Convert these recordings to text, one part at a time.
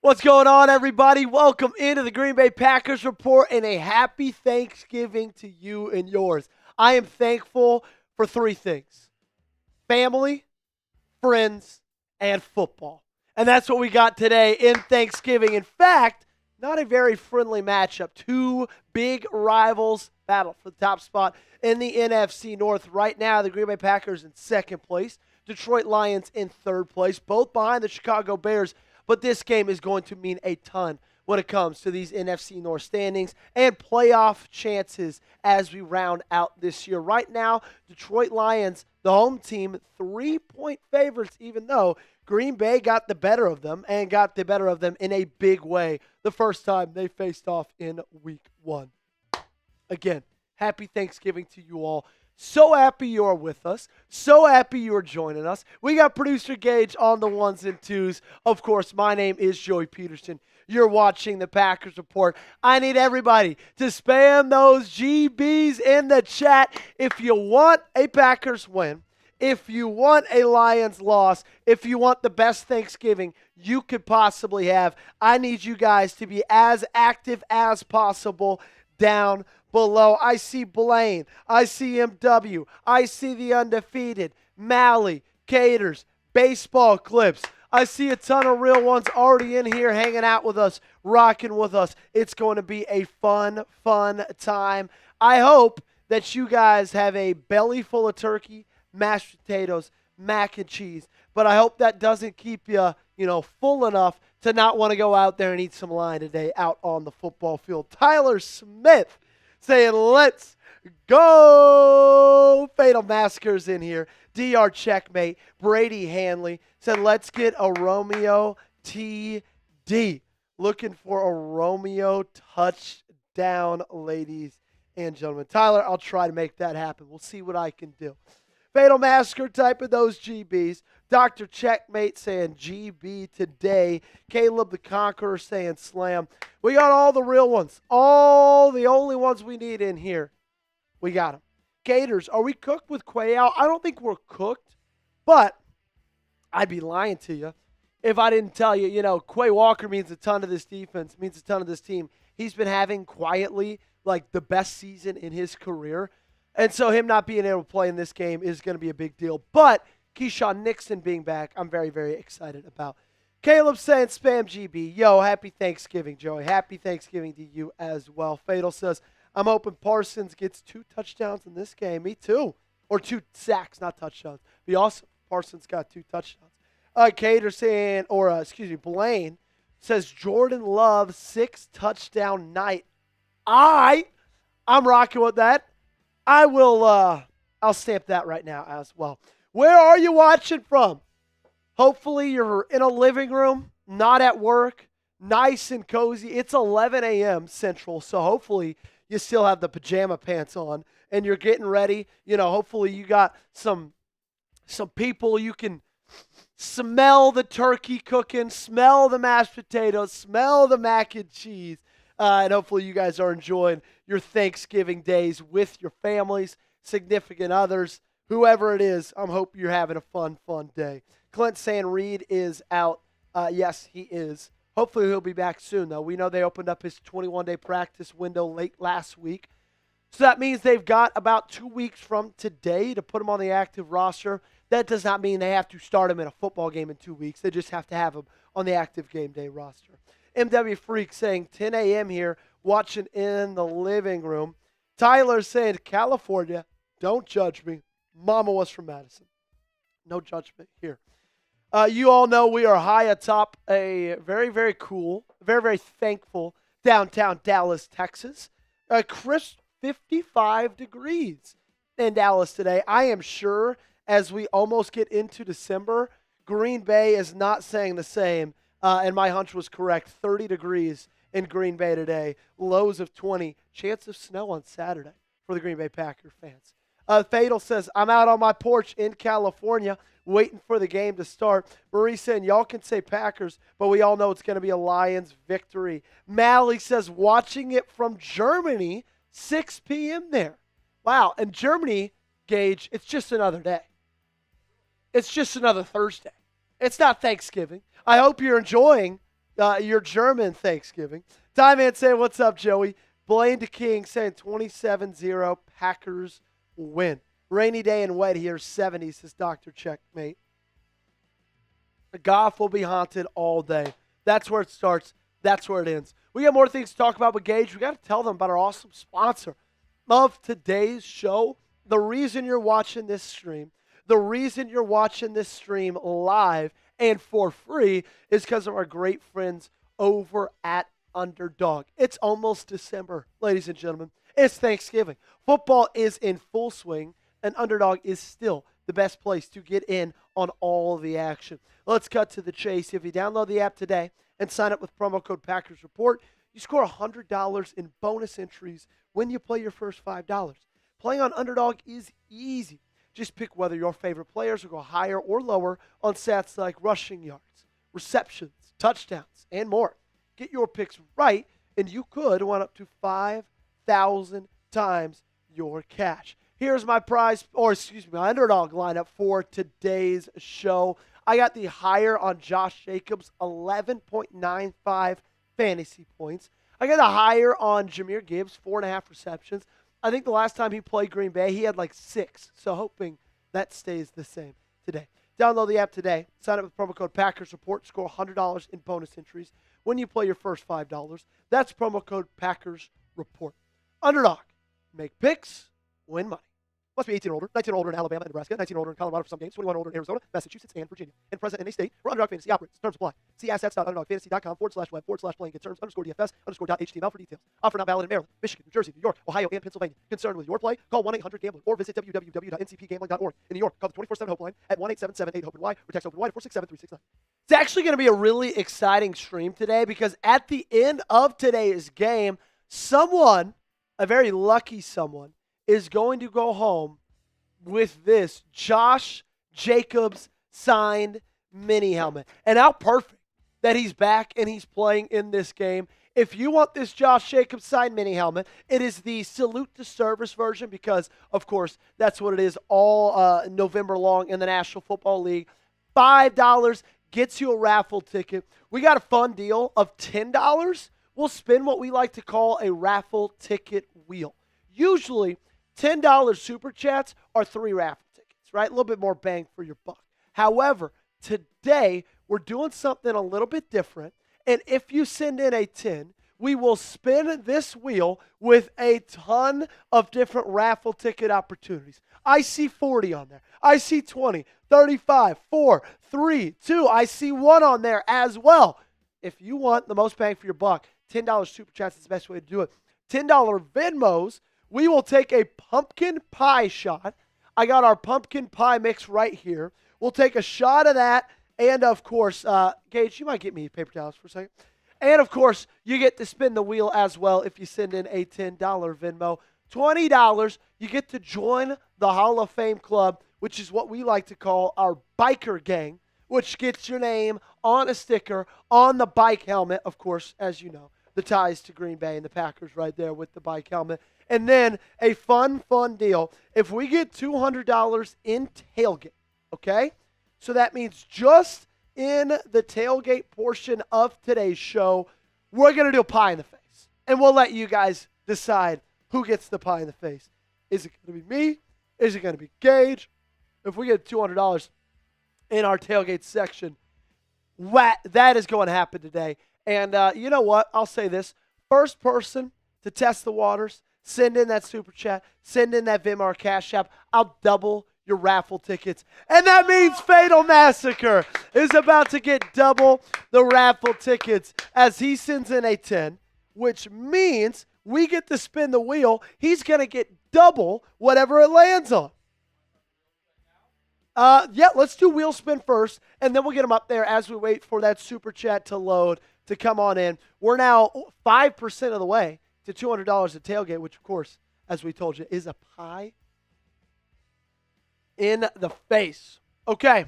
What's going on, everybody? Welcome into the Green Bay Packers Report and a happy Thanksgiving to you and yours. I am thankful for three things: family, friends, and football. And that's what we got today in Thanksgiving. In fact, not a very friendly matchup. Two big rivals battle for the top spot in the NFC North. Right now, the Green Bay Packers in second place, Detroit Lions in third place, both behind the Chicago Bears. But this game is going to mean a ton when it comes to these NFC North standings and playoff chances as we round out this year. Right now, Detroit Lions, the home team, 3-point favorites, even though Green Bay got the better of them and got the better of them in a big way the first time they faced off in week one. Again, happy Thanksgiving to you all. So happy you're with us. So happy you're joining us. We got producer Gage on the ones and twos. Of course, my name is Joey Petersen. You're watching the Packers Report. I need everybody to spam those GBs in the chat if you want a Packers win, if you want a Lions loss, if you want the best Thanksgiving you could possibly have. I need you guys to be as active as possible down below. I see Blaine. I see MW. I see the undefeated. Mally, Caters, baseball clips. I see a ton of real ones already in here hanging out with us, rocking with us. It's going to be a fun time. I hope that you guys have a belly full of turkey, mashed potatoes, mac and cheese. But I hope that doesn't keep you, full enough to not want to go out there and eat some line today out on the football field. Tyler Smith saying, let's go. Fatal Massacre's in here. DR Checkmate. Brady Hanley said, let's get a Romeo TD. Looking for a Romeo touchdown, ladies and gentlemen. Tyler, I'll try to make that happen. We'll see what I can do. Fatal Massacre typing those GBs. Dr. Checkmate saying GB today. Caleb the Conqueror saying slam. We got all the real ones. All the only ones we need in here. We got them. Gators, are we cooked with Quayle? I don't think we're cooked, but I'd be lying to you if I didn't tell you, Quay Walker means a ton to this defense, means a ton to this team. He's been having quietly like the best season in his career. And so him not being able to play in this game is going to be a big deal. But Keyshawn Nixon being back, I'm very, very excited about. Caleb saying spam GB. Yo, happy Thanksgiving, Joey. Happy Thanksgiving to you as well. Fatal says, I'm hoping Parsons gets 2 touchdowns in this game. Me too. Or 2 sacks, not touchdowns. Be awesome. Parsons got 2 touchdowns. Cater saying, Blaine says Jordan Love 6 touchdown night. I'm rocking with that. I will, I'll stamp that right now as well. Where are you watching from? Hopefully you're in a living room, not at work, nice and cozy. It's 11 a.m. Central, so hopefully you still have the pajama pants on and you're getting ready. Hopefully you got some people you can smell the turkey cooking, smell the mashed potatoes, smell the mac and cheese. And hopefully you guys are enjoying your Thanksgiving days with your families, significant others, whoever it is. I'm hoping you're having a fun day. Clint saying Reed is out. Yes, he is. Hopefully he'll be back soon, though. We know they opened up his 21-day practice window late last week. So that means they've got about 2 weeks from today to put him on the active roster. That does not mean they have to start him in a football game in 2 weeks. They just have to have him on the active game day roster. MW Freak saying 10 a.m. here, watching in the living room. Tyler saying, California, don't judge me. Mama was from Madison. No judgment here. You all know we are high atop a very, very cool, very, very thankful downtown Dallas, Texas. A crisp 55 degrees in Dallas today. I am sure as we almost get into December, Green Bay is not saying the same. And my hunch was correct. 30 degrees in Green Bay today. Lows of 20. Chance of snow on Saturday for the Green Bay Packer fans. Fatal says, I'm out on my porch in California waiting for the game to start. Marie saying, y'all can say Packers, but we all know it's going to be a Lions victory. Mally says, watching it from Germany, 6 p.m. there. Wow. And Germany, Gage, it's just another day. It's just another Thursday. It's not Thanksgiving. I hope you're enjoying, your German Thanksgiving. Time saying, what's up, Joey? Blaine to King saying 27-0, Packers win. Rainy day and wet here, 70, says Dr. Checkmate. Goff will be haunted all day. That's where it starts. That's where it ends. We got more things to talk about with Gage. We got to tell them about our awesome sponsor of today's show. The reason you're watching this stream, live and for free is because of our great friends over at Underdog. It's almost December, ladies and gentlemen. It's Thanksgiving. Football is in full swing, and Underdog is still the best place to get in on all the action. Let's cut to the chase. If you download the app today and sign up with promo code Packers Report, you score $100 in bonus entries when you play your first $5. Playing on Underdog is easy. Just pick whether your favorite players will go higher or lower on stats like rushing yards, receptions, touchdowns, and more. Get your picks right, and you could win up to 5,000 times your cash. Here's my my Underdog lineup for today's show. I got the higher on Josh Jacobs, 11.95 fantasy points. I got the higher on Jahmyr Gibbs, 4.5 receptions. I think the last time he played Green Bay, he had like 6. So hoping that stays the same today. Download the app today. Sign up with promo code Packers Report. Score $100 in bonus entries when you play your first $5. That's promo code Packers Report. Underdog. Make picks. Win money. Must be 18 or older, 19 or older in Alabama and Nebraska, 19 or older in Colorado for some games, 21 or older in Arizona, Massachusetts, and Virginia. And present in a state where Underdog Fantasy operates. Terms apply. See assets.underdogfantasy.com/web/playing-terms_DFS_.html for details. Offer not valid in Maryland, Michigan, New Jersey, New York, Ohio, and Pennsylvania. Concerned with your play? Call 1-800-GAMBLER or visit www.ncpgambling.org. In New York, call the 24/7 Hope line at 1-877-8-HOPE-NY or text HOPE-NY to 467-369. It's actually going to be a really exciting stream today because at the end of today's game, someone, a very lucky someone, is going to go home with this Josh Jacobs signed mini helmet. And how perfect that he's back and he's playing in this game. If you want this Josh Jacobs signed mini helmet, it is the Salute to Service version because, of course, that's what it is all November long in the National Football League. $5 gets you a raffle ticket. We got a fun deal of $10. We'll spin what we like to call a raffle ticket wheel. Usually, $10 super chats are 3 raffle tickets, right? A little bit more bang for your buck. However, today we're doing something a little bit different. And if you send in a 10, we will spin this wheel with a ton of different raffle ticket opportunities. I see 40 on there. I see 20, 35, 4, 3, 2. I see 1 on there as well. If you want the most bang for your buck, $10 super chats is the best way to do it. $10 Venmos. We will take a pumpkin pie shot. I got our pumpkin pie mix right here. We'll take a shot of that. And, of course, Gage, you might get me paper towels for a second. And, of course, you get to spin the wheel as well if you send in a $10 Venmo. $20, you get to join the Hall of Fame Club, which is what we like to call our biker gang, which gets your name on a sticker on the bike helmet. Of course, as you know, the ties to Green Bay and the Packers right there with the bike helmet. And then a fun deal. If we get $200 in tailgate, okay? So that means just in the tailgate portion of today's show, we're going to do a pie in the face. And we'll let you guys decide who gets the pie in the face. Is it going to be me? Is it going to be Gage? If we get $200 in our tailgate section, that is going to happen today. And you know what? I'll say this. First person to test the waters, send in that super chat, send in that Venmo or Cash App. I'll double your raffle tickets. And that means Fatal Massacre is about to get double the raffle tickets as he sends in a 10, which means we get to spin the wheel. He's going to get double whatever it lands on. Yeah, let's do wheel spin first, and then we'll get them up there as we wait for that super chat to load to come on in. We're now 5% of the way to $200 at tailgate, which, of course, as we told you, is a pie in the face. Okay.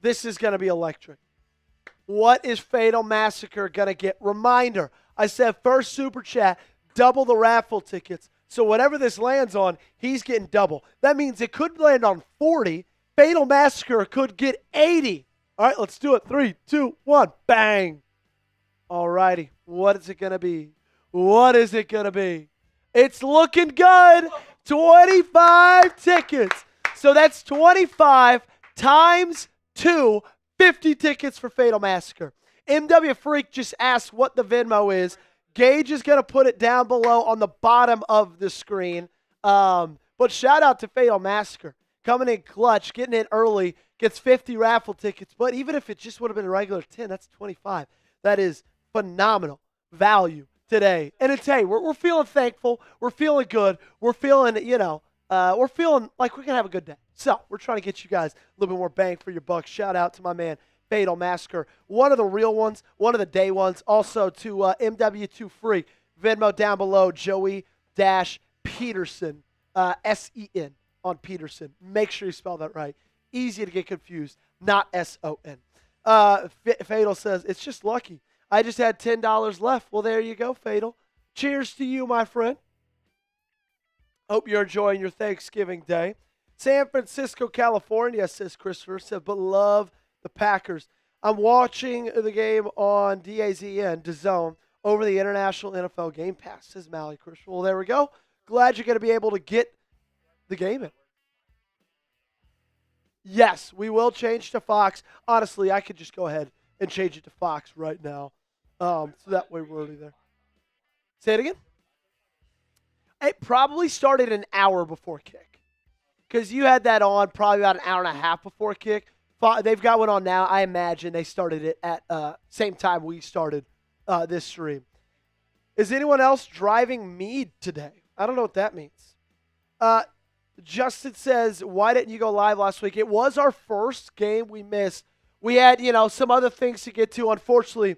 This is going to be electric. What is Fatal Massacre going to get? Reminder, I said first super chat, double the raffle tickets. So whatever this lands on, he's getting double. That means it could land on 40. Fatal Massacre could get 80. All right, let's do it. 3, 2, 1, bang. All righty. What is it going to be? What is it going to be? It's looking good. 25 tickets. So that's 25 times 2, 50 tickets for Fatal Massacre. MW Freak just asked what the Venmo is. Gage is going to put it down below on the bottom of the screen. But shout out to Fatal Massacre. Coming in clutch, getting in early, gets 50 raffle tickets. But even if it just would have been a regular 10, that's 25. That is phenomenal value today. And it's, hey, we're feeling thankful. We're feeling good. We're feeling, we're feeling like we're going to have a good day. So we're trying to get you guys a little bit more bang for your buck. Shout out to my man, Fatal Massacre. One of the real ones, one of the day ones. Also to MW2 Freak. Venmo down below, Joey-Petersen, S-E-N on Petersen. Make sure you spell that right. Easy to get confused, not S-O-N. Fatal says, it's just lucky. I just had $10 left. Well, there you go, Fatal. Cheers to you, my friend. Hope you're enjoying your Thanksgiving day. San Francisco, California, says Christopher, said, but love the Packers. I'm watching the game on DAZN, DAZN, over the International NFL Game Pass, says Mally Christopher. Well, there we go. Glad you're going to be able to get the game in. Yes, we will change to Fox. Honestly, I could just go ahead and change it to Fox right now. So that way we're already there. Say it again. It probably started an hour before kick. Because you had that on probably about an hour and a half before kick. They've got one on now. I imagine they started it at same time we started this stream. Is anyone else driving mead today? I don't know what that means. Justin says, why didn't you go live last week? It was our first game we missed. We had, some other things to get to, unfortunately,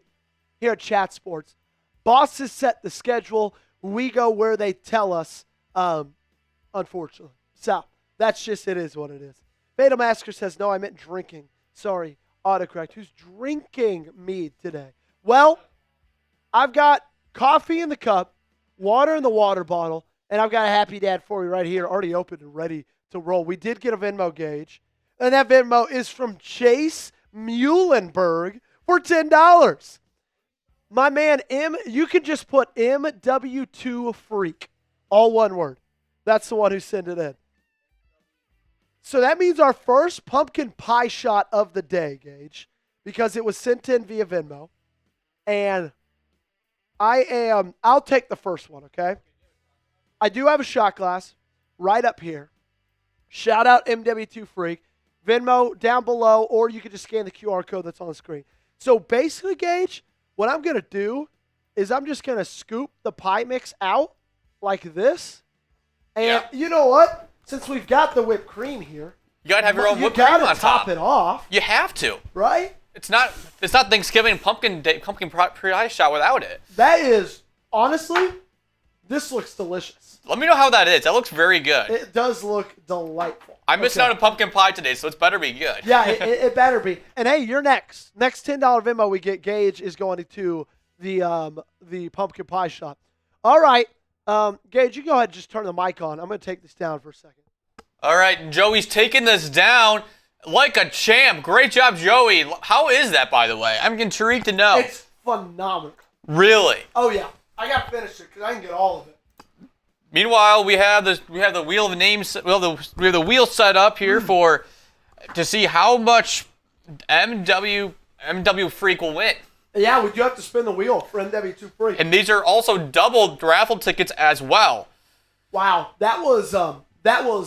here at Chat Sports. Bosses set the schedule. We go where they tell us, unfortunately. So, that's just, it is what it is. Fatal Massacre says, no, I meant drinking. Sorry, autocorrect. Who's drinking mead today? Well, I've got coffee in the cup, water in the water bottle, and I've got a Happy Dad for you right here, already open and ready to roll. We did get a Venmo, Gage, and that Venmo is from Chase Muhlenberg for $10. My man, you can just put MW2 Freak, all one word. That's the one who sent it in. So that means our first pumpkin pie shot of the day, Gage, because it was sent in via Venmo. And I'll take the first one, okay? I do have a shot glass right up here. Shout out MW2 Freak. Venmo down below, or you can just scan the QR code that's on the screen. So basically, Gage, what I'm going to do is I'm just going to scoop the pie mix out like this. And you know what? Since we've got the whipped cream here, you gotta have your own whipped cream on top. You gotta top it off. You have to, right? It's not Thanksgiving pumpkin pie shot without it. That is, honestly, this looks delicious. Let me know how that is. That looks very good. It does look delightful. I'm missing out on pumpkin pie today, so it better be good. Yeah, it better be. And hey, you're next. Next $10 Venmo we get, Gage, is going to the pumpkin pie shop. All right. Gage, you go ahead and just turn the mic on. I'm going to take this down for a second. All right, Joey's taking this down like a champ. Great job, Joey. How is that, by the way? I'm intrigued to know. It's phenomenal. Really? Oh, yeah. I got to finish it because I can get all of it. Meanwhile, we have the wheel of names. Well, we have the wheel set up here to see how much MW Freak will win. Yeah, we do have to spin the wheel for MW2 Freak. And these are also double raffle tickets as well. Wow, that was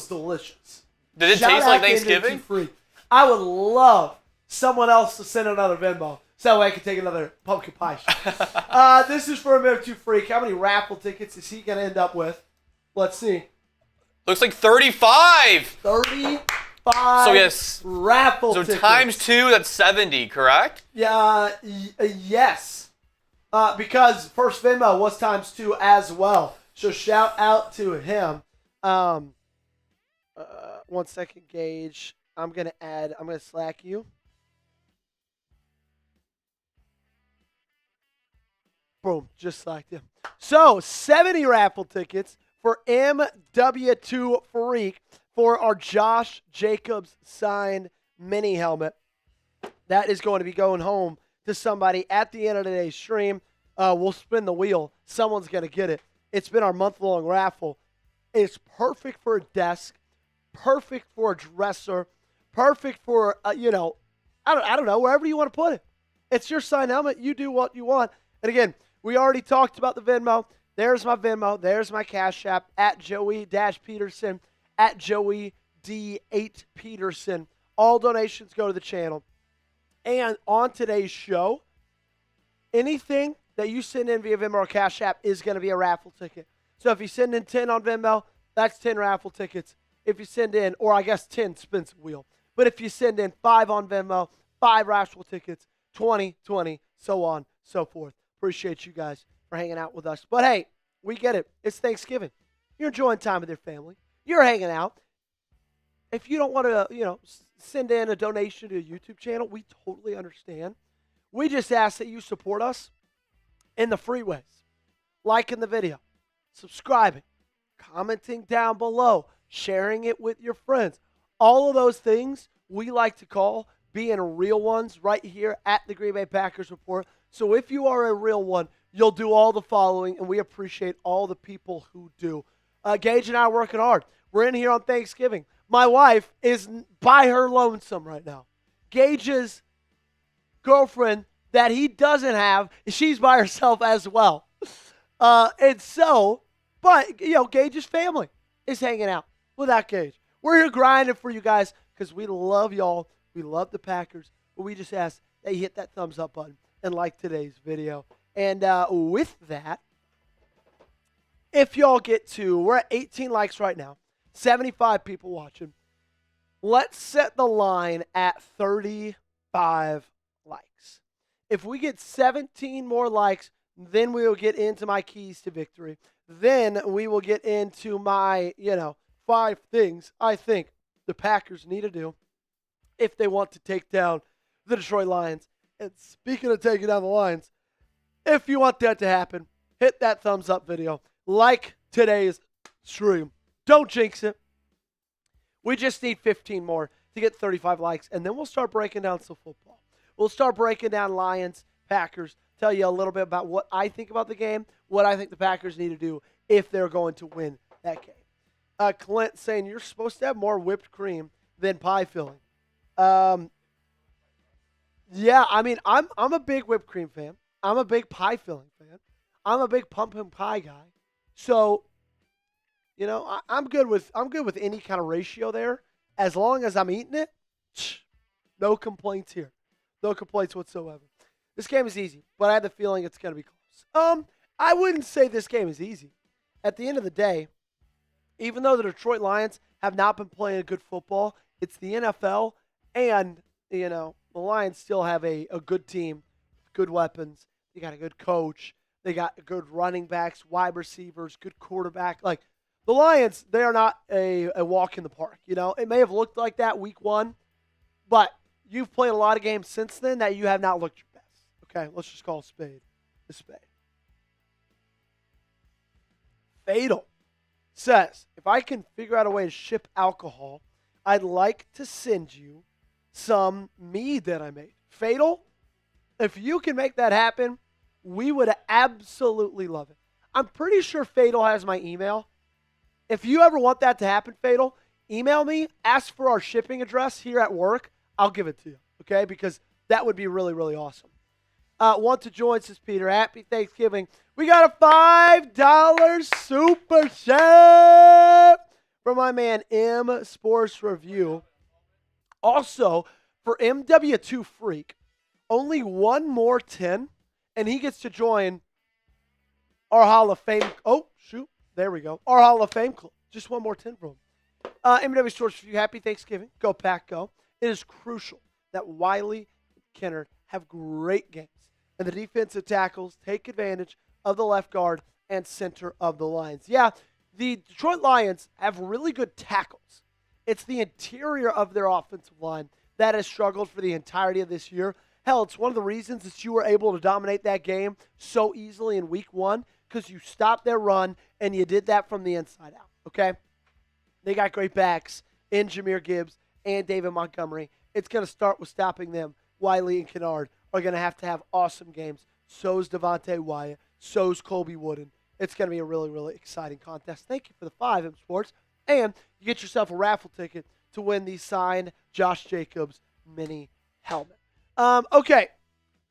delicious. Did it taste like Thanksgiving? Freak. I would love someone else to send another Venmo so that way I can take another pumpkin pie shot. This is for MW2 Freak. How many raffle tickets is he going to end up with? Let's see. Looks like 35. 35 so yes, raffle tickets. So times 2, that's 70, correct? Yeah, yes. Because first Venmo was times 2 as well. So shout out to him. 1 second, Gage. I'm going to Slack you. Boom, just slacked him. So 70 raffle tickets for MW2 Freak for our Josh Jacobs signed mini helmet. that is going to be going home to somebody at the end of today's stream. We'll spin the wheel. Someone's going to get it. It's been our month-long raffle. It's perfect for a desk, perfect for a dresser, perfect for, I don't know, wherever you want to put it. It's your signed helmet. You do what you want. And again, we already talked about the Venmo. There's my Venmo. There's my Cash App, at Joey-Petersen, at Joey D8 Petersen. All donations go to the channel. And on today's show, anything that you send in via Venmo or Cash App is going to be a raffle ticket. So if you send in 10 on Venmo, that's 10 raffle tickets. If you send in, or I guess 10 spins a wheel. But if you send in 5 on Venmo, 5 raffle tickets, 20, so on, so forth. Appreciate you guys for hanging out with us. But hey, we get it. It's Thanksgiving. You're enjoying time with your family. You're hanging out. If you don't want to, send in a donation to a YouTube channel, we totally understand. We just ask that you support us in the free ways. Liking the video, subscribing, commenting down below, sharing it with your friends. All of those things we like to call being real ones right here at the Green Bay Packers Report. So if you are a real one, you'll do all the following, and we appreciate all the people who do. Gage and I are working hard. We're in here on Thanksgiving. My wife is by her lonesome right now. Gage's girlfriend that he doesn't have, she's by herself as well. But Gage's family is hanging out without Gage. We're here grinding for you guys because we love y'all. We love the Packers. But we just ask that you hit that thumbs up button and like today's video. And with that, if y'all get to, we're at 18 likes right now, 75 people watching. Let's set the line at 35 likes. If we get 17 more likes, then we will get into my keys to victory. Then we will get into my, 5 things I think the Packers need to do if they want to take down the Detroit Lions. And speaking of taking down the Lions, if you want that to happen, hit that thumbs up video. Like today's stream. Don't jinx it. We just need 15 more to get 35 likes, and then we'll start breaking down some football. We'll start breaking down Lions, Packers, tell you a little bit about what I think about the game, what I think the Packers need to do if they're going to win that game. Clint saying you're supposed to have more whipped cream than pie filling. Yeah, I mean, I'm a big whipped cream fan. I'm a big pie filling fan. I'm a big pumpkin pie guy. So, I'm good with any kind of ratio there. As long as I'm eating it, no complaints here. No complaints whatsoever. This game is easy, but I have the feeling it's going to be close. I wouldn't say this game is easy. At the end of the day, even though the Detroit Lions have not been playing good football, it's the NFL, and, the Lions still have a good team, good weapons. They got a good coach. They got good running backs, wide receivers, good quarterback. Like, the Lions, they are not a walk in the park. It may have looked like that week 1, but you've played a lot of games since then that you have not looked your best. Okay, let's just call a spade a spade. Fatal says, if I can figure out a way to ship alcohol, I'd like to send you some mead that I made. Fatal, if you can make that happen, we would absolutely love it. I'm pretty sure Fatal has my email. If you ever want that to happen, Fatal, email me, ask for our shipping address here at work. I'll give it to you, okay? Because that would be really, really awesome. Want to join, says Peter. Happy Thanksgiving. We got a $5 super chat from my man M Sports Review. Also, for MW2 Freak, only one more 10, and he gets to join our Hall of Fame. Oh, shoot. There we go. Our Hall of Fame club. Just one more 10 from him. MW Sports Review, happy Thanksgiving. Go Pack, go. It is crucial that Wiley and Kennard have great games, and the defensive tackles take advantage of the left guard and center of the Lions. Yeah, the Detroit Lions have really good tackles. It's the interior of their offensive line that has struggled for the entirety of this year. Hell, it's one of the reasons that you were able to dominate that game so easily in week 1, because you stopped their run and you did that from the inside out, okay? They got great backs in Jahmyr Gibbs and David Montgomery. It's going to start with stopping them Wiley and Kennard are going to have awesome games. So's Devontae Wyatt. So's Colby Wooden. It's going to be a really, really exciting contest. Thank you for the 5M Sports. And you get yourself a raffle ticket to win the signed Josh Jacobs mini helmet. Okay,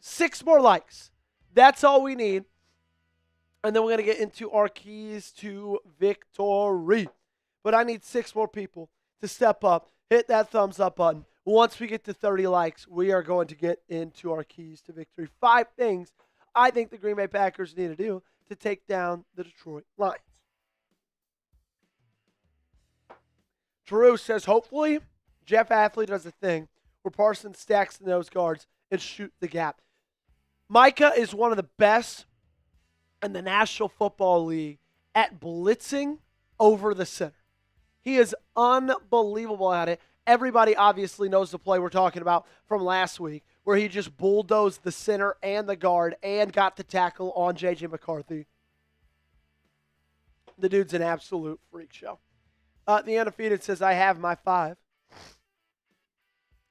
6 more likes. That's all we need. And then we're going to get into our keys to victory. But I need 6 more people to step up, hit that thumbs up button. Once we get to 30 likes, we are going to get into our keys to victory. 5 things I think the Green Bay Packers need to do to take down the Detroit Lions. Drew says, hopefully, Jeff Athley does a thing where Parsons stacks the nose guards and shoot the gap. Micah is one of the best in the National Football League at blitzing over the center. He is unbelievable at it. Everybody obviously knows the play we're talking about from last week where he just bulldozed the center and the guard and got the tackle on J.J. McCarthy. The dude's an absolute freak show. The Undefeated says, I have my 5.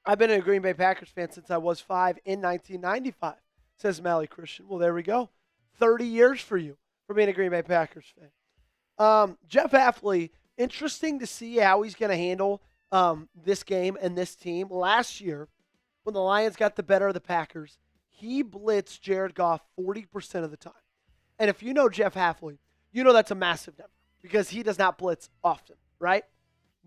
I've been a Green Bay Packers fan since I was 5 in 1995, says Mally Christian. Well, there we go. 30 years for you for being a Green Bay Packers fan. Jeff Athley, interesting to see how he's going to handle this game and this team. Last year, when the Lions got the better of the Packers, he blitzed Jared Goff 40% of the time. And if you know Jeff Athley, you know that's a massive number because he does not blitz often, right?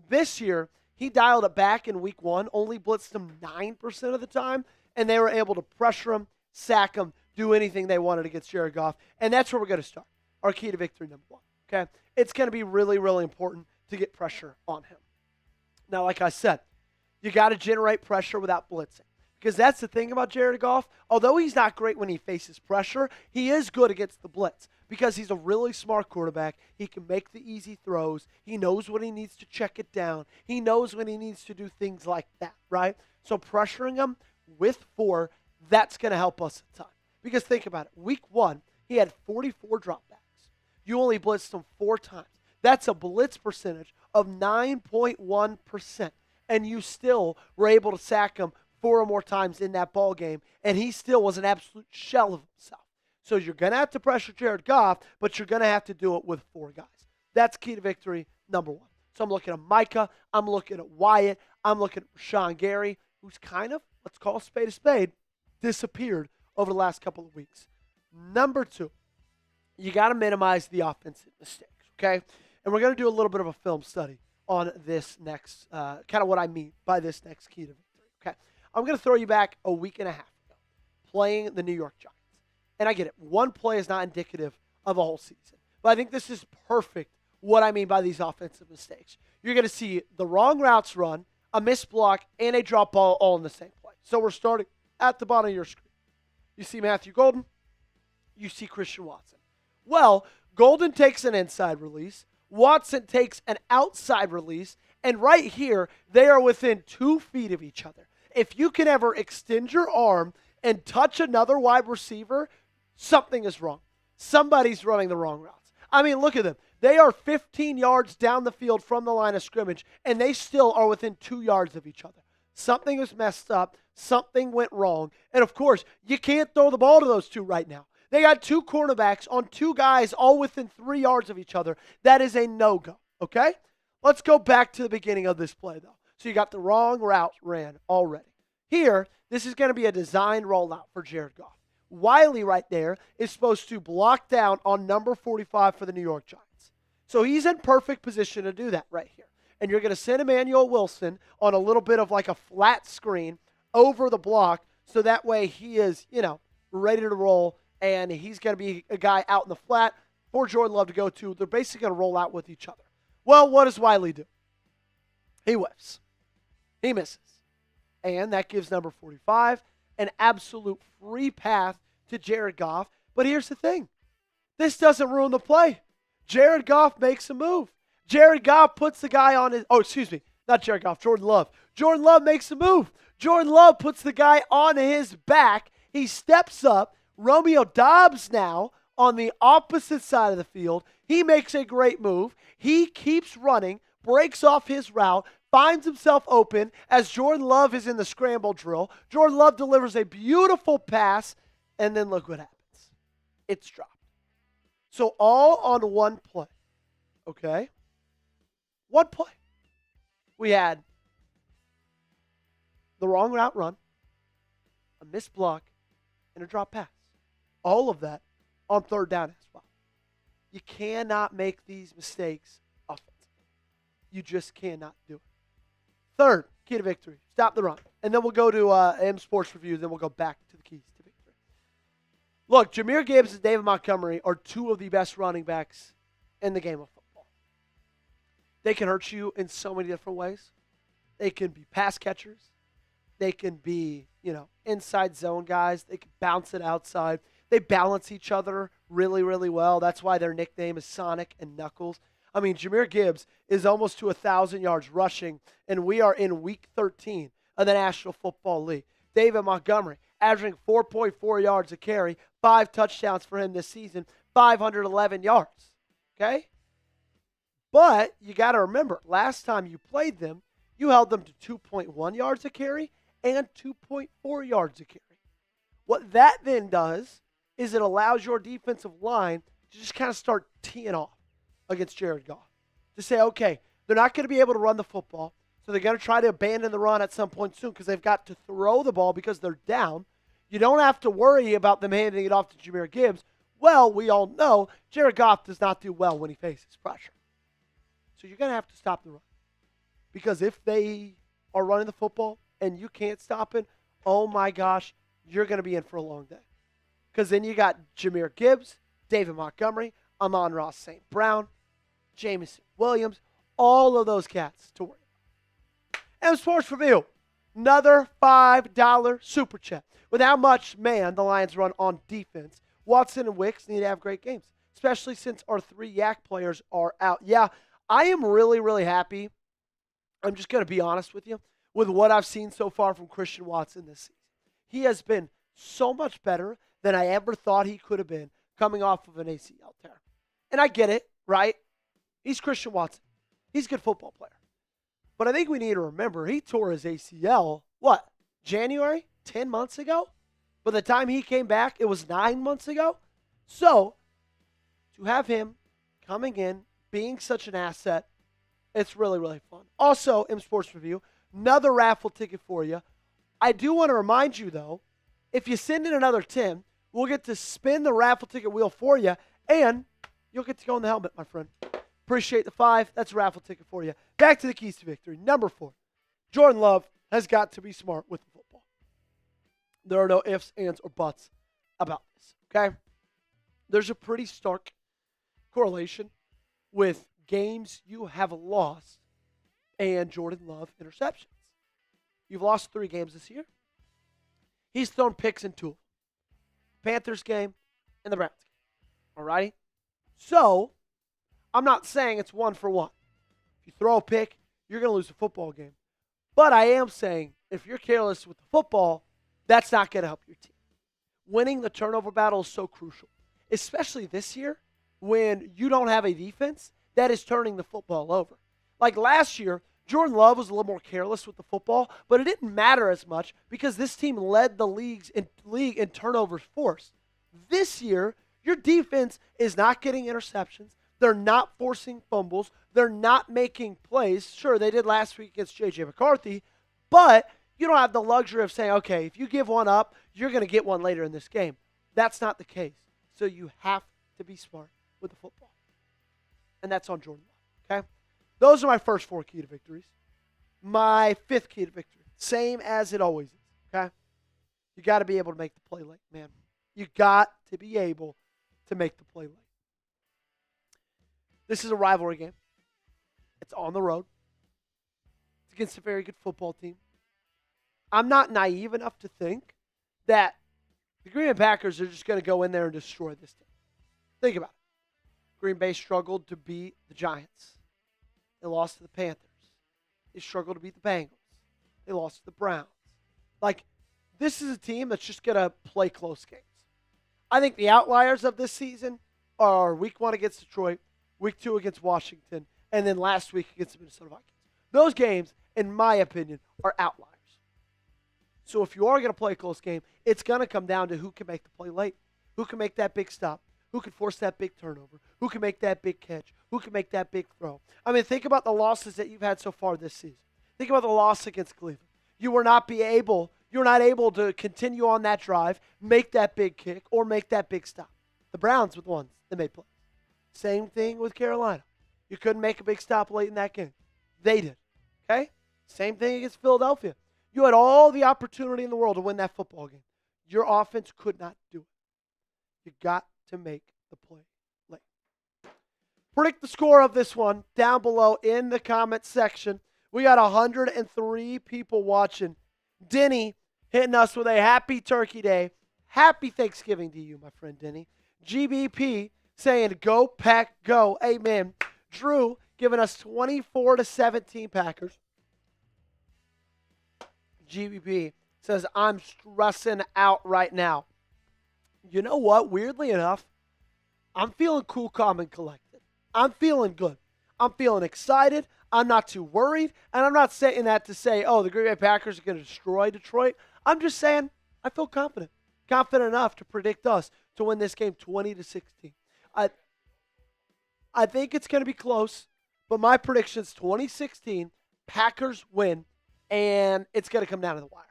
This year, he dialed it back in week 1, only blitzed him 9% of the time, and they were able to pressure him, sack him, do anything they wanted against Jared Goff. And that's where we're going to start. Our key to victory, number 1. Okay? It's going to be really, really important to get pressure on him. Now, like I said, you got to generate pressure without blitzing. Because that's the thing about Jared Goff. Although he's not great when he faces pressure, he is good against the blitz because he's a really smart quarterback. He can make the easy throws. He knows when he needs to check it down. He knows when he needs to do things like that, right? So pressuring him with 4, that's going to help us a ton. Because think about it. Week 1, he had 44 dropbacks. You only blitzed him 4 times. That's a blitz percentage of 9.1%. And you still were able to sack him 4 or more times in that ball game, and he still was an absolute shell of himself. So you're going to have to pressure Jared Goff, but you're going to have to do it with 4 guys. That's key to victory, number 1. So I'm looking at Micah. I'm looking at Wyatt. I'm looking at Rashawn Gary, who's kind of, let's call a spade, disappeared over the last couple of weeks. Number 2, you got to minimize the offensive mistakes, okay? And we're going to do a little bit of a film study on this next, kind of what I mean by this next key to victory, okay? I'm going to throw you back a week and a half ago, playing the New York Giants. And I get it. 1 play is not indicative of a whole season. But I think this is perfect what I mean by these offensive mistakes. You're going to see the wrong routes run, a missed block, and a drop ball all in the same play. So we're starting at the bottom of your screen. You see Matthew Golden. You see Christian Watson. Well, Golden takes an inside release. Watson takes an outside release. And right here, they are within 2 feet of each other. If you can ever extend your arm and touch another wide receiver, something is wrong. Somebody's running the wrong routes. I mean, look at them. They are 15 yards down the field from the line of scrimmage, and they still are within 2 yards of each other. Something was messed up. Something went wrong. And, of course, you can't throw the ball to those 2 right now. They got 2 cornerbacks on 2 guys all within 3 yards of each other. That is a no-go, okay? Let's go back to the beginning of this play, though. So you got the wrong route ran already. Here, this is going to be a designed rollout for Jared Goff. Wiley right there is supposed to block down on number 45 for the New York Giants. So he's in perfect position to do that right here. And you're going to send Emmanuel Wilson on a little bit of like a flat screen over the block so that way he is, ready to roll and he's going to be a guy out in the flat for Jordan Love to go to. They're basically going to roll out with each other. Well, what does Wiley do? He whiffs. He misses. And that gives number 45 an absolute free path to Jared Goff. But here's the thing. This doesn't ruin the play. Jared Goff makes a move. Jared Goff puts the guy on his, not Jared Goff, Jordan Love. Jordan Love makes a move. Jordan Love puts the guy on his back. He steps up. Romeo Doubs now on the opposite side of the field. He makes a great move. He keeps running, breaks off his route, finds himself open as Jordan Love is in the scramble drill. Jordan Love delivers a beautiful pass, and then look what happens. It's dropped. So all on one play, okay? One play. We had the wrong route run, a missed block, and a drop pass. All of that on third down as well. You cannot make these mistakes offensively. You just cannot do it. Third key to victory, stop the run. And then we'll go to M Sports Review, then we'll go back to the keys to victory. Look, Jahmyr Gibbs and David Montgomery are two of the best running backs in the game of football. They can hurt you in so many different ways. They can be pass catchers. They can be, inside zone guys. They can bounce it outside. They balance each other really, really well. That's why their nickname is Sonic and Knuckles. I mean, Jahmyr Gibbs is almost to 1,000 yards rushing, and we are in Week 13 of the National Football League. David Montgomery averaging 4.4 yards a carry, 5 touchdowns for him this season, 511 yards. Okay? But you got to remember, last time you played them, you held them to 2.1 yards a carry and 2.4 yards a carry. What that then does is it allows your defensive line to just kind of start teeing off against Jared Goff. To say, okay, they're not going to be able to run the football, so they're going to try to abandon the run at some point soon because they've got to throw the ball because they're down. You don't have to worry about them handing it off to Jahmyr Gibbs. Well, we all know Jared Goff does not do well when he faces pressure. So you're going to have to stop the run. Because if they are running the football and you can't stop it, oh my gosh, you're going to be in for a long day. Because then you got Jahmyr Gibbs, David Montgomery, Amon-Ra St. Brown, Jameson Williams, all of those cats to worry about. M Sports Review, another $5 super chat. With how much, man, the Lions run on defense, Watson and Wicks need to have great games, especially since our 3 Yak players are out. Yeah, I am really, really happy. I'm just going to be honest with you, with what I've seen so far from Christian Watson this season. He has been so much better than I ever thought he could have been coming off of an ACL tear. And I get it, right? He's Christian Watson. He's a good football player. But I think we need to remember he tore his ACL, January? 10 months ago? By the time he came back, it was 9 months ago. So, to have him coming in, being such an asset, it's really, really fun. Also, M Sports Review, another raffle ticket for you. I do want to remind you, though, if you send in another 10, we'll get to spin the raffle ticket wheel for you, and you'll get to go in the helmet, my friend. Appreciate the 5. That's a raffle ticket for you. Back to the keys to victory. Number 4, Jordan Love has got to be smart with the football. There are no ifs, ands, or buts about this, okay? There's a pretty stark correlation with games you have lost and Jordan Love interceptions. You've lost 3 games this year. He's thrown picks in 2. Panthers game and the Browns game. All righty? So, I'm not saying it's 1 for 1. If you throw a pick, you're going to lose a football game. But I am saying if you're careless with the football, that's not going to help your team. Winning the turnover battle is so crucial, especially this year when you don't have a defense that is turning the football over. Like last year, Jordan Love was a little more careless with the football, but it didn't matter as much because this team led the league in turnovers forced. This year, your defense is not getting interceptions. They're not forcing fumbles. They're not making plays. Sure, they did last week against J.J. McCarthy, but you don't have the luxury of saying, okay, if you give one up, you're going to get one later in this game. That's not the case. So you have to be smart with the football. And that's on Jordan Love, okay? Those are my first 4 key to victories. My 5th key to victory, same as it always is, okay? You got to be able to make the play late, man. You got to be able to make the play late. This is a rivalry game. It's on the road. It's against a very good football team. I'm not naive enough to think that the Green Bay Packers are just going to go in there and destroy this team. Think about it. Green Bay struggled to beat the Giants. They lost to the Panthers. They struggled to beat the Bengals. They lost to the Browns. This is a team that's just going to play close games. I think the outliers of this season are Week 1 against Detroit, Week 2 against Washington, and then last week against the Minnesota Vikings. Those games, in my opinion, are outliers. So if you are going to play a close game, it's going to come down to who can make the play late, who can make that big stop, who can force that big turnover, who can make that big catch, who can make that big throw. I mean, think about the losses that you've had so far this season. Think about the loss against Cleveland. You were not able to continue on that drive, make that big kick, or make that big stop. The Browns were the ones that made plays. Same thing with Carolina. You couldn't make a big stop late in that game. They did. Okay? Same thing against Philadelphia. You had all the opportunity in the world to win that football game. Your offense could not do it. You got to make the play late. Predict the score of this one down below in the comment section. We got 103 people watching. Denny hitting us with a happy Turkey Day. Happy Thanksgiving to you, my friend Denny. GBP saying, go, Pack, go. Amen. Drew giving us 24-17 Packers. GBP says, I'm stressing out right now. You know what? Weirdly enough, I'm feeling cool, calm, and collected. I'm feeling good. I'm feeling excited. I'm not too worried. And I'm not saying that to say, oh, the Green Bay Packers are going to destroy Detroit. I'm just saying I feel confident. Confident enough to predict us to win this game 20-16. I think it's going to be close, but my prediction is 2016, Packers win, and it's going to come down to the wire.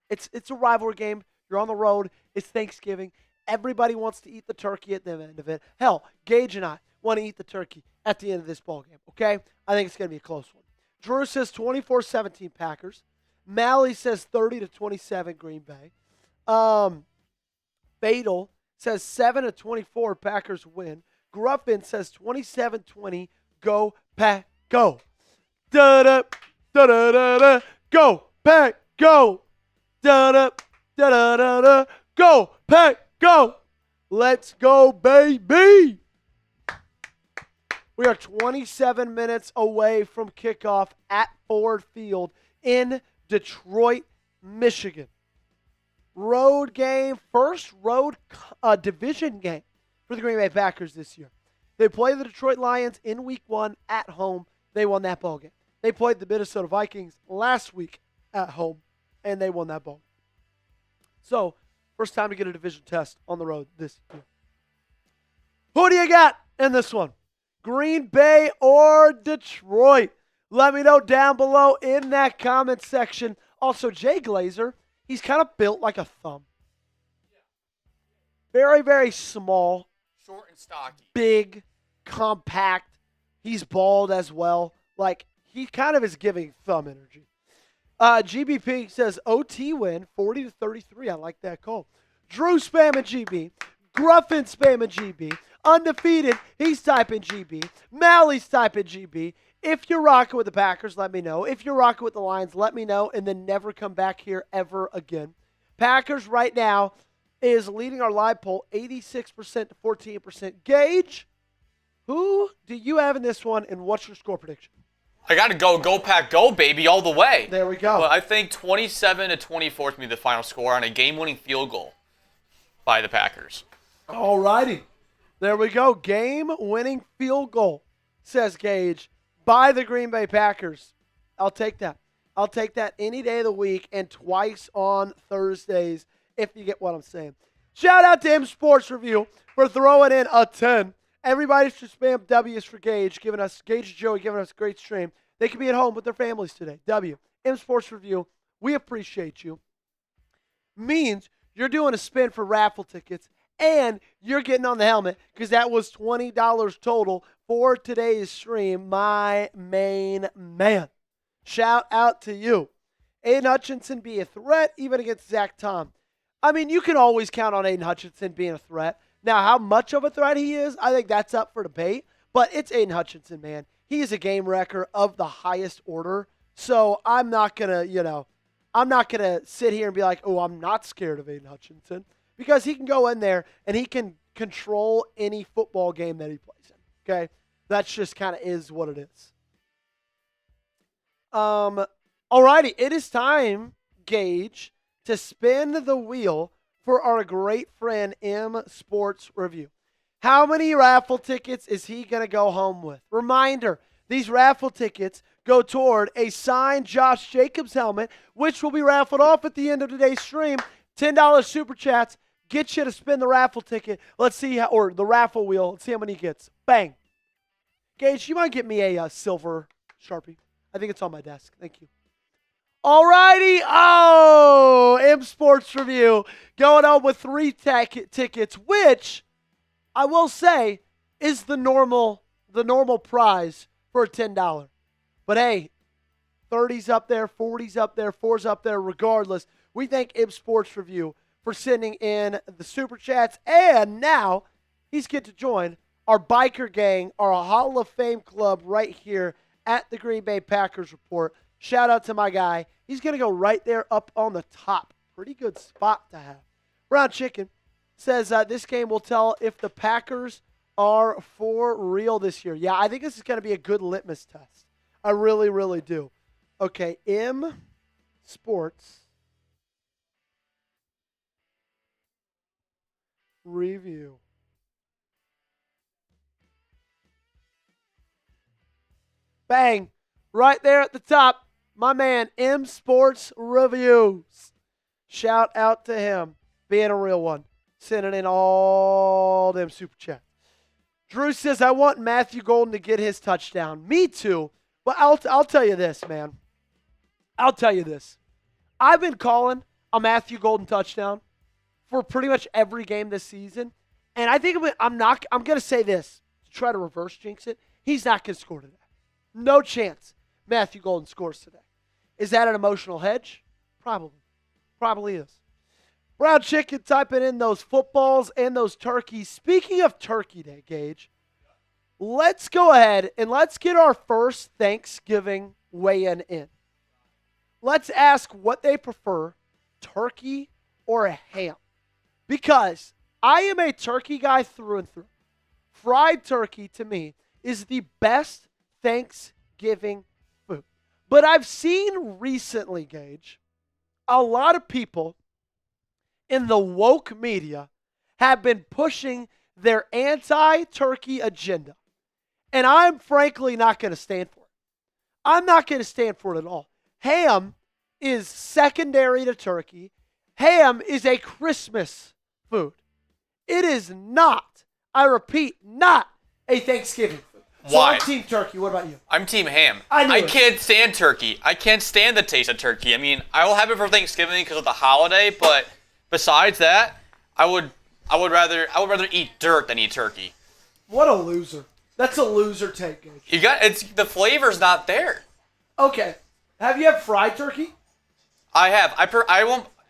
It's a rivalry game. You're on the road. It's Thanksgiving. Everybody wants to eat the turkey at the end of it. Hell, Gage and I want to eat the turkey at the end of this ballgame, okay? I think it's going to be a close one. Drew says 24-17 Packers. Mally says 30-27 Green Bay. Fatal says 7-24 Packers win. Gruffin says 27-20 go Pack go. Da-da, da-da-da-da, go Pack go. Da-da, da-da-da-da, go Pack go. Let's go, baby. We are 27 minutes away from kickoff at Ford Field in Detroit, Michigan. Road game, first road division game for the Green Bay Packers this year. They played the Detroit Lions in week 1 at home. They won that ball game. They played the Minnesota Vikings last week at home, and they won that ball. So, first time to get a division test on the road this year. Who do you got in this one? Green Bay or Detroit? Let me know down below in that comment section. Also, Jay Glazer, he's kind of built like a thumb. Very, very small. Short and stocky. Big, compact. He's bald as well. Like, he kind of is giving thumb energy. GBP says OT win, 40-33. I like that call. Drew spamming GB. Gruffin spamming GB. Undefeated, he's typing GB. Mally's typing GB. If you're rocking with the Packers, let me know. If you're rocking with the Lions, let me know, and then never come back here ever again. Packers right now is leading our live poll 86% to 14%. Gage, who do you have in this one, and what's your score prediction? I got to go Pack, go, baby, all the way. There we go. But I think 27-24 is going to be the final score on a game-winning field goal by the Packers. All righty. There we go. Game-winning field goal, says Gage, by the Green Bay Packers. I'll take that. I'll take that any day of the week and twice on Thursdays, if you get what I'm saying. Shout out to M Sports Review for throwing in a 10. Everybody should spam W's for Gage, Gage and Joey giving us a great stream. They could be at home with their families today. W. M Sports Review, we appreciate you. Means you're doing a spin for raffle tickets, and you're getting on the helmet because that was $20 total for today's stream. My main man. Shout out to you. Aiden Hutchinson be a threat even against Zach Tom. I mean, you can always count on Aiden Hutchinson being a threat. Now, how much of a threat he is, I think that's up for debate. But it's Aiden Hutchinson, man. He is a game wrecker of the highest order. So I'm not going to sit here and be like, oh, I'm not scared of Aiden Hutchinson. Because he can go in there and he can control any football game that he plays in. Okay? That's just kind of is what it is. Alrighty, it is time, Gage, to spin the wheel for our great friend M Sports Review. How many raffle tickets is he going to go home with? Reminder, these raffle tickets go toward a signed Josh Jacobs helmet, which will be raffled off at the end of today's stream. $10 super chats get you to spin the raffle ticket. Let's see how, or the raffle wheel. Let's see how many he gets. Bang. Gage, you might get me a silver Sharpie. I think it's on my desk. Thank you. All righty. Oh, M Sports Review going on with 3 tickets, which I will say is the normal prize for a $10. But hey, 30's up there, 40's up there, 4's up there. Regardless, we thank M Sports Review for sending in the super chats, and now he's get to join our biker gang, our Hall of Fame club right here at the Green Bay Packers Report. Shout out to my guy. He's going to go right there up on the top. Pretty good spot to have. Brown Chicken says this game will tell if the Packers are for real this year. Yeah, I think this is going to be a good litmus test. I really, really do. Okay, M Sports Review. Bang. Right there at the top, my man, M Sports Reviews. Shout out to him, being a real one. Sending in all them super chats. Drew says, I want Matthew Golden to get his touchdown. Me too. But I'll tell you this, man. I'll tell you this. I've been calling a Matthew Golden touchdown for pretty much every game this season. And I think I'm going to say this to try to reverse jinx it. He's not going to score today. No chance Matthew Golden scores today. Is that an emotional hedge? Probably. Probably is. Brown Chicken typing in those footballs and those turkeys. Speaking of Turkey Day, Gage, let's go ahead and let's get our first Thanksgiving weigh-in in. Let's ask what they prefer, turkey or a ham. Because I am a turkey guy through and through. Fried turkey, to me, is the best Thanksgiving food. But I've seen recently, Gage, a lot of people in the woke media have been pushing their anti-turkey agenda. And I'm frankly not going to stand for it. I'm not going to stand for it at all. Ham is secondary to turkey. Ham is a Christmas food. It is not, I repeat, not a Thanksgiving food. So Why? I'm team turkey. What about you? I'm team ham. I can't stand turkey. I can't stand the taste of turkey. I mean, I will have it for Thanksgiving because of the holiday, but besides that, I would rather eat dirt than eat turkey. What a loser. That's a loser take, Gage. The flavor's not there. Okay. Have you had fried turkey? I have.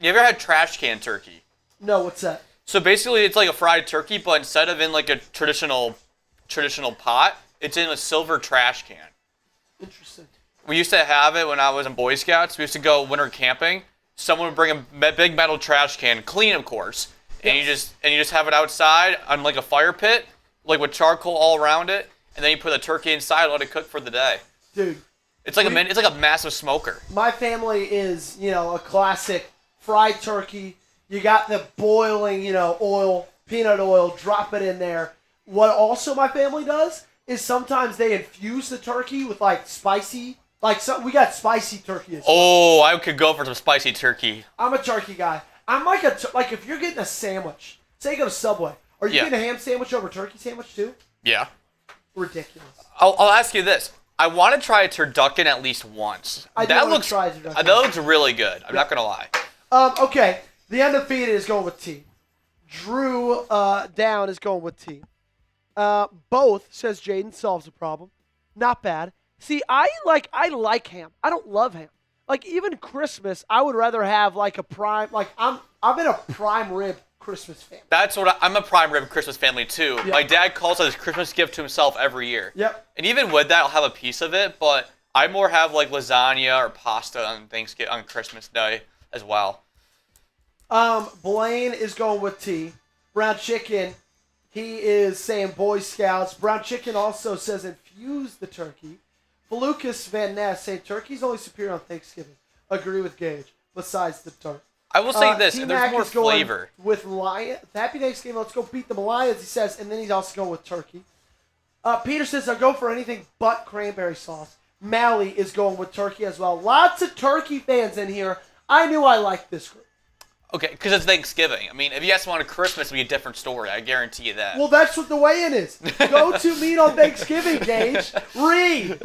You ever had trash can turkey? No, what's that? So basically, it's like a fried turkey, but instead of in like a traditional pot, it's in a silver trash can. Interesting. We used to have it when I was in Boy Scouts. We used to go winter camping. Someone would bring a big metal trash can, clean of course, and you just have it outside on like a fire pit, like with charcoal all around it, and then you put the turkey inside, and let it cook for the day. Dude, it's like a massive smoker. My family is, a classic fried turkey. You got the boiling, oil, peanut oil, drop it in there. What also my family does is sometimes they infuse the turkey with like spicy, we got spicy turkey. Oh, I could go for some spicy turkey. I'm a turkey guy. I'm like if you're getting a sandwich, say you go to Subway, are you getting a ham sandwich over a turkey sandwich too? Yeah. Ridiculous. I'll ask you this. I want to try a turducken at least once. That looks really good. I'm not going to lie. Okay. The undefeated is going with T. Drew Down is going with T. Both says Jaden solves the problem. Not bad. See, I like ham. I don't love ham. Like even Christmas, I would rather have like a prime. Like I'm in a prime rib Christmas family. That's what I'm a prime rib Christmas family too. Yep. My dad calls it his Christmas gift to himself every year. Yep. And even with that, I'll have a piece of it, but I more have like lasagna or pasta on Christmas Day as well. Blaine is going with T. Brown Chicken, he is saying Boy Scouts. Brown Chicken also says infuse the turkey. Felucas Van Ness saying turkey's only superior on Thanksgiving. Agree with Gage. Besides the turkey. I will say this, T-Mac there's more flavor. With Lion. Happy Thanksgiving. Let's go beat the Lions, he says. And then he's also going with turkey. Peter says, I'll go for anything but cranberry sauce. Mally is going with turkey as well. Lots of turkey fans in here. I knew I liked this group. Okay, because it's Thanksgiving. I mean, if you asked someone on Christmas, it would be a different story. I guarantee you that. Well, that's what the weigh-in is. Go to meet on Thanksgiving, Gage. Read.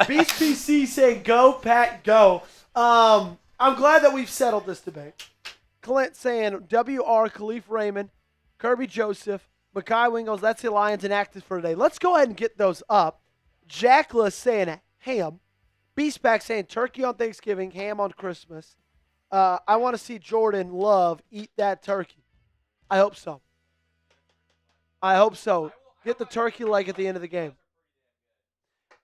Beast PC saying, go, Pat, go. I'm glad that we've settled this debate. Clint saying, WR, Khalif Raymond, Kirby Joseph, Makai Wingles, that's the Lions inactive for today. Let's go ahead and get those up. Jackless saying ham. Beastback saying turkey on Thanksgiving, ham on Christmas. I want to see Jordan Love eat that turkey. I hope so. I hope so. Get the turkey leg at the end of the game.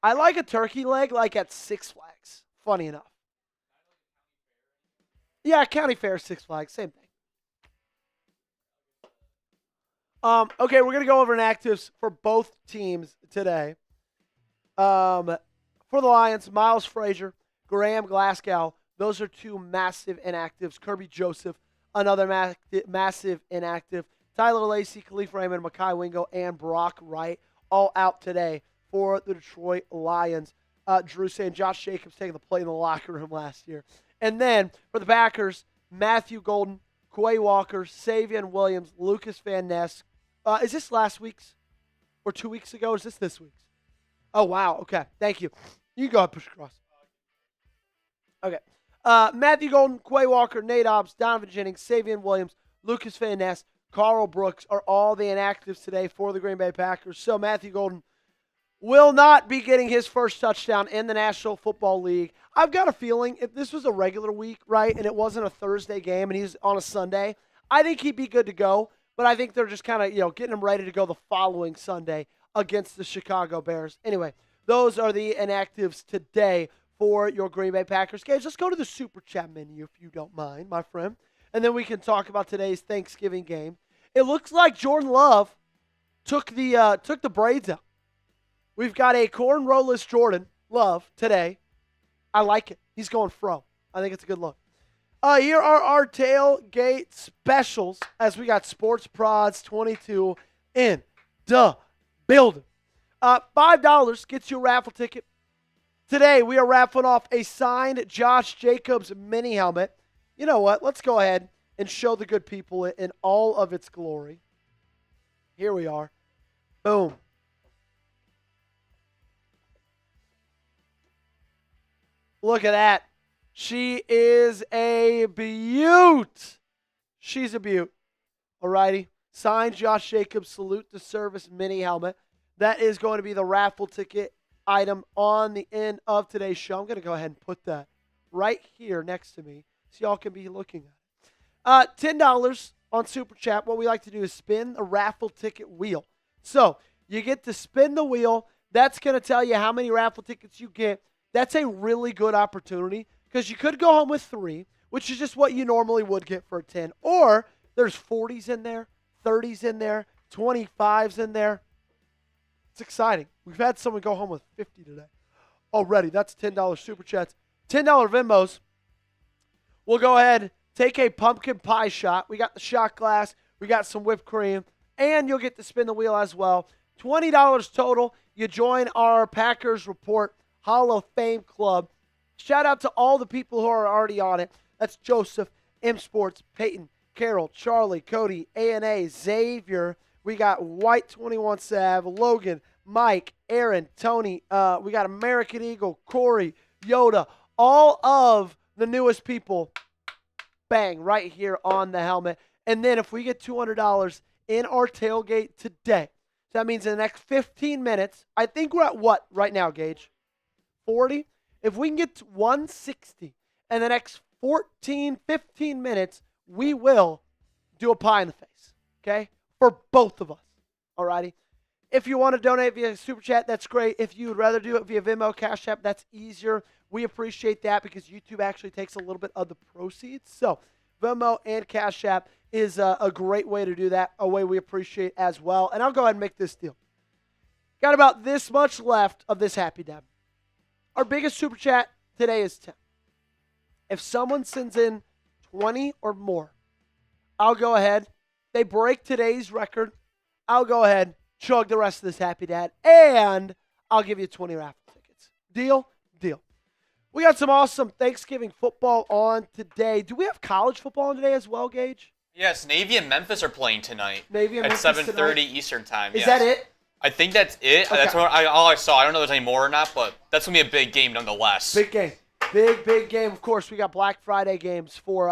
I like a turkey leg like at Six Flags. Funny enough. Yeah, County Fair, Six Flags, same thing. Okay, we're going to go over inactives for both teams today. For the Lions, Miles Frazier, Graham Glasgow, those are two massive inactives. Kirby Joseph, another massive inactive. Tyler Lacey, Khalif Raymond, Makai Wingo, and Brock Wright all out today for the Detroit Lions. Drew saying Josh Jacobs taking the play in the locker room last year. And then for the Packers, Matthew Golden, Quay Walker, Savion Williams, Lucas Van Ness. Is this last week's or 2 weeks ago? Or is this week's? Oh, wow. Okay. Thank you. You can go ahead and push across. Okay. Matthew Golden, Quay Walker, Nate Hobbs, Donovan Jennings, Savion Williams, Lucas Van Ness, Carl Brooks are all the inactives today for the Green Bay Packers. So Matthew Golden will not be getting his first touchdown in the National Football League. I've got a feeling if this was a regular week, right, and it wasn't a Thursday game and he's on a Sunday, I think he'd be good to go. But I think they're just kind of, getting him ready to go the following Sunday against the Chicago Bears. Anyway, those are the inactives today for your Green Bay Packers. Guys, let's go to the Super Chat menu if you don't mind, my friend. And then we can talk about today's Thanksgiving game. It looks like Jordan Love took the braids out. We've got a cornrowless Jordan Love today. I like it. He's going fro. I think it's a good look. Here are our tailgate specials as we got Sports Prods 22 in the building. $5 gets you a raffle ticket. Today, we are raffling off a signed Josh Jacobs mini helmet. You know what? Let's go ahead and show the good people it in all of its glory. Here we are. Boom. Look at that. She is a beaut. She's a beaut. Alrighty. Signed Josh Jacobs Salute to Service mini helmet. That is going to be the raffle ticket item on the end of today's show. I'm going to go ahead and put that right here next to me so y'all can be looking at it. $10 on Super Chat. What we like to do is spin the raffle ticket wheel. So you get to spin the wheel. That's going to tell you how many raffle tickets you get. That's a really good opportunity because you could go home with 3, which is just what you normally would get for a 10. Or there's 40s in there, 30s in there, 25s in there. It's exciting. We've had someone go home with 50 today already. That's $10 Super Chats. $10 Venmos. We'll go ahead, take a pumpkin pie shot. We got the shot glass. We got some whipped cream. And you'll get to spin the wheel as well. $20 total. You join our Packers Report Hall of Fame Club. Shout out to all the people who are already on it. That's Joseph, M Sports, Peyton, Carol, Charlie, Cody, A&A, Xavier. We got White 21 Sav, Logan, Mike, Aaron, Tony. We got American Eagle, Corey, Yoda. All of the newest people, bang, right here on the helmet. And then if we get $200 in our tailgate today, so that means in the next 15 minutes, I think we're at what right now, Gage? 40? If we can get to 160 in the next 14, 15 minutes, we will do a pie in the face, okay? For both of us, alrighty? If you want to donate via Super Chat, that's great. If you would rather do it via Venmo, Cash App, that's easier. We appreciate that because YouTube actually takes a little bit of the proceeds. So Venmo and Cash App is a great way to do that, a way we appreciate as well. And I'll go ahead and make this deal. Got about this much left of this Happy Dab. Our biggest Super Chat today is 10. If someone sends in 20 or more, I'll go ahead. They break today's record. I'll go ahead, chug the rest of this Happy Dad, and I'll give you 20 raffle tickets. Deal? Deal. We got some awesome Thanksgiving football on today. Do we have college football on today as well, Gage? Yes, Navy and Memphis are playing tonight. Navy and at Memphis 7:30 tonight? Eastern time. Is yes. that it? I think that's it. Okay. That's all I saw. I don't know if there's any more or not, but that's gonna be a big game nonetheless. Big game. Big game. Of course, we got Black Friday games for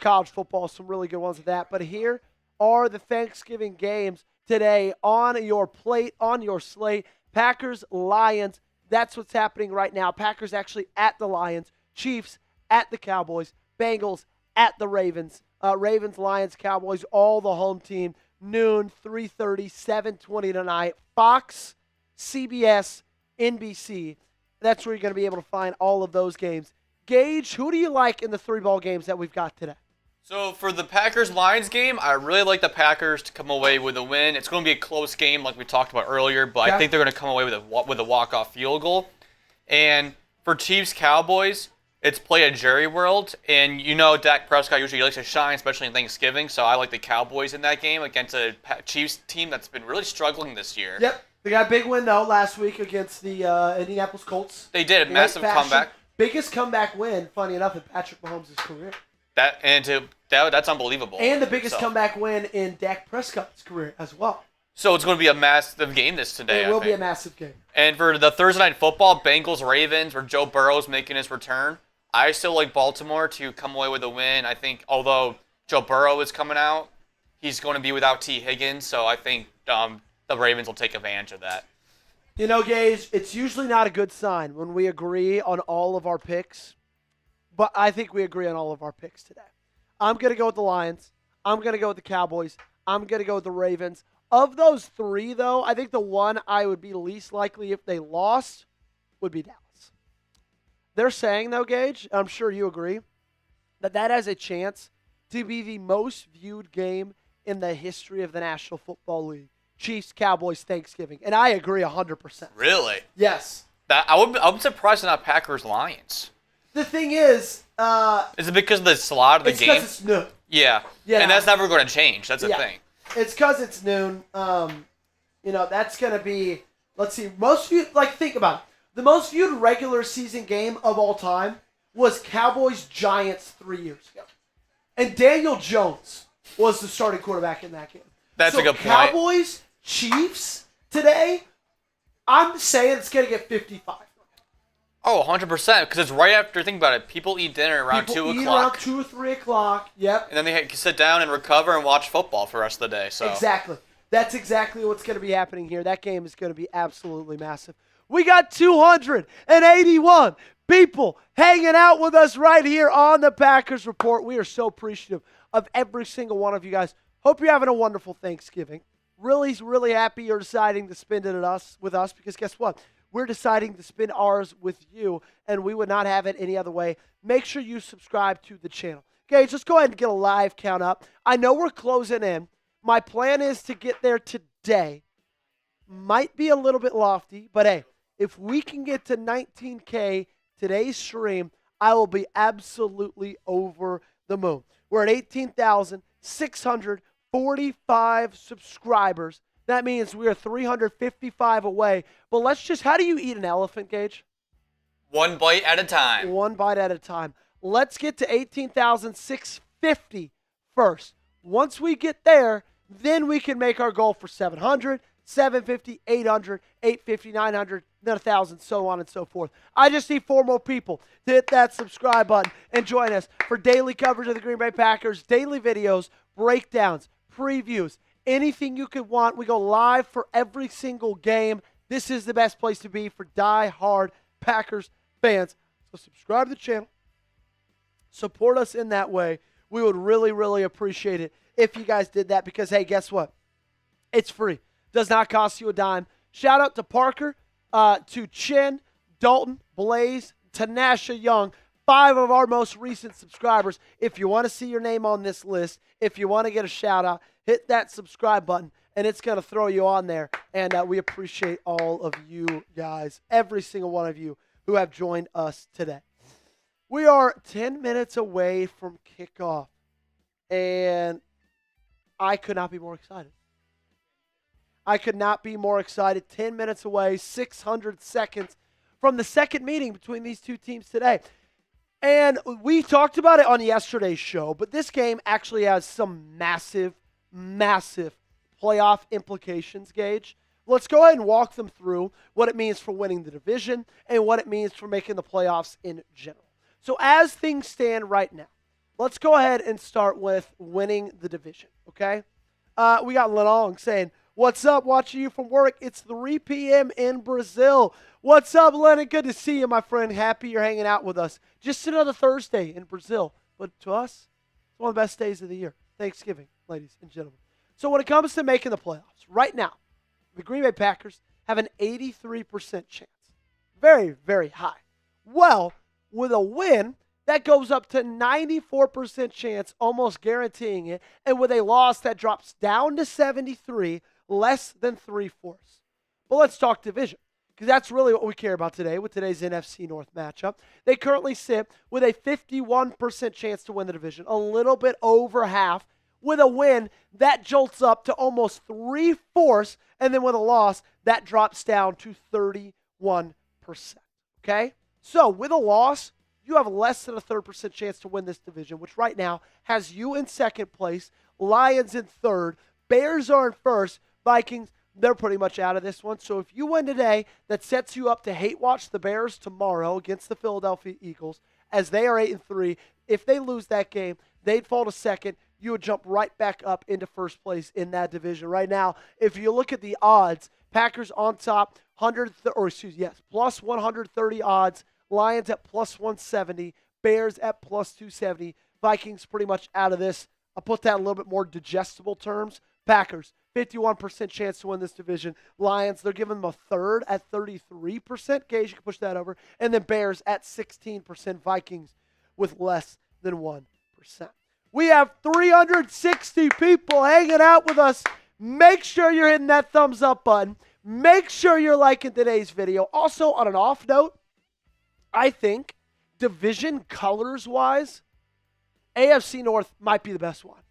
college football. Some really good ones of that. But here are the Thanksgiving games today on your plate, on your slate. Packers, Lions. That's what's happening right now. Packers actually at the Lions. Chiefs at the Cowboys. Bengals at the Ravens. Ravens, Lions, Cowboys, all the home team. Noon, 3:30, 7:20 tonight. Fox, CBS, NBC. That's where you're going to be able to find all of those games. Gage, who do you like in the 3-ball games that we've got today? So for the Packers-Lions game, I really like the Packers to come away with a win. It's going to be a close game like we talked about earlier, but I think they're going to come away with a walk-off field goal. And for Chiefs-Cowboys, it's play at Jerry World, and you know Dak Prescott usually likes to shine, especially in Thanksgiving, so I like the Cowboys in that game against a Chiefs team that's been really struggling this year. Yep. They got a big win, though, last week against the Indianapolis Colts. They did. A massive comeback. Biggest comeback win, funny enough, in Patrick Mahomes' career. That's unbelievable. And the biggest comeback win in Dak Prescott's career as well. So it's going to be a massive game today. It will be a massive game. And for the Thursday night football, Bengals-Ravens, where Joe Burrow's making his return, I still like Baltimore to come away with a win. I think although Joe Burrow is coming out, he's going to be without T. Higgins, so I think the Ravens will take advantage of that. You know, Gage, it's usually not a good sign when we agree on all of our picks, but I think we agree on all of our picks today. I'm going to go with the Lions. I'm going to go with the Cowboys. I'm going to go with the Ravens. Of those three, though, I think the one I would be least likely if they lost would be Dallas. They're saying, though, Gage, I'm sure you agree, that has a chance to be the most viewed game in the history of the National Football League. Chiefs, Cowboys, Thanksgiving. And I agree 100%. Really? Yes. I'm surprised not Packers Lions. The thing is it because of the slot of the game? It's because it's noon. Yeah. And that's never going to change. That's the thing. It's because it's noon. That's going to be, let's see, most viewed, think about it. The most viewed regular season game of all time was Cowboys-Giants 3 years ago. And Daniel Jones was the starting quarterback in that game. That's a good point. Cowboys-Chiefs today, I'm saying it's going to get 55. Oh, 100%, because it's right after, think about it, people eat dinner around 2 o'clock. Around 2 or 3 o'clock, yep. And then they can sit down and recover and watch football for the rest of the day. So Exactly. That's exactly what's going to be happening here. That game is going to be absolutely massive. We got 281 people hanging out with us right here on the Packers Report. We are so appreciative of every single one of you guys. Hope you're having a wonderful Thanksgiving. Really, really happy you're deciding to spend it with us because guess what? We're deciding to spend ours with you, and we would not have it any other way. Make sure you subscribe to the channel. Gage, let's go ahead and get a live count up. I know we're closing in. My plan is to get there today. Might be a little bit lofty, but hey, if we can get to 19K today's stream, I will be absolutely over the moon. We're at 18,645 subscribers. That means we are 355 away. But how do you eat an elephant, Gage? One bite at a time. One bite at a time. Let's get to 18,650 first. Once we get there, then we can make our goal for 700, 750, 800, 850, 900, then 1,000, so on and so forth. I just need 4 more people to hit that subscribe button and join us for daily coverage of the Green Bay Packers, daily videos, breakdowns, previews, anything you could want. We go live for every single game. This is the best place to be for die-hard Packers fans. So subscribe to the channel. Support us in that way. We would really, really appreciate it if you guys did that because, hey, guess what? It's free. Does not cost you a dime. Shout out to Parker, to Chin, Dalton, Blaze, Tanasha Young, 5 of our most recent subscribers. If you want to see your name on this list, if you want to get a shout out, hit that subscribe button, and it's going to throw you on there. And we appreciate all of you guys, every single one of you who have joined us today. We are 10 minutes away from kickoff, and I could not be more excited. I could not be more excited. 10 minutes away, 600 seconds from the second meeting between these two teams today. And we talked about it on yesterday's show, but this game actually has some massive, massive playoff implications, Gage. Let's go ahead and walk them through what it means for winning the division and what it means for making the playoffs in general. So as things stand right now, let's go ahead and start with winning the division, okay? We got Lenong saying, what's up, watching you from work? It's 3 p.m. in Brazil. What's up, Lennon? Good to see you, my friend. Happy you're hanging out with us. Just another Thursday in Brazil. But to us, it's one of the best days of the year. Thanksgiving, ladies and gentlemen. So when it comes to making the playoffs, right now, the Green Bay Packers have an 83% chance. Very, very high. Well, with a win, that goes up to 94% chance, almost guaranteeing it. And with a loss, that drops down to 73, less than 3/4. But let's talk division, because that's really what we care about today with today's NFC North matchup. They currently sit with a 51% chance to win the division, a little bit over half. With a win, that jolts up to almost 3/4, and then with a loss, that drops down to 31%. Okay? So with a loss, you have less than a 30% chance to win this division, which right now has you in second place, Lions in third, Bears are in first, Vikings, they're pretty much out of this one. So if you win today, that sets you up to hate watch the Bears tomorrow against the Philadelphia Eagles, as they are 8-3. If they lose that game, they'd fall to second. You would jump right back up into first place in that division. Right now, if you look at the odds, Packers on top, plus 130 odds. Lions at plus 170. Bears at plus 270. Vikings pretty much out of this. I'll put that in a little bit more digestible terms. Packers, 51% chance to win this division. Lions, they're giving them a third at 33%. Gage, you can push that over. And then Bears at 16%. Vikings with less than 1%. We have 360 people hanging out with us. Make sure you're hitting that thumbs up button. Make sure you're liking today's video. Also, on an off note, I think division colors-wise, AFC North might be the best one.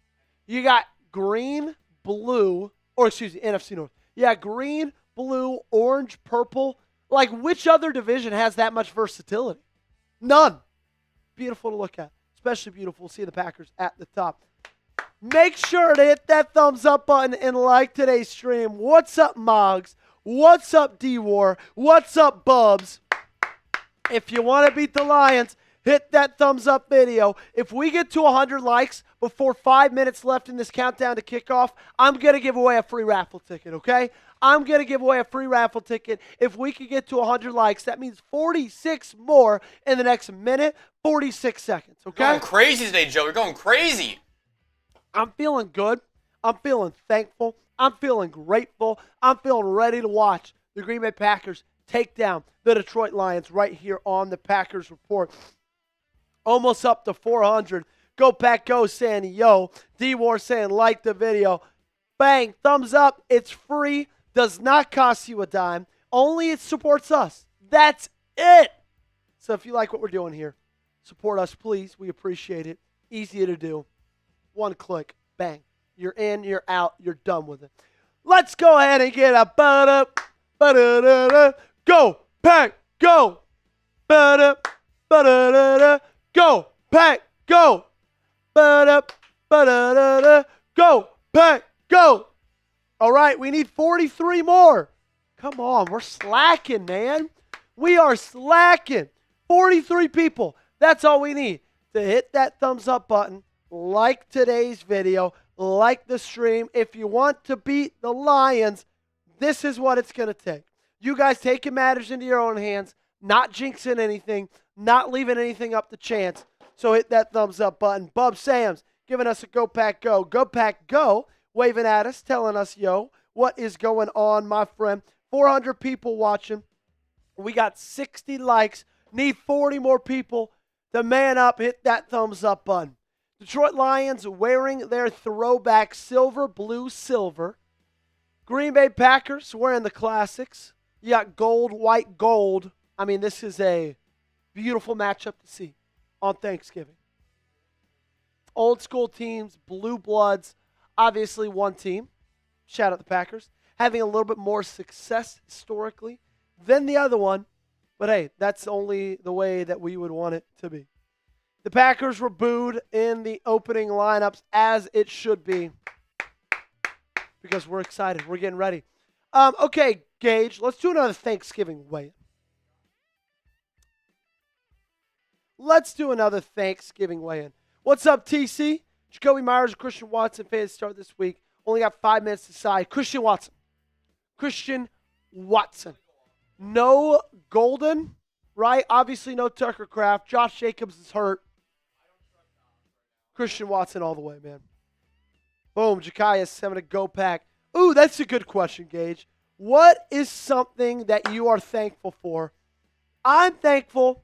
You got green, blue, NFC North. Yeah, green, blue, orange, purple. Like, which other division has that much versatility? None. Beautiful to look at. Especially beautiful to see the Packers at the top. Make sure to hit that thumbs up button and like today's stream. What's up, Moggs? What's up, D-War? What's up, Bubs? If you want to beat the Lions, hit that thumbs up video. If we get to 100 likes before 5 minutes left in this countdown to kickoff, I'm going to give away a free raffle ticket, okay? I'm going to give away a free raffle ticket. If we can get to 100 likes, that means 46 more in the next minute, 46 seconds, okay? You're going crazy today, Joe. You're going crazy. I'm feeling good. I'm feeling thankful. I'm feeling grateful. I'm feeling ready to watch the Green Bay Packers take down the Detroit Lions right here on the Packers Report. Almost up to 400. Go Pack Go saying yo. D-War saying like the video. Bang, thumbs up. It's free. Does not cost you a dime. Only it supports us. That's it. So if you like what we're doing here, support us, please. We appreciate it. Easy to do. One click. Bang. You're in, you're out, you're done with it. Let's go ahead and get a ba-da, ba-da-da-da. Go, Pack, go. Ba-da, ba-da-da-da. Go, Pack, go. Ba-da, ba-da-da-da. Go, Pack, go. All right, we need 43 more. Come on, we're slacking, man. We are slacking. 43 people. That's all we need to hit that thumbs up button, like today's video, like the stream. If you want to beat the Lions, this is what it's going to take. You guys taking matters into your own hands, not jinxing anything, not leaving anything up to chance. So hit that thumbs up button. Bub Sam's giving us a Go Pack Go. Go Pack Go, waving at us, telling us, yo, what is going on, my friend? 400 people watching. We got 60 likes. Need 40 more people to man up, hit that thumbs up button. Detroit Lions wearing their throwback silver, blue, silver. Green Bay Packers wearing the classics. You got gold, white, gold. I mean, this is a beautiful matchup to see on Thanksgiving. Old school teams, blue bloods, obviously one team. Shout out the Packers. Having a little bit more success historically than the other one. But hey, that's only the way that we would want it to be. The Packers were booed in the opening lineups, as it should be, because we're excited. We're getting ready. Okay, Gage, let's do another Thanksgiving weigh-in. Let's do another Thanksgiving weigh-in. What's up, TC? Jacoby Myers and Christian Watson fans start this week. Only got 5 minutes to decide. Christian Watson. No Golden, right? Obviously no Tucker Kraft. Josh Jacobs is hurt. Christian Watson all the way, man. Boom, Jakias having a go pack. Ooh, that's a good question, Gage. What is something that you are thankful for? I'm thankful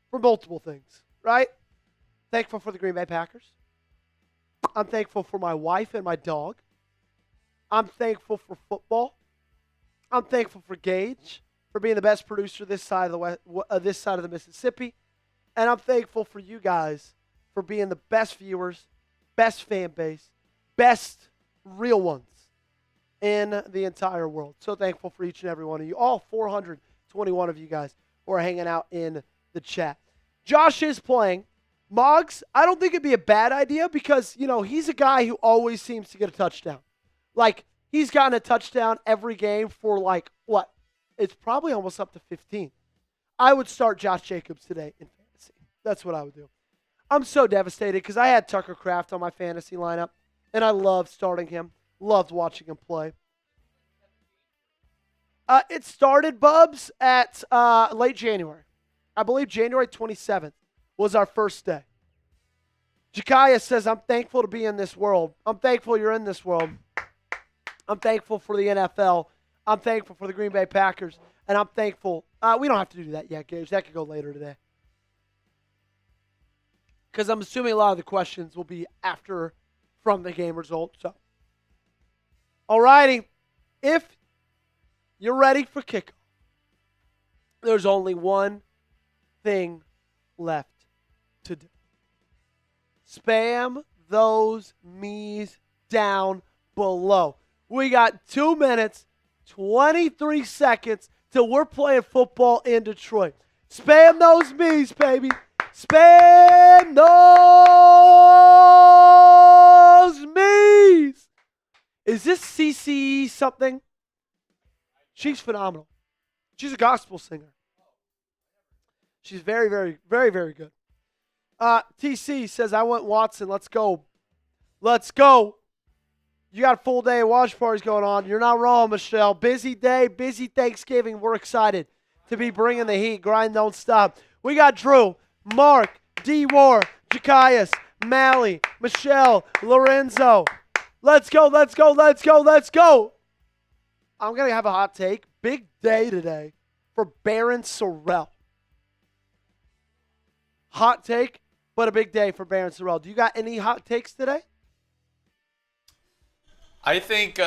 for multiple things, right? Thankful for the Green Bay Packers. I'm thankful for my wife and my dog. I'm thankful for football. I'm thankful for Gage for being the best producer this side of the Mississippi, and I'm thankful for you guys for being the best viewers, best fan base, best real ones in the entire world. So thankful for each and every one of you, all 421 of you guys who are hanging out in the chat. Josh is playing. Moggs, I don't think it'd be a bad idea because, he's a guy who always seems to get a touchdown. Like, he's gotten a touchdown every game for, what? It's probably almost up to 15. I would start Josh Jacobs today in fantasy. That's what I would do. I'm so devastated because I had Tucker Kraft on my fantasy lineup, and I loved starting him. Loved watching him play. It started, Bubs, at late January. I believe January 27th was our first day. Jakias says, I'm thankful to be in this world. I'm thankful you're in this world. I'm thankful for the NFL. I'm thankful for the Green Bay Packers. And I'm thankful. We don't have to do that yet, Gage. That could go later today. Because I'm assuming a lot of the questions will be after from the game result. So, all righty. If you're ready for kickoff, there's only one thing left to do. Spam those me's down below. We got 2 minutes, 23 seconds till we're playing football in Detroit. Spam those me's, baby. Spam those me's. Is this CCE something? She's phenomenal. She's a gospel singer. She's very, very, very, very good. TC says, I want Watson. Let's go. Let's go. You got a full day of watch parties going on. You're not wrong, Michelle. Busy day, busy Thanksgiving. We're excited to be bringing the heat. Grind don't stop. We got Drew, Mark, D-War, Jakias, Mally, Michelle, Lorenzo. Let's go, let's go, let's go, let's go. I'm going to have a hot take. Big day today for Baron Sorrell. Hot take, but a big day for Baron Sorrell. Do you got any hot takes today? I think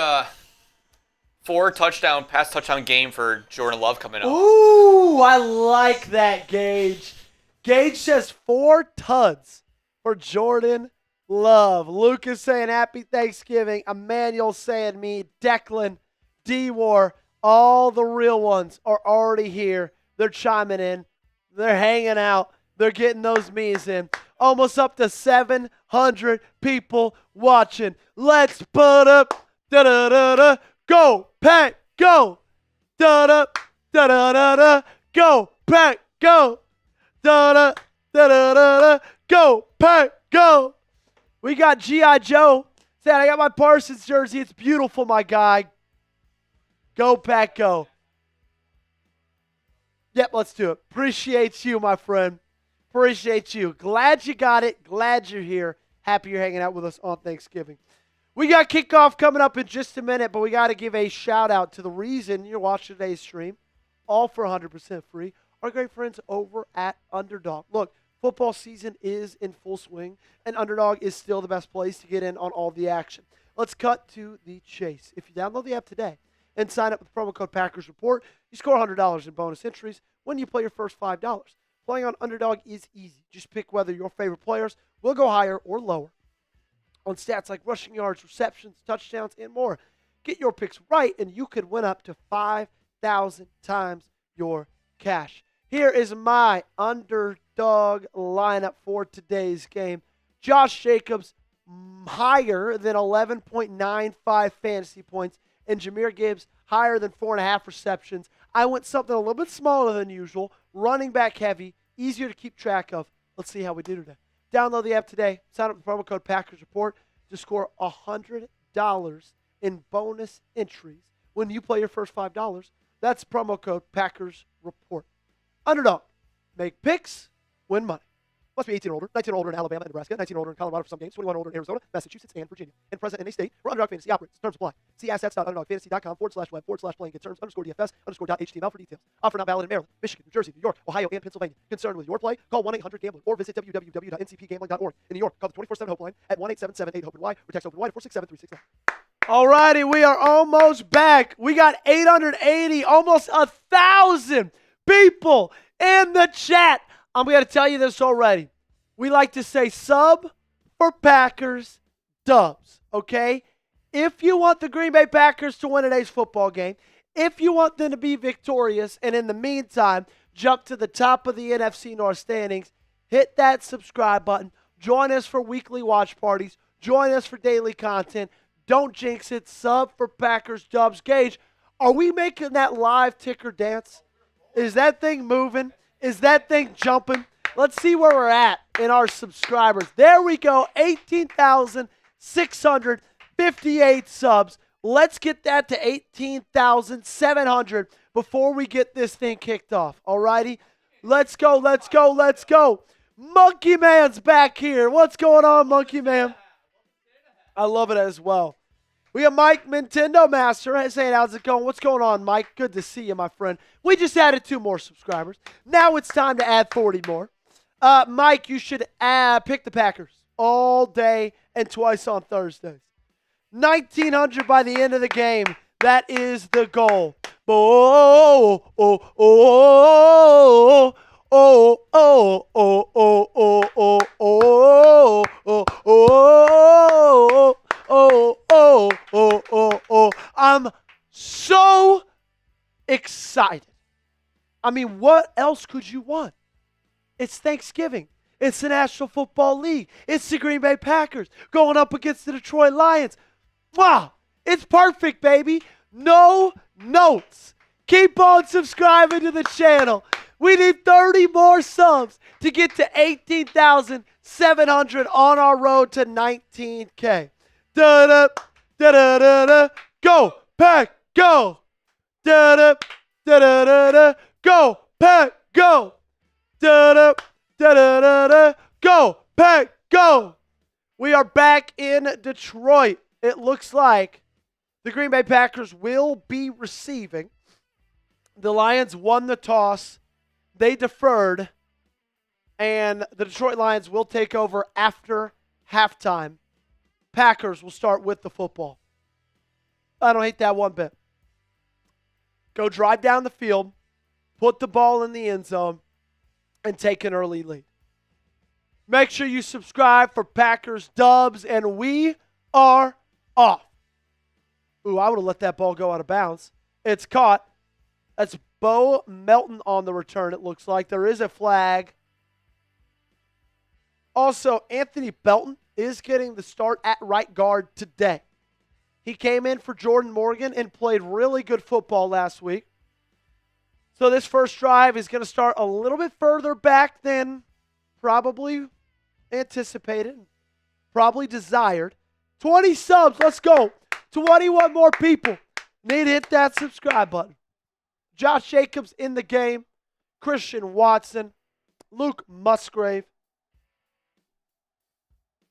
4 pass touchdown game for Jordan Love coming up. Ooh, I like that, Gage. Gage says 4 tuds for Jordan Love. Lucas saying happy Thanksgiving. Emmanuel saying me. Declan, D-War, all the real ones are already here. They're chiming in. They're hanging out. They're getting those me's in. Almost up to 700 people watching. Let's put up, da-da-da-da, go, Pack, go, da-da, da-da-da-da, go, Pack, go, da-da, da-da-da-da, go, Pack, go. We got G.I. Joe saying, I got my Parsons jersey. It's beautiful, my guy. Go, Pack, go. Yep, let's do it. Appreciate you, my friend. Appreciate you. Glad you got it. Glad you're here. Happy you're hanging out with us on Thanksgiving. We got kickoff coming up in just a minute, but we got to give a shout out to the reason you're watching today's stream, all for 100% free, our great friends over at Underdog. Look, football season is in full swing, and Underdog is still the best place to get in on all the action. Let's cut to the chase. If you download the app today and sign up with promo code Packers Report, you score $100 in bonus entries when you play your first $5. Playing on Underdog is easy. Just pick whether your favorite players will go higher or lower on stats like rushing yards, receptions, touchdowns, and more. Get your picks right, and you could win up to 5,000 times your cash. Here is my underdog lineup for today's game. Josh Jacobs, higher than 11.95 fantasy points, and Jahmyr Gibbs, higher than 4.5 receptions. I went something a little bit smaller than usual, running back heavy, easier to keep track of. Let's see how we do today. Download the app today. Sign up with promo code Packers Report to score $100 in bonus entries when you play your first $5. That's promo code Packers Report. Underdog. Make picks, win money. Must be 18 or older, 19 or older in Alabama and Nebraska, 19 or older in Colorado for some games, 21 or older in Arizona, Massachusetts, and Virginia. And present in any state where Underdog Fantasy operates. Terms apply. See assets.underdogfantasy.com/web/playing-terms_DFS _.html for details. Offer not valid in Maryland, Michigan, New Jersey, New York, Ohio, and Pennsylvania. Concerned with your play? Call 1-800-GAMBLER or visit www.ncpgambling.org. In New York, call the 24/7 hope line at 1-877-8-HOPE-NY or text HOPE-NY to 467-369. All righty, we are almost back. We got 880, almost 1,000 people in the chat. I'm going to tell you this already. We like to say sub for Packers dubs, okay? If you want the Green Bay Packers to win today's football game, if you want them to be victorious, and in the meantime, jump to the top of the NFC North standings, hit that subscribe button. Join us for weekly watch parties. Join us for daily content. Don't jinx it. Sub for Packers dubs. Gage, are we making that live ticker dance? Is that thing moving? Is that thing jumping? Let's see where we're at in our subscribers. There we go, 18,658 subs. Let's get that to 18,700 before we get this thing kicked off. All righty? Let's go, let's go, let's go. Monkey Man's back here. What's going on, Monkey Man? I love it as well. We have Mike Nintendo Master saying, how's it going? What's going on, Mike? Good to see you, my friend. We just added 2 more subscribers. Now it's time to add 40 more. Mike, you should pick the Packers all day and twice on Thursdays. 1,900 by the end of the game. That is the goal. Oh, oh, oh, oh, oh, oh, oh, oh, oh, oh, oh, oh, oh, oh, oh, oh, oh. I'm so excited. I mean, what else could you want? It's Thanksgiving. It's the National Football League. It's the Green Bay Packers going up against the Detroit Lions. Wow, it's perfect, baby. No notes. Keep on subscribing to the channel. We need 30 more subs to get to 18,700 on our road to 19K. Da-da, da-da-da-da. Go, Pack, go. Da-da, da-da-da-da. Go, Pack, go. Da-da, da-da-da-da. Go, Pack, go. We are back in Detroit. It looks like the Green Bay Packers will be receiving. The Lions won the toss. They deferred. And the Detroit Lions will take over after halftime. Packers will start with the football. I don't hate that one bit. Go drive down the field, put the ball in the end zone, and take an early lead. Make sure you subscribe for Packers dubs, and we are off. Ooh, I would have let that ball go out of bounds. It's caught. That's Bo Melton on the return, it looks like. There is a flag. Also, Anthony Belton is getting the start at right guard today. He came in for Jordan Morgan and played really good football last week. So this first drive is going to start a little bit further back than probably anticipated, probably desired. 20 subs, let's go. 21 more people need to hit that subscribe button. Josh Jacobs in the game, Christian Watson, Luke Musgrave,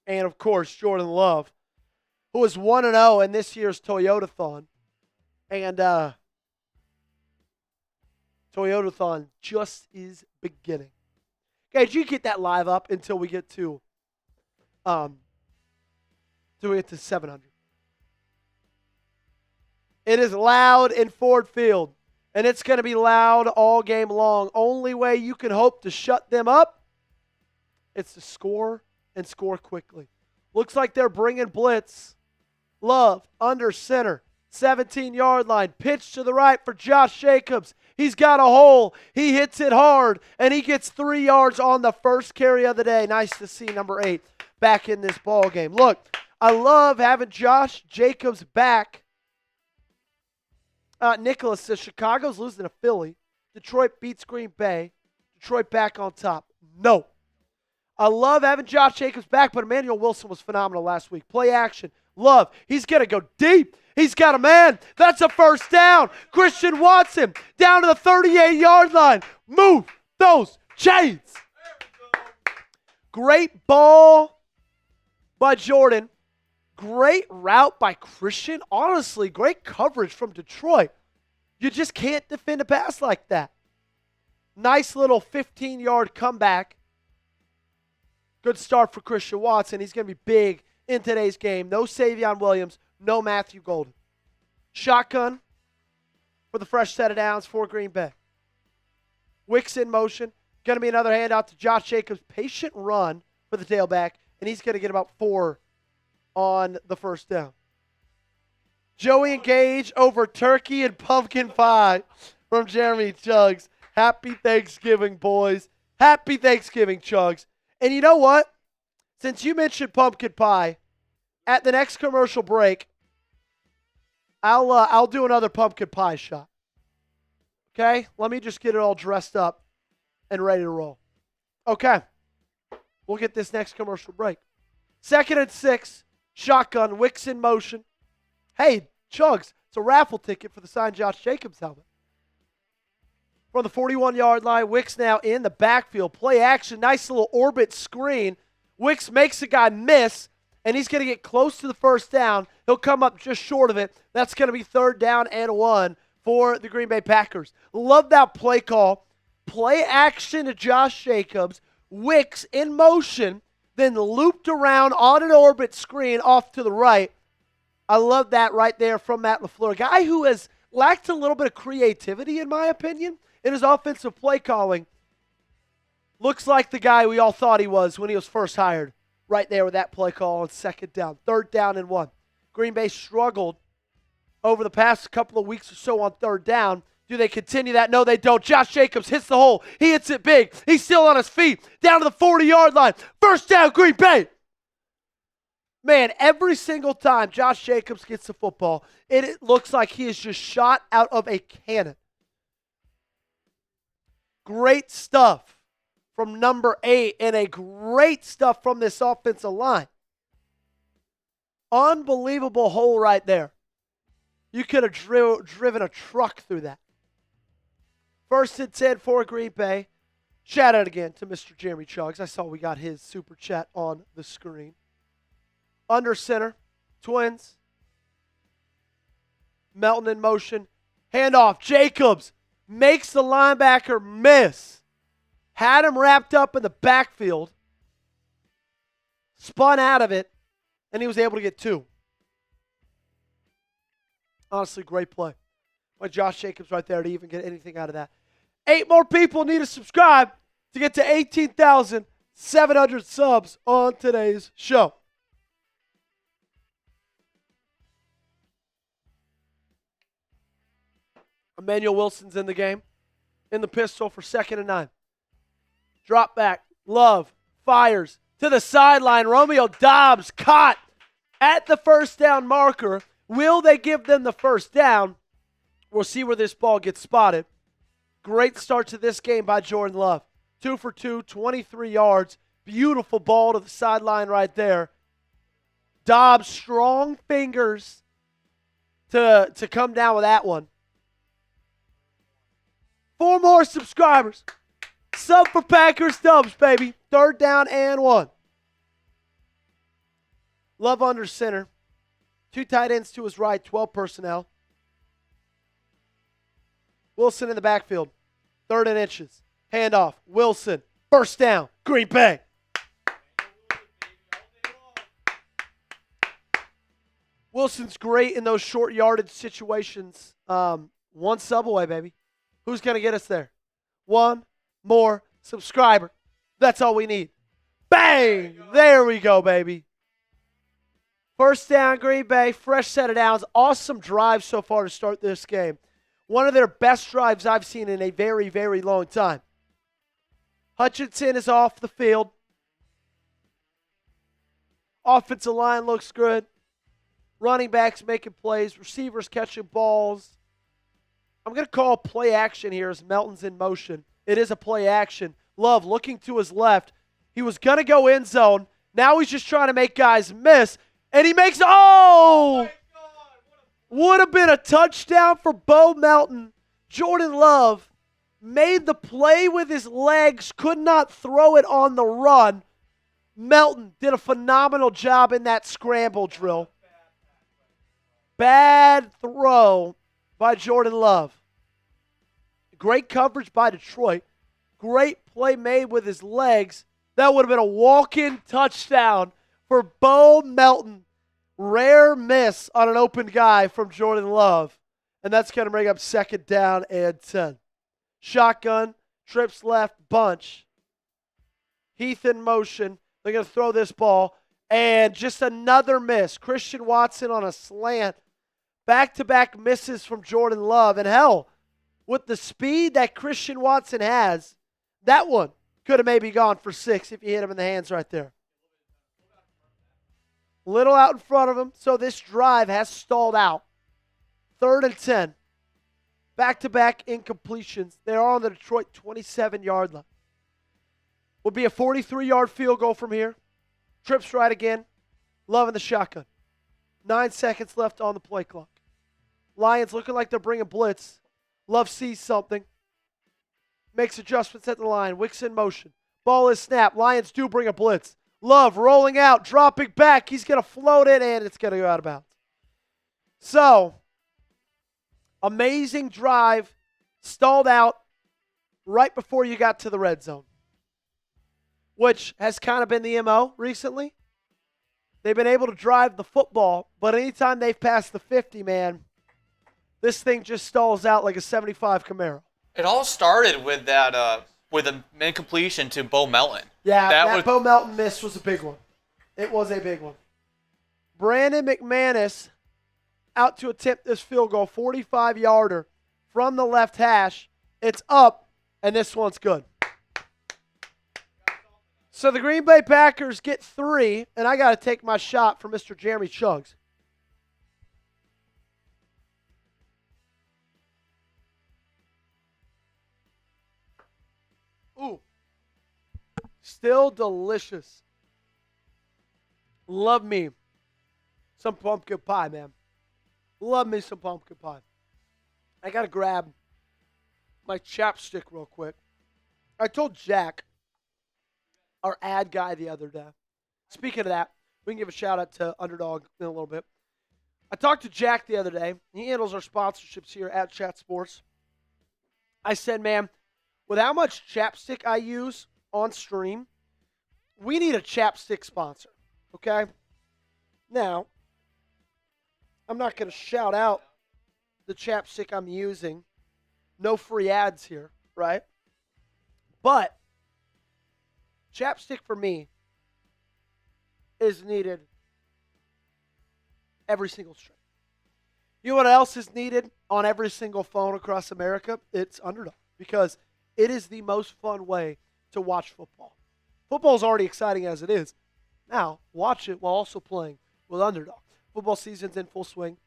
and of course Jordan Love, who is 1-0 in this year's Toyotathon. And Toyotathon just is beginning. Guys, you get that live up until we get to 700. It is loud in Ford Field, and it's going to be loud all game long. Only way you can hope to shut them up, it's to score and score quickly. Looks like they're bringing blitz. Love under center. 17-yard line. Pitch to the right for Josh Jacobs. He's got a hole. He hits it hard, and he gets 3 yards on the first carry of the day. Nice to see number 8 back in this ball game. Look, I love having Josh Jacobs back. Nicholas says Chicago's losing to Philly. Detroit beats Green Bay. Detroit back on top. No. I love having Josh Jacobs back, but Emmanuel Wilson was phenomenal last week. Play action. Love. He's going to go deep. He's got a man. That's a first down. Christian Watson down to the 38-yard line. Move those chains. Great ball by Jordan. Great route by Christian. Honestly, great coverage from Detroit. You just can't defend a pass like that. Nice little 15-yard comeback. Good start for Christian Watson. He's going to be big in today's game. No Savion Williams. No Matthew Golden. Shotgun for the fresh set of downs for Green Bay. Wicks in motion. Going to be another handout to Josh Jacobs. Patient run for the tailback, and he's going to get about 4 on the first down. Joey engaged over turkey and pumpkin pie from Jeremy Chuggs. Happy Thanksgiving, boys. Happy Thanksgiving, Chuggs. And you know what? Since you mentioned pumpkin pie, at the next commercial break, I'll do another pumpkin pie shot. Okay? Let me just get it all dressed up and ready to roll. Okay. We'll get this next commercial break. 2nd and 6. Shotgun. Wicks in motion. Hey, Chuggs, it's a raffle ticket for the signed Josh Jacobs helmet. From the 41-yard line, Wicks now in the backfield. Play action. Nice little orbit screen. Wicks makes a guy miss, and he's going to get close to the first down. He'll come up just short of it. That's going to be 3rd down and 1 for the Green Bay Packers. Love that play call. Play action to Josh Jacobs. Wicks in motion, then looped around on an orbit screen off to the right. I love that right there from Matt LaFleur. A guy who has lacked a little bit of creativity, in my opinion, in his offensive play calling. Looks like the guy we all thought he was when he was first hired. Right there with that play call on 2nd down. 3rd down and 1. Green Bay struggled over the past couple of weeks or so on 3rd down. Do they continue that? No, they don't. Josh Jacobs hits the hole. He hits it big. He's still on his feet. Down to the 40-yard line. First down, Green Bay. Man, every single time Josh Jacobs gets the football, it looks like he is just shot out of a cannon. Great stuff from number 8 and a great stuff from this offensive line. Unbelievable hole right there. You could have driven a truck through that. 1st and 10 for Green Bay. Shout out again to Mr. Jeremy Chuggs. I saw we got his super chat on the screen. Under center. Twins. Melton in motion. Handoff. Jacobs makes the linebacker miss. Had him wrapped up in the backfield. Spun out of it. And he was able to get 2. Honestly, great play by Josh Jacobs right there to even get anything out of that. 8 more people need to subscribe to get to 18,700 subs on today's show. Emmanuel Wilson's in the game. In the pistol for 2nd and 9. Drop back. Love fires to the sideline. Romeo Doubs caught at the first down marker. Will they give them the first down? We'll see where this ball gets spotted. Great start to this game by Jordan Love. 2 for 2, 23 yards. Beautiful ball to the sideline right there. Dobbs, strong fingers to come down with that one. 4 more subscribers. Sub for Packers Dubs, baby. 3rd down and 1. Love under center. 2 tight ends to his right, 12 personnel. Wilson in the backfield. 3rd and inches. Handoff. Wilson. First down. Green Bay. Wilson's great in those short yardage situations. 1 sub away, baby. Who's going to get us there? 1 more subscriber. That's all we need. Bang! There we go, baby. First down, Green Bay, fresh set of downs. Awesome drive so far to start this game. One of their best drives I've seen in a very, very long time. Hutchinson is off the field. Offensive line looks good. Running backs making plays. Receivers catching balls. I'm going to call play action here as Melton's in motion. It is a play action. Love looking to his left. He was going to go end zone. Now he's just trying to make guys miss. And he makes, would have been a touchdown for Bo Melton. Jordan Love made the play with his legs, could not throw it on the run. Melton did a phenomenal job in that scramble drill. Bad throw by Jordan Love. Great coverage by Detroit. Great play made with his legs. That would have been a walk-in touchdown for Bo Melton. Rare miss on an open guy from Jordan Love. And that's going to bring up second down and 10. Shotgun, trips left, bunch. Heath in motion. They're going to throw this ball. And just another miss. Christian Watson on a slant. Back-to-back misses from Jordan Love. And hell, with the speed that Christian Watson has, that one could have maybe gone for 6 if you hit him in the hands right there. Little out in front of him, so this drive has stalled out. 3rd and 10. Back-to-back incompletions. They are on the Detroit 27-yard line. Would be a 43-yard field goal from here. Trips right again. Love in the shotgun. 9 seconds left on the play clock. Lions looking like they're bringing blitz. Love sees something. Makes adjustments at the line. Wicks in motion. Ball is snapped. Lions do bring a blitz. Love rolling out, dropping back. He's going to float it, and it's going to go out of bounds. So, amazing drive. Stalled out right before you got to the red zone, which has kind of been the MO recently. They've been able to drive the football, but anytime they've passed the 50, man, this thing just stalls out like a 75 Camaro. It all started with that with an incompletion to Bo Melton. Yeah, that Bo Melton miss was a big one. It was a big one. Brandon McManus out to attempt this field goal, 45-yarder from the left hash. It's up, and this one's good. So the Green Bay Packers get 3, and I got to take my shot for Mr. Jeremy Chuggs. Ooh. Still delicious. Love me some pumpkin pie, man. Love me some pumpkin pie. I got to grab my chapstick real quick. I told Jack, our ad guy, the other day. Speaking of that, we can give a shout out to Underdog in a little bit. I talked to Jack the other day. He handles our sponsorships here at Chat Sports. I said, man, with how much chapstick I use on stream, we need a chapstick sponsor, okay? Now, I'm not going to shout out the chapstick I'm using. No free ads here, right? But chapstick for me is needed every single stream. You know what else is needed on every single phone across America? It's Underdog, because it is the most fun way to watch football. Football is already exciting as it is. Now, watch it while also playing with Underdog. Football season's in full swing,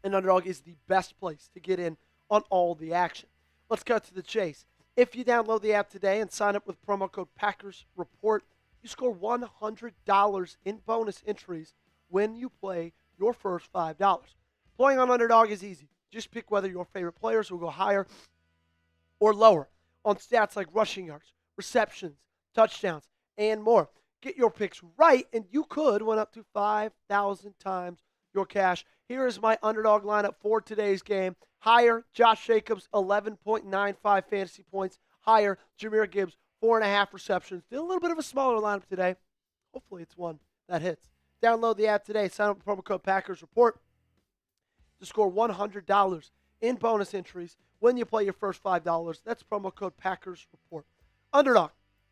and Underdog is the best place to get in on all the action. Let's cut to the chase. If you download the app today and sign up with promo code PackersReport, you score $100 in bonus entries when you play your first $5. Playing on Underdog is easy. Just pick whether your favorite players will go higher or lower on stats like rushing yards, receptions, touchdowns, and more. Get your picks right, and you could win up to 5,000 times your cash. Here is my Underdog lineup for today's game. Higher, Josh Jacobs, 11.95 fantasy points. Higher, Jahmyr Gibbs, 4.5 receptions. Did a little bit of a smaller lineup today. Hopefully it's one that hits. Download the app today. Sign up with promo code PackersReport to score $100 in bonus entries when you play your first $5. That's promo code PackersReport. Underdog.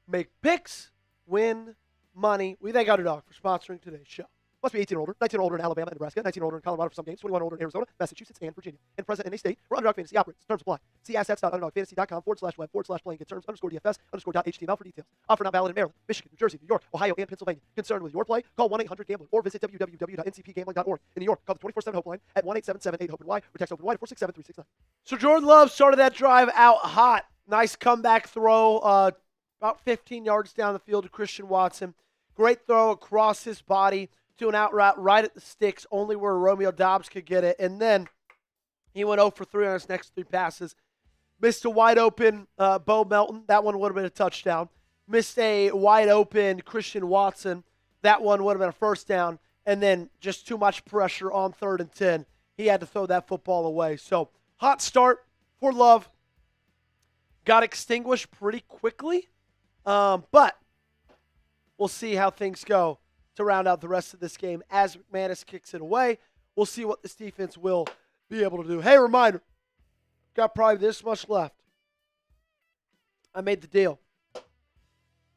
Make picks, win money. We thank Underdog for sponsoring today's show. Must be 18 or older. 19 or older in Alabama and Nebraska. 19 or older in Colorado for some games. 21 or older in Arizona, Massachusetts, and Virginia. And present in a state where Underdog Fantasy operates. Terms apply. See assets.underdogfantasy.com/web/playing get terms_DFS_DFL for details. Offer not valid in Maryland, Michigan, New Jersey, New York, Ohio, and Pennsylvania. Concerned with your play? Call 1-800-GAMBLER or visit www.ncpgambling.org. In New York, call the 24/7 Hope at 1-877-8-HOPE-NY or text HOPE-NY to 467-369. So Jordan Love started that drive out hot. Nice comeback throw, about 15 yards down the field to Christian Watson. Great throw across his body to an out route right at the sticks, only where Romeo Doubs could get it. And then he went 0 for 3 on his next 3 passes. Missed a wide open Bo Melton. That one would have been a touchdown. Missed a wide open Christian Watson. That one would have been a first down. And then just too much pressure on 3rd and 10. He had to throw that football away. So hot start for Love. Got extinguished pretty quickly. But we'll see how things go to round out the rest of this game as McManus kicks it away. We'll see what this defense will be able to do. Hey, reminder, got probably this much left. I made the deal.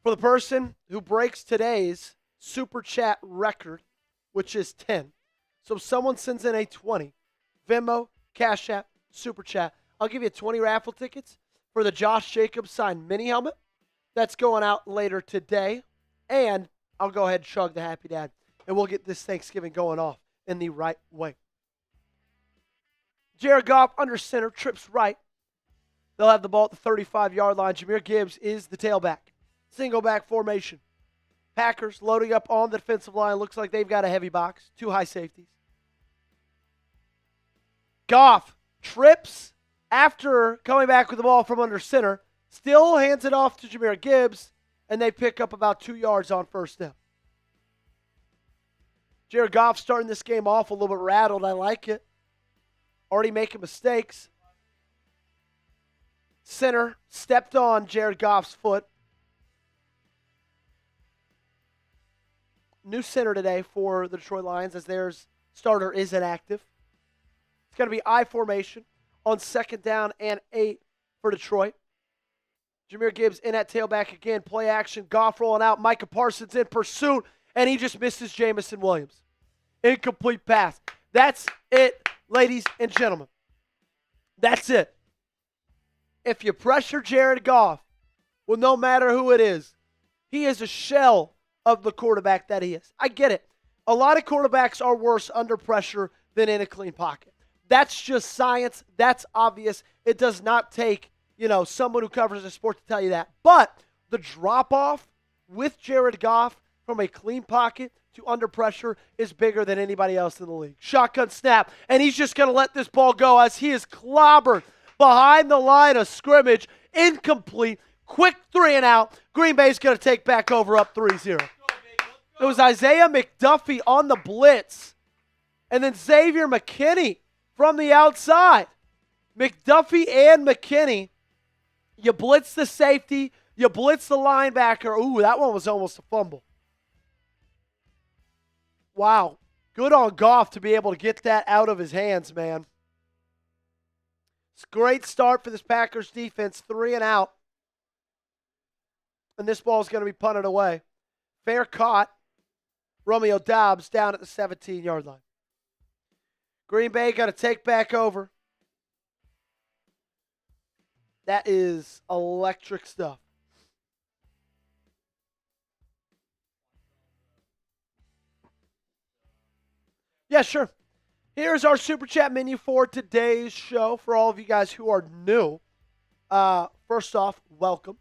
For the person who breaks today's Super Chat record, which is 10. So if someone sends in a 20, Venmo, Cash App, Super Chat, I'll give you 20 raffle tickets for the Josh Jacobs signed mini helmet. That's going out later today. And I'll go ahead and chug the Happy Dad. And we'll get this Thanksgiving going off in the right way. Jared Goff under center, trips right. They'll have the ball at the 35-yard line. Jahmyr Gibbs is the tailback. Single back formation. Packers loading up on the defensive line. Looks like they've got a heavy box. 2 high safeties. Goff trips after coming back with the ball from under center. Still hands it off to Jahmyr Gibbs, and they pick up about 2 yards on first down. Jared Goff starting this game off a little bit rattled. I like it. Already making mistakes. Center stepped on Jared Goff's foot. New center today for the Detroit Lions as their starter is inactive. It's going to be I formation on 2nd down and 8 for Detroit. Jahmyr Gibbs in at tailback again. Play action. Goff rolling out. Micah Parsons in pursuit. And he just misses Jamison Williams. Incomplete pass. That's it, ladies and gentlemen. That's it. If you pressure Jared Goff, well, no matter who it is, he is a shell of the quarterback that he is. I get it. A lot of quarterbacks are worse under pressure than in a clean pocket. That's just science. That's obvious. It does not take someone who covers the sport to tell you that. But the drop-off with Jared Goff from a clean pocket to under pressure is bigger than anybody else in the league. Shotgun snap, and he's just going to let this ball go as he is clobbered behind the line of scrimmage. Incomplete. Quick 3 and out. Green Bay's going to take back over up 3-0. It was Isaiah McDuffie on the blitz, and then Xavier McKinney from the outside. McDuffie and McKinney. You blitz the safety. You blitz the linebacker. Ooh, that one was almost a fumble. Wow. Good on Goff to be able to get that out of his hands, man. It's a great start for this Packers defense. 3 and out. And this ball is going to be punted away. Fair caught. Romeo Doubs down at the 17-yard line. Green Bay got to take back over. That is electric stuff. Yeah, sure. Here's our Super Chat menu for today's show for all of you guys who are new. First off, welcome.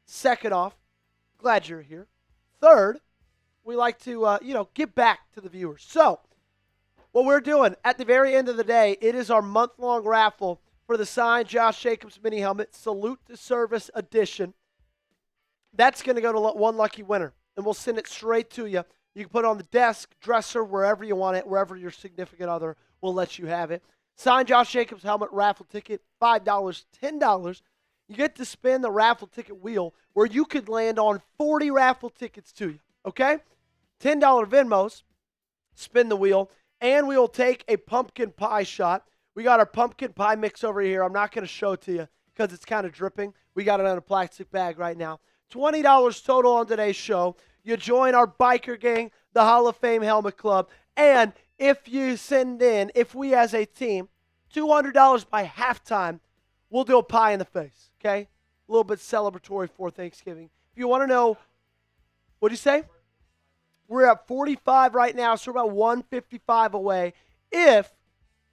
Second off, glad you're here. Third, we like to, give back to the viewers. So, what we're doing at the very end of the day, it is our month-long raffle for the signed Josh Jacobs mini helmet, Salute to Service edition. That's going to go to one lucky winner, and we'll send it straight to you. You can put it on the desk, dresser, wherever you want it, wherever your significant other will let you have it. Signed Josh Jacobs helmet raffle ticket, $5, $10. You get to spin the raffle ticket wheel where you could land on 40 raffle tickets to you, okay? $10 Venmos, spin the wheel, and we will take a pumpkin pie shot. We got our pumpkin pie mix over here. I'm not going to show it to you because it's kind of dripping. We got it in a plastic bag right now. $20 total on today's show. you join our biker gang, the Hall of Fame Helmet Club, and if you send in, if we as a team, $200 by halftime, we'll do a pie in the face, okay? A little bit celebratory for Thanksgiving. If you want to know, what'd you say? We're at 45 right now, so we're about 155 away. If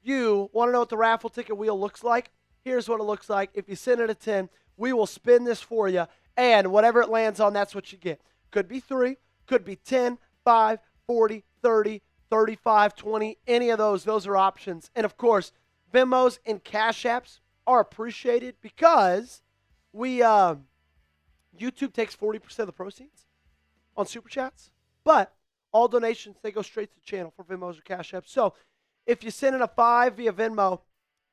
you want to know what the raffle ticket wheel looks like, here's what it looks like. If you send it a 10, we will spin this for you, and whatever it lands on, that's what you get. Could be 3, could be 10, 5, 40, 30, 35, 20, any of those. Those are options. And, of course, Venmos and Cash Apps are appreciated because YouTube takes 40% of the proceeds on Super Chats, but all donations, they go straight to the channel for Venmos or Cash Apps. So if you send in a 5 via Venmo,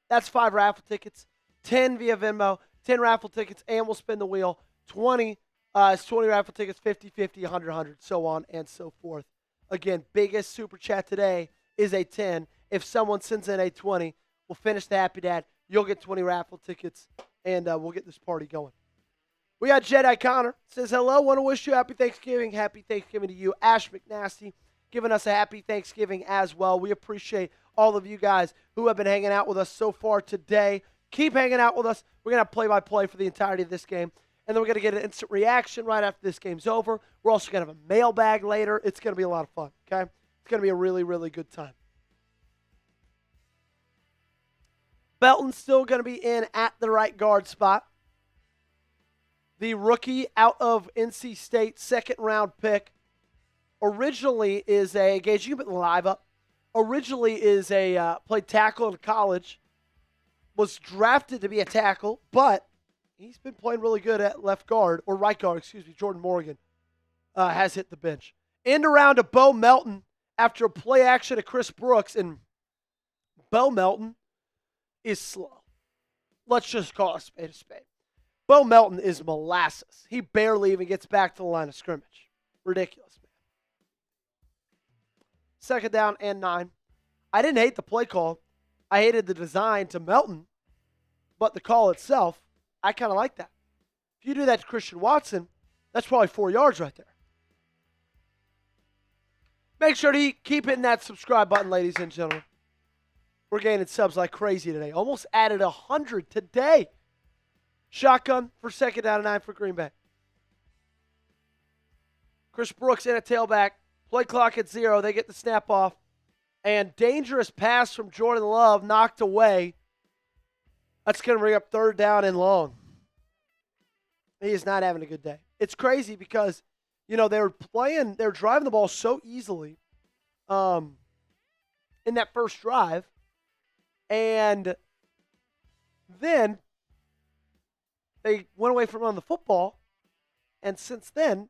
that's 5 raffle tickets. 10 via Venmo, 10 raffle tickets, and we'll spin the wheel. 20 is 20 raffle tickets, 50, 50, 100, 100, so on and so forth. Again, biggest Super Chat today is a 10. If someone sends in a 20, we'll finish the Happy Dad. You'll get 20 raffle tickets, and we'll get this party going. We got Jedi Connor. Says, hello, want to wish you happy Thanksgiving. Happy Thanksgiving to you. Ash McNasty giving us a happy Thanksgiving as well. We appreciate all of you guys who have been hanging out with us so far today. Keep hanging out with us. We're going to have play-by-play for the entirety of this game. And then we're going to get an instant reaction right after this game's over. We're also going to have a mailbag later. It's going to be a lot of fun, okay? It's going to be a really, really good time. Belton's still going to be in at the right guard spot. The rookie out of NC State, second-round pick, originally is a, Gage, you can put the live up. Originally is a, played tackle in college, was drafted to be a tackle, but he's been playing really good at left guard, or right guard, excuse me. Jordan Morgan has hit the bench. End around to Bo Melton after a play action to Chris Brooks, and Bo Melton is slow. Let's just call a spade a spade. Bo Melton is molasses. He barely even gets back to the line of scrimmage. Ridiculous, man. Second down and 9. I didn't hate the play call. I hated the design to Melton, but the call itself, I kind of like that. If you do that to Christian Watson, that's probably 4 yards right there. Make sure to keep hitting that subscribe button, ladies and gentlemen. We're gaining subs like crazy today. Almost added 100 today. Shotgun for second down and 9 for Green Bay. Chris Brooks in at tailback. Play clock at 0. They get the snap off. And dangerous pass from Jordan Love knocked away. That's going to bring up third down and long. He is not having a good day. It's crazy because, they were driving the ball so easily in that first drive. And then they went away from running the football. And since then,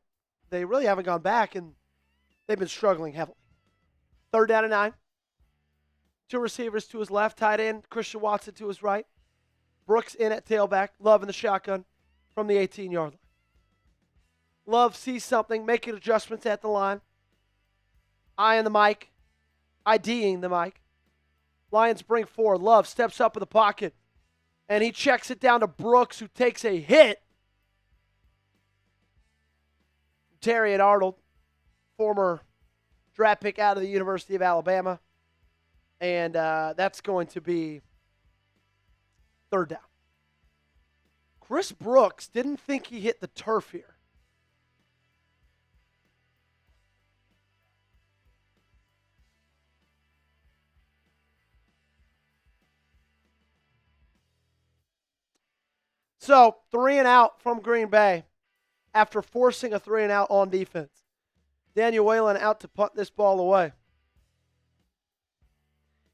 they really haven't gone back, and they've been struggling heavily. Third down and 9. 2 receivers to his left, tight end, Christian Watson to his right. Brooks in at tailback, Love in the shotgun from the 18-yard line. Love sees something, making adjustments at the line. Eyeing the mic, IDing the mic. Lions bring 4. Love steps up in the pocket, and he checks it down to Brooks, who takes a hit. Terry and Arnold, former draft pick out of the University of Alabama. And that's going to be third down. Chris Brooks didn't think he hit the turf here. So, 3 and out from Green Bay after forcing a 3 and out on defense. Daniel Whalen out to punt this ball away.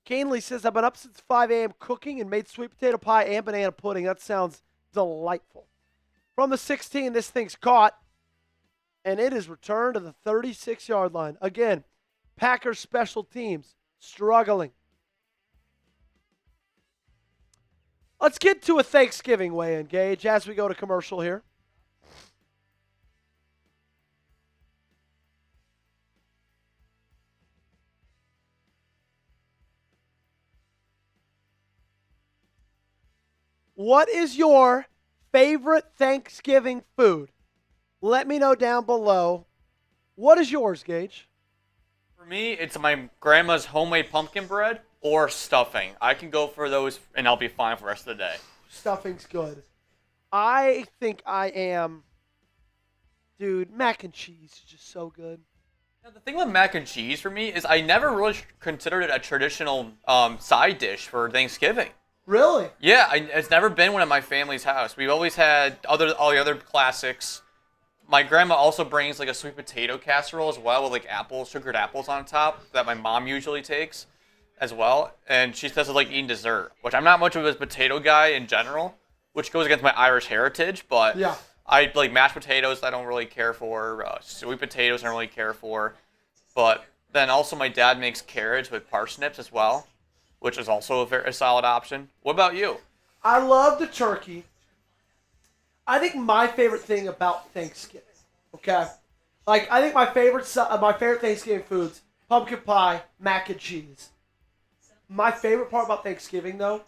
Canley says, I've been up since 5 a.m. cooking and made sweet potato pie and banana pudding. That sounds delightful. From the 16, this thing's caught, and it is returned to the 36-yard line. Again, Packers special teams struggling. Let's get to a Thanksgiving weigh-in, Gage, as we go to commercial here. What is your favorite Thanksgiving food? Let me know down below What is yours, Gage? For me, it's my grandma's homemade pumpkin bread or stuffing. I can go for those, and I'll be fine for the rest of the day. Stuffing's good. I think I am. Dude, mac and cheese is just so good. Now, the thing with mac and cheese for me is I never really considered it a traditional side dish for Thanksgiving. Really? Yeah, it's never been one at my family's house. We've always had all the other classics. My grandma also brings like a sweet potato casserole as well with like sugared apples on top that my mom usually takes as well. And she says it's like eating dessert, which I'm not much of a potato guy in general, which goes against my Irish heritage. But Yeah. I like mashed potatoes I don't really care for. Sweet potatoes I don't really care for. But then also my dad makes carrots with parsnips as well, which is also a very solid option. What about you? I love the turkey. I think my favorite thing about Thanksgiving, okay? Like, I think my favorite Thanksgiving foods, pumpkin pie, mac and cheese. My favorite part about Thanksgiving, though,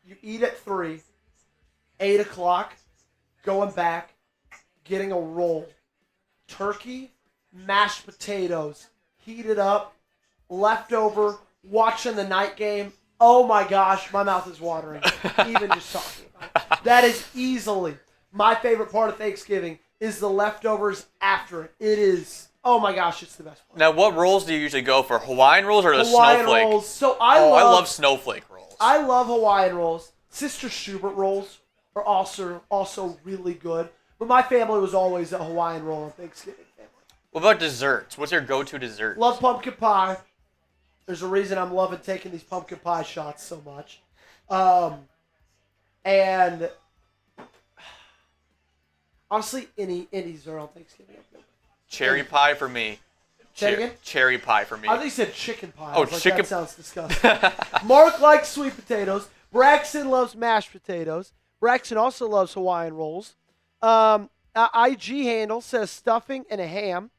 you eat at 3, 8 o'clock, going back, getting a roll. Turkey, mashed potatoes, heated up, leftover, watching the night game. Oh my gosh, my mouth is watering, even just talking about it. That is easily my favorite part of Thanksgiving is the leftovers after it. It is, oh my gosh, it's the best part. Now, what rolls do you usually go for? Hawaiian rolls or the Hawaiian snowflake? rolls. So I love snowflake rolls. I love Hawaiian rolls. Sister Schubert rolls are also really good. But my family was always a Hawaiian roll on Thanksgiving family. What about desserts? What's your go-to dessert? Love pumpkin pie. There's a reason I'm loving taking these pumpkin pie shots so much. And honestly, any dessert on Thanksgiving. Cherry pie for me. Say it again? Cherry pie for me. I think you said chicken pie. Oh, I was like, chicken. That sounds disgusting. Mark likes sweet potatoes. Braxton loves mashed potatoes. Braxton also loves Hawaiian rolls. IG handle says stuffing and a ham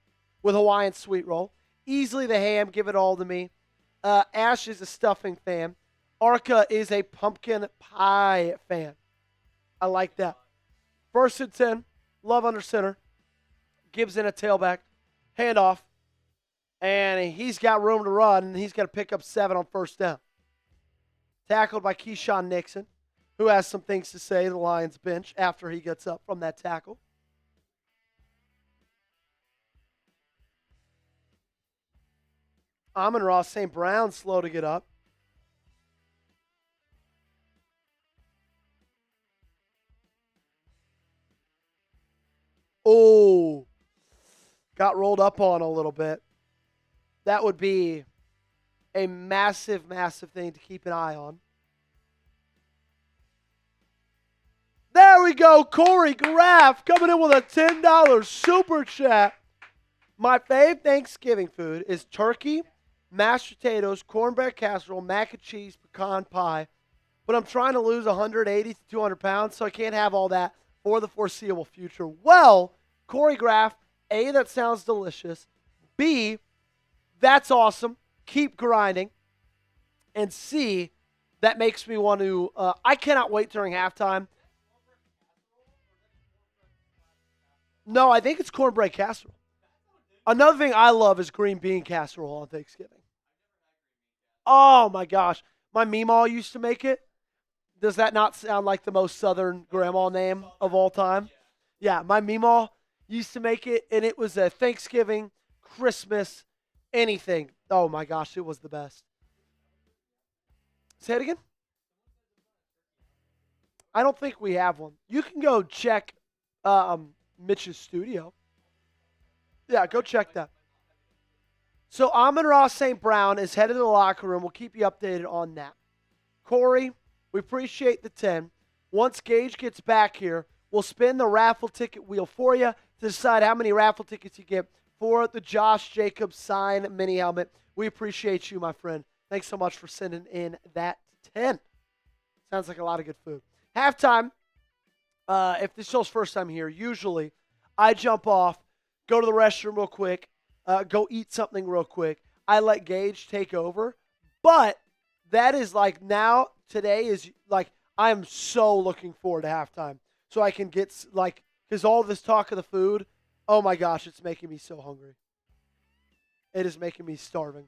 with Hawaiian sweet roll. Easily the ham. Give it all to me. Ash is a stuffing fan. Arca is a pumpkin pie fan. I like that. 1st and 10. Love under center. Gibson a tailback. Handoff. And he's got room to run, and he's got to pick up 7 on 1st down. Tackled by Keyshawn Nixon, who has some things to say to the Lions bench after he gets up from that tackle. Amon-Ra St. Brown slow to get up. Oh, got rolled up on a little bit. That would be a massive, massive thing to keep an eye on. There we go. Corey Graff coming in with a $10 super chat. My fave Thanksgiving food is turkey, mashed potatoes, cornbread casserole, mac and cheese, pecan pie. But I'm trying to lose 180 to 200 pounds, so I can't have all that for the foreseeable future. Well, Corey Graff, A, that sounds delicious. B, that's awesome. Keep grinding. And C, that makes me want to, I cannot wait during halftime. No, I think it's cornbread casserole. Another thing I love is green bean casserole on Thanksgiving. Oh my gosh. My meemaw used to make it. Does that not sound like the most southern grandma name of all time? Yeah, my meemaw used to make it, and it was a Thanksgiving, Christmas, anything. Oh my gosh, it was the best. Say it again? I don't think we have one. You can go check Mitch's studio. Yeah, go check that. So Amon-Ra St. Brown is headed to the locker room. We'll keep you updated on that. Corey, we appreciate the 10. Once Gage gets back here, we'll spin the raffle ticket wheel for you to decide how many raffle tickets you get for the Josh Jacobs sign mini helmet. We appreciate you, my friend. Thanks so much for sending in that 10. Sounds like a lot of good food. Halftime, if this show's first time here, usually I jump off, go to the restroom real quick, go eat something real quick. I let Gage take over. But that is like now, today is like, I am so looking forward to halftime. So I can get, like, because all this talk of the food, oh my gosh, it's making me so hungry. It is making me starving.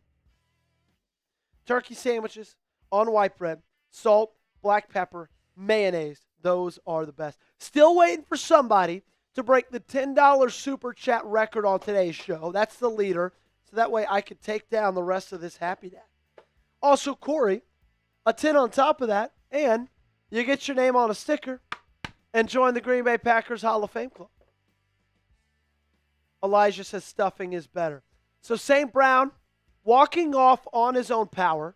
Turkey sandwiches on white bread, salt, black pepper, mayonnaise. Those are the best. Still waiting for somebody to break the $10 super chat record on today's show. That's the leader. So that way I could take down the rest of this Happy Dad. Also, Corey, a 10 on top of that, and you get your name on a sticker and join the Green Bay Packers Hall of Fame Club. Elijah says stuffing is better. So St. Brown, walking off on his own power,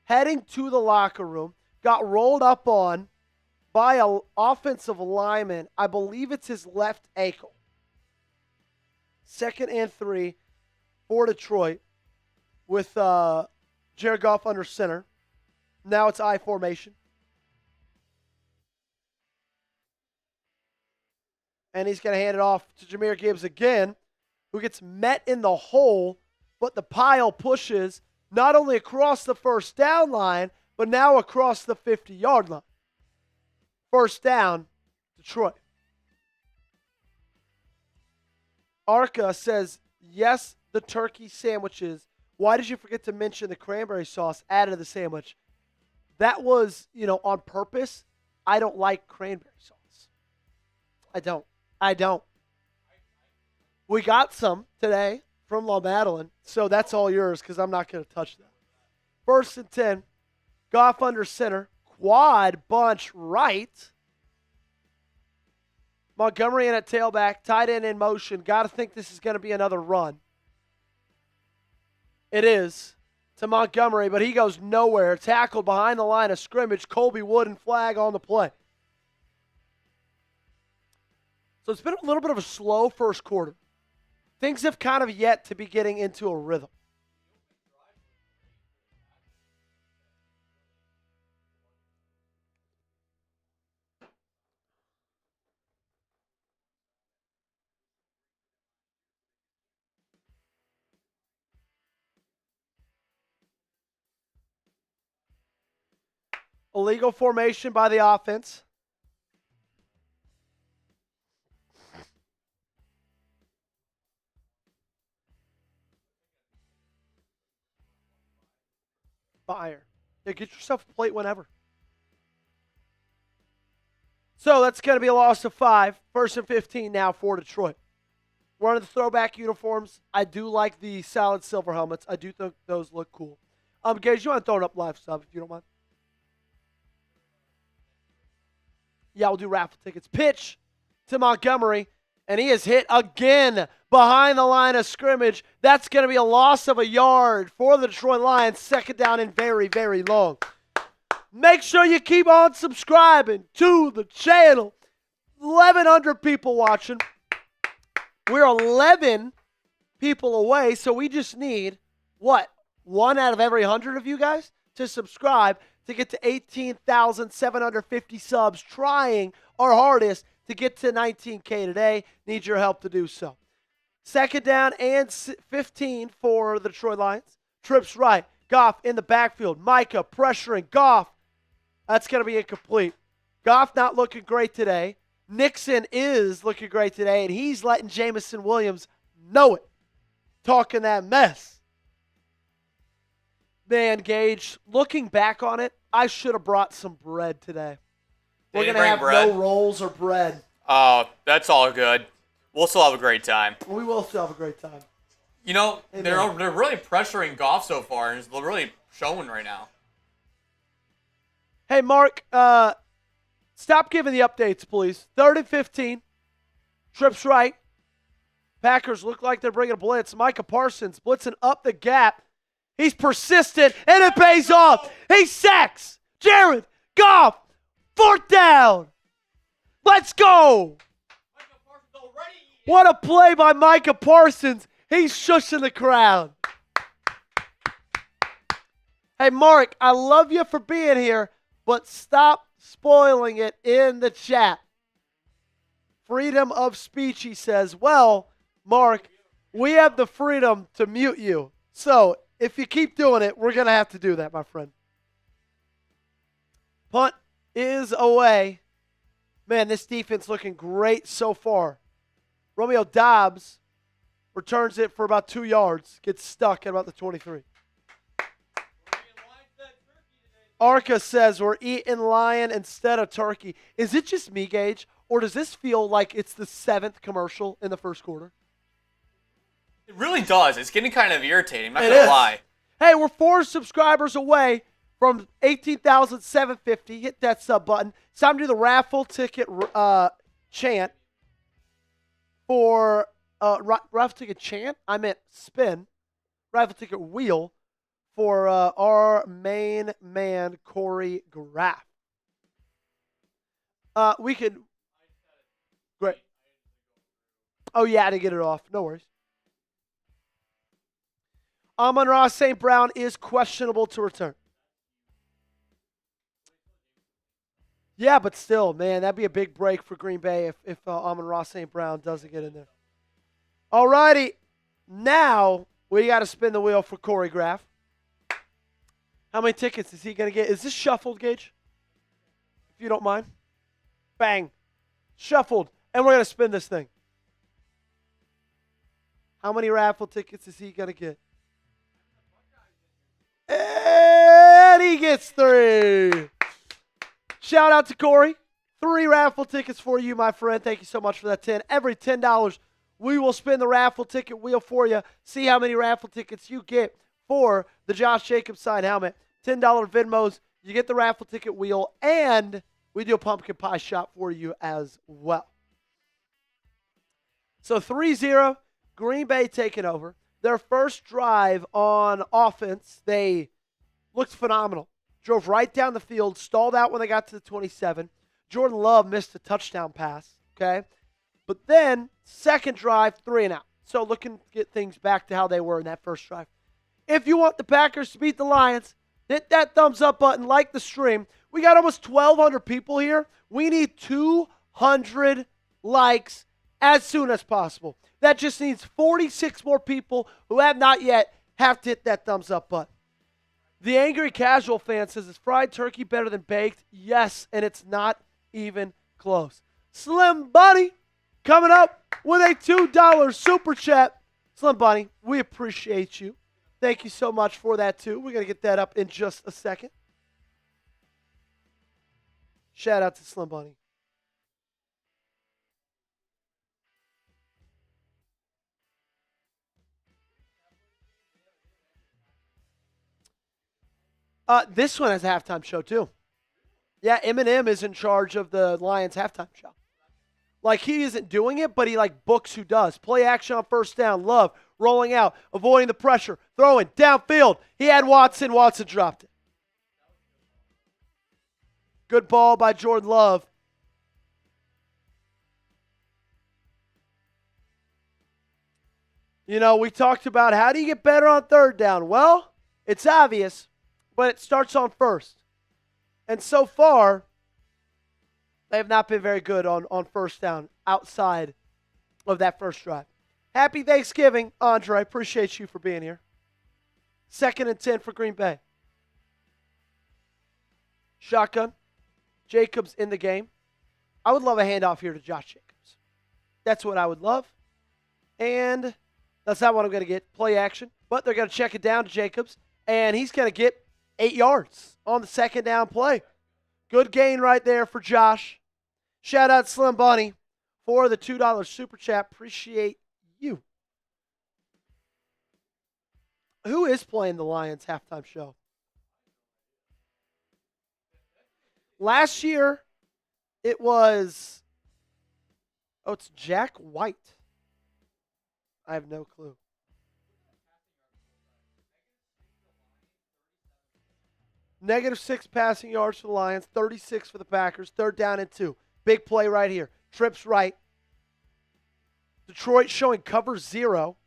heading to the locker room, got rolled up on by an offensive lineman. I believe it's his left ankle. 2nd and 3 for Detroit with Jared Goff under center. Now it's I formation. And he's going to hand it off to Jahmyr Gibbs again, who gets met in the hole, but the pile pushes not only across the first down line, but now across the 50-yard line. First down, Detroit. Arca says, yes, the turkey sandwiches. Why did you forget to mention the cranberry sauce added to the sandwich? That was, on purpose. I don't like cranberry sauce. I don't. We got some today from La Madeline, so that's all yours because I'm not going to touch that. 1st and 10. Goff under center. Quad bunch right. Montgomery in at tailback. Tight end in motion. Got to think this is going to be another run. It is to Montgomery, but he goes nowhere. Tackled behind the line of scrimmage. Colby Wood and flag on the play. So it's been a little bit of a slow first quarter. Things have kind of yet to be getting into a rhythm. Illegal formation by the offense. Fire. Yeah, get yourself a plate whenever. So that's going to be a loss of 5. 1st and 15 now for Detroit. One of the throwback uniforms. I do like the solid silver helmets. I do think those look cool. Gage, you want to throw it up live sub if you don't mind? Yeah, we'll do raffle tickets. Pitch to Montgomery, and he is hit again behind the line of scrimmage. That's going to be a loss of a yard for the Detroit Lions. 2nd down and very, very long. Make sure you keep on subscribing to the channel. 1,100 people watching. We're 11 people away, so we just need, 1 out of every 100 of you guys to subscribe to get to 18,750 subs, trying our hardest to get to 19K today. Need your help to do so. 2nd down and 15 for the Detroit Lions. Trips right. Goff in the backfield. Micah pressuring Goff. That's going to be incomplete. Goff not looking great today. Nixon is looking great today, and he's letting Jamison Williams know it. Talking that mess. Man, Gage, looking back on it, I should have brought some bread today. We're going to have no rolls or bread. Oh, that's all good. We'll still have a great time. We will still have a great time. They're really pressuring Goff so far, and it's really showing right now. Hey, Mark, stop giving the updates, please. 3rd and 15. Trips right. Packers look like they're bringing a blitz. Micah Parsons blitzing up the gap. He's persistent, and it pays off. He sacks Jared Goff. 4th down. Let's go. What a play by Micah Parsons. He's shushing the crowd. Hey, Mark, I love you for being here, but stop spoiling it in the chat. Freedom of speech, he says. Well, Mark, we have the freedom to mute you. So if you keep doing it, we're going to have to do that, my friend. Punt is away. Man, this defense looking great so far. Romeo Doubs returns it for about 2 yards, gets stuck at about the 23. Arca says we're eating lion instead of turkey. Is it just me, Gage, or does this feel like it's the 7th commercial in the first quarter? It really does. It's getting kind of irritating. I'm not going to lie. Hey, we're 4 subscribers away from 18,750. Hit that sub button. It's time to do the raffle ticket chant for raffle ticket chant. I meant spin. Raffle ticket wheel for our main man, Corey Graff. We could. Great. Oh, yeah, to get it off. No worries. Amon-Ra St. Brown is questionable to return. Yeah, but still, man, that'd be a big break for Green Bay if Amon-Ra St. Brown doesn't get in there. All righty. Now we got to spin the wheel for Corey Graff. How many tickets is he going to get? Is this shuffled, Gage? If you don't mind. Bang. Shuffled. And we're going to spin this thing. How many raffle tickets is he going to get? And he gets 3. Shout out to Corey. 3 raffle tickets for you, my friend. Thank you so much for that 10. Every $10, we will spin the raffle ticket wheel for you. See how many raffle tickets you get for the Josh Jacobs signed helmet. $10 Venmos. You get the raffle ticket wheel, and we do a pumpkin pie shop for you as well. So 3-0, Green Bay taking over. Their first drive on offense, they looked phenomenal. Drove right down the field, stalled out when they got to the 27. Jordan Love missed a touchdown pass, okay? But then, second drive, 3 and out. So looking to get things back to how they were in that first drive. If you want the Packers to beat the Lions, hit that thumbs up button, like the stream. We got almost 1,200 people here. We need 200 likes as soon as possible. That just needs 46 more people who have not yet have to hit that thumbs up button. The Angry Casual fan says, is fried turkey better than baked? Yes, and it's not even close. Slim Bunny coming up with a $2 super chat. Slim Bunny, we appreciate you. Thank you so much for that, too. We're going to get that up in just a second. Shout out to Slim Bunny. This one has a halftime show, too. Yeah, Eminem is in charge of the Lions halftime show. Like, he isn't doing it, but he, like, books who does. Play action on first down. Love rolling out, avoiding the pressure, throwing downfield. He had Watson. Watson dropped it. Good ball by Jordan Love. You know, we talked about how do you get better on third down? Well, it's obvious, but it starts on first. And so far, they have not been very good on first down outside of that first drive. Happy Thanksgiving, Andre. Appreciate you for being here. 2nd and 10 for Green Bay. Shotgun. Jacobs in the game. I would love a handoff here to Josh Jacobs. That's what I would love. And that's not what I'm going to get. Play action. But they're going to check it down to Jacobs. And he's going to get 8 yards on the second down play. Good gain right there for Josh. Shout out Slim Bunny for the $2 super chat. Appreciate you. Who is playing the Lions halftime show? Last year, it was, it's Jack White. I have no clue. -6 passing yards for the Lions, 36 for the Packers, 3rd down and 2. Big play right here. Trips right. Detroit showing cover 0.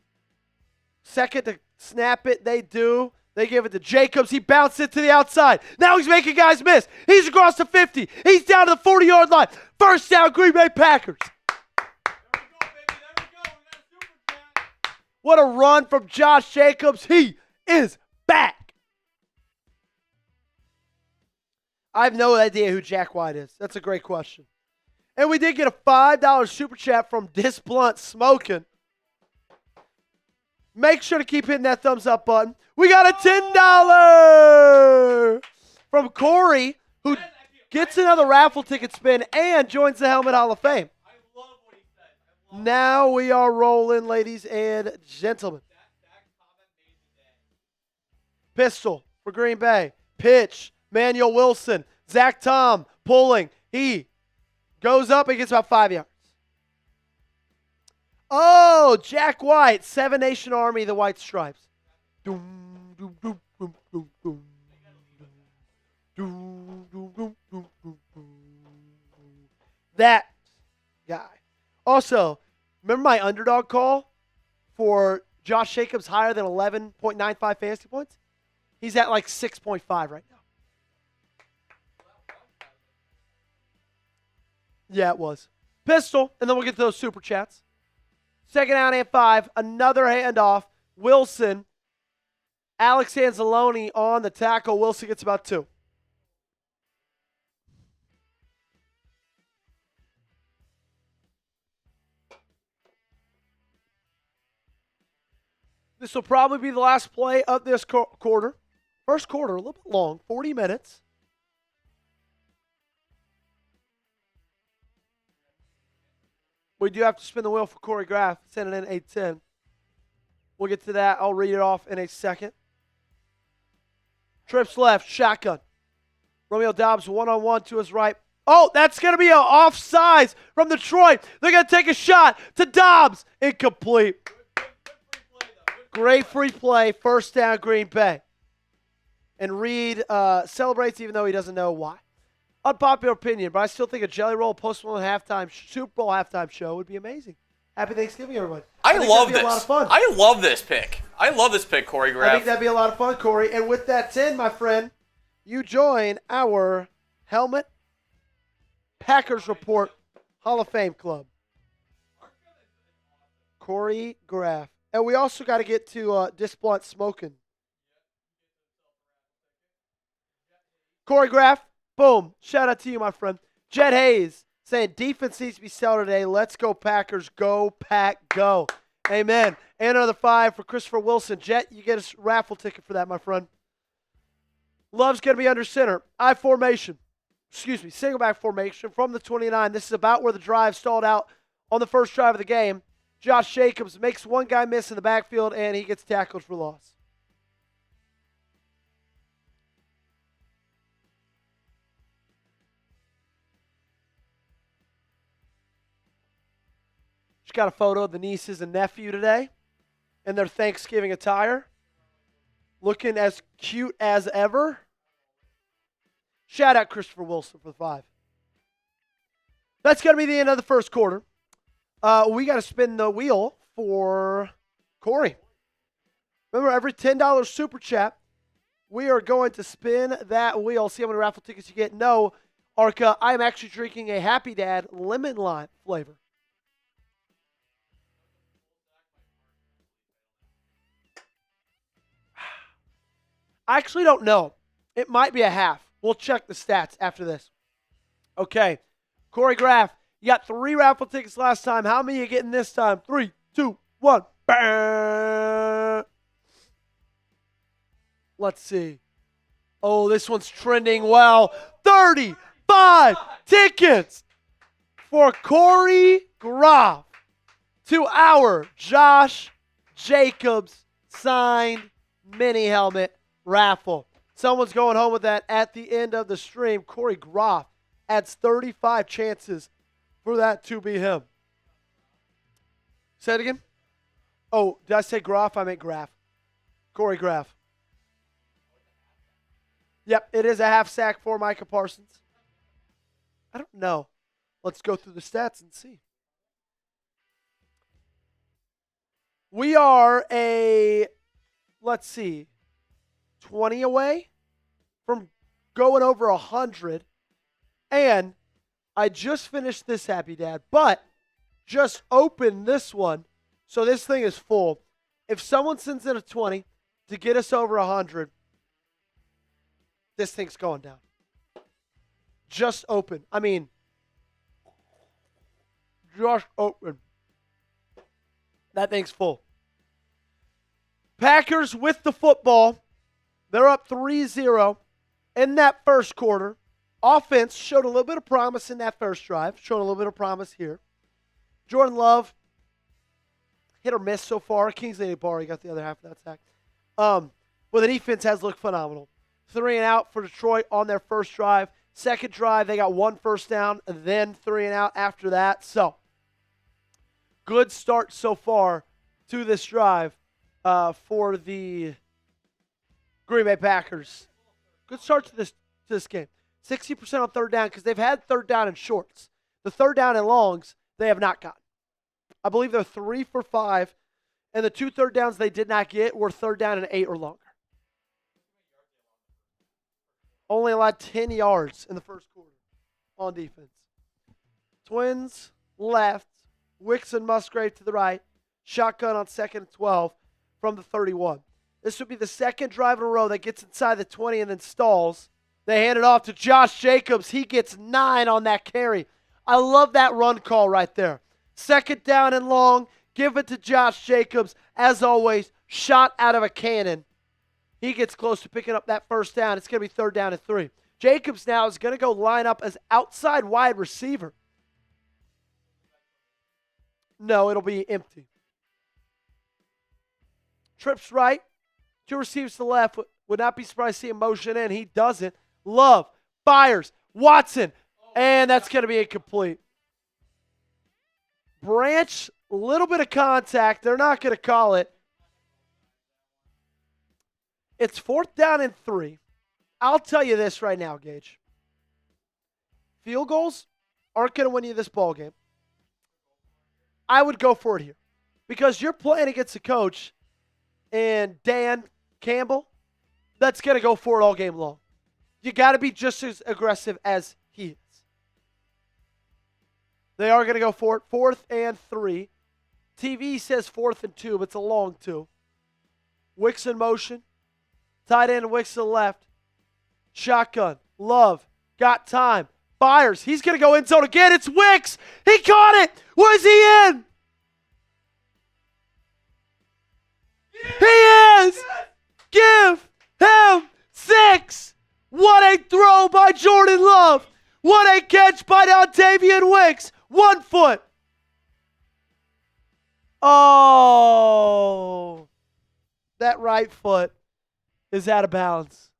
Second to snap it, they do. They give it to Jacobs. He bounced it to the outside. Now he's making guys miss. He's across the 50. He's down to the 40-yard line. First down, Green Bay Packers. There we go, baby. There we go. We got a super chat. What a run from Josh Jacobs. He is back. I have no idea who Jack White is. That's a great question. And we did get a $5 super chat from Dis Blunt Smoking. Make sure to keep hitting that thumbs up button. We got a $10 from Corey, who gets another raffle ticket spin and joins the Helmet Hall of Fame. Now we are rolling, ladies and gentlemen. Pistol for Green Bay. Pitch. Manuel Wilson. Zach Tom pulling. He goes up and gets about 5 yards. Oh, Jack White. Seven Nation Army, the White Stripes. That guy. Also, remember my underdog call for Josh Jacobs higher than 11.95 fantasy points? He's at like 6.5 right now. Yeah, it was. Pistol, and then we'll get to those super chats. Second down and 5. Another handoff. Wilson. Alex Anzalone on the tackle. Wilson gets about 2. This will probably be the last play of this quarter. First quarter, a little bit long, 40 minutes. We do have to spin the wheel for Corey Graff, sending in 8-10. We'll get to that. I'll read it off in a second. Trips left, shotgun. Romeo Dobbs one-on-one to his right. Oh, that's going to be an offsides from Detroit. They're going to take a shot to Dobbs. Incomplete. Great free play. First down, Green Bay. And Reed celebrates even though he doesn't know why. Unpopular opinion, but I still think a Jelly Roll post-Super Bowl halftime show would be amazing. Happy Thanksgiving, everybody. I love this. A lot of fun. I love this pick. I love this pick, Corey Graff. I think that'd be a lot of fun, Corey. And with that 10, my friend, you join our Helmet Packers Report Hall of Fame Club. Corey Graff. And we also got to get to Disblunt Smoking. Corey Graff, boom. Shout out to you, my friend. Jet Hayes saying defense needs to be stellar today. Let's go Packers. Go Pack Go. Amen. And another 5 for Christopher Wilson. Jet, you get a raffle ticket for that, my friend. Love's going to be under center. Single back formation from the 29. This is about where the drive stalled out on the first drive of the game. Josh Jacobs makes one guy miss in the backfield, and he gets tackled for loss. Just got a photo of the nieces and nephew today in their Thanksgiving attire. Looking as cute as ever. Shout out Christopher Wilson for the 5. That's going to be the end of the first quarter. We got to spin the wheel for Corey. Remember, every $10 super chat, we are going to spin that wheel. See how many raffle tickets you get. No, Arca, I'm actually drinking a Happy Dad lemon lime flavor. I actually don't know. It might be a half. We'll check the stats after this. Okay. Corey Graff, you got 3 raffle tickets last time. How many are you getting this time? 3, 2, 1. Bam. Let's see. Oh, this one's trending well. 35 tickets for Corey Graff to our Josh Jacobs signed mini helmet raffle. Someone's going home with that at the end of the stream. Corey Graff adds 35 chances for that to be him. Say it again. Oh, did I say Graff? I meant Graff. Corey Graff. Yep, it is a half sack for Micah Parsons. I don't know. Let's go through the stats and see. We are let's see, 20 away from going over 100. And I just finished this Happy Dad, but just opened this one. So this thing is full. If someone sends in a 20 to get us over 100, this thing's going down. Just open. I mean, just open. That thing's full. Packers with the football. They're up 3-0 in that first quarter. Offense showed a little bit of promise in that first drive. Showed a little bit of promise here. Jordan Love, hit or miss so far. Kingsley Barr, got the other half of that sack. But the defense has looked phenomenal. 3 and out for Detroit on their first drive. Second drive, they got 1 first down, and then 3 and out after that. So, good start so far to this drive for the Green Bay Packers. Good start to this game. 60% on third down because they've had third down and shorts. The third down and longs, they have not gotten. I believe they're 3 for 5, and the 2 third downs they did not get were third down and 8 or longer. Only allowed 10 yards in the first quarter on defense. Twins left, Wicks and Musgrave to the right. Shotgun on 2nd and 12 from the 31. This would be the second drive in a row that gets inside the 20 and then stalls. They hand it off to Josh Jacobs. He gets 9 on that carry. I love that run call right there. Second down and long. Give it to Josh Jacobs. As always, shot out of a cannon. He gets close to picking up that first down. It's going to be 3rd down and 3. Jacobs now is going to go line up as outside wide receiver. No, it'll be empty. Trips right. 2 receivers to the left. Would not be surprised to see him motion in. He doesn't. Love. Fires. Watson. And that's going to be incomplete. Branch. A little bit of contact. They're not going to call it. It's 4th down and 3. I'll tell you this right now, Gage. Field goals aren't going to win you this ball game. I would go for it here because you're playing against a coach and Dan Campbell that's going to go for it all game long. You got to be just as aggressive as he is. They are going to go for it. 4th and 3. TV says 4th and 2, but it's a long 2. Wicks in motion. Tight end Wicks to the left. Shotgun. Love. Got time. Fires. He's going to go end zone again. It's Wicks. He caught it. Was he in? He is. Give him 6. What a throw by Jordan Love. What a catch by Dontavian Wicks. 1 foot. Oh. That right foot is out of bounds.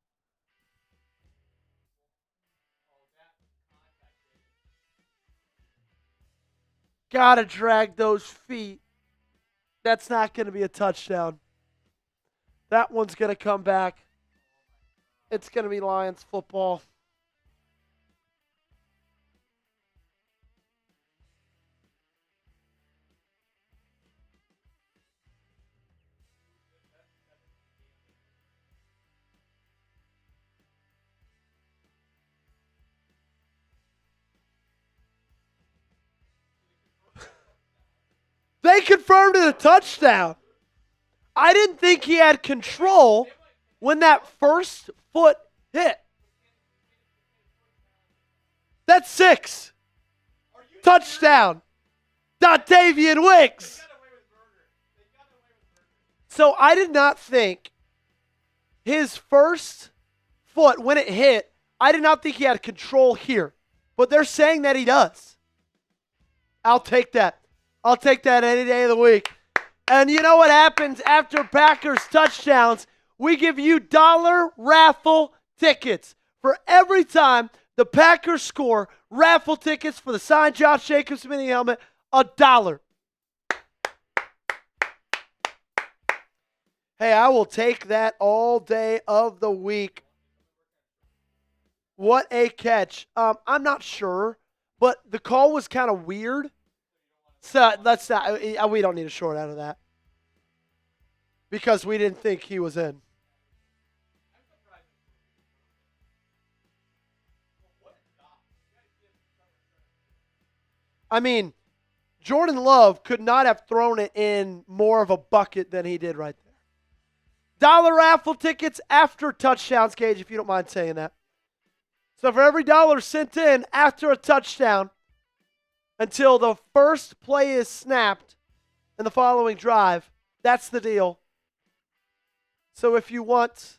Gotta drag those feet. That's not going to be a touchdown. That one's going to come back. It's going to be Lions football. They confirmed it a touchdown. I didn't think he had control when that first foot hit. That's 6. Touchdown. Dontavian Wicks. So I did not think his first foot, when it hit, I did not think he had control here. But they're saying that he does. I'll take that. I'll take that any day of the week. And you know what happens after Packers touchdowns? We give you dollar raffle tickets. For every time the Packers score, raffle tickets for the signed Josh Jacobs mini helmet, $1. Hey, I will take that all day of the week. What a catch. I'm not sure, but the call was kind of weird. So let's not. We don't need a short out of that because we didn't think he was in. I mean, Jordan Love could not have thrown it in more of a bucket than he did right there. Dollar raffle tickets after touchdowns, Gage, if you don't mind saying that. So for every dollar sent in after a touchdown, until the first play is snapped in the following drive, that's the deal. So if you want,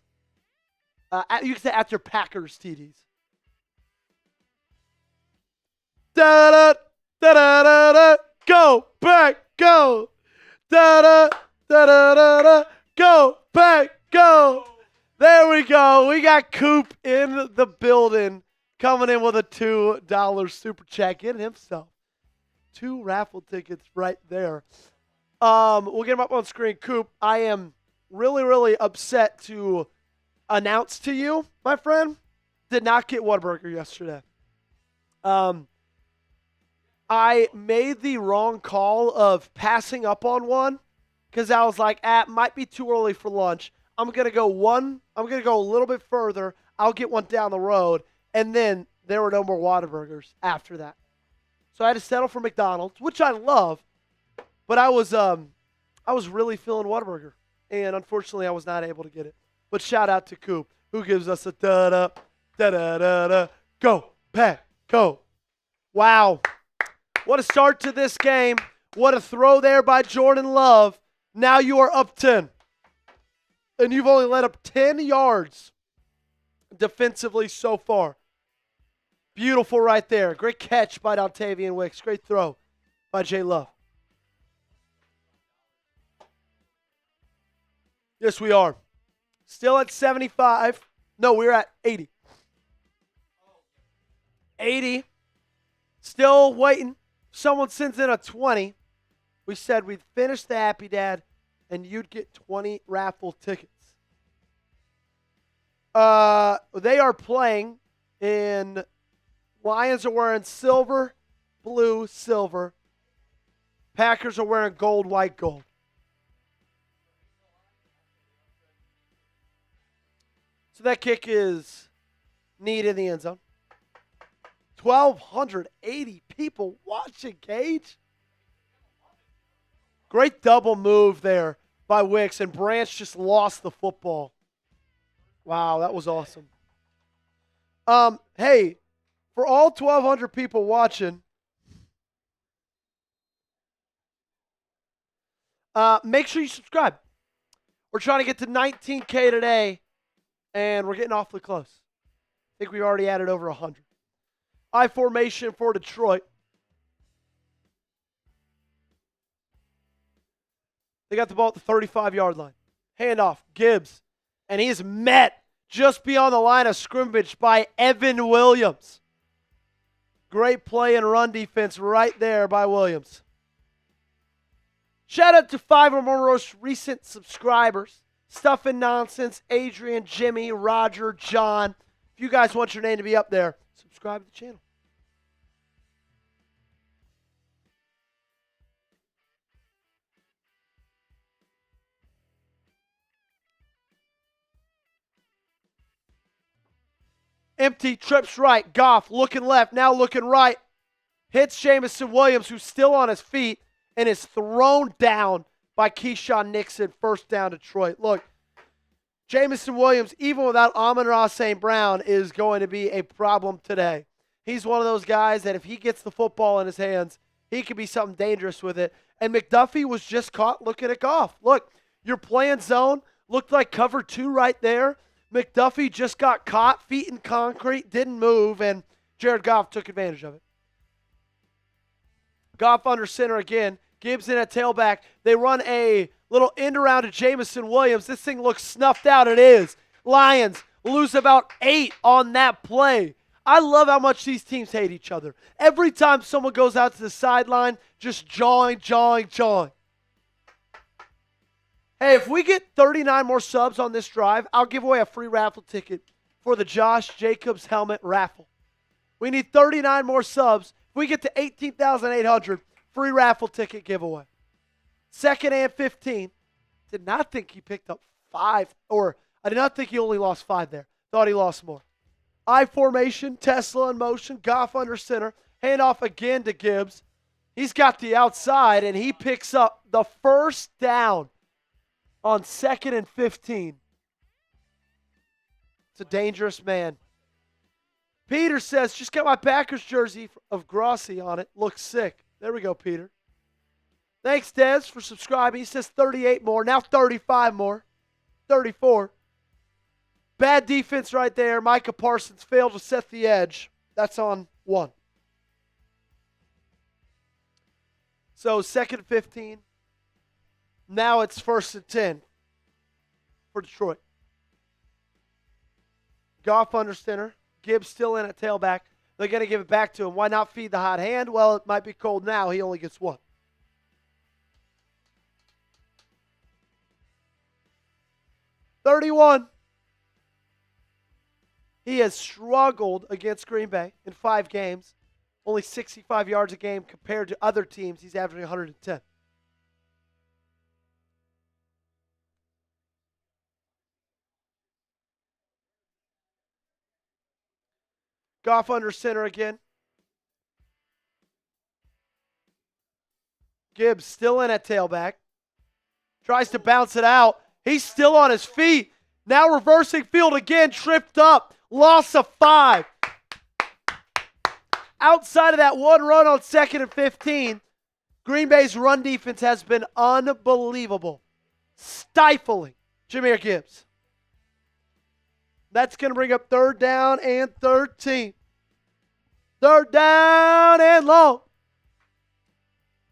you can say after Packers TDs. Da da da da da da. Go back, go. Da da da da da da. Go back, go. There we go. We got Coop in the building, coming in with a $2 super chat, getting himself 2 raffle tickets right there. We'll get them up on screen. Coop, I am really, really upset to announce to you, my friend, did not get Whataburger yesterday. I made the wrong call of passing up on one because I was like, might be too early for lunch. I'm going to go a little bit further. I'll get one down the road. And then there were no more Whataburgers after that. So I had to settle for McDonald's, which I love. But I was really feeling Whataburger. And unfortunately, I was not able to get it. But shout out to Coop, who gives us a da-da, da-da-da-da, go, Pack, go. Wow. What a start to this game. What a throw there by Jordan Love. Now you are up 10. And you've only let up 10 yards defensively so far. Beautiful right there. Great catch by Dontavian Wicks. Great throw by Jay Love. Yes, we are. Still at 75. No, we're at 80. 80. Still waiting. Someone sends in a 20. We said we'd finish the Happy Dad and you'd get 20 raffle tickets. They are playing in, Lions are wearing silver, blue, silver. Packers are wearing gold, white, gold. So that kick is neat in the end zone. 1,280 people watching, Gage. Great double move there by Wicks, and Branch just lost the football. Wow, that was awesome. Hey, for all 1,200 people watching, make sure you subscribe. We're trying to get to 19K today, and we're getting awfully close. I think we already added over 100. I formation for Detroit. They got the ball at the 35-yard line. Handoff, Gibbs. And he is met just beyond the line of scrimmage by Evan Williams. Great play and run defense right there by Williams. Shout out to 5 or more most recent subscribers. Stuff and Nonsense, Adrian, Jimmy, Roger, John. If you guys want your name to be up there, subscribe to the channel. Empty, trips right. Goff looking left, now looking right. Hits Jamison Williams, who's still on his feet, and is thrown down by Keyshawn Nixon. First down, Detroit. Look, Jamison Williams, even without Amon-Ra St. Brown, is going to be a problem today. He's one of those guys that if he gets the football in his hands, he could be something dangerous with it. And McDuffie was just caught looking at Goff. Look, you're playing zone. Looked like cover 2 right there. McDuffie just got caught, feet in concrete, didn't move, and Jared Goff took advantage of it. Goff under center again. Gibbs in at tailback. They run a little end around to Jamison Williams. This thing looks snuffed out. It is. Lions lose about 8 on that play. I love how much these teams hate each other. Every time someone goes out to the sideline, just jawing. Hey, if we get 39 more subs on this drive, I'll give away a free raffle ticket for the Josh Jacobs helmet raffle. We need 39 more subs. If we get to 18,800, free raffle ticket giveaway. 2nd and 15. Did not think he picked up 5, or I did not think he only lost 5 there. Thought he lost more. I formation, Tesla in motion, Goff under center. Handoff again to Gibbs. He's got the outside, and he picks up the first down on 2nd and 15. It's a dangerous man. Peter says, just got my Packers jersey of Grossi on it. Looks sick. There we go, Peter. Thanks, Des, for subscribing. He says 38 more, now 35 more. 34. Bad defense right there. Micah Parsons failed to set the edge. That's on 1. So 2nd and 15. Now it's 1st and 10 for Detroit. Goff under center. Gibbs still in at tailback. They're going to give it back to him. Why not feed the hot hand? Well, it might be cold now. He only gets 1. $31. He has struggled against Green Bay in 5 games. Only 65 yards a game compared to other teams. He's averaging 110. Goff under center again. Gibbs still in at tailback. Tries to bounce it out. He's still on his feet. Now reversing field again. Tripped up. Loss of 5. Outside of that one run on 2nd and 15, Green Bay's run defense has been unbelievable. Stifling Jahmyr Gibbs. That's going to bring up 3rd down and 13. 3rd down and long.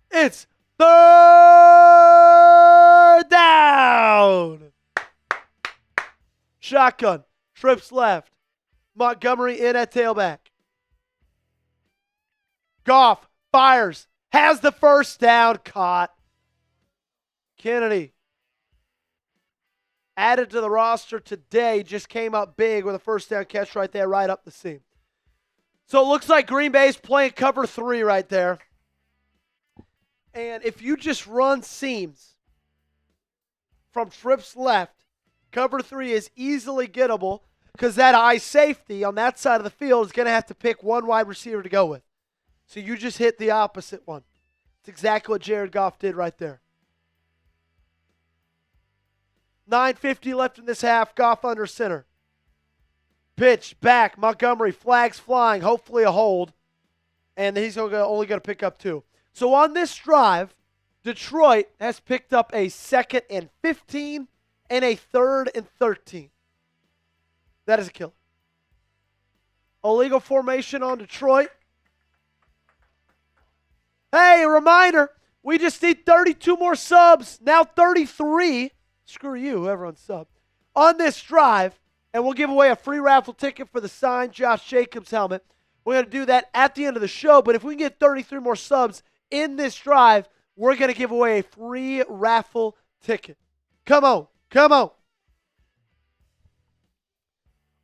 It's 3rd down. Shotgun. Trips left. Montgomery in at tailback. Goff fires. Has the 1st down. Caught. Kennedy. Added to the roster today. Just came up big with a 1st down catch right there, right up the seam. So it looks like Green Bay's playing cover 3 right there. And if you just run seams from trips left, cover 3 is easily gettable because that high safety on that side of the field is going to have to pick one wide receiver to go with. So you just hit the opposite one. It's exactly what Jared Goff did right there. 9:50 left in this half. Goff under center. Pitch back. Montgomery. Flags flying. Hopefully a hold. And he's only going to pick up 2. So on this drive, Detroit has picked up a 2nd and 15 and a 3rd and 13. That is a killer. Illegal formation on Detroit. Hey, a reminder. We just need 32 more subs. Now 33. Screw you, whoever on sub. On this drive, and we'll give away a free raffle ticket for the signed Josh Jacobs helmet. We're going to do that at the end of the show, but if we can get 33 more subs in this drive, we're going to give away a free raffle ticket. Come on. Come on.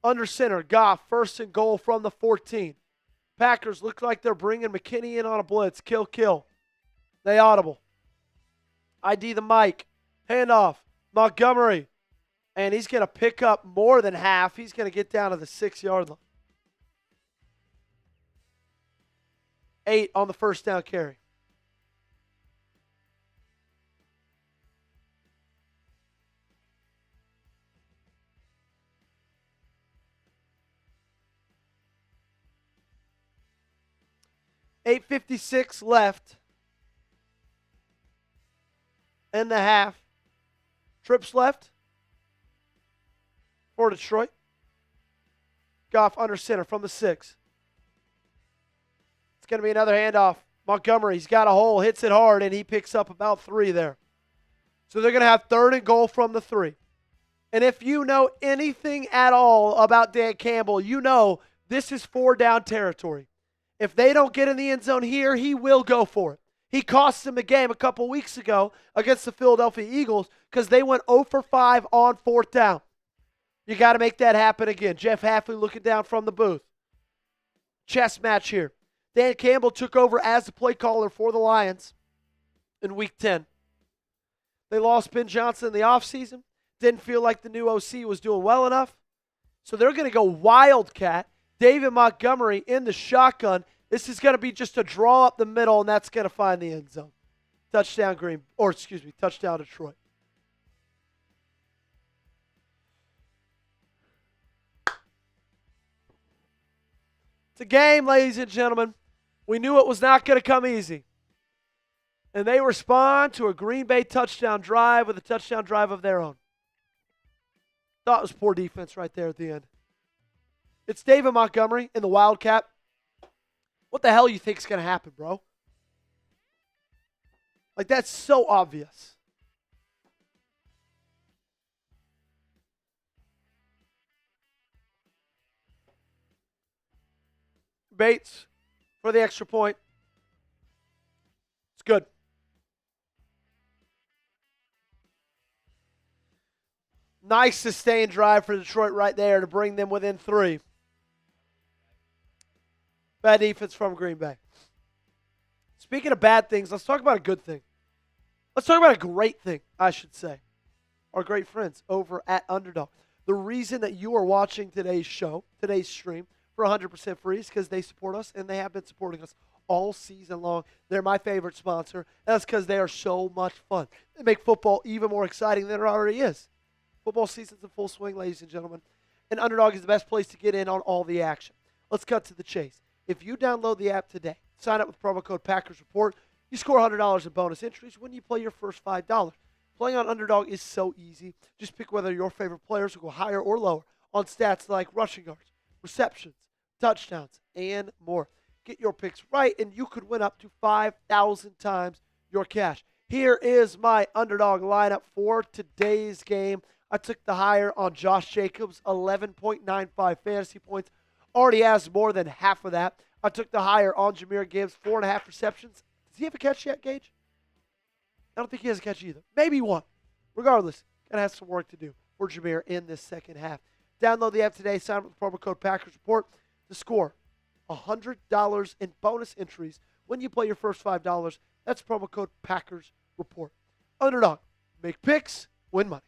Under center, Goff, 1st and goal from the 14. Packers look like they're bringing McKinney in on a blitz. Kill, kill. They audible. ID the mic. Handoff. Montgomery. And he's going to pick up more than half. He's going to get down to the 6-yard line. 8 on the 1st down carry. $8:56 left in the half. Trips left for Detroit. Goff under center from the 6. It's going to be another handoff. Montgomery's got a hole, hits it hard, and he picks up about 3 there. So they're going to have 3rd and goal from the 3. And if you know anything at all about Dan Campbell, you know this is 4-down territory. If they don't get in the end zone here, he will go for it. He cost them the game a couple weeks ago against the Philadelphia Eagles because they went 0 for 5 on 4th down. You got to make that happen again. Jeff Hafley looking down from the booth. Chess match here. Dan Campbell took over as the play caller for the Lions in Week 10. They lost Ben Johnson in the offseason. Didn't feel like the new OC was doing well enough. So they're going to go Wildcat. David Montgomery in the shotgun. This is going to be just a draw up the middle, and that's going to find the end zone. Touchdown touchdown Detroit. It's a game, ladies and gentlemen. We knew it was not going to come easy. And they respond to a Green Bay touchdown drive with a touchdown drive of their own. Thought it was poor defense right there at the end. It's David Montgomery in the Wildcat. What the hell you think is going to happen, bro? Like, that's so obvious. Bates for the extra point. It's good. Nice sustained drive for Detroit right there to bring them within 3. Bad defense from Green Bay. Speaking of bad things, let's talk about a good thing. Let's talk about a great thing, I should say. Our great friends over at Underdog. The reason that you are watching today's show, today's stream, for 100% free is because they support us, and they have been supporting us all season long. They're my favorite sponsor. And that's because they are so much fun. They make football even more exciting than it already is. Football season's in full swing, ladies and gentlemen. And Underdog is the best place to get in on all the action. Let's cut to the chase. If you download the app today, sign up with promo code PackersReport, you score $100 in bonus entries when you play your first $5. Playing on Underdog is so easy. Just pick whether your favorite players will go higher or lower on stats like rushing yards, receptions, touchdowns, and more. Get your picks right, and you could win up to 5,000 times your cash. Here is my Underdog lineup for today's game. I took the higher on Josh Jacobs, 11.95 fantasy points. Already has more than half of that. I took the higher on Jahmyr Gibbs, 4.5 receptions. Does he have a catch yet, Gage? I don't think he has a catch either. Maybe one. Regardless, gonna have some work to do for Jahmyr in this second half. Download the app today. Sign up with the promo code PackersReport to score $100 in bonus entries when you play your first $5. That's promo code PackersReport. Underdog. Make picks. Win money.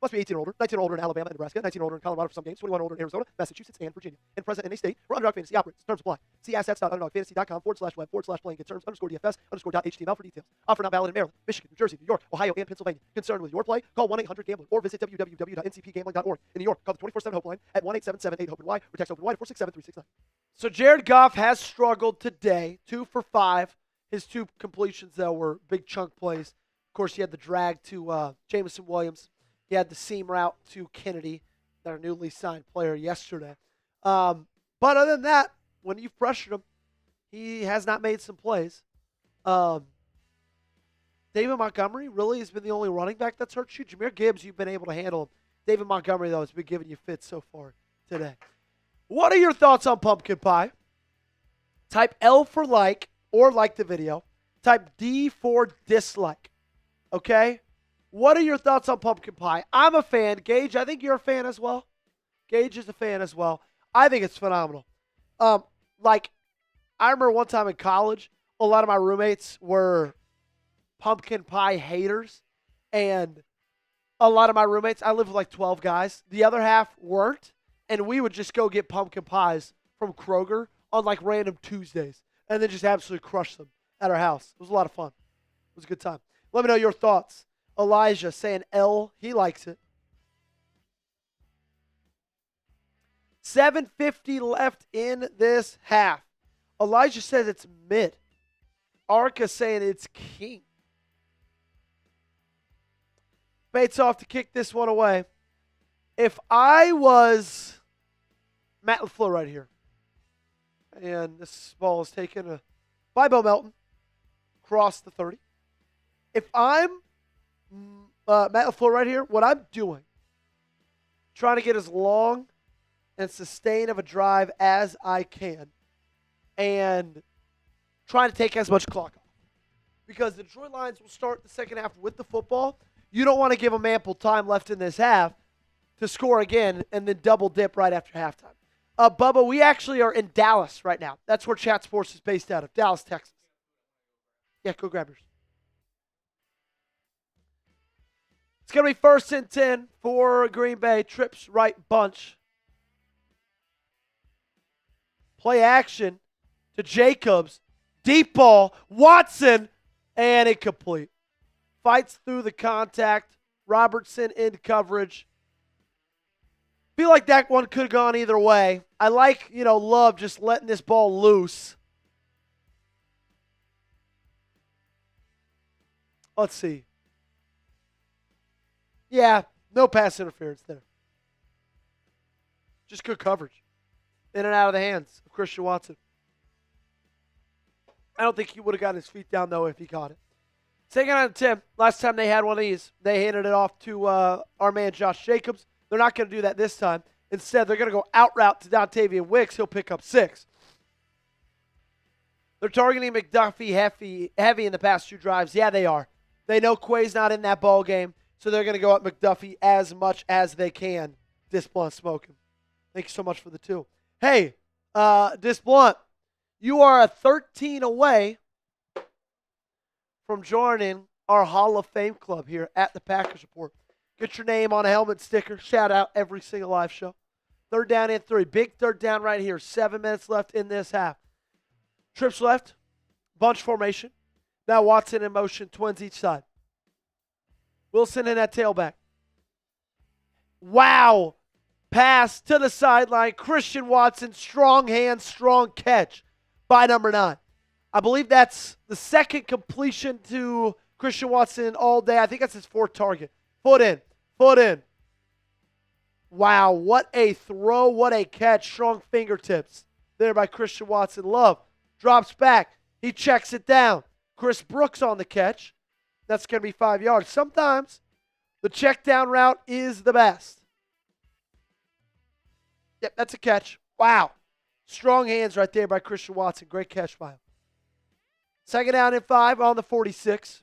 Must be 18 or older, 19 or older in Alabama and Nebraska, 19 or older in Colorado for some games, 21 or older in Arizona, Massachusetts, and Virginia. And present in a state where Underdog Fantasy operates. Terms apply. See assets.underdogfantasy.com/web/playing get terms_DFS_.html for details. Offer not valid in Maryland, Michigan, New Jersey, New York, Ohio, and Pennsylvania. Concerned with your play? Call 1-800-GAMBLER or visit www.ncpgambling.org. In New York, call the 24/7 Hope line at 1-877-8-HOPE-NY or text HOPE-NY to 467-369. So Jared Goff has struggled today, 2 for 5. His 2 completions, though, were big chunk plays. Of course, he had the drag to Jameson Williams. He had the seam route to Kennedy, their newly signed player, yesterday. But other than that, when you've pressured him, he has not made some plays. David Montgomery really has been the only running back that's hurt you. Jahmyr Gibbs, you've been able to handle him. David Montgomery, though, has been giving you fits so far today. What are your thoughts on pumpkin pie? Type L for like or like the video. Type D for dislike. Okay? What are your thoughts on pumpkin pie? I'm a fan. Gage, I think you're a fan as well. Gage is a fan as well. I think it's phenomenal. I remember one time in college, a lot of my roommates were pumpkin pie haters. And a lot of my roommates, I lived with like 12 guys. The other half weren't. And we would just go get pumpkin pies from Kroger on like random Tuesdays. And then just absolutely crush them at our house. It was a lot of fun. It was a good time. Let me know your thoughts. Elijah saying L, he likes it. 7:50 left in this half. Elijah says it's mid. Arca saying it's king. Bates off to kick this one away. If I was Matt LaFleur right here, and this ball is taken by Bo Melton, across the 30. If I'm Matt LaFleur right here, what I'm doing, trying to get as long and sustain of a drive as I can, and trying to take as much clock off. Because the Detroit Lions will start the second half with the football. You don't want to give them ample time left in this half to score again and then double dip right after halftime. Bubba, we actually are in Dallas right now. That's where Chat Sports is based out of, Dallas, Texas. Yeah, go grab yours. It's going to be 1st and 10 for Green Bay. Trips right bunch. Play action to Jacobs. Deep ball. Watson. And incomplete. Fights through the contact. Robertson in coverage. Feel like that one could have gone either way. I like, Love just letting this ball loose. Let's see. Yeah, no pass interference there. Just good coverage. In and out of the hands of Christian Watson. I don't think he would have gotten his feet down, though, if he caught it. Second on 10. Last time they had one of these, they handed it off to our man Josh Jacobs. They're not going to do that this time. Instead, they're going to go out route to Dontavian Wicks. He'll pick up 6. They're targeting McDuffie heavy in the past 2 drives. Yeah, they are. They know Quay's not in that ball game, so they're going to go at McDuffie as much as they can. Disblunt smoking. Thank you so much for the 2. Hey, Disblunt, you are a 13 away from joining our Hall of Fame club here at the Packers Report. Get your name on a helmet sticker. Shout out every single live show. 3rd down and 3. Big 3rd down right here. 7 minutes left in this half. Trips left. Bunch formation. Now Watson in motion. Twins each side. Wilson in that tailback. Wow. Pass to the sideline. Christian Watson. Strong hand, strong catch by number 9. I believe that's the second completion to Christian Watson all day. I think that's his 4th target. Foot in. Foot in. Wow, what a throw, what a catch. Strong fingertips there by Christian Watson. Love drops back. He checks it down. Chris Brooks on the catch. That's going to be 5 yards. Sometimes the check down route is the best. Yep, that's a catch. Wow. Strong hands right there by Christian Watson. Great catch by him. 2nd down and 5 on the 46.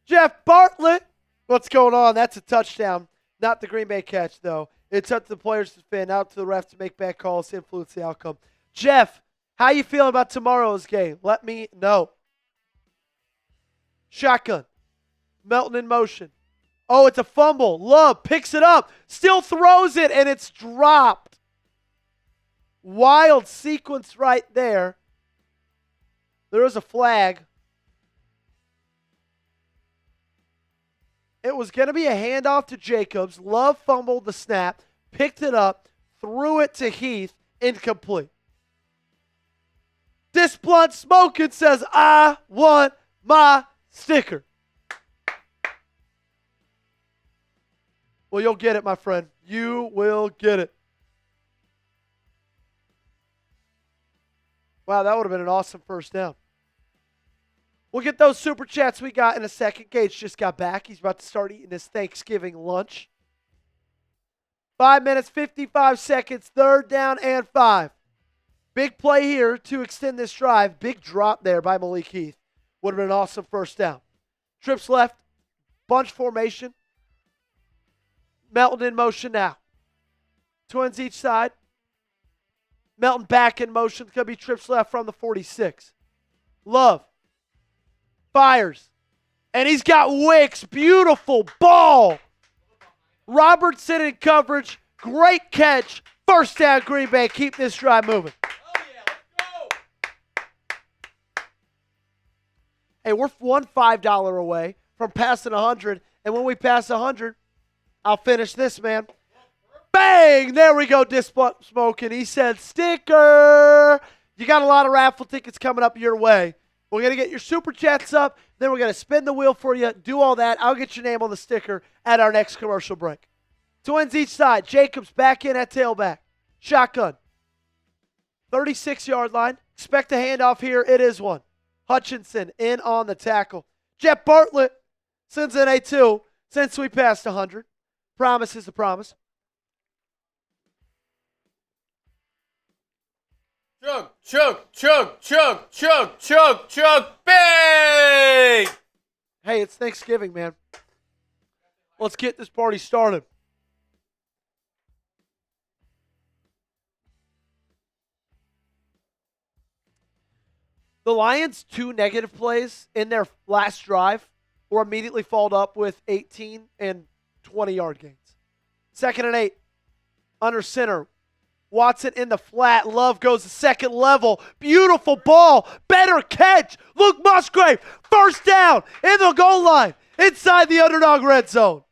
Jeff Bartlett. What's going on? That's a touchdown. Not the Green Bay catch, though. It's up to the players to defend, out to the refs to make bad calls, influence the outcome. Jeff, how you feeling about tomorrow's game? Let me know. Shotgun. Melton in motion. Oh, it's a fumble. Love picks it up. Still throws it, and it's dropped. Wild sequence right there. There is a flag. It was going to be a handoff to Jacobs. Love fumbled the snap, picked it up, threw it to Heath, incomplete. Disblunt smoking says, I want my sticker. Well, you'll get it, my friend. You will get it. Wow, that would have been an awesome first down. We'll get those super chats we got in a second. Gage just got back. He's about to start eating his Thanksgiving lunch. 5 minutes, 55 seconds, 3rd down and 5. Big play here to extend this drive. Big drop there by Malik Heath. Would have been an awesome first down. Trips left. Bunch formation. Melton in motion now. Twins each side. Melton back in motion. It's going to be trips left from the 46. Love. Fires. And he's got Wicks. Beautiful ball. Robertson in coverage. Great catch. First down, Green Bay. Keep this drive moving. Oh, yeah, let's go. Hey, we're one $5 away from passing 100. And when we pass 100, I'll finish this, man. Bang! There we go, Disblunt smoking. He said, sticker. You got a lot of raffle tickets coming up your way. We're going to get your super chats up. Then we're going to spin the wheel for you. Do all that. I'll get your name on the sticker at our next commercial break. Twins each side. Jacobs back in at tailback. Shotgun. 36-yard line. Expect a handoff here. It is one. Hutchinson in on the tackle. Jeff Bartlett sends in a 2 since we passed 100. Promise is a promise. Chug, chug, chug, chug, chug, chug, chug, bang! Hey, it's Thanksgiving, man. Let's get this party started. The Lions' 2 negative plays in their last drive were immediately followed up with 18 and 20-yard gains. 2nd and 8, under center. Watson in the flat. Love goes to second level. Beautiful ball. Better catch. Luke Musgrave. First down in the goal line. Inside the Underdog red zone.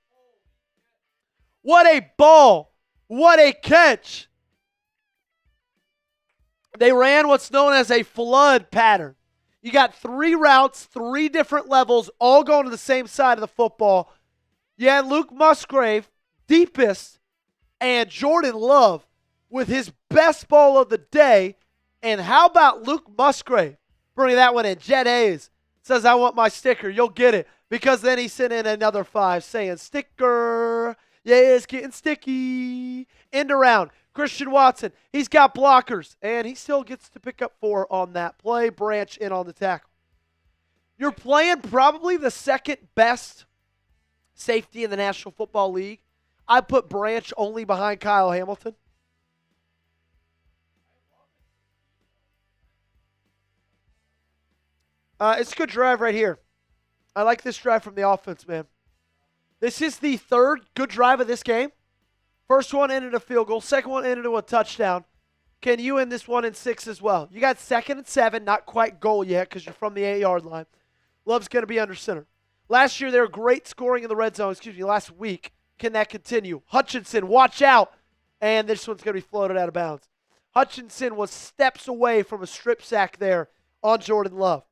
What a ball. What a catch. They ran what's known as a flood pattern. You got 3 routes, 3 different levels, all going to the same side of the football. You had Luke Musgrave deepest, and Jordan Love with his best ball of the day. And how about Luke Musgrave bringing that one in? Jet Hayes says, I want my sticker. You'll get it. Because then he sent in another 5 saying, sticker. Yeah, it's getting sticky. End around. Christian Watson, he's got blockers, and he still gets to pick up 4 on that play. Branch in on the tackle. You're playing probably the second best safety in the National Football League. I put Branch only behind Kyle Hamilton. It's a good drive right here. I like this drive from the offense, man. This is the third good drive of this game. First one ended a field goal. Second one ended in a touchdown. Can you end this one in 6 as well? You got 2nd and 7, not quite goal yet because you're from the 8-yard line. Love's going to be under center. Last year, they were great scoring in the red zone. Last week. Can that continue? Hutchinson, watch out. And this one's going to be floated out of bounds. Hutchinson was steps away from a strip sack there on Jordan Love.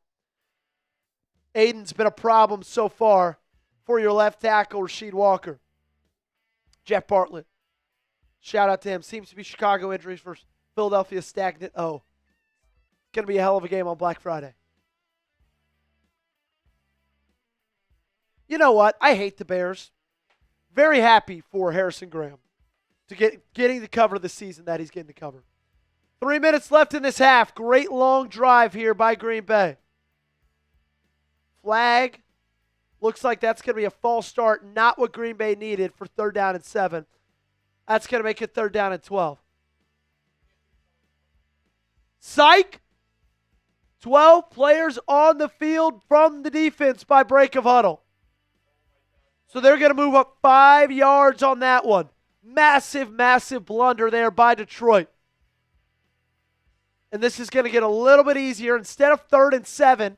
Aiden's been a problem so far for your left tackle, Rasheed Walker. Jeff Bartlett. Shout out to him. Seems to be Chicago injuries for Philadelphia stagnant. Oh, it's going to be a hell of a game on Black Friday. You know what? I hate the Bears. Very happy for Harrison Graham to getting the cover this season that he's getting to cover. 3 minutes left in this half. Great long drive here by Green Bay. Flag. Looks like that's going to be a false start. Not what Green Bay needed for 3rd down and 7. That's going to make it 3rd down and 12. Psych. 12 players on the field from the defense by break of huddle. So they're going to move up 5 yards on that one. Massive, massive blunder there by Detroit. And this is going to get a little bit easier. Instead of 3rd and 7,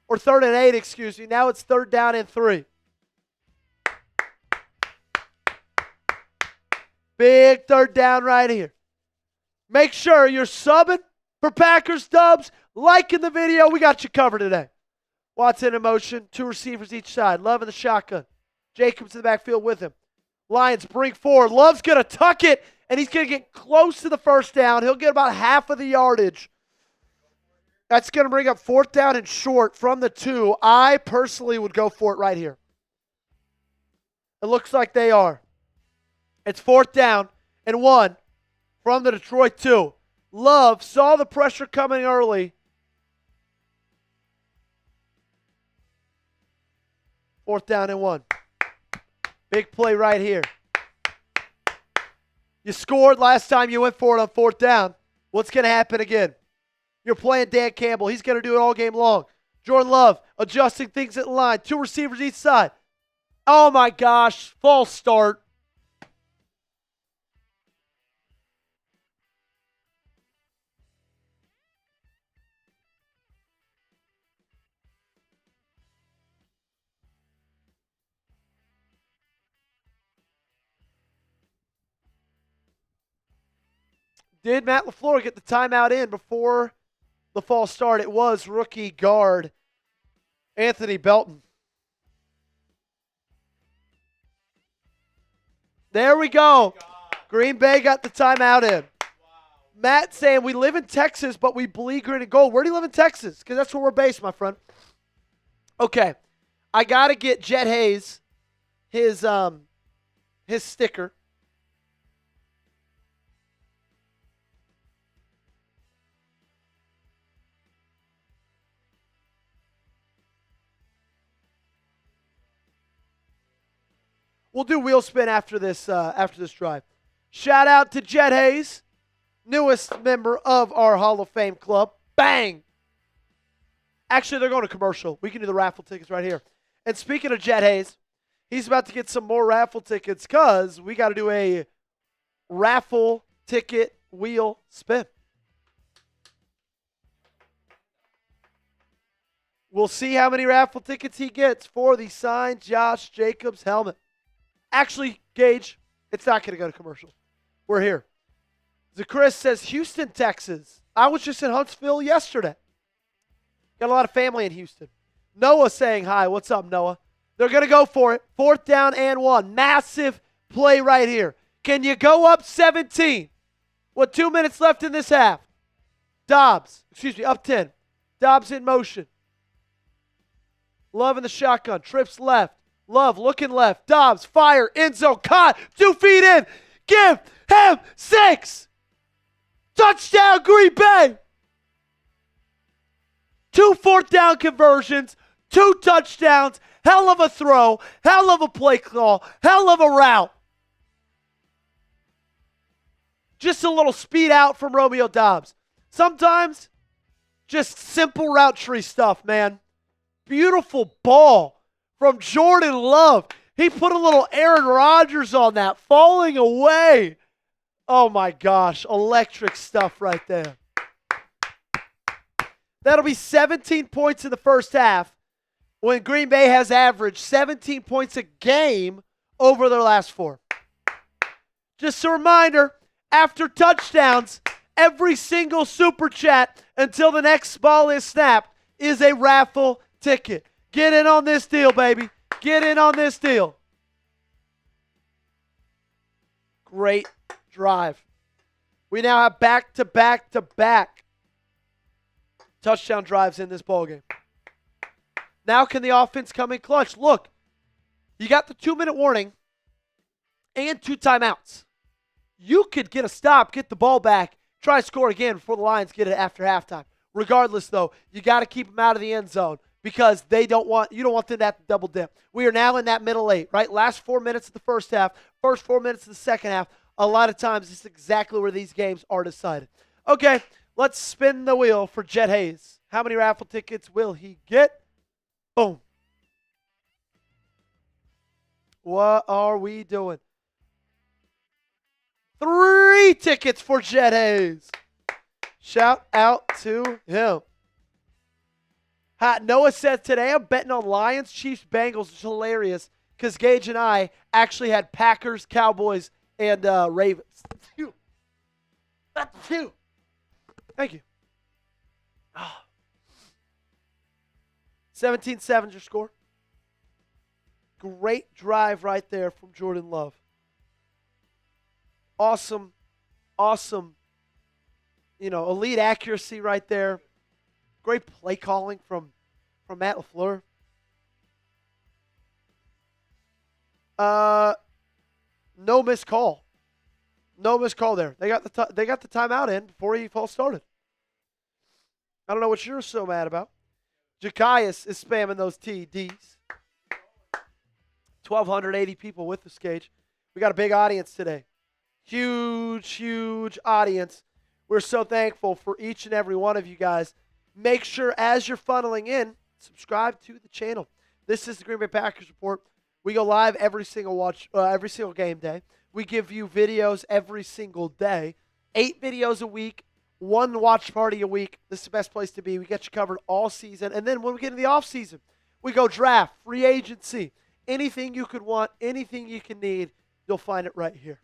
or 3rd and 8, excuse me, now it's 3rd down and 3. Big 3rd down right here. Make sure you're subbing for Packers Dubs, liking the video. We got you covered today. Watson in motion, 2 receivers each side. Love in the shotgun. Jacobs in the backfield with him. Lions bring forward. Love's going to tuck it, and he's going to get close to the 1st down. He'll get about half of the yardage. That's going to bring up 4th down and short from the 2. I personally would go for it right here. It looks like they are. It's 4th down and 1 from the Detroit 2. Love saw the pressure coming early. 4th down and 1. Big play right here. You scored last time you went for it on 4th down. What's going to happen again? You're playing Dan Campbell. He's going to do it all game long. Jordan Love adjusting things at the line. 2 receivers each side. Oh, my gosh. False start. Did Matt LaFleur get the timeout in before the false start? It was rookie guard Anthony Belton. There we go. Green Bay got the timeout in. Matt saying we live in Texas, but we bleed green and gold. Where do you live in Texas? Because that's where we're based, my friend. Okay. I got to get Jet Hayes his sticker. We'll do wheel spin after this drive. Shout out to Jet Hayes, newest member of our Hall of Fame club. Bang! Actually, they're going to commercial. We can do the raffle tickets right here. And speaking of Jet Hayes, he's about to get some more raffle tickets because we got to do a raffle ticket wheel spin. We'll see how many raffle tickets he gets for the signed Josh Jacobs helmet. Actually, Gage, it's not going to go to commercial. We're here. Chris says, Houston, Texas. I was just in Huntsville yesterday. Got a lot of family in Houston. Noah saying hi. What's up, Noah? They're going to go for it. 4th down and 1. Massive, play right here. Can you go up 17 with 2 minutes left in this half? Up 10. Dobbs in motion. Love in the shotgun. Trips left. Love looking left. Dobbs, fire, end zone, caught, 2 feet in. Give him 6. Touchdown, Green Bay. 2 fourth-down conversions, 2 touchdowns, hell of a throw, hell of a play call, hell of a route. Just a little speed out from Romeo Dobbs. Sometimes, just simple route tree stuff, man. Beautiful ball from Jordan Love. He put a little Aaron Rodgers on that, falling away. Oh, my gosh. Electric stuff right there. That'll be 17 points in the first half when Green Bay has averaged 17 points a game over their last 4. Just a reminder, after touchdowns, every single super chat until the next ball is snapped is a raffle ticket. Get in on this deal, baby. Get in on this deal. Great drive. We now have back-to-back-to-back touchdown drives in this ballgame. Now can the offense come in clutch? Look, you got the 2-minute warning and 2 timeouts. You could get a stop, get the ball back, try to score again before the Lions get it after halftime. Regardless, though, you got to keep them out of the end zone because you don't want them to have to double dip. We are now in that middle 8, right? Last 4 minutes of the first half, first 4 minutes of the second half. A lot of times, it's exactly where these games are decided. Okay, let's spin the wheel for Jet Hayes. How many raffle tickets will he get? Boom. What are we doing? 3 tickets for Jet Hayes. Shout out to him. Noah said today I'm betting on Lions, Chiefs, Bengals. It's hilarious because Gage and I actually had Packers, Cowboys, and Ravens. That's 2. Thank you. 17-7 your score. Great drive right there from Jordan Love. Awesome, elite accuracy right there. Great play calling from Matt LaFleur. No missed call. No missed call there. They got the timeout in before he false started. I don't know what you're so mad about. Jakias is spamming those TDs. 1,280 people with us, Gage. We got a big audience today. Huge audience. We're so thankful for each and every one of you guys. Make sure as you're funneling in, subscribe to the channel. This is the Green Bay Packers Report. We go live every single game day. We give you videos every single day. 8 videos a week, 1 watch party a week. This is the best place to be. We get you covered all season. And then when we get into the off season, we go draft, free agency. Anything you could want, anything you can need, you'll find it right here.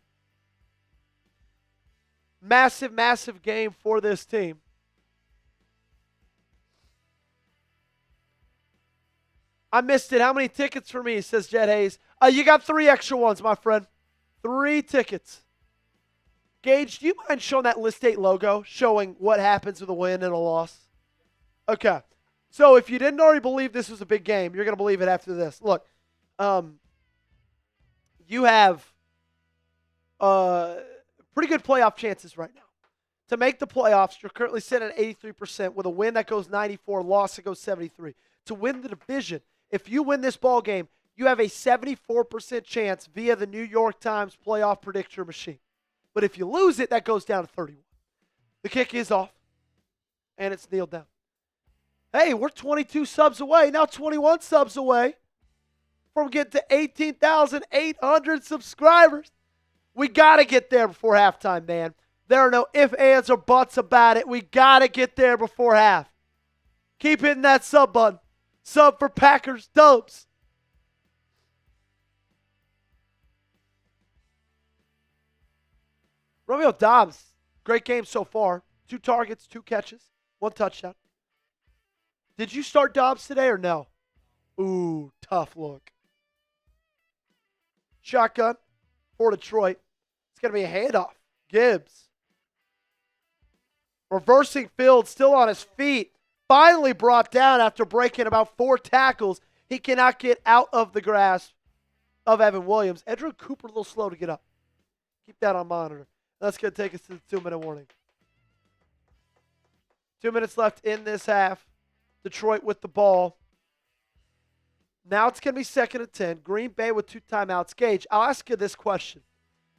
Massive game for this team. I missed it. How many tickets for me, says Jet Hayes. You got 3 extra ones, my friend. 3 tickets. Gage, do you mind showing that List 8 logo, showing what happens with a win and a loss? Okay. So if you didn't already believe this was a big game, you're going to believe it after this. Look, you have pretty good playoff chances right now. To make the playoffs, you're currently sitting at 83%. With a win that goes 94, loss that goes 73. To win the division, if you win this ball game, you have a 74% chance via the New York Times playoff predictor machine. But if you lose it, that goes down to 31. The kick is off, and it's kneeled down. Hey, we're 22 subs away, now 21 subs away from getting to 18,800 subscribers. We got to get there before halftime, man. There are no ifs, ands, or buts about it. We got to get there before half. Keep hitting that sub button. Sub for Packers Dubs. Romeo Dobbs, great game so far. 2 targets, 2 catches, 1 touchdown. Did you start Dobbs today or no? Ooh, tough look. Shotgun. for Detroit. It's going to be a handoff. Gibbs. Reversing field, still on his feet. Finally brought down after breaking about 4 tackles. He cannot get out of the grasp of Evan Williams. Edgerrin Cooper a little slow to get up. Keep that on monitor. That's going to take us to the 2-minute warning. 2 minutes left in this half. Detroit with the ball. Now it's going to be 2nd and 10. Green Bay with 2 timeouts. Gage, I'll ask you this question.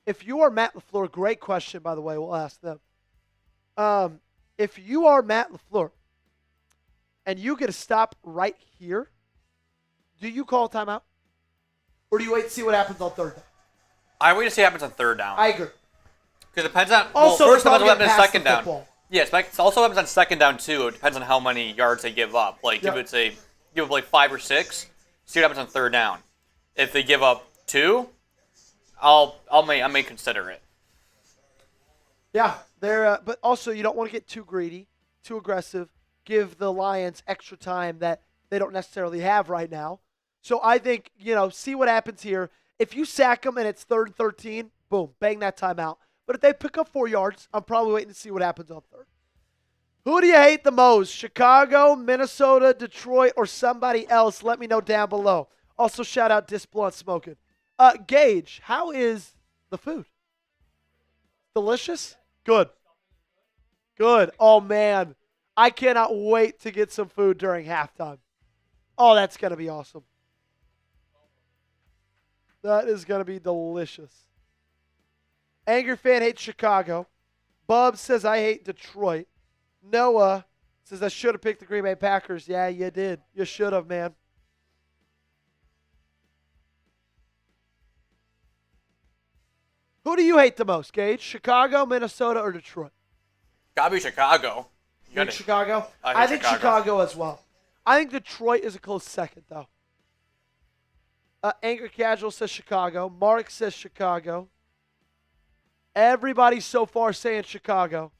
If you are Matt LaFleur, great question, by the way, we'll ask them. If you are Matt LaFleur and you get a stop right here, do you call a timeout? Or do you wait to see what happens on 3rd down? I wait to see what happens on 3rd down. I agree. Because it depends on Also, first depends on what getting happens on past 2nd the down. football. Yes, but it also happens on 2nd down too. It depends on how many yards they give up. Like Yep. if it's give up like 5 or 6, see what happens on 3rd down. If they give up 2, I may consider it. Yeah, but also you don't want to get too greedy, too aggressive, give the Lions extra time that they don't necessarily have right now. So I think, see what happens here. If you sack them and it's 3rd and 13, boom, bang that timeout. But if they pick up 4 yards, I'm probably waiting to see what happens on 3rd. Who do you hate the most? Chicago, Minnesota, Detroit, or somebody else? Let me know down below. Also, shout out Disblunt Smoking. Gage, how is the food? Delicious? Good. Good. Oh, man. I cannot wait to get some food during halftime. Oh, that's going to be awesome. That is going to be delicious. Angry fan hates Chicago. Bub says, I hate Detroit. Noah says, I should have picked the Green Bay Packers. Yeah, you did. You should have, man. Who do you hate the most, Gage? Chicago, Minnesota, or Detroit? Gotta be Chicago. You think Chicago? I I think Chicago as well. I think Detroit is a close second, though. Angry Casual says Chicago. Mark says Chicago. Everybody so far saying Chicago.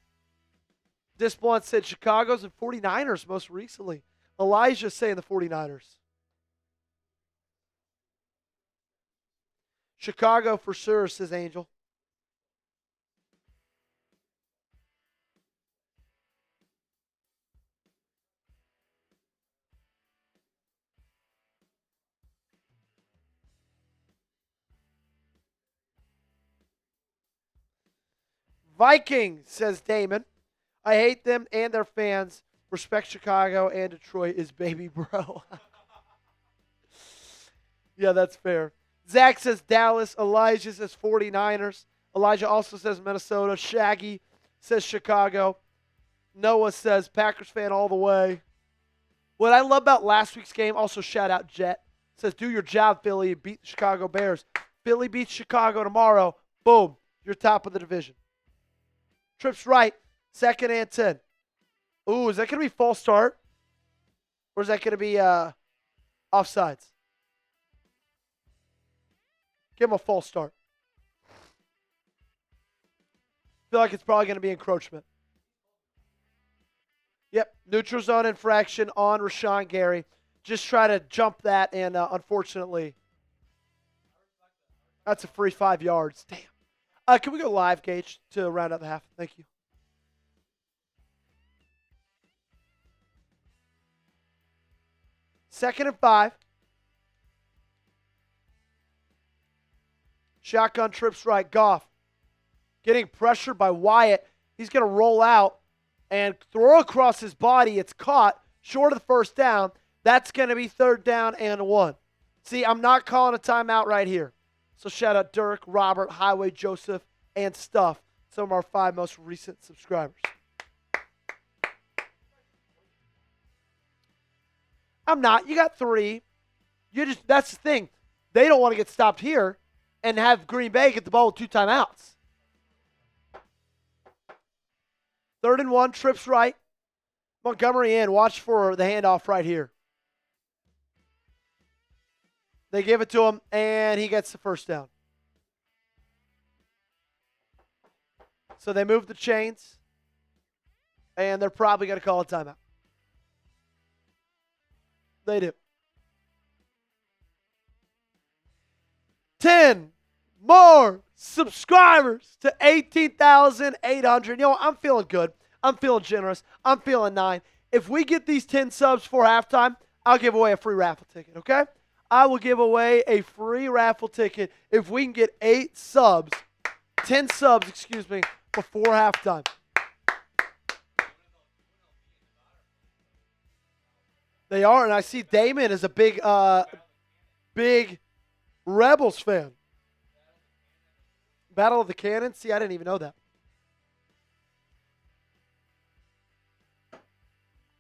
Disblunt said Chicago's and 49ers most recently. Elijah saying the 49ers. Chicago for sure, says Angel. Viking, says Damon. I hate them and their fans. Respect Chicago and Detroit is baby bro. Yeah, that's fair. Zach says Dallas. Elijah says 49ers. Elijah also says Minnesota. Shaggy says Chicago. Noah says Packers fan all the way. What I love about last week's game, also shout out Jet, says do your job, Philly. Beat the Chicago Bears. Philly beats Chicago tomorrow. Boom. You're top of the division. Trips right. 2nd and 10. Ooh, is that going to be false start? Or is that going to be offsides? Give him a false start. Feel like it's probably going to be encroachment. Yep, neutral zone infraction on Rashawn Gary. Just try to jump that, and unfortunately, that's a free 5 yards. Damn. Can we go live, Gage, to round out the half? Thank you. Second and 5. Shotgun trips right. Goff getting pressured by Wyatt. He's going to roll out and throw across his body. It's caught short of the first down. That's going to be 3rd down and 1. See, I'm not calling a timeout right here. So shout out Dirk, Robert, Highway, Joseph, and Stuff. Some of our 5 most recent subscribers. I'm not. You got 3. That's the thing. They don't want to get stopped here and have Green Bay get the ball with 2 timeouts. 3rd and 1, trips right. Montgomery in. Watch for the handoff right here. They give it to him, and he gets the first down. So they move the chains, and they're probably going to call a timeout. They do. 10, more subscribers to 18,800. You know, I'm feeling good. I'm feeling generous. I'm feeling 9. If we get these 10 subs for halftime, I'll give away a free raffle ticket, okay? I will give away a free raffle ticket if we can get 10 subs, before halftime. They are, and I see Damon is a big Rebels fan. Battle of the Cannons? See, I didn't even know that.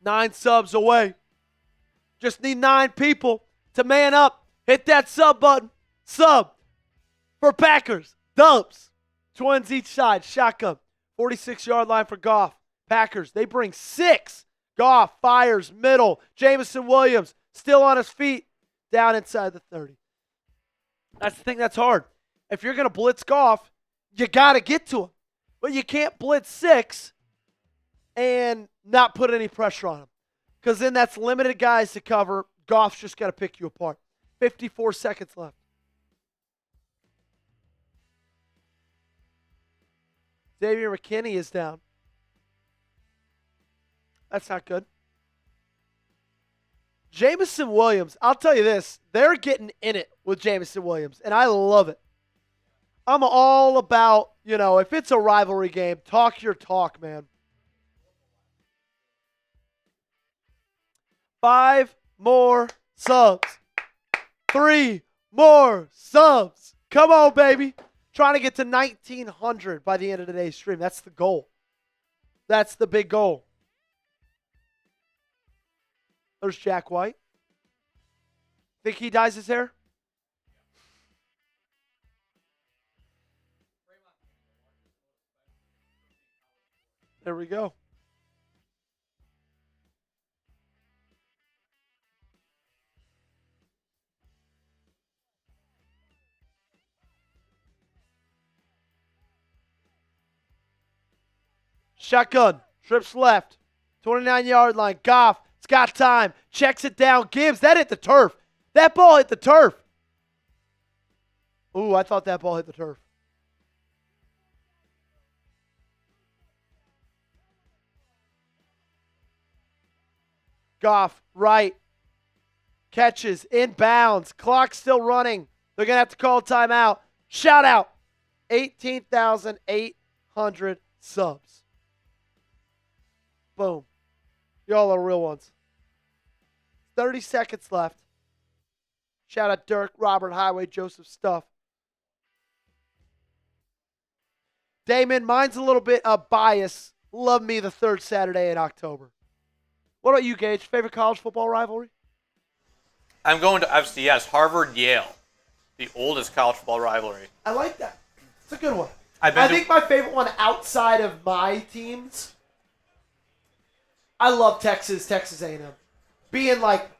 9 subs away. Just need 9 people to man up. Hit that sub button. Sub for Packers. Dubs. Twins each side. Shotgun. 46-yard line for Goff. Packers, they bring 6. Goff fires middle. Jameson Williams still on his feet. Down inside the 30. That's the thing that's hard. If you're going to blitz Goff, you got to get to him. But you can't blitz 6 and not put any pressure on him. Because then that's limited guys to cover. Goff's just got to pick you apart. 54 seconds left. Xavier McKinney is down. That's not good. Jameson Williams, I'll tell you this. They're getting in it with Jameson Williams, and I love it. I'm all about, if it's a rivalry game, talk your talk, man. 5 more subs. 3 more subs. Come on, baby. Trying to get to 1,900 by the end of today's stream. That's the goal. That's the big goal. There's Jack White. Think he dyes his hair? There we go. Shotgun. Trips left. 29-yard line. Goff. It's got time. Checks it down. Gibbs. That hit the turf. That ball hit the turf. Ooh, I thought that ball hit the turf. Goff, right. Catches. Inbounds. Clock still running. They're going to have to call timeout. Shout out. 18,800 subs. Boom. Y'all are real ones. 30 seconds left. Shout out Dirk, Robert, Highway, Joseph Stuff. Damon, mine's a little bit of bias. Love me the third Saturday in October. What about you, Gage? Favorite college football rivalry? I'm going to FCS, Harvard-Yale, the oldest college football rivalry. I like that. It's a good one. I think my favorite one outside of my teams, I love Texas A&M. Being like,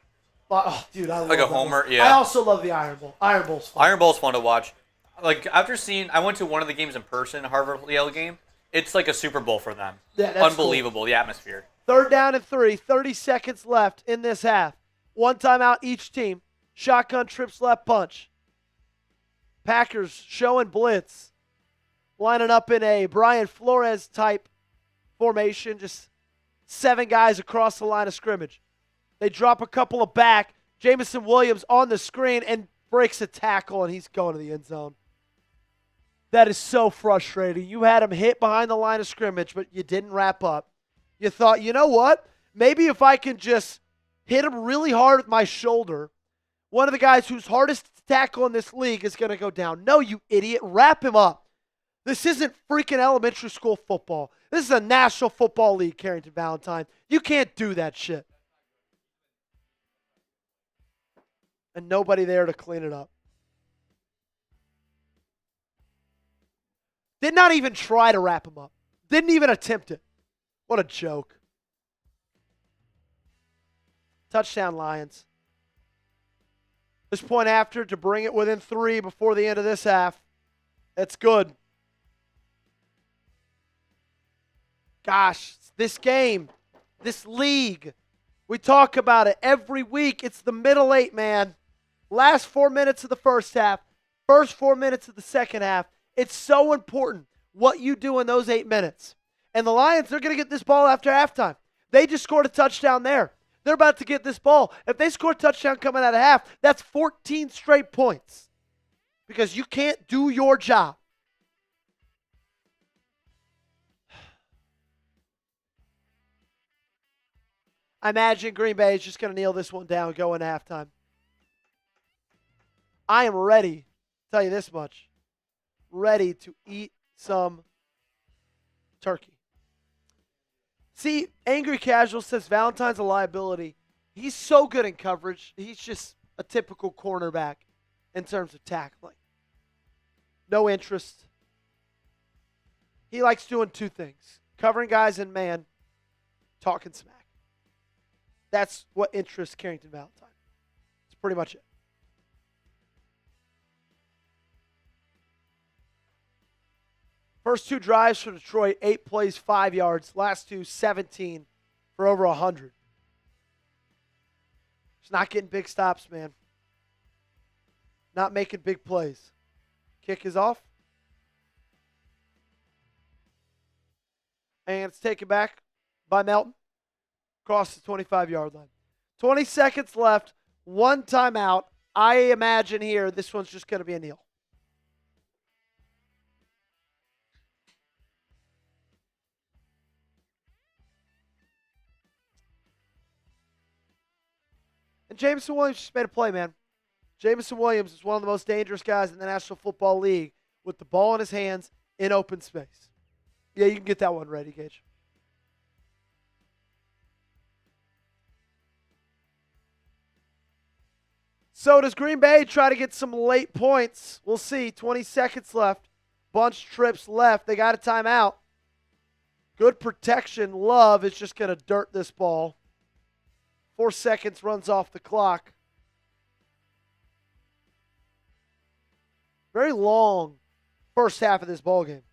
oh, dude, I love like a that homer, one. yeah. I also love the Iron Bowl. Iron Bowl's fun. Iron Bowl's fun to watch. Like, I went to one of the games in person, Harvard-Yale game. It's like a Super Bowl for them. Yeah, that's unbelievable, cool. The atmosphere. 3rd down and 3, 30 seconds left in this half. 1 timeout each team. Shotgun trips left punch. Packers showing blitz. Lining up in a Brian Flores type formation. Just 7 guys across the line of scrimmage. They drop a couple of back. Jameson Williams on the screen and breaks a tackle, and he's going to the end zone. That is so frustrating. You had him hit behind the line of scrimmage, but you didn't wrap up. You thought, you know what? Maybe if I can just hit him really hard with my shoulder, one of the guys who's hardest to tackle in this league is going to go down. No, you idiot. Wrap him up. This isn't freaking elementary school football. This is a National Football League, Carrington Valentine. You can't do that shit. And nobody there to clean it up. Did not even try to wrap him up. Didn't even attempt it. What a joke. Touchdown, Lions. This point after to bring it within 3 before the end of this half. That's good. Gosh, this game, this league, we talk about it every week. It's the middle 8, man. Last 4 minutes of the first half. first 4 minutes of the second half. It's so important what you do in those 8 minutes. And the Lions, they're going to get this ball after halftime. They just scored a touchdown there. They're about to get this ball. If they score a touchdown coming out of half, that's 14 straight points because you can't do your job. I imagine Green Bay is just going to kneel this one down and go into halftime. I am ready, tell you this much, ready to eat some turkey. See, Angry Casual says Valentine's a liability. He's so good in coverage. He's just a typical cornerback in terms of tackling. No interest. He likes doing 2 things. Covering guys in man, talking smack. That's what interests Carrington Valentine. That's pretty much it. First 2 drives for Detroit, 8 plays, 5 yards. Last 2, 17 for over 100. Just not getting big stops, man. Not making big plays. Kick is off. And it's taken back by Melton. Across the 25-yard line. 20 seconds left. 1 timeout. I imagine here this one's just going to be a kneel. And Jameson Williams just made a play, man. Jameson Williams is one of the most dangerous guys in the National Football League with the ball in his hands in open space. Yeah, you can get that one ready, Gage. So does Green Bay try to get some late points? We'll see. 20 seconds left. Bunch trips left. They got a timeout. Good protection. Love is just going to dirt this ball. 4 seconds runs off the clock. Very long first half of this ball game.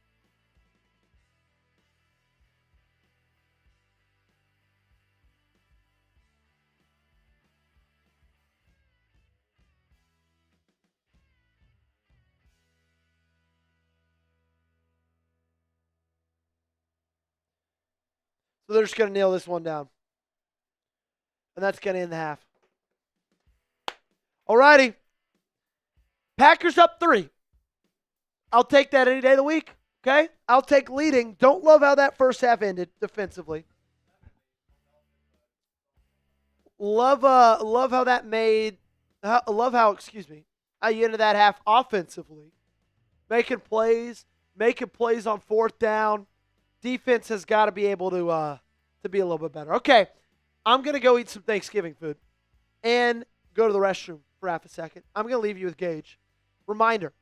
So they're just going to nail this one down. And that's going to end the half. All righty. Packers up 3. I'll take that any day of the week. Okay? I'll take leading. Don't love how that first half ended defensively. Love how that made – love how you ended that half offensively. Making plays on 4th down. Defense has got to be able to be a little bit better. Okay, I'm going to go eat some Thanksgiving food and go to the restroom for half a second. I'm going to leave you with Gage. Reminder,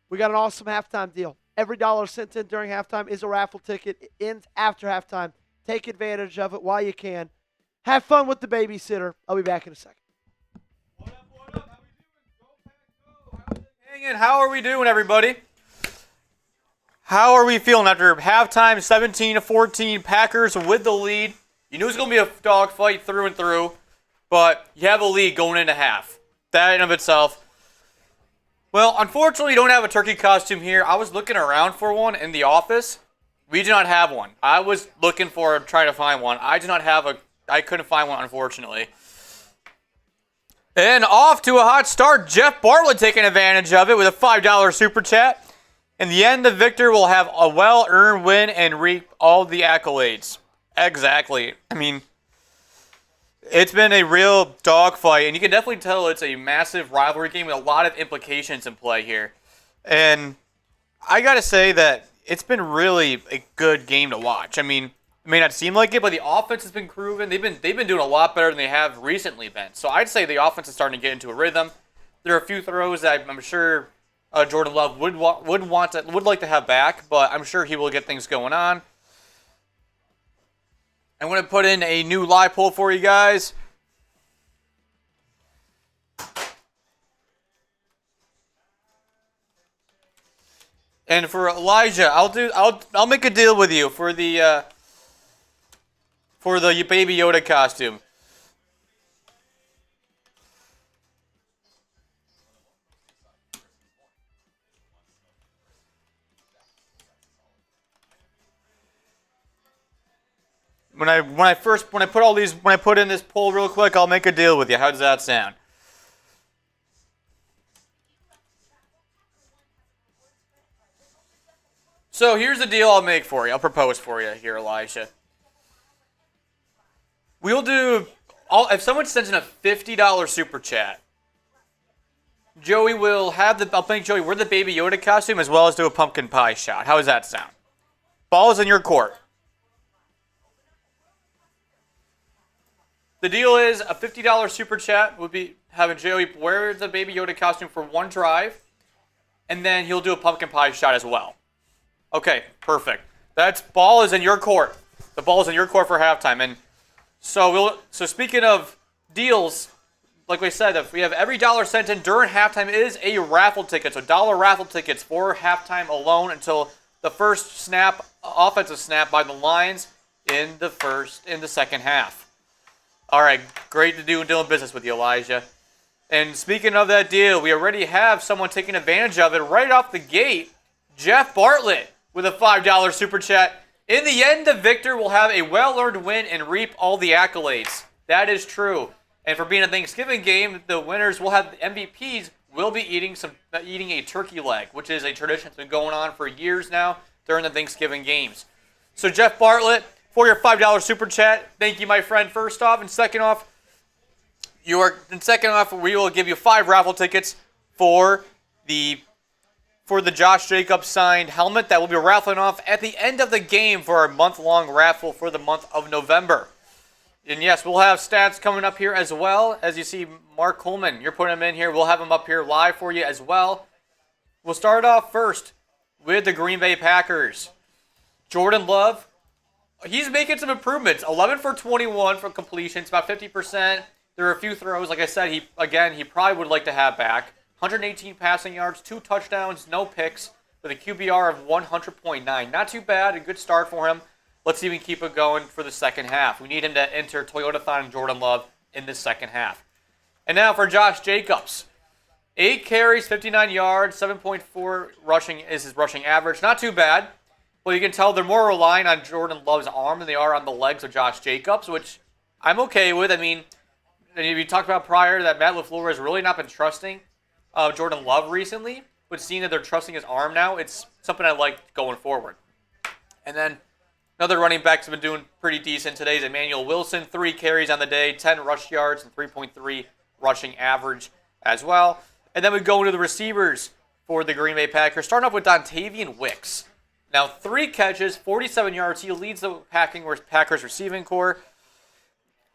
we got an awesome halftime deal. Every dollar sent in during halftime is a raffle ticket. It ends after halftime. Take advantage of it while you can. Have fun with the babysitter. I'll be back in a second. What up? How we doing? Go Pack, go. Hanging. How are we doing, everybody? How are we feeling after halftime, 17-14, Packers with the lead? You knew it was going to be a dogfight through and through, but you have a lead going into half. That in of itself. Well, unfortunately, you don't have a turkey costume here. I was looking around for one in the office. We do not have one. I was looking for, trying to find one. I couldn't find one, unfortunately. And off to a hot start. Jeff Bartlett taking advantage of it with a $5 super chat. In the end, the victor will have a well-earned win and reap all the accolades. Exactly. I mean, it's been a real dogfight, and you can definitely tell it's a massive rivalry game with a lot of implications in play here. And I got to say that it's been really a good game to watch. I mean, it may not seem like it, but the offense has been proven. They've been doing a lot better than they have recently been. So I'd say the offense is starting to get into a rhythm. There are a few throws that I'm sure Jordan Love would like to have back, but I'm sure he will get things going on. I'm going to put in a new live poll for you guys. And for Elijah, I'll make a deal with you for the Baby Yoda costume. When I put in this poll real quick, I'll make a deal with you. How does that sound? So here's the deal I'll make for you. I'll propose for you here, Elijah. We'll do if someone sends in a $50 super chat, Joey will have I'll make Joey wear the Baby Yoda costume as well as do a pumpkin pie shot. How does that sound? Ball is in your court. The deal is a $50 super chat would be having Joey wear the Baby Yoda costume for one drive, and then he'll do a pumpkin pie shot as well. Okay, perfect. That's ball is in your court. The ball is in your court for halftime, and so speaking of deals, like we said, if we have every dollar sent in during halftime is a raffle ticket. So dollar raffle tickets for halftime alone until the first snap, offensive snap by the Lions in the second half. All right, great to doing business with you, Elijah. And speaking of that deal, we already have someone taking advantage of it right off the gate. Jeff Bartlett with a $5 super chat. In the end, the victor will have a well-earned win and reap all the accolades. That is true. And for being a Thanksgiving game, the winners will have MVPs will be eating a turkey leg, which is a tradition that's been going on for years now during the Thanksgiving games. So Jeff Bartlett, for your $5 super chat, thank you, my friend. First off, and second off, we will give you 5 raffle tickets for the Josh Jacobs signed helmet that will be raffling off at the end of the game for our month-long raffle for the month of November. And yes, we'll have stats coming up here as well. As you see, Mark Coleman, you're putting him in here. We'll have him up here live for you as well. We'll start off first with the Green Bay Packers. Jordan Love, he's making some improvements. 11 for 21 for completions, about 50%. There are a few throws. Like I said, he probably would like to have back. 118 passing yards, 2 touchdowns, no picks, with a QBR of 100.9. Not too bad, a good start for him. Let's see if we can keep it going for the second half. We need him to enter Toyotathon and Jordan Love in the second half. And now for Josh Jacobs. 8 carries, 59 yards, 7.4 rushing is his rushing average. Not too bad. But you can tell they're more relying on Jordan Love's arm than they are on the legs of Josh Jacobs, which I'm okay with. I mean, we talked about prior that Matt LaFleur has really not been trusting Jordan Love recently, but seeing that they're trusting his arm now, it's something I like going forward. And then another running back's been doing pretty decent today is Emmanuel Wilson. 3 carries on the day, 10 rush yards, and 3.3 rushing average as well. And then we go into the receivers for the Green Bay Packers, starting off with Dontavian Wicks. Now, 3 catches, 47 yards. He leads the Packers receiving corps.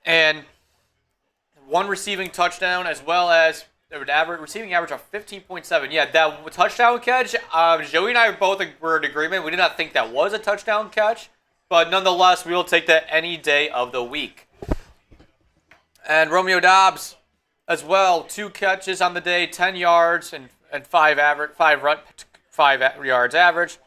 And 1 receiving touchdown as well as receiving average of 15.7. Yeah, that touchdown catch, Joey and I both were in agreement. We did not think that was a touchdown catch, but nonetheless, we will take that any day of the week. And Romeo Doubs as well, 2 catches on the day, 10 yards and 5 yards average.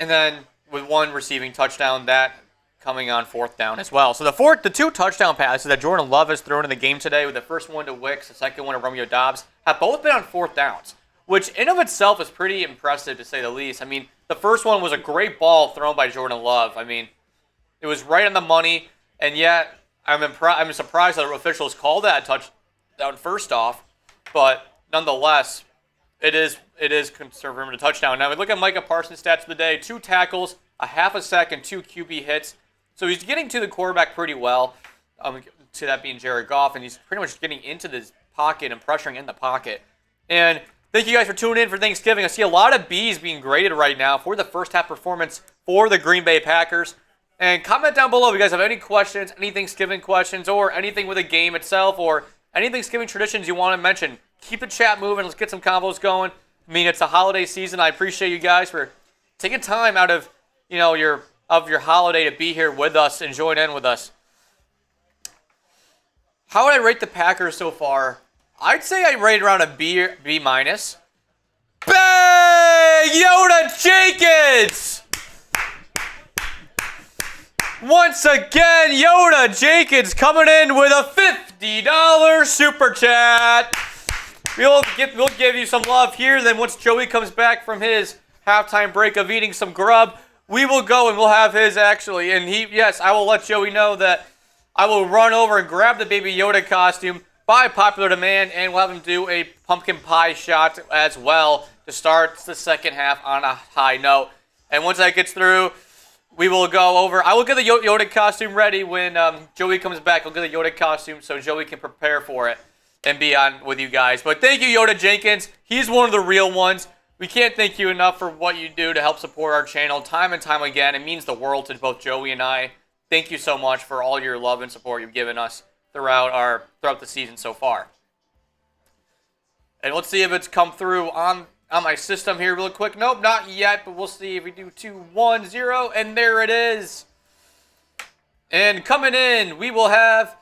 And then with 1 receiving touchdown, that coming on 4th down as well. So the 2 touchdown passes that Jordan Love has thrown in the game today, with the first one to Wicks, the second one to Romeo Doubs, have both been on 4th downs, which in of itself is pretty impressive to say the least. I mean, the first one was a great ball thrown by Jordan Love. I mean, it was right on the money, and yet I'm surprised that the officials called that a touchdown first off, but nonetheless, it is considered a touchdown. Now we look at Micah Parsons' stats of the day: 2 tackles, a half a sack, and 2 QB hits. So he's getting to the quarterback pretty well, to that being Jared Goff, and he's pretty much getting into this pocket and pressuring in the pocket. And thank you guys for tuning in for Thanksgiving. I see a lot of B's being graded right now for the first half performance for the Green Bay Packers. And comment down below if you guys have any questions, any Thanksgiving questions, or anything with the game itself, or any Thanksgiving traditions you want to mention. Keep the chat moving. Let's get some combos going. I mean, it's a holiday season. I appreciate you guys for taking time out of your holiday to be here with us and join in with us. How would I rate the Packers so far? I'd say I rate around a B minus. Bang! Yoda Jenkins! Once again, Yoda Jenkins coming in with a $50 super chat. We'll give you some love here. Then once Joey comes back from his halftime break of eating some grub, we will go and we'll have his actually. And yes, I will let Joey know that I will run over and grab the Baby Yoda costume by popular demand, and we'll have him do a pumpkin pie shot as well to start the second half on a high note. And once that gets through, we will go over. I will get the Yoda costume ready when Joey comes back. I'll get the Yoda costume so Joey can prepare for it and be on with you guys. But thank you, Yoda Jenkins. He's one of the real ones. We can't thank you enough for what you do to help support our channel time and time again. It means the world to both Joey and I. Thank you so much for all your love and support you've given us throughout the season so far. And let's see if it's come through on my system here real quick. Nope, not yet, but we'll see if we do 2-1-0, and there it is. And coming in, we will have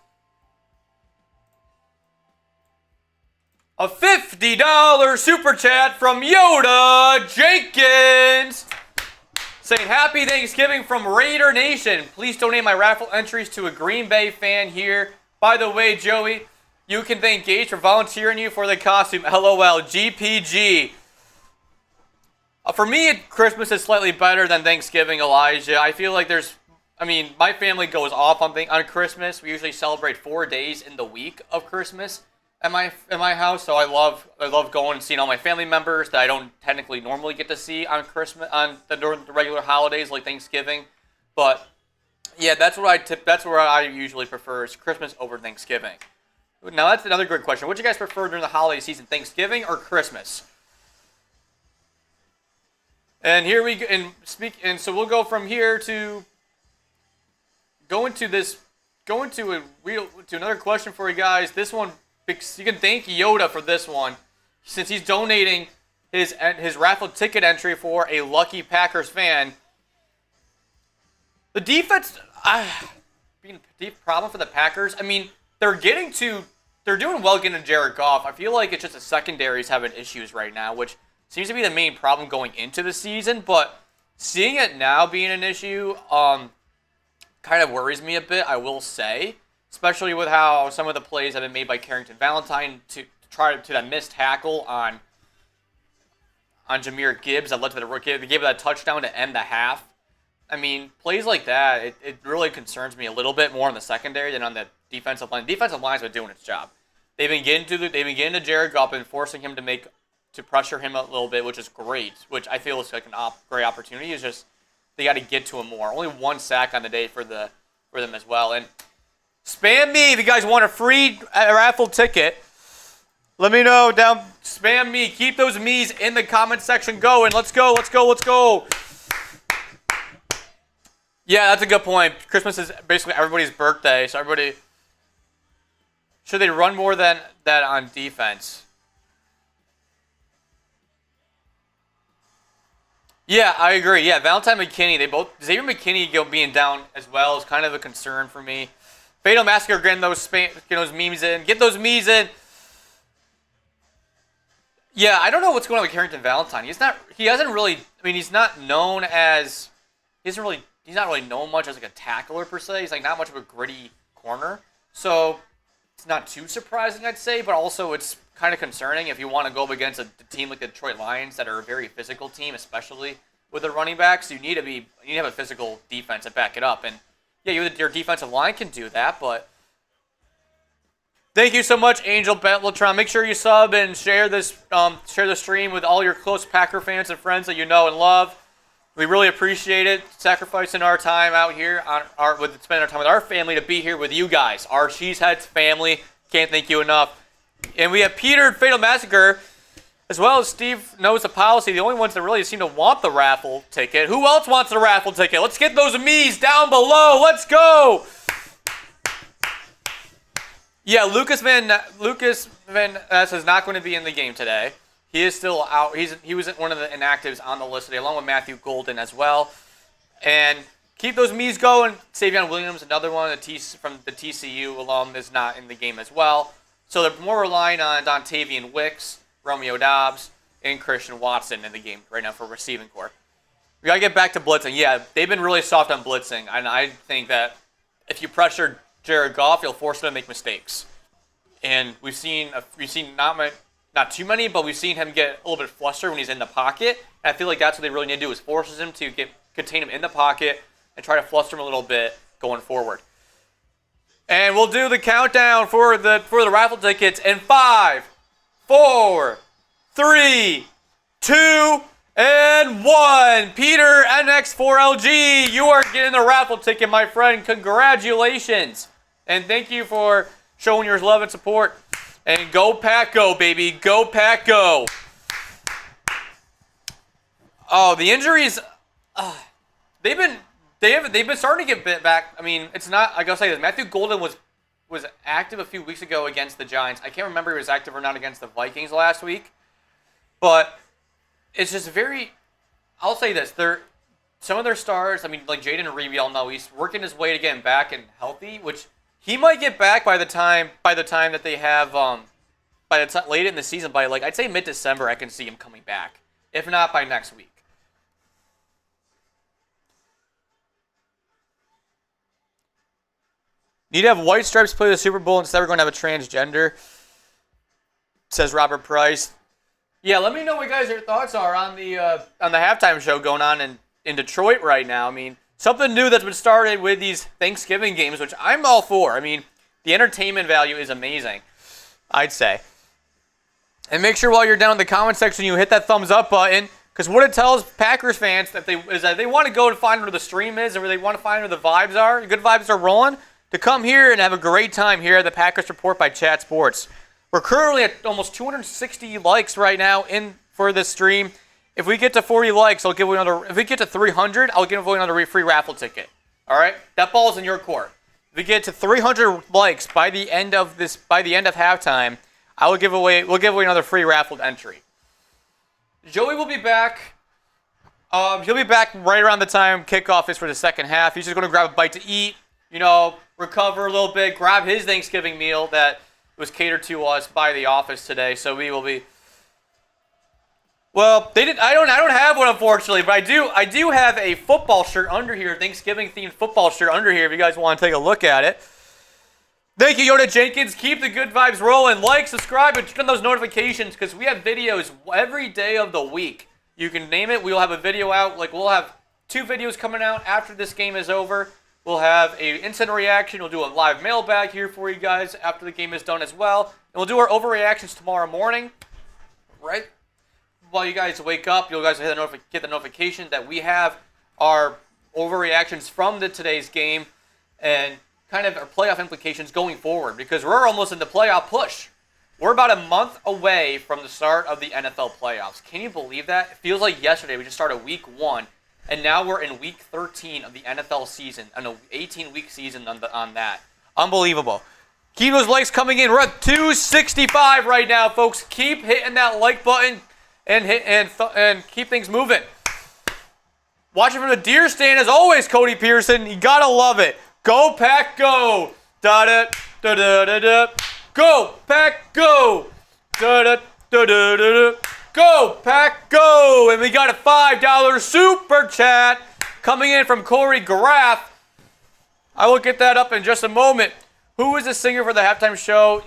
a $50 super chat from Yoda Jenkins, saying, Happy Thanksgiving from Raider Nation. Please donate my raffle entries to a Green Bay fan here. By the way, Joey, you can thank Gage for volunteering you for the costume. LOL, GPG. For me, Christmas is slightly better than Thanksgiving, Elijah. I feel like my family goes off on Christmas. We usually celebrate 4 days in the week of Christmas at my house. So I love going and seeing all my family members that I don't technically normally get to see on Christmas, during the regular holidays like Thanksgiving. But yeah, that's what I usually prefer is Christmas over Thanksgiving. Now that's another good question. What do you guys prefer during the holiday season, Thanksgiving or Christmas? And here we go, and so we'll go from here to another question for you guys. This one, you can thank Yoda for this one, since he's donating his raffle ticket entry for a lucky Packers fan. The defense, being a deep problem for the Packers. I mean, they're doing well getting to Jared Goff. I feel like it's just the secondary's having issues right now, which seems to be the main problem going into the season. But seeing it now being an issue, kind of worries me a bit, I will say. Especially with how some of the plays have been made by Carrington Valentine to that missed tackle on Jahmyr Gibbs that led to they gave that touchdown to end the half. I mean, plays like that, it really concerns me a little bit more on the secondary than on the defensive line. The defensive line's been doing its job. They've been getting to Jared Goff and forcing him to pressure him a little bit, which is great. Which I feel is like great opportunity. It's just they got to get to him more. Only 1 sack on the day for them as well. And spam me if you guys want a free raffle ticket. Let me know down. Spam me. Keep those me's in the comment section going. Let's go. Let's go. Let's go. Yeah, that's a good point. Christmas is basically everybody's birthday, so should they run more than that on defense? Yeah, I agree. Yeah, Valentine McKinney, Xavier McKinney being down as well is kind of a concern for me. Fatal Massacre getting those memes in. Get those memes in. Yeah, I don't know what's going on with Carrington Valentine. He's not really known much as like a tackler per se. He's like not much of a gritty corner. So it's not too surprising, I'd say, but also it's kind of concerning if you want to go up against a team like the Detroit Lions that are a very physical team, especially with their running backs. You need to have a physical defense to back it up. And yeah, your defensive line can do that, but thank you so much, Angel Betletron. Make sure you sub and share the stream with all your close Packer fans and friends that you know and love. We really appreciate it, sacrificing our time out here spending our time with our family to be here with you guys, our Cheeseheads family. Can't thank you enough. And we have Peter Fatal Massacre, as well as Steve Knows the Policy, the only ones that really seem to want the raffle ticket. Who else wants the raffle ticket? Let's get those me's down below. Let's go. Yeah, Lucas Van Ness is not going to be in the game today. He is still out. He was one of the inactives on the list today, along with Matthew Golden as well. And keep those me's going. Savion Williams, another one from the TCU alum, is not in the game as well. So they're more relying on Dontavian Wicks, Romeo Dobbs, and Christian Watson in the game right now for receiving corps. We got to get back to blitzing. Yeah, they've been really soft on blitzing. And I think that if you pressure Jared Goff, you'll force him to make mistakes. And we've seen not too many, but we've seen him get a little bit flustered when he's in the pocket. And I feel like that's what they really need to do is forces him to contain him in the pocket and try to fluster him a little bit going forward. And we'll do the countdown for the raffle tickets in 5, 4, 3, 2, and 1. Peter NX4LG, you are getting the raffle ticket, my friend. Congratulations. And thank you for showing your love and support. And go Pack Go, baby. Go Pack Go. Oh, the injuries, they've been starting to get bit back. I mean, it's not, I gotta say this, Matthew Golden was active a few weeks ago against the Giants. I can't remember if he was active or not against the Vikings last week. But it's just I'll say this, some of their stars, I mean, like Jaden Reed, we all know, he's working his way to getting back and healthy, which he might get back by the time that they have, late in the season, by like, I'd say mid-December, I can see him coming back. If not, by next week. Need to have White Stripes play the Super Bowl, instead we're going to have a transgender, says Robert Price. Yeah, let me know what your thoughts are on the halftime show going on in Detroit right now. I mean, something new that's been started with these Thanksgiving games, which I'm all for. I mean, the entertainment value is amazing, I'd say. And make sure while you're down in the comment section, you hit that thumbs up button, because what it tells Packers fans is that they want to go and find where the stream is, and where they want to find where the vibes are, the good vibes are rolling, to come here and have a great time here at the Packers Report by Chat Sports. We're currently at almost 260 likes right now for this stream. If we get to 40 likes, I'll give away another. If we get to 300, I'll give away another free raffle ticket. All right, that ball's in your court. If we get to 300 likes by the end of halftime, we'll give away another free raffled entry. Joey will be back. He'll be back right around the time kickoff is for the second half. He's just going to grab a bite to eat, recover a little bit, grab his Thanksgiving meal that was catered to us by the office today. So we will be. Well, they did. I don't have one, unfortunately, but I do have a football shirt under here, Thanksgiving themed football shirt under here. If you guys want to take a look at it. Thank you, Yoda Jenkins. Keep the good vibes rolling. Like, subscribe, and turn on those notifications, because we have videos every day of the week. You can name it. We'll have a video out. Like, we'll have 2 videos coming out after this game is over. We'll have an instant reaction. We'll do a live mailbag here for you guys after the game is done as well. And we'll do our overreactions tomorrow morning. Right? While you guys wake up, you guys get the notification that we have our overreactions from today's game and kind of our playoff implications going forward, because we're almost in the playoff push. We're about a month away from the start of the NFL playoffs. Can you believe that? It feels like yesterday we just started week 1, and now we're in week 13 of the NFL season, an 18-week season on that. Unbelievable. Keep those likes coming in. We're at 265 right now, folks. Keep hitting that like button and keep things moving. Watching from the deer stand, as always, Cody Petersen. You gotta love it. Go Pack Go! Da da da da da da. Go Pack Go! Da da da da da. Go Pack Go! And we got a $5 super chat coming in from Corey Graff. I will get that up in just a moment. Who was the singer for the halftime show?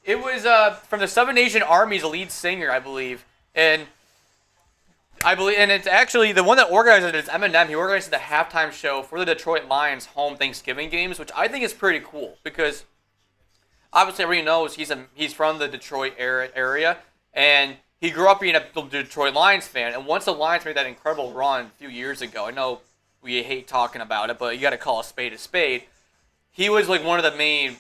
It was from the Seven Nation Army's lead singer, I believe. And it's actually the one that organized it is Eminem. He organized the halftime show for the Detroit Lions home Thanksgiving games, which I think is pretty cool because obviously everybody knows he's from the Detroit area, and he grew up being a Detroit Lions fan. And once the Lions made that incredible run a few years ago, I know we hate talking about it, but you got to call a spade a spade. He was like one of the main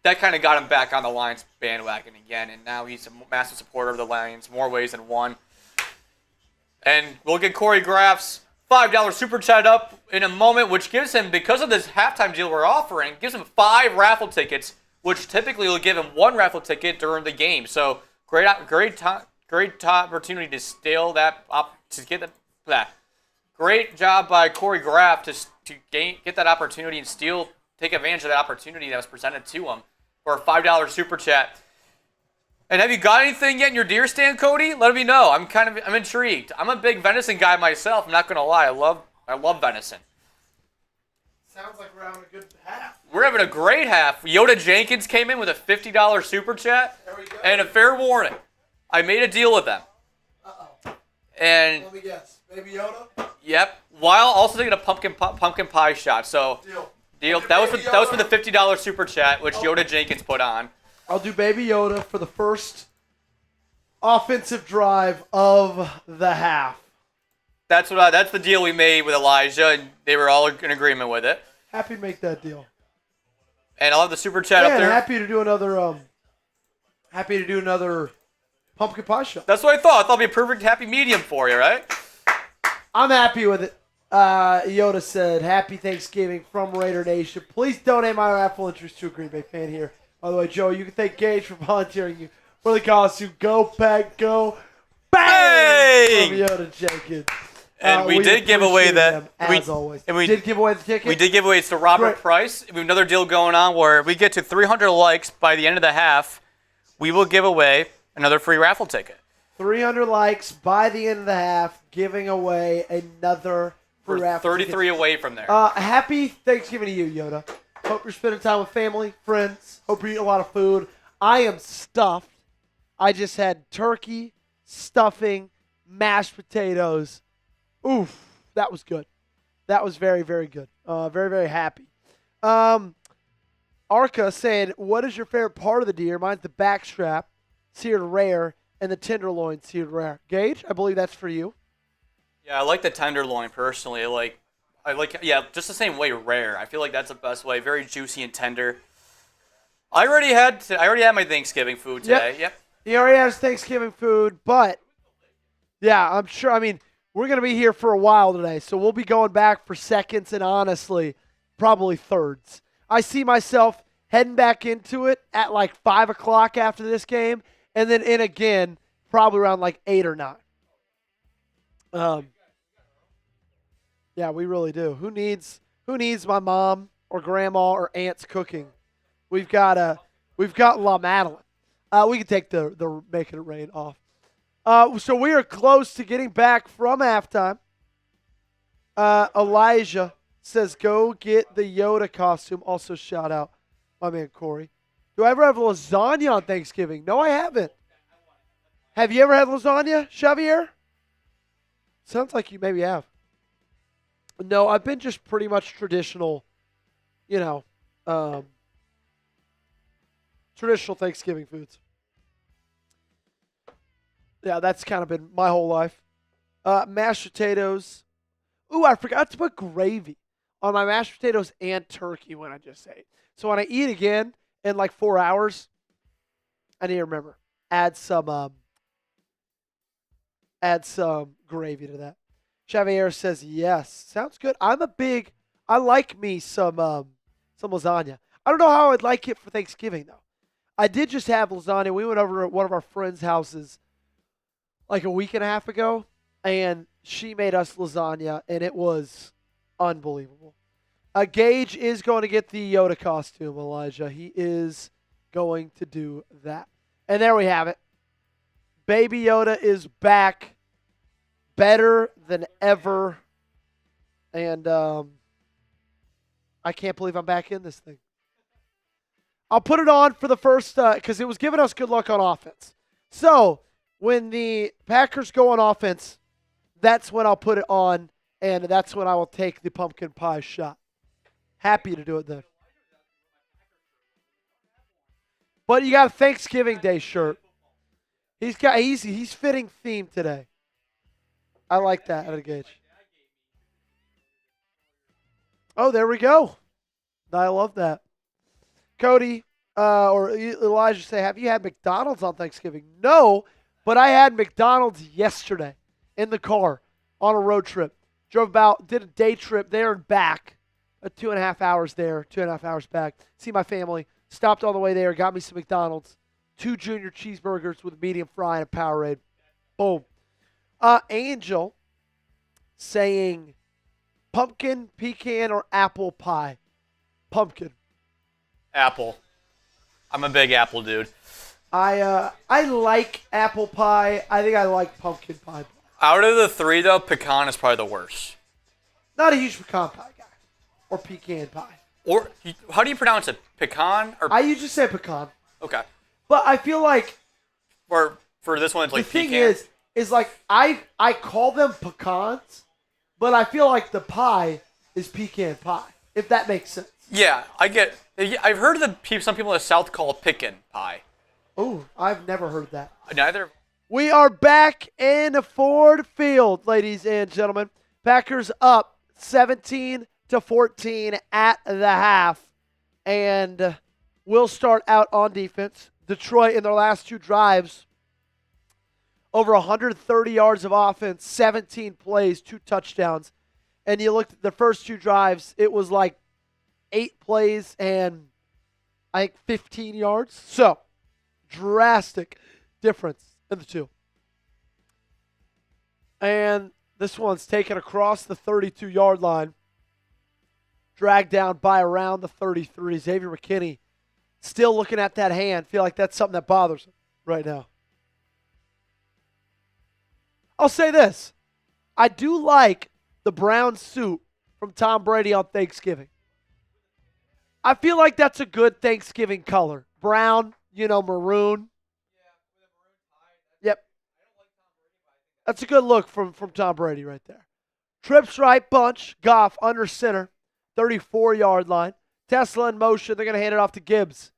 that kind of got him back on the Lions bandwagon again, and now he's a massive supporter of the Lions, more ways than one. And we'll get Corey Graff's $5 super chat up in a moment, which gives him, because of this halftime deal we're offering, gives him 5 raffle tickets, which typically will give him 1 raffle ticket during the game. So great opportunity to steal that up, to get that. Great job by Corey Graff to get that opportunity and take advantage of that opportunity that was presented to him for a $5 super chat. And have you got anything yet in your deer stand, Cody? Let me know. I'm intrigued. I'm a big venison guy myself. I'm not gonna lie. I love venison. Sounds like we're having a good half. We're having a great half. Yoda Jenkins came in with a $50 super chat. There we go. And a fair warning. I made a deal with them. Uh-oh. And let me guess. Baby Yoda? Yep. While also taking a pumpkin pie shot. So deal. That was for the $50 super chat, which Yoda Jenkins put on. I'll do Baby Yoda for the first offensive drive of the half. That's the deal we made with Elijah, and they were all in agreement with it. Happy to make that deal. And I'll have the super chat up there. Happy to do another pumpkin pie shot. That's what I thought. I thought it'd be a perfect happy medium for you, right? I'm happy with it. Yoda said, "Happy Thanksgiving from Raider Nation. Please donate my raffle interest to a Green Bay fan here." By the way, Joe, you can thank Gage for volunteering you for the costume. Go, Pack, go. Bang! From Yoda Jenkins. And we did give away that. As always. And we did give away the ticket. We did give away to Robert Price. We have another deal going on where we get to 300 likes by the end of the half. We will give away another free raffle ticket. 300 likes by the end of the half, giving away another free raffle 33 ticket. away from there. Happy Thanksgiving to you, Yoda. Hope you're spending time with family, friends. Hope you're eating a lot of food. I am stuffed. I just had turkey, stuffing, mashed potatoes. Oof, that was good. That was very, very good. Very, very happy. Arca saying, what is your favorite part of the deer? Mine's the backstrap, seared rare, and the tenderloin, seared rare. Gage, I believe that's for you. Yeah, I like the tenderloin personally. I like just the same way rare. I feel like that's the best way. Very juicy and tender. I already had my Thanksgiving food today. Yep. He already has Thanksgiving food, but yeah, I'm sure. I mean, we're going to be here for a while today, so we'll be going back for seconds and honestly, probably thirds. I see myself heading back into it at like 5 o'clock after this game, and then in again probably around like 8 or 9. Yeah, we really do. Who needs my mom or grandma or aunt's cooking? We've got La Madeline. We can take the making it rain off. So we are close to getting back from halftime. Elijah says, go get the Yoda costume. Also, shout out my man Corey. Do I ever have lasagna on Thanksgiving? No, I haven't. Have you ever had lasagna, Xavier? Sounds like you maybe have. No, I've been just pretty much traditional, traditional Thanksgiving foods. Yeah, that's kind of been my whole life. Mashed potatoes. Ooh, I forgot to put gravy on my mashed potatoes and turkey when I just ate. So when I eat again in like 4 hours, I need to remember, add some gravy to that. Xavier says yes. Sounds good. I like me some lasagna. I don't know how I'd like it for Thanksgiving though. I did just have lasagna. We went over to one of our friends' houses like a week and a half ago, and she made us lasagna, and it was unbelievable. Gage is going to get the Yoda costume, Elijah. He is going to do that. And there we have it. Baby Yoda is back, better than ever, and I can't believe I'm back in this thing. I'll put it on for the first, because it was giving us good luck on offense. So, when the Packers go on offense, that's when I'll put it on, and that's when I will take the pumpkin pie shot. Happy to do it then. But you got a Thanksgiving Day shirt. He's fitting theme today. I like that at a Gage. Oh, there we go. I love that. Cody or Elijah say, have you had McDonald's on Thanksgiving? No, but I had McDonald's yesterday in the car on a road trip. Drove about, did a day trip there and back. 2.5 hours there, 2.5 hours back. See my family. Stopped all the way there, got me some McDonald's. 2 junior cheeseburgers with a medium fry and a Powerade. Boom. Angel saying pumpkin, pecan, or apple pie. Pumpkin. Apple. I'm a big apple dude. I like apple pie. I think I like pumpkin pie. Out of the three, though, pecan is probably the worst. Not a huge pecan pie guy. Or pecan pie. Or, how do you pronounce it? Pecan? Or I usually say pecan. Okay. But I feel like... Or for this one, it's like pecan. pecan. The thing is like, I call them pecans, But I feel like the pie is pecan pie, if that makes sense. Yeah, I've heard some people in the South call it pickin' pie. Oh, I've never heard that. Neither. We are back in Ford Field, ladies and gentlemen. Packers up 17-14 at the half. And we'll start out on defense. Detroit in their last 2 drives, over 130 yards of offense, 17 plays, 2 touchdowns. And you looked at the first 2 drives, it was like 8 plays and I think 15 yards. So, drastic difference in the 2. And this one's taken across the 32-yard line, dragged down by around the 33. Xavier McKinney still looking at that hand. Feel like that's something that bothers him right now. I'll say this. I do like the brown suit from Tom Brady on Thanksgiving. I feel like that's a good Thanksgiving color. Brown, maroon. Yep. That's a good look from Tom Brady right there. Trips right bunch. Goff under center. 34-yard line. Tesla in motion. They're going to hand it off to Gibbs.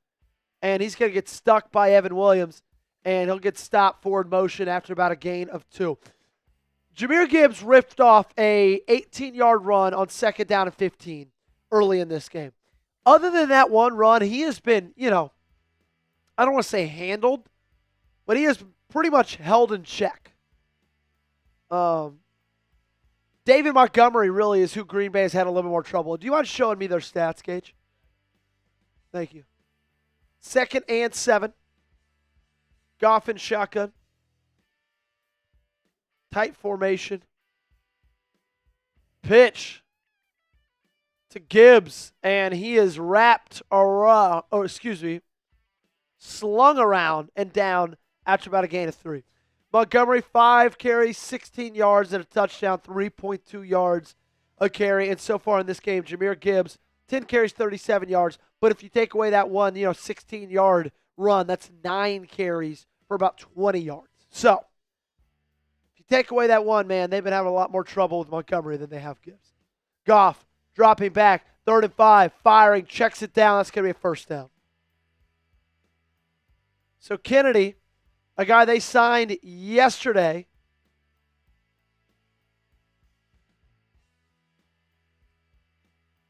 And he's going to get stuck by Evan Williams. And he'll get stopped forward motion after about a gain of 2. Jahmyr Gibbs ripped off a 18-yard run on 2nd down and 15 early in this game. Other than that one run, he has been, I don't want to say handled, but he has pretty much held in check. David Montgomery really is who Green Bay has had a little bit more trouble. Do you mind showing me their stats, Gage? Thank you. 2nd and 7. Goff in shotgun. Tight formation. Pitch to Gibbs, and he is slung around and down after about a gain of 3. Montgomery, 5 carries, 16 yards and a touchdown, 3.2 yards a carry. And so far in this game, Jahmyr Gibbs, 10 carries, 37 yards. But if you take away that one, 16-yard run, that's 9 carries for about 20 yards. So, if you take away that one, man, they've been having a lot more trouble with Montgomery than they have Gibbs. Goff dropping back, 3rd and 5, firing, checks it down. That's going to be a first down. So Kennedy, a guy they signed yesterday,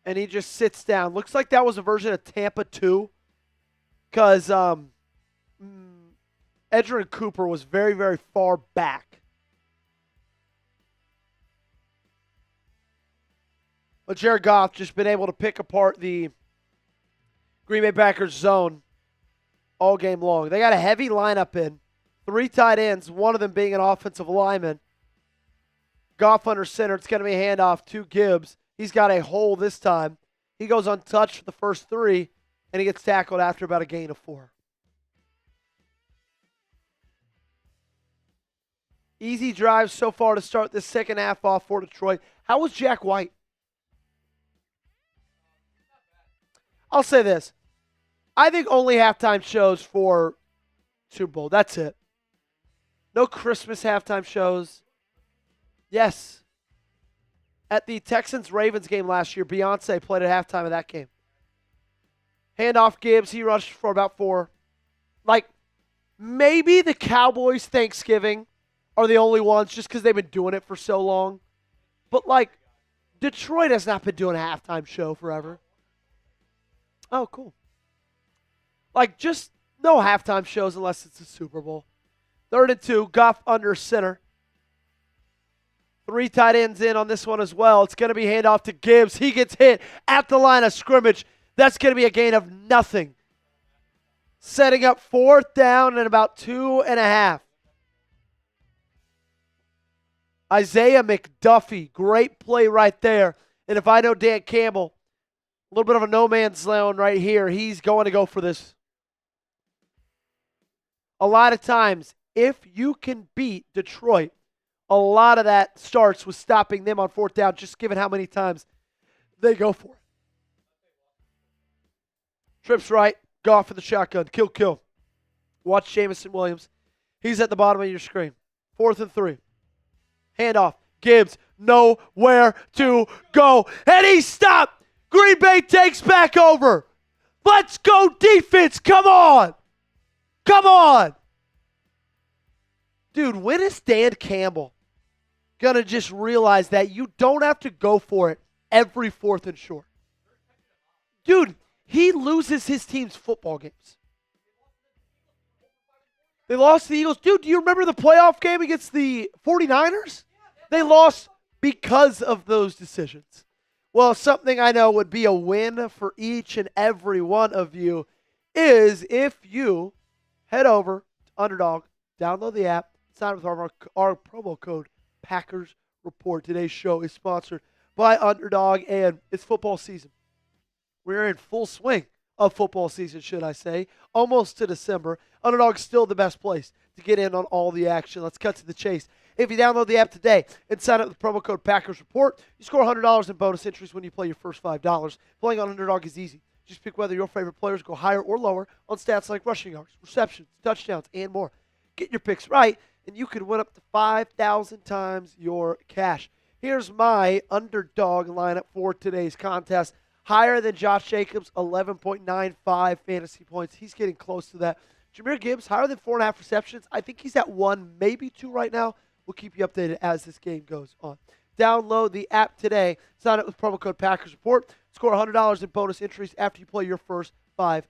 and he just sits down. Looks like that was a version of Tampa 2, because Edgerrin Cooper was very, very far back. But Jared Goff just been able to pick apart the Green Bay Packers zone all game long. They got a heavy lineup in. 3 tight ends, one of them being an offensive lineman. Goff under center. It's going to be a handoff to Gibbs. He's got a hole this time. He goes untouched for the first 3, and he gets tackled after about a gain of 4. Easy drive so far to start this second half off for Detroit. How was Jack White? I'll say this. I think only halftime shows for Super Bowl. That's it. No Christmas halftime shows. Yes. At the Texans-Ravens game last year, Beyonce played at halftime of that game. Handoff Gibbs. He rushed for about 4. Maybe the Cowboys Thanksgiving are the only ones just because they've been doing it for so long. But, Detroit has not been doing a halftime show forever. Oh, cool. Just no halftime shows unless it's a Super Bowl. 3rd and 2, Goff under center. 3 tight ends in on this one as well. It's going to be handoff to Gibbs. He gets hit at the line of scrimmage. That's going to be a gain of nothing. Setting up 4th down and about 2.5. Isaiah McDuffie, great play right there. And if I know Dan Campbell, a little bit of a no man's zone right here. He's going to go for this. A lot of times, if you can beat Detroit, a lot of that starts with stopping them on 4th down, just given how many times they go for it. Trips right, Goff in the shotgun, kill. Watch Jamison Williams. He's at the bottom of your screen. 4th and 3. Handoff, Gibbs, nowhere to go. And he stopped. Green Bay takes back over. Let's go defense. Come on. Come on. Dude, when is Dan Campbell going to just realize that you don't have to go for it every 4th and short? Dude, he loses his team's football games. They lost to the Eagles. Dude, do you remember the playoff game against the 49ers? They lost because of those decisions. Well, something I know would be a win for each and every one of you is if you head over to Underdog, download the app, sign up with our promo code Packers Report. Today's show is sponsored by Underdog, and it's football season. We're in full swing of football season, should I say. Almost to December. Underdog's still the best place to get in on all the action. Let's cut to the chase. If you download the app today and sign up with the promo code Packers Report, you score $100 in bonus interest when you play your first $5. Playing on Underdog is easy. Just pick whether your favorite players go higher or lower on stats like rushing yards, receptions, touchdowns, and more. Get your picks right, and you could win up to 5,000 times your cash. Here's my Underdog lineup for today's contest. Higher than Josh Jacobs, 11.95 fantasy points. He's getting close to that. Jahmyr Gibbs, higher than 4.5 receptions. I think he's at 1, maybe 2 right now. We'll keep you updated as this game goes on. Download the app today. Sign up with promo code Packers Report. Score $100 in bonus entries after you play your first $5.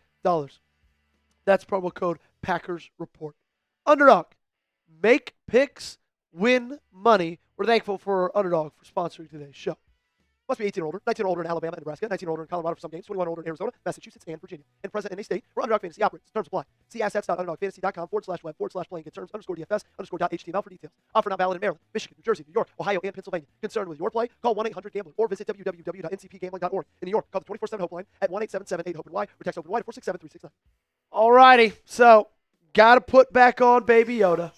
That's promo code Packers Report. Underdog. Make picks, win money. We're thankful for Underdog for sponsoring today's show. Must be 18 or older, 19 or older in Alabama and Nebraska, 19 or older in Colorado for some games, 21 or older in Arizona, Massachusetts, and Virginia. And present in any state where Underdog Fantasy operates. Terms apply. See assets.underdogfantasy.com/web/playing get terms_DFS_HTML for details. Offer not valid in Maryland, Michigan, New Jersey, New York, Ohio, and Pennsylvania. Concerned with your play? Call 1-800-GAMBLER or visit www.ncpgambling.org. In New York, call the 24/7 Hope line at 1-877-8-HOPE-NY or text HOPE-NY to 467-369. All righty, so got to put back on Baby Yoda.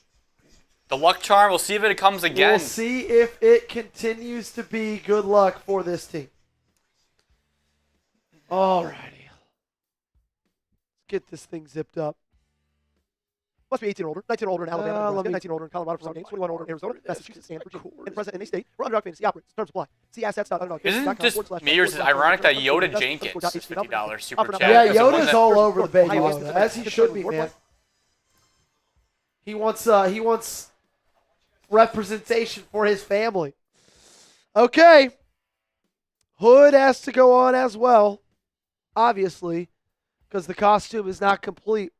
The luck charm, we'll see if it comes again. We'll see if it continues to be good luck for this team. All righty. Let's get this thing zipped up. Must be 18 or older, 19 or older in Alabama, Nebraska, 19 or older in Colorado for some games, 21 or older in Arizona, Massachusetts, and Virginia. And present in any state where Underdog Fantasy operates. Terms apply. See assets.underdogfantasy.com. Isn't just me or is it ironic that Yoda Jenkins is $50 super chat? Yeah, Yoda's all over the Baby Yoda, as he should be, man. He wants representation for his family. Okay. Hood has to go on as well, obviously, because the costume is not complete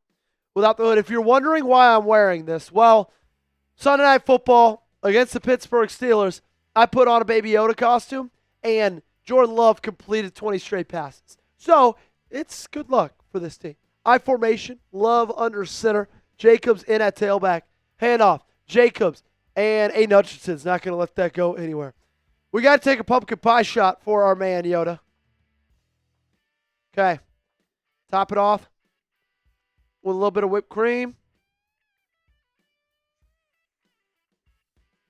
without the hood. If you're wondering why I'm wearing this, well, Sunday Night Football against the Pittsburgh Steelers, I put on a Baby Yoda costume, and Jordan Love completed 20 straight passes. So it's good luck for this team. I formation, Love under center, Jacobs in at tailback, handoff, Jacobs, and A. Hutchinson's not going to let that go anywhere. We got to take a pumpkin pie shot for our man, Yoda. Okay. Top it off with a little bit of whipped cream.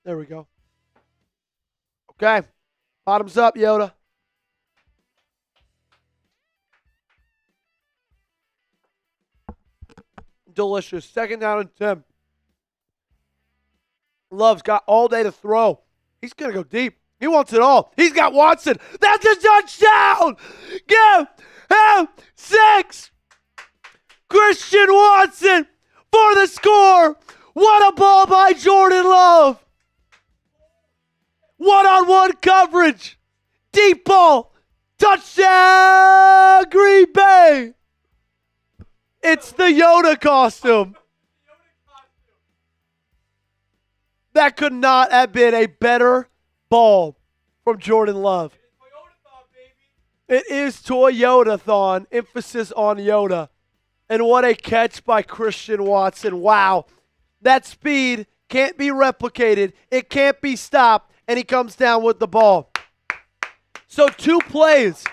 There we go. Okay. Bottoms up, Yoda. Delicious. 2nd down and 10. Love's got all day to throw. He's going to go deep. He wants it all. He's got Watson. That's a touchdown. Give him 6. Christian Watson for the score. What a ball by Jordan Love. One-on-one coverage. Deep ball. Touchdown, Green Bay. It's the Yoda costume. That could not have been a better ball from Jordan Love. It is Toyota-thon. Emphasis on Yoda. And what a catch by Christian Watson. Wow. That speed can't be replicated. It can't be stopped. And he comes down with the ball. So 2 plays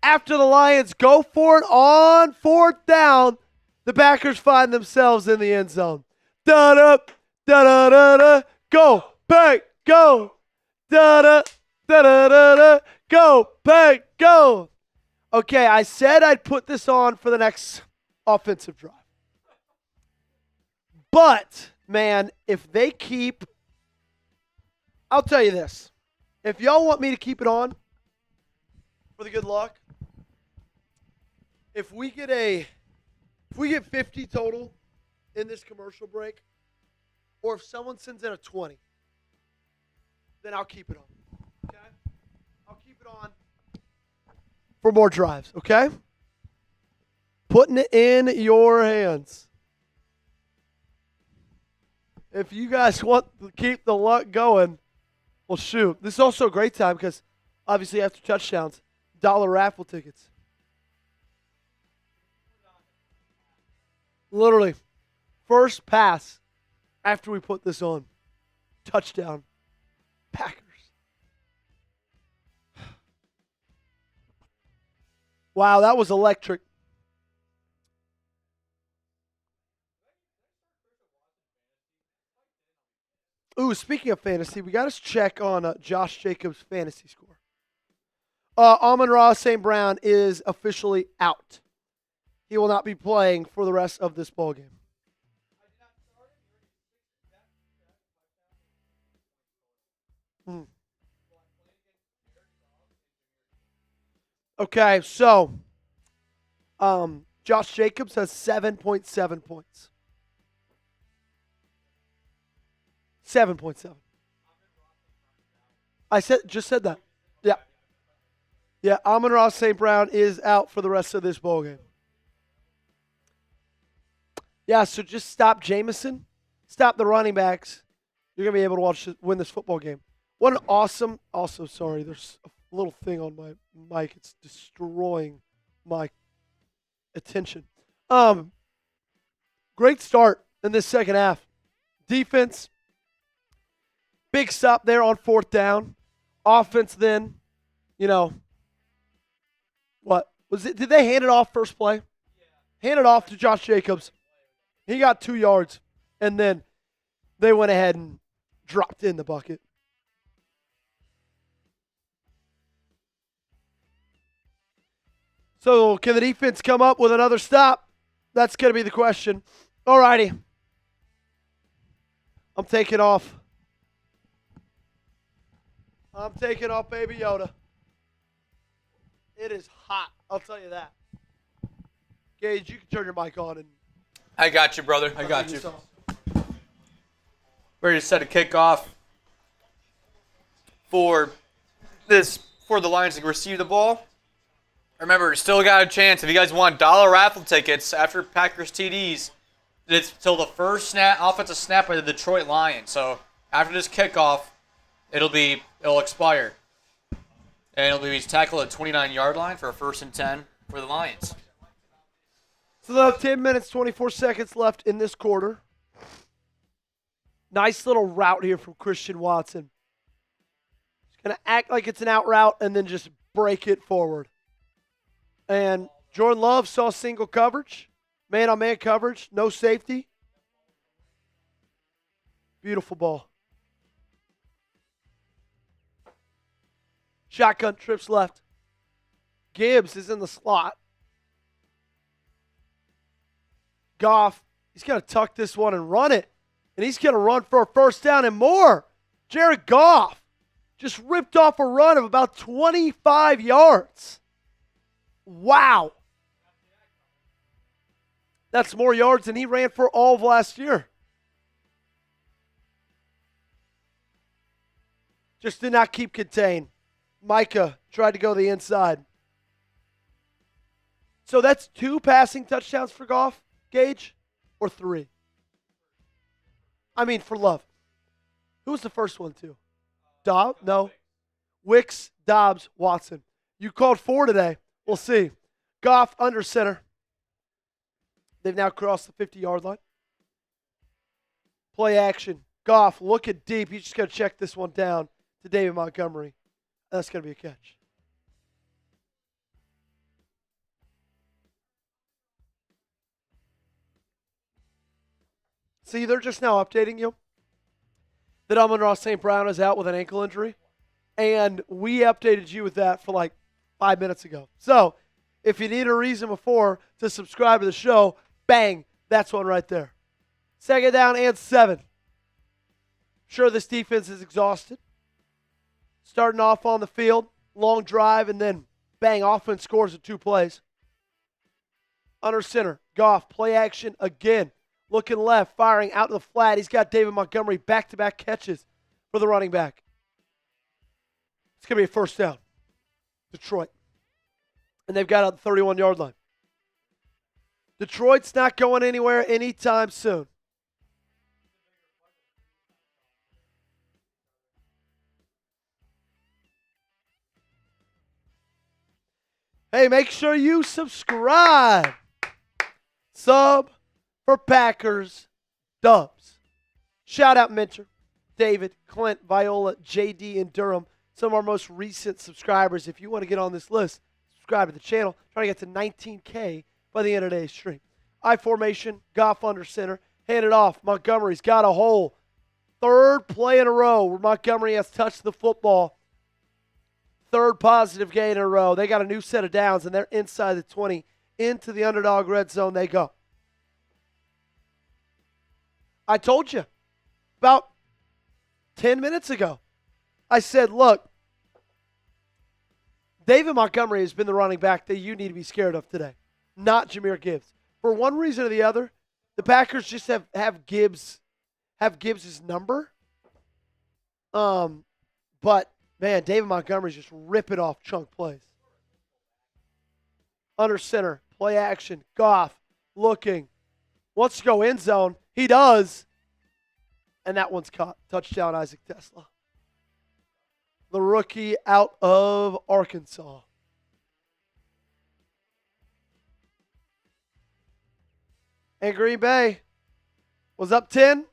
after the Lions go for it on 4th down, the Packers find themselves in the end zone. Da-da, da-da-da-da, go, Pack, go. Da-da, da-da-da-da, go, Pack, go. Okay, I said I'd put this on for the next offensive drive. But, man, if they keep... I'll tell you this. If y'all want me to keep it on for the good luck, if we get 50 total in this commercial break, or if someone sends in a 20, then I'll keep it on. Okay? I'll keep it on for more drives, okay? Putting it in your hands. If you guys want to keep the luck going, well, shoot. This is also a great time because, obviously, after touchdowns, dollar raffle tickets. Literally, first pass after we put this on. Touchdown. Packers. Wow, that was electric. Ooh, speaking of fantasy, we got to check on Josh Jacobs' fantasy score. Amon-Ra St. Brown is officially out. He will not be playing for the rest of this ballgame. Okay, so Josh Jacobs has 7.7 points. 7.7. I just said that. Yeah. Yeah, Amon-Ra St. Brown is out for the rest of this ballgame. Yeah, so just stop Jameson. Stop the running backs. You're going to be able to win this football game. What an awesome. Also, sorry, there's a little thing on my mic. It's destroying my attention. Great start in this second half. Defense. Big stop there on fourth down. Offense then, what? Was it? Did they hand it off first play? Yeah. Hand it off to Josh Jacobs. He got 2 yards, and then they went ahead and dropped in the bucket. So can the defense come up with another stop? That's going to be the question. All righty. I'm taking off. I'm taking off Baby Yoda. It is hot. I'll tell you that. Gage, you can turn your mic on. I got you, brother. I got you. Ready to set a kickoff for the Lions to receive the ball. Remember, still got a chance. If you guys want dollar raffle tickets after Packers TDs, it's till the first offensive snap by the Detroit Lions. So after this kickoff, it'll expire. And it'll be tackled at 29-yard line for a 1st and 10 for the Lions. So they'll have 10 minutes, 24 seconds left in this quarter. Nice little route here from Christian Watson. He's going to act like it's an out route and then just break it forward. And Jordan Love saw single coverage, man-on-man coverage, no safety. Beautiful ball. Shotgun trips left. Gibbs is in the slot. Goff, he's going to tuck this one and run it. And he's going to run for a first down and more. Jared Goff just ripped off a run of about 25 yards. Wow. That's more yards than he ran for all of last year. Just did not keep contained. Micah tried to go the inside. So that's 2 passing touchdowns for Goff, Gage, or 3? I mean, for Love. Who was the first one, too? Dobbs? No. Wicks, Dobbs, Watson. You called 4 today. We'll see. Goff under center. They've now crossed the 50-yard line. Play action. Goff looking deep. He's just going to check this one down to David Montgomery. That's going to be a catch. See, they're just now updating you that Amon-Ra St. Brown is out with an ankle injury. And we updated you with that for like 5 minutes ago. So if you need a reason before to subscribe to the show, bang, that's one right there. 2nd down and 7. Sure, this defense is exhausted. starting off on the field, long drive, and then bang, offense scores in 2 plays. Under center, Goff, play action again. Looking left, firing out to the flat. He's got David Montgomery back-to-back catches for the running back. It's going to be a first down. Detroit. And they've got out the 31-yard line. Detroit's not going anywhere anytime soon. Hey, make sure you subscribe. Sub for Packers Dubs. Shout out Mentor, David, Clint, Viola, JD, and Durham. Some of our most recent subscribers. If you want to get on this list, subscribe to the channel. Trying to get to 19K by the end of today's stream. I formation, Goff under center. Hand it off. Montgomery's got a hole. 3rd play in a row where Montgomery has touched the football. 3rd positive gain in a row. They got a new set of downs, and they're inside the 20. Into the Underdog red zone they go. I told you about 10 minutes ago. I said, look, David Montgomery has been the running back that you need to be scared of today, not Jahmyr Gibbs. For one reason or the other, the Packers just have Gibbs' number. But man, David Montgomery's just ripping off chunk plays. Under center, play action, Goff looking, wants to go end zone. He does. And that one's caught. Touchdown, Isaac Tesla. The rookie out of Arkansas. And Green Bay was up 10.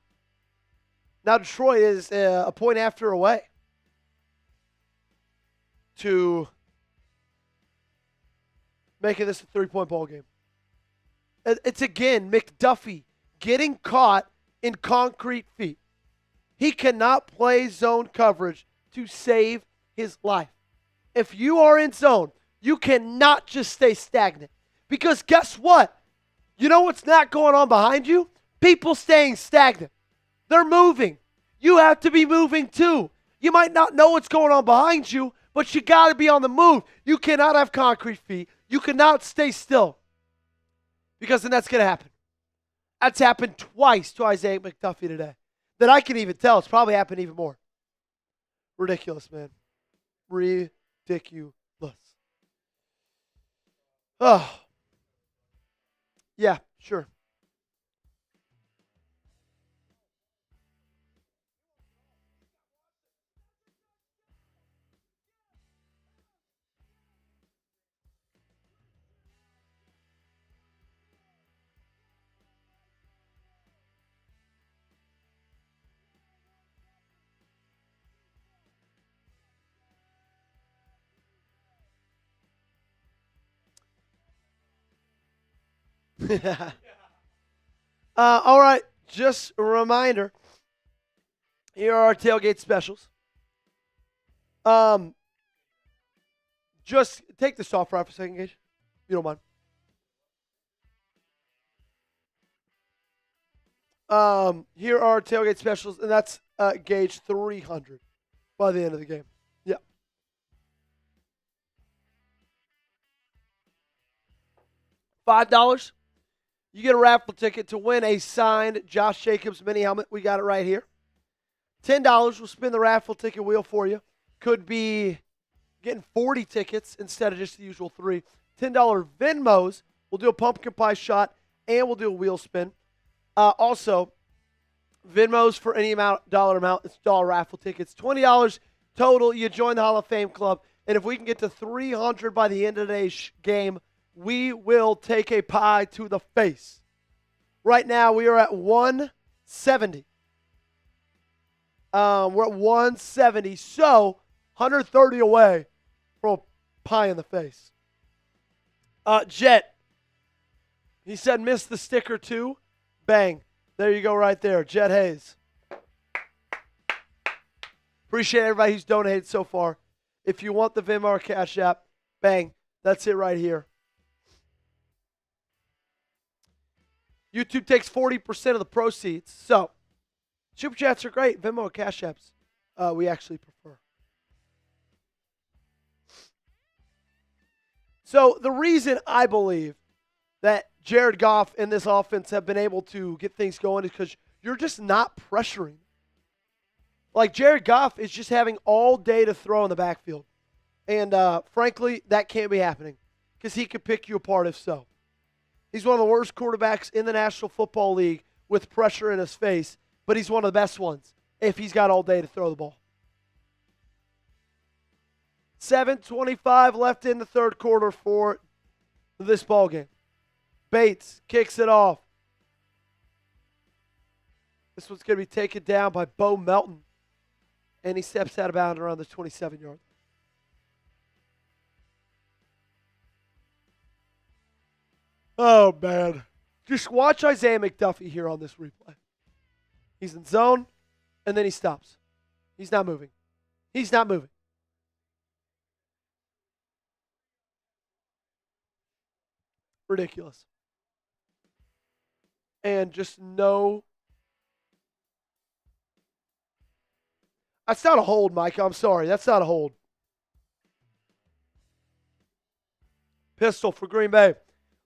Now Detroit is a point after away to making this a 3-point ball game. It's again McDuffie getting caught in concrete feet. He cannot play zone coverage to save his life. If you are in zone, you cannot just stay stagnant. Because guess what? You know what's not going on behind you? People staying stagnant. They're moving. You have to be moving too. You might not know what's going on behind you, but you got to be on the move. You cannot have concrete feet. You cannot stay still. Because then that's going to happen. That's happened twice to Isaiah McDuffie today. That I can even tell. It's probably happened even more. Ridiculous, man. Ridiculous. Oh. Yeah, sure. All right, just a reminder. Here are our tailgate specials. Just take this off right for a second, Gage, if you don't mind. Here are our tailgate specials, and that's Gage 300 by the end of the game. Yeah. $5. You get a raffle ticket to win a signed Josh Jacobs mini helmet. We got it right here. $10 will spin the raffle ticket wheel for you. Could be getting 40 tickets instead of just the usual 3. $10 Venmos. We'll do a pumpkin pie shot, and we'll do a wheel spin. Also, Venmos for any dollar amount. It's dollar raffle tickets. $20 total. You join the Hall of Fame Club. And if we can get to 300 by the end of today's game, we will take a pie to the face. Right now, we are at 170. We're at 170, so 130 away from a pie in the face. Jet, he said miss the sticker too. Bang. There you go right there. Jet Hayes. Appreciate everybody who's donated so far. If you want the Venmo or Cash App, bang. That's it right here. YouTube takes 40% of the proceeds. So, Super Chats are great. Venmo and Cash Apps, we actually prefer. So the reason I believe that Jared Goff and this offense have been able to get things going is because you're just not pressuring. Like Jared Goff is just having all day to throw in the backfield. And frankly, that can't be happening because he could pick you apart if so. He's one of the worst quarterbacks in the National Football League with pressure in his face, but he's one of the best ones if he's got all day to throw the ball. 7:25 left in the third quarter for this ball game. Bates kicks it off. This one's going to be taken down by Bo Melton, and he steps out of bounds around the 27-yard. Oh, man. Just watch Isaiah McDuffie here on this replay. He's in zone, and then he stops. He's not moving. He's not moving. Ridiculous. And just no. That's not a hold, Mike. I'm sorry. That's not a hold. Pistol for Green Bay.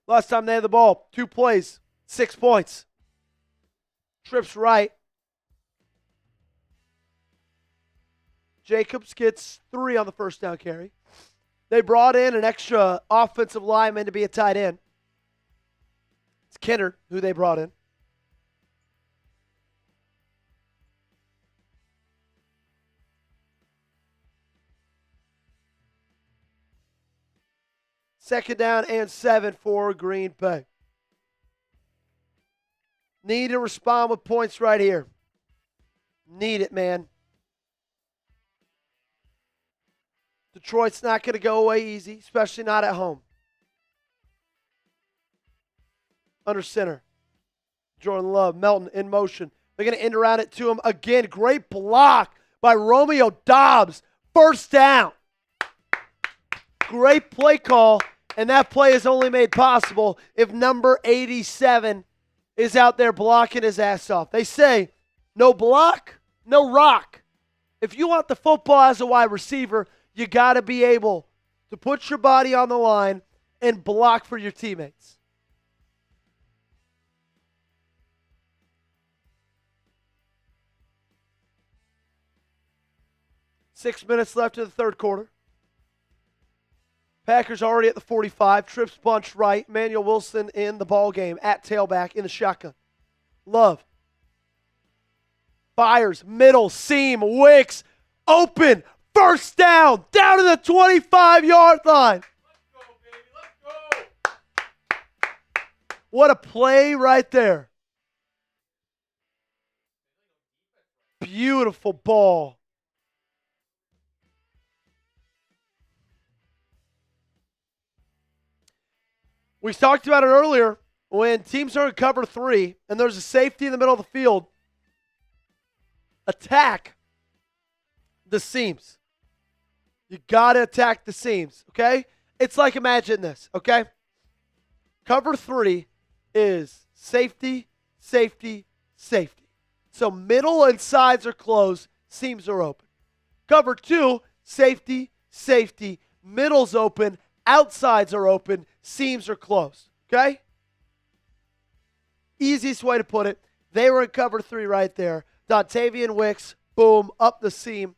Last time they had the ball, 2 plays, 6 points. Trips right. Jacobs gets 3 on the first down carry. They brought in an extra offensive lineman to be a tight end. It's Kennard, who they brought in. Second down and 7 for Green Bay. Need to respond with points right here. Need it, man. Detroit's not going to go away easy, especially not at home. Under center. Jordan Love, Melton in motion. They're going to end around it to him again. Great block by Romeo Doubs. First down. Great play call, and that play is only made possible if number 87 is out there blocking his ass off. They say, no block, no rock. If you want the football as a wide receiver, you got to be able to put your body on the line and block for your teammates. Six minutes left in the third quarter. Packers already at the 45. Trips bunch right. Emmanuel Wilson in the ball game at tailback in the shotgun. Love. Fires. Middle. Seam. Wicks. Open. First down. Down to the 25-yard line. Let's go, baby. Let's go. What a play right there. Beautiful ball. We talked about it earlier. When teams are in cover 3 and there's a safety in the middle of the field, attack the seams. You got to attack the seams, okay? It's like, imagine this, okay? Cover 3 is safety, safety, safety. So middle and sides are closed, seams are open. Cover 2, safety, safety, middle's open, outsides are open, seams are closed, okay? Easiest way to put it, they were in cover 3 right there. Dontavian Wicks, boom, up the seam,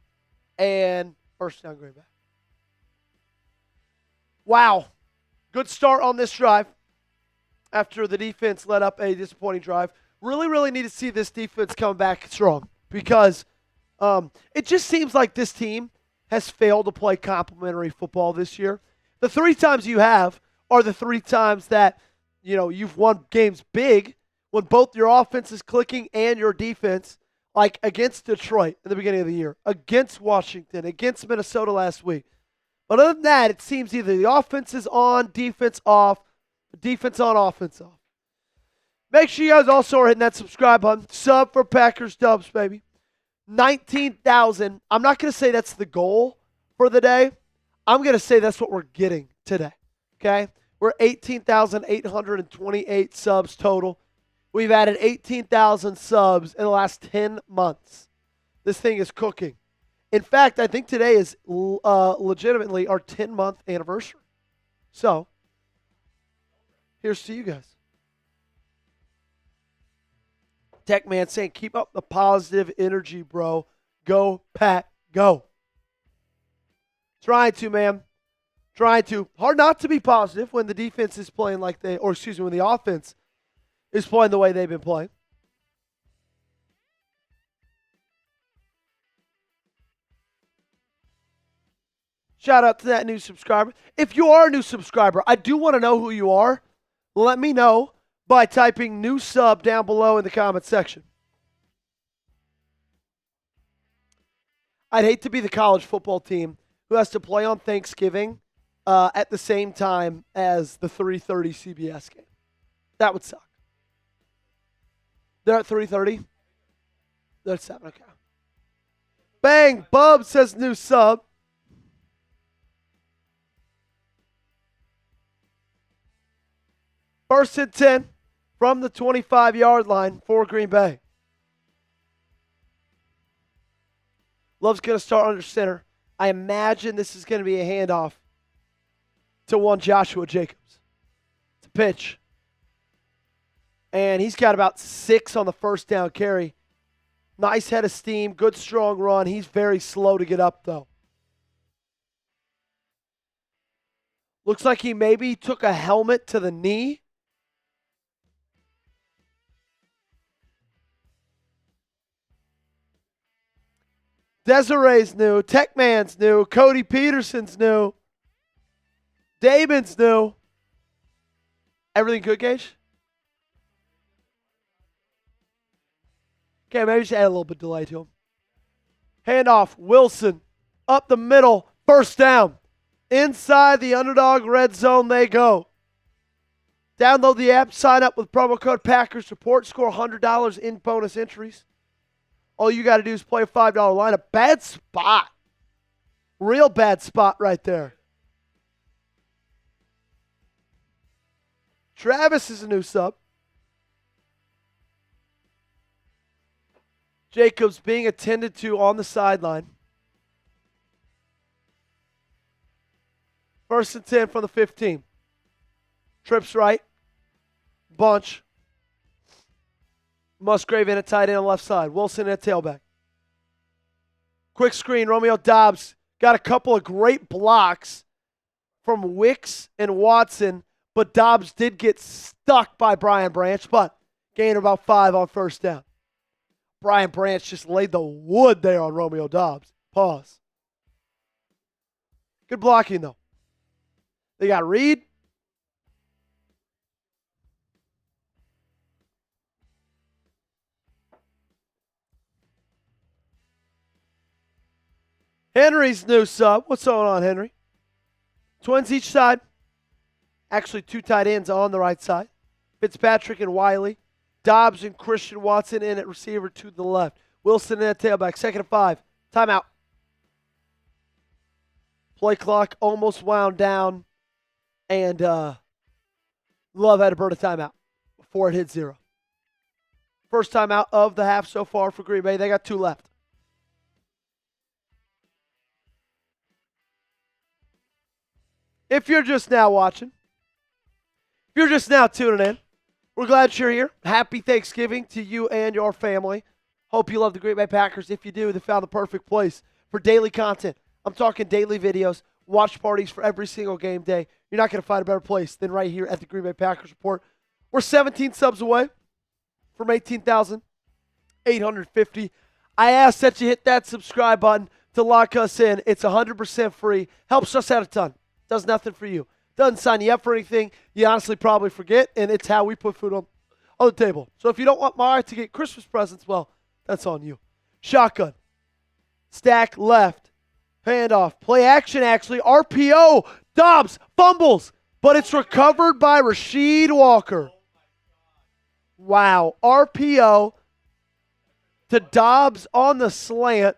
and first down Green Bay. Wow. Good start on this drive after the defense led up a disappointing drive. Really need to see this defense come back strong because it just seems like this team has failed to play complementary football this year. The 3 times you have are the 3 times that, you've won games big when both your offense is clicking and your defense, like against Detroit in the beginning of the year, against Washington, against Minnesota last week. But other than that, it seems either the offense is on, defense off, defense on, offense off. Make sure you guys also are hitting that subscribe button. Sub for Packers Dubs, baby. 19,000. I'm not going to say that's the goal for the day. I'm going to say that's what we're getting today, okay? We're 18,828 subs total. We've added 18,000 subs in the last 10 months. This thing is cooking. In fact, I think today is legitimately our 10-month anniversary. So, here's to you guys. Tech Man saying, keep up the positive energy, bro. Go, Pat, go. Trying to, man. Trying to. Hard not to be positive when the defense is playing like when the offense is playing the way they've been playing. Shout out to that new subscriber. If you are a new subscriber, I do want to know who you are. Let me know by typing new sub down below in the comment section. I'd hate to be the college football team who has to play on Thanksgiving at the same time as the 3:30 CBS game. That would suck. They're at 3:30? They're at 7, okay. Bang, Bub says new sub. First and 10 from the 25-yard line for Green Bay. Love's going to start under center. I imagine this is going to be a handoff to one Joshua Jacobs. It's a pitch. And he's got about 6 on the first down carry. Nice head of steam, good strong run. He's very slow to get up, though. Looks like he maybe took a helmet to the knee. Desiree's new. Techman's new. Cody Peterson's new. Damon's new. Everything good, Gage? Okay, maybe just add a little bit of delay to him. Handoff. Wilson. Up the middle. First down. Inside the Underdog red zone they go. Download the app. Sign up with promo code Packers Support. Score $100 in bonus entries. All you got to do is play a $5 lineup. Bad spot. Real bad spot right there. Travis is a new sub. Jacobs being attended to on the sideline. First and 10 from the 15. Trips right. Bunch. Musgrave in at tight end on the left side. Wilson at tailback. Quick screen. Romeo Doubs got a couple of great blocks from Wicks and Watson, but Doubs did get stuck by Brian Branch, but gained about 5 on first down. Brian Branch just laid the wood there on Romeo Doubs. Pause. Good blocking, though. They got Reed. Henry's new sub. What's going on, Henry? Twins each side. Actually, 2 tight ends on the right side. Fitzpatrick and Wiley. Dobbs and Christian Watson in at receiver to the left. Wilson in at tailback. 2nd and 5. Timeout. Play clock almost wound down. And Love had to burn a timeout before it hit 0. First timeout of the half so far for Green Bay. They got 2 left. If you're just now watching, if you're just now tuning in, we're glad you're here. Happy Thanksgiving to you and your family. Hope you love the Green Bay Packers. If you do, they found the perfect place for daily content. I'm talking daily videos, watch parties for every single game day. You're not going to find a better place than right here at the Green Bay Packers Report. We're 17 subs away from 18,850. I ask that you hit that subscribe button to lock us in. It's 100% free. Helps us out a ton. Does nothing for you. Doesn't sign you up for anything. You honestly probably forget, and it's how we put food on the table. So if you don't want Mara to get Christmas presents, well, that's on you. Shotgun. Stack left. Handoff. Play action, actually. RPO. Dobbs fumbles, but it's recovered by Rasheed Walker. Wow. RPO to Dobbs on the slant.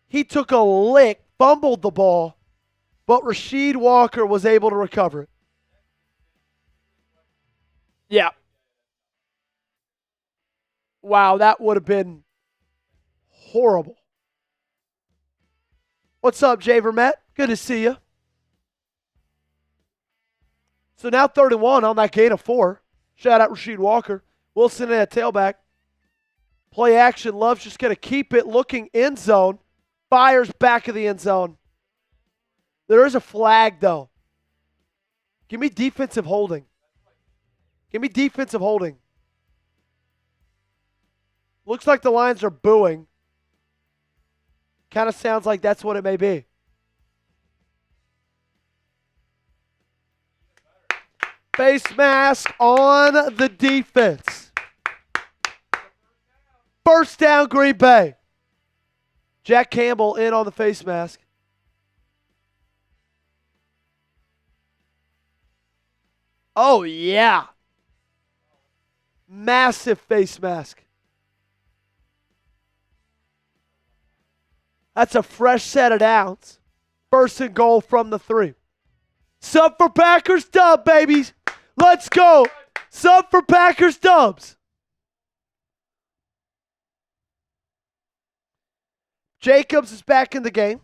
He took a lick, fumbled the ball, but Rasheed Walker was able to recover it. Yeah. Wow, that would have been horrible. What's up, Jay Vermette? Good to see you. So now 3rd and 1 on that gain of 4. Shout out Rasheed Walker. Wilson in at tailback. Play action. Love's just going to keep it looking end zone. Fires back of the end zone. There is a flag, though. Give me defensive holding. Give me defensive holding. Looks like the Lions are booing. Kind of sounds like that's what it may be. Face mask on the defense. First down, Green Bay. Jack Campbell in on the face mask. Oh, yeah. Massive face mask. That's a fresh set of downs. 1st and goal from the 3. Sub for Packers dub, babies. Let's go. Sub for Packers dubs. Jacobs is back in the game.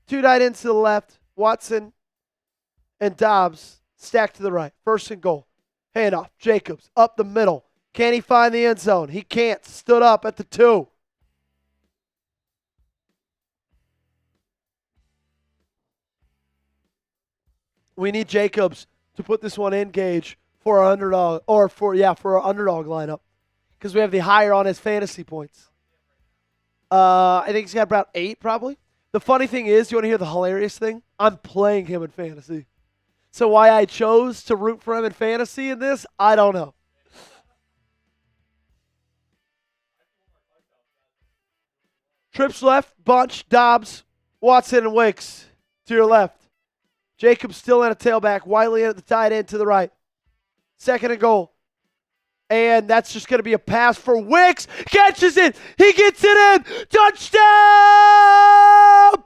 2 tight ends to the left. Watson and Dobbs stacked to the right. 1st and goal. Handoff. Jacobs up the middle. Can he find the end zone? He can't. Stood up at the 2. We need Jacobs to put this one in, Gage, for our underdog, or for our underdog lineup, because we have the higher on his fantasy points. I think he's got about 8 probably. The funny thing is, you want to hear the hilarious thing? I'm playing him in fantasy. So why I chose to root for him in fantasy in this, I don't know. Trips left, Bunch, Dobbs, Watson, and Wicks to your left. Jacobs still in a tailback. Wiley at the tight end to the right. 2nd and goal. And that's just going to be a pass for Wicks. Catches it. He gets it in. Touchdown,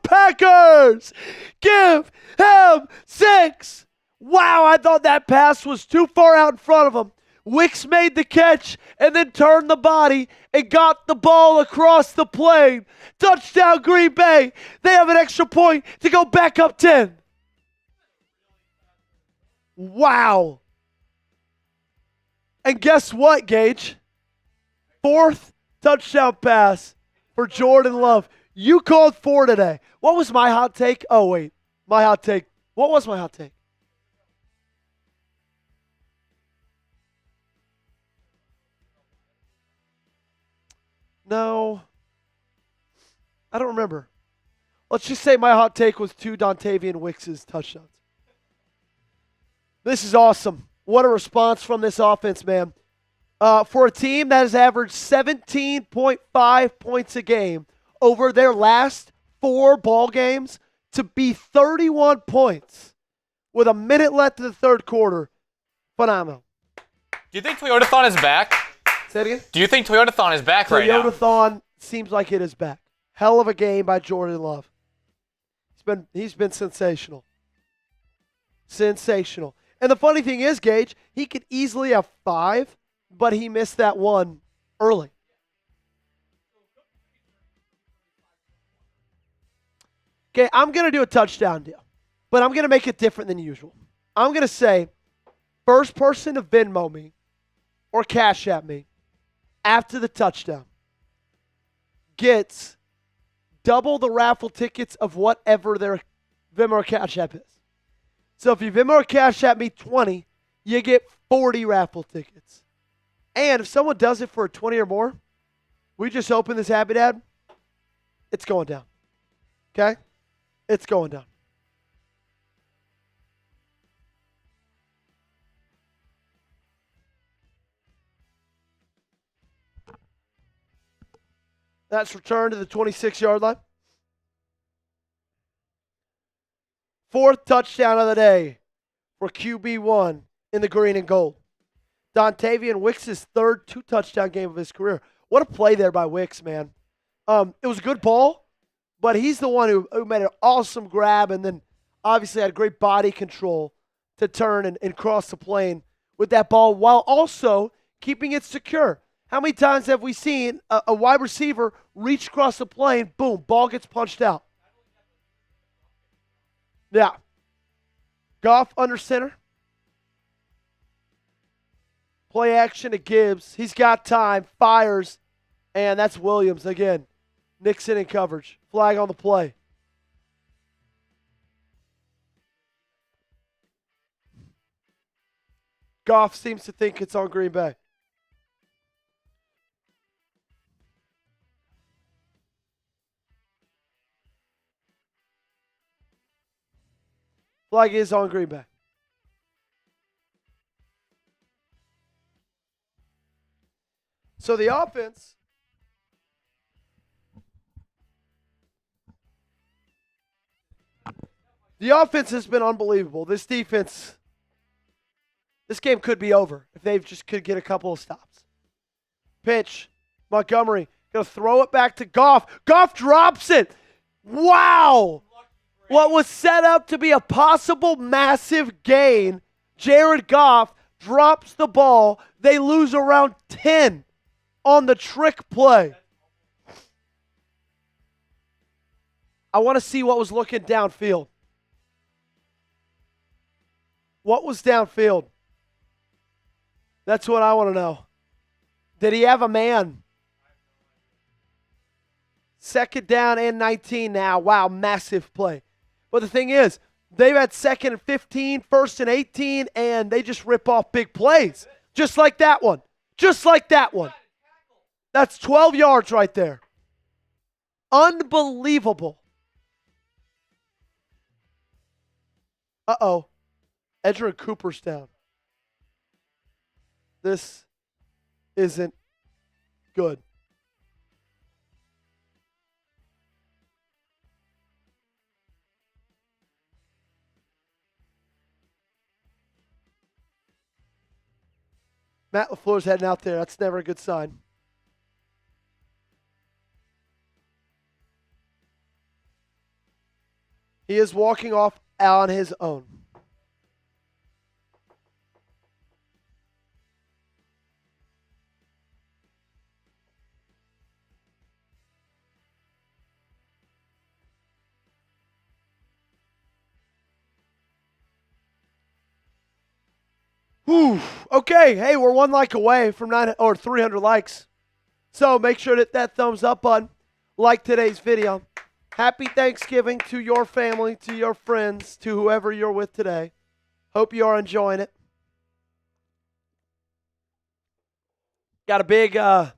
Packers. Give him 6. Wow, I thought that pass was too far out in front of him. Wicks made the catch and then turned the body and got the ball across the plane. Touchdown, Green Bay. They have an extra point to go back up 10. Wow. And guess what, Gage? 4th touchdown pass for Jordan Love. You called 4 today. What was my hot take? Oh, wait. My hot take. What was my hot take? No. I don't remember. Let's just say my hot take was 2 Dontavian Wicks' touchdowns. This is awesome. What a response from this offense, man. For a team that has averaged 17.5 points a game over their last 4 ball games, to be 31 points with a minute left in the 3rd quarter, phenomenal. Do you think Toyotathon is back? Say it again? Do you think Toyotathon is back right now? Toyotathon seems like it is back. Hell of a game by Jordan Love. He's been sensational. Sensational. And the funny thing is, Gage, he could easily have 5, but he missed that one early. Okay, I'm going to do a touchdown deal, but I'm going to make it different than usual. I'm going to say, first person to Venmo me or Cash App me after the touchdown gets double the raffle tickets of whatever their Venmo or Cash App is. So if you Venmo or Cash App me 20, you get 40 raffle tickets. And if someone does it for 20 or more, we just open this Happy Dad, it's going down. Okay? It's going down. That's returned to the 26-yard line. 4th touchdown of the day for QB1 in the green and gold. Dontavian Wicks' 3rd 2-touchdown game of his career. What a play there by Wicks, man. It was a good ball, but he's the one who made an awesome grab and then obviously had great body control to turn and cross the plane with that ball while also keeping it secure. How many times have we seen a wide receiver reach across the plane, boom, ball gets punched out? Yeah. Goff under center. Play action to Gibbs. He's got time. Fires. And that's Williams again. Nixon in coverage. Flag on the play. Goff seems to think it's on Green Bay. Flag is on Green Bay. So the offense has been unbelievable. This defense, this game could be over if they just could get a couple of stops. Pitch, Montgomery, going to throw it back to Goff. Goff drops it. Wow. What was set up to be a possible massive gain, Jared Goff drops the ball. They lose around 10 on the trick play. I want to see what was looking downfield. What was downfield? That's what I want to know. Did he have a man? Second down and 19 now. Wow, massive play. But the thing is, they've had second and 15, first and 18, and they just rip off big plays. Just like that one. Just like that one. That's 12 yards right there. Unbelievable. Uh-oh. Edgerrin Cooper's down. This isn't good. Matt LaFleur's heading out there. That's never a good sign. He is walking off on his own. Whew. Okay, hey, we're 1 like away from 300 likes. So make sure to hit that thumbs up button. Like today's video. Happy Thanksgiving to your family, to your friends, to whoever you're with today. Hope you are enjoying it. Got a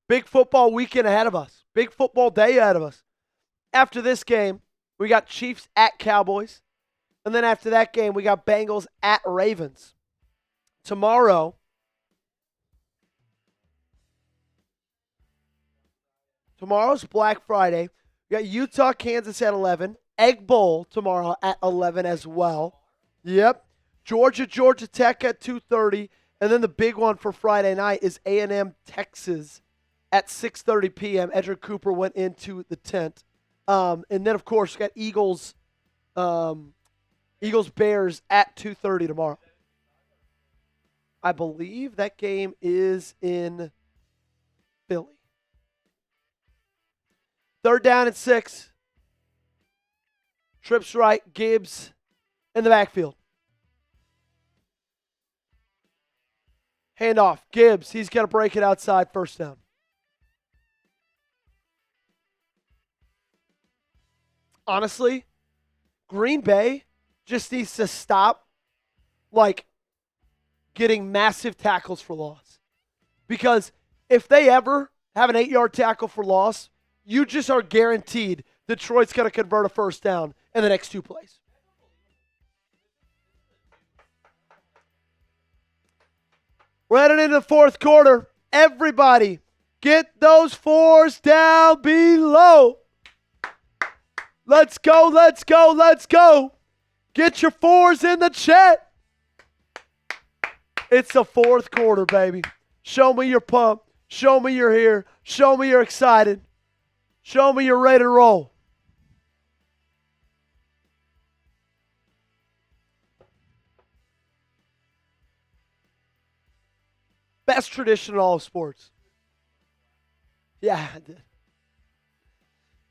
big football weekend ahead of us. Big football day ahead of us. After this game, we got Chiefs at Cowboys. And then after that game, we got Bengals at Ravens. Tomorrow's Black Friday. We got Utah, Kansas at 11. Egg Bowl tomorrow at 11 as well. Yep. Georgia Tech at 2:30. And then the big one for Friday night is A&M, Texas at 6:30 p.m. Edgerrin Cooper went into the tent. And then, of course, we got Eagles, Bears at 2:30 tomorrow. I believe that game is in Philly. Third down and 6. Trips right. Gibbs in the backfield. Handoff. Gibbs. He's got to break it outside. First down. Honestly, Green Bay just needs to stop, getting massive tackles for loss. Because if they ever have an 8-yard tackle for loss, you just are guaranteed Detroit's going to convert a first down in the next 2 plays. We're heading into the fourth quarter. Everybody, get those 4s down below. Let's go, let's go, let's go. Get your 4s in the chat. It's the fourth quarter, baby. Show me you're pumped. Show me you're here. Show me you're excited. Show me you're ready to roll. Best tradition in all of sports. Yeah, I did.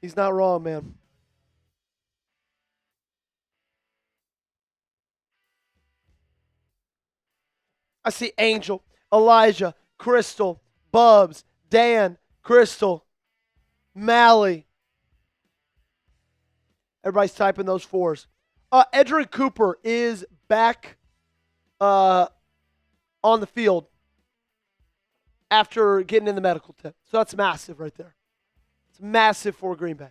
He's not wrong, man. I see Angel. Elijah, Crystal, Bubs, Dan, Crystal, Mally. Everybody's typing those 4s. Edrin Cooper is back on the field after getting in the medical tent. So that's massive right there. It's massive for Green Bay.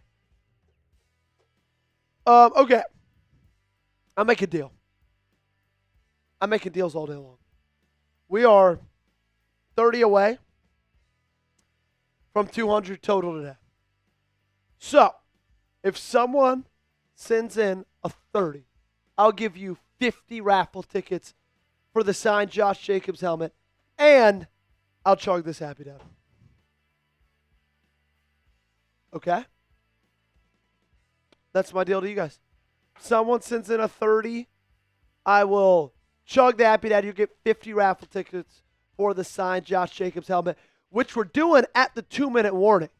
Okay. I'll make a deal. I'm making deals all day long. We are 30 away from 200 total today. So, if someone sends in a 30, I'll give you 50 raffle tickets for the signed Josh Jacobs helmet, and I'll chug this happy down. Okay? That's my deal to you guys. Someone sends in a 30, I will chug the happy dad. You get 50 raffle tickets for the signed Josh Jacobs helmet, which we're doing at the 2-minute warning.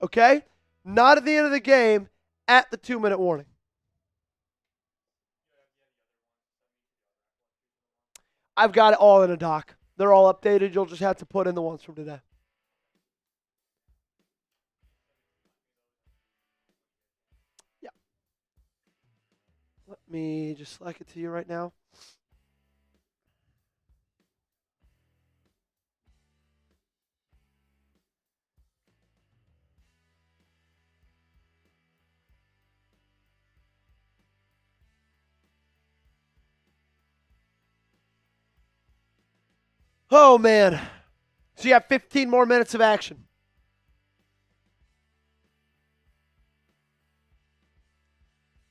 Okay? Not at the end of the game, at the 2-minute warning. I've got it all in a doc. They're all updated. You'll just have to put in the ones from today. Yeah. Let me just slack it to you right now. Oh, man. So you have 15 more minutes of action.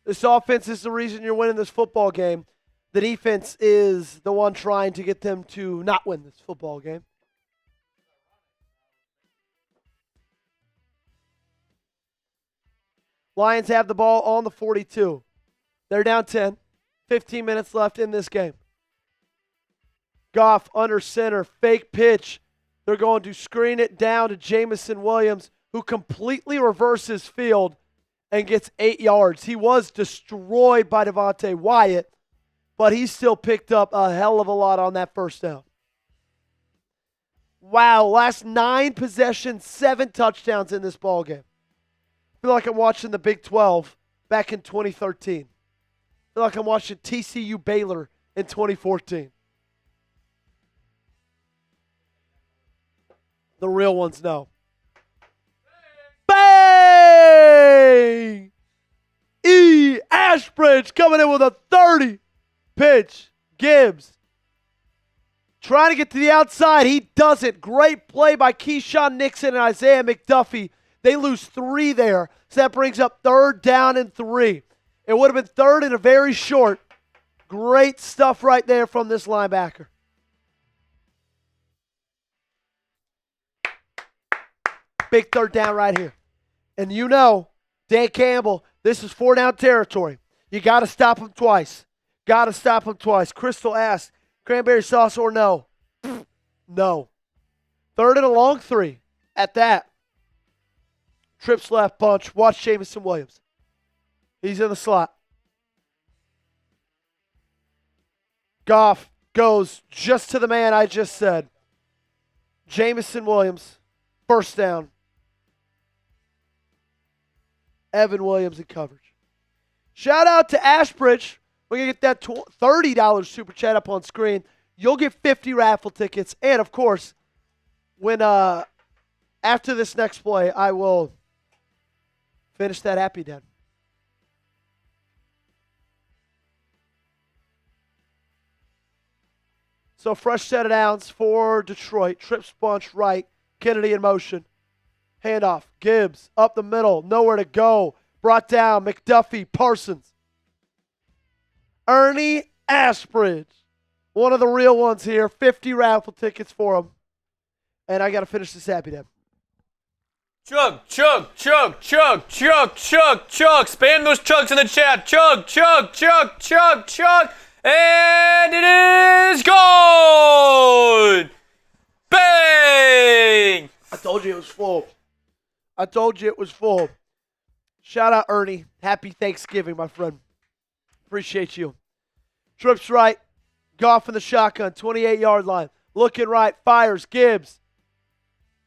This offense is the reason you're winning this football game. The defense is the one trying to get them to not win this football game. Lions have the ball on the 42. They're down 10. 15 minutes left in this game. Goff under center, fake pitch. They're going to screen it down to Jameson Williams, who completely reverses field and gets 8 yards. He was destroyed by Devontae Wyatt, but he still picked up a hell of a lot on that first down. Wow, last 9 possessions, 7 touchdowns in this ballgame. I feel like I'm watching the Big 12 back in 2013. I feel like I'm watching TCU Baylor in 2014. The real ones know. Bang! Ashbridge coming in with a 30 pitch. Gibbs trying to get to the outside. He doesn't. Great play by Keyshawn Nixon and Isaiah McDuffie. They lose 3 there. So that brings up 3rd down and 3. It would have been 3rd and a very short. Great stuff right there from this linebacker. Big 3rd down right here. And you know, Dan Campbell, this is 4-down territory. You got to stop him twice. Got to stop him twice. Crystal asked, cranberry sauce or no? No. 3rd and a long 3 at that. Trips left bunch. Watch Jameson Williams. He's in the slot. Goff goes just to the man I just said. Jameson Williams. First down. Evan Williams in coverage. Shout out to Ashbridge. We're going to get that $30 super chat up on screen. You'll get 50 raffle tickets. And, of course, when after this next play, I will finish that happy den. So, fresh set of downs for Detroit. Trips bunch right. Kennedy in motion. Handoff. Gibbs up the middle. Nowhere to go. Brought down. McDuffie. Parsons. Ernie Ashbridge. One of the real ones here. 50 raffle tickets for him. And I got to finish this happy then. Chug, chug, chug, chug, chug, chug, chug. Spam those chugs in the chat. Chug, chug, chug, chug, chug. And it is gone. Bang! I told you it was full. I told you it was full. Shout out, Ernie. Happy Thanksgiving, my friend. Appreciate you. Trips right. Goff in the shotgun. 28-yard line. looking right, fires, Gibbs.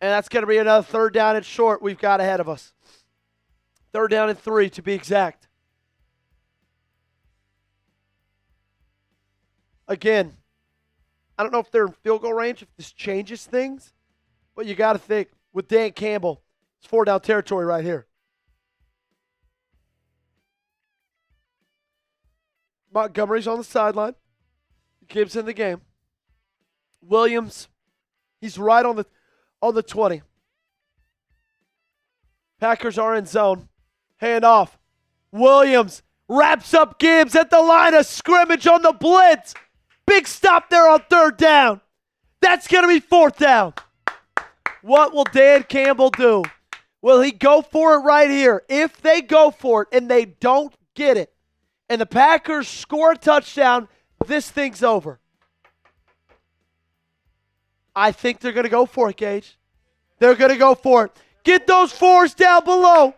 And that's going to be another 3rd down and short we've got ahead of us. 3rd down and 3 to be exact. Again, I don't know if they're in field goal range, if this changes things, but you got to think with Dan Campbell, it's 4 down territory right here. Montgomery's on the sideline. Gibbs in the game. Williams, he's right on the 20. Packers are in zone. Hand off. Williams wraps up Gibbs at the line of scrimmage on the blitz. Big stop there on 3rd down. That's going to be 4th down. What will Dan Campbell do? Will he go for it right here? If they go for it and they don't get it, and the Packers score a touchdown, this thing's over. I think they're going to go for it, Gage. They're going to go for it. Get those 4s down below.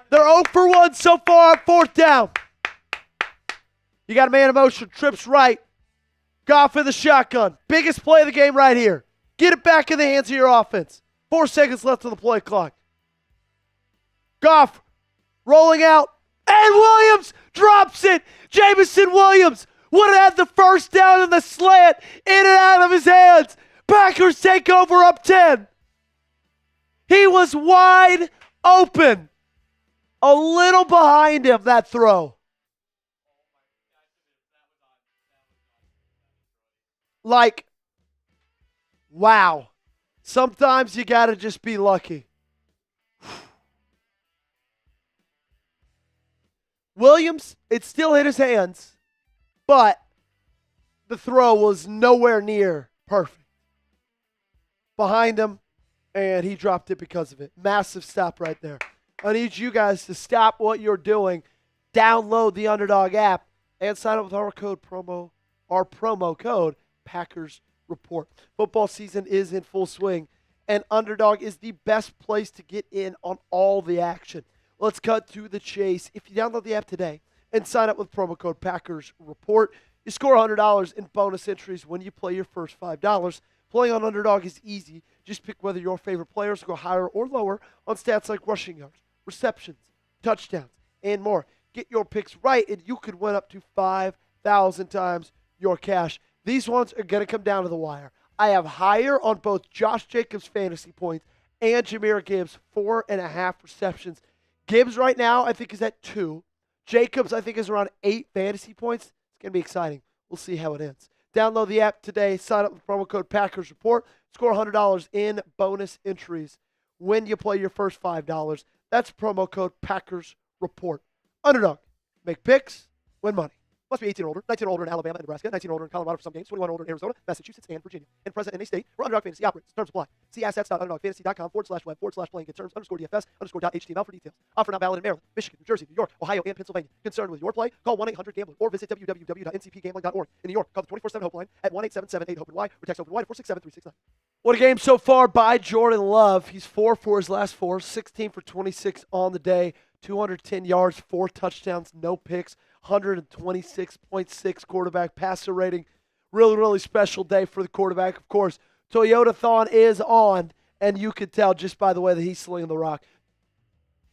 They're 0 for 1 so far on 4th down. You got a man in motion, trips right. Goff in the shotgun. Biggest play of the game right here. Get it back in the hands of your offense. 4 seconds left on the play clock. Goff rolling out. And Williams drops it. Jameson Williams would have had the 1st down in the slant. In and out of his hands. Packers take over up 10. He was wide open. A little behind him, that throw. Like, wow. Sometimes you got to just be lucky. Williams, it still hit his hands, but the throw was nowhere near perfect. Behind him, and he dropped it because of it. Massive stop right there. I need you guys to stop what you're doing, download the Underdog app, and sign up with our promo code Packers Report. Football season is in full swing, and Underdog is the best place to get in on all the action. Let's cut to the chase. If you download the app today and sign up with promo code Packers Report, you score $100 in bonus entries when you play your first $5. Playing on Underdog is easy. Just pick whether your favorite players go higher or lower on stats like rushing yards, receptions, touchdowns, and more. Get your picks right, and you could win up to 5,000 times your cash. These ones are going to come down to the wire. I have higher on both Josh Jacobs' fantasy points and Jahmyr Gibbs' 4.5 receptions. Gibbs right now, I think, is at 2. Jacobs, I think, is around 8 fantasy points. It's going to be exciting. We'll see how it ends. Download the app today. Sign up with promo code Packers Report. Score $100 in bonus entries when you play your first $5. That's promo code Packers Report. Underdog. Make picks. Win money. Must be 18 or older. 19 or older in Alabama and Nebraska. 19 or older in Colorado for some games. 21 or older in Arizona, Massachusetts, and Virginia. And present in a state where Underdog Fantasy operates. Terms apply. See assets.underdogfantasy.com/web/playing-terms_DFS_.html for details. Offer not valid in Maryland, Michigan, New Jersey, New York, Ohio, and Pennsylvania. Concerned with your play? Call 1-800-GAMBLER or visit www.ncpgambling.org. In New York, call the 24/7 Hope Line at 1-877-8-HOPE-NY or text HOPE-NY to 467-369. What a game so far by Jordan Love. He's 4 for his last 4, 16 for 26 on the day, 210 yards, 4 touchdowns, no picks, 126.6 quarterback passer rating. Really, really special day for the quarterback. Of course, Toyota-thon is on, and you can tell just by the way that he's slinging the rock.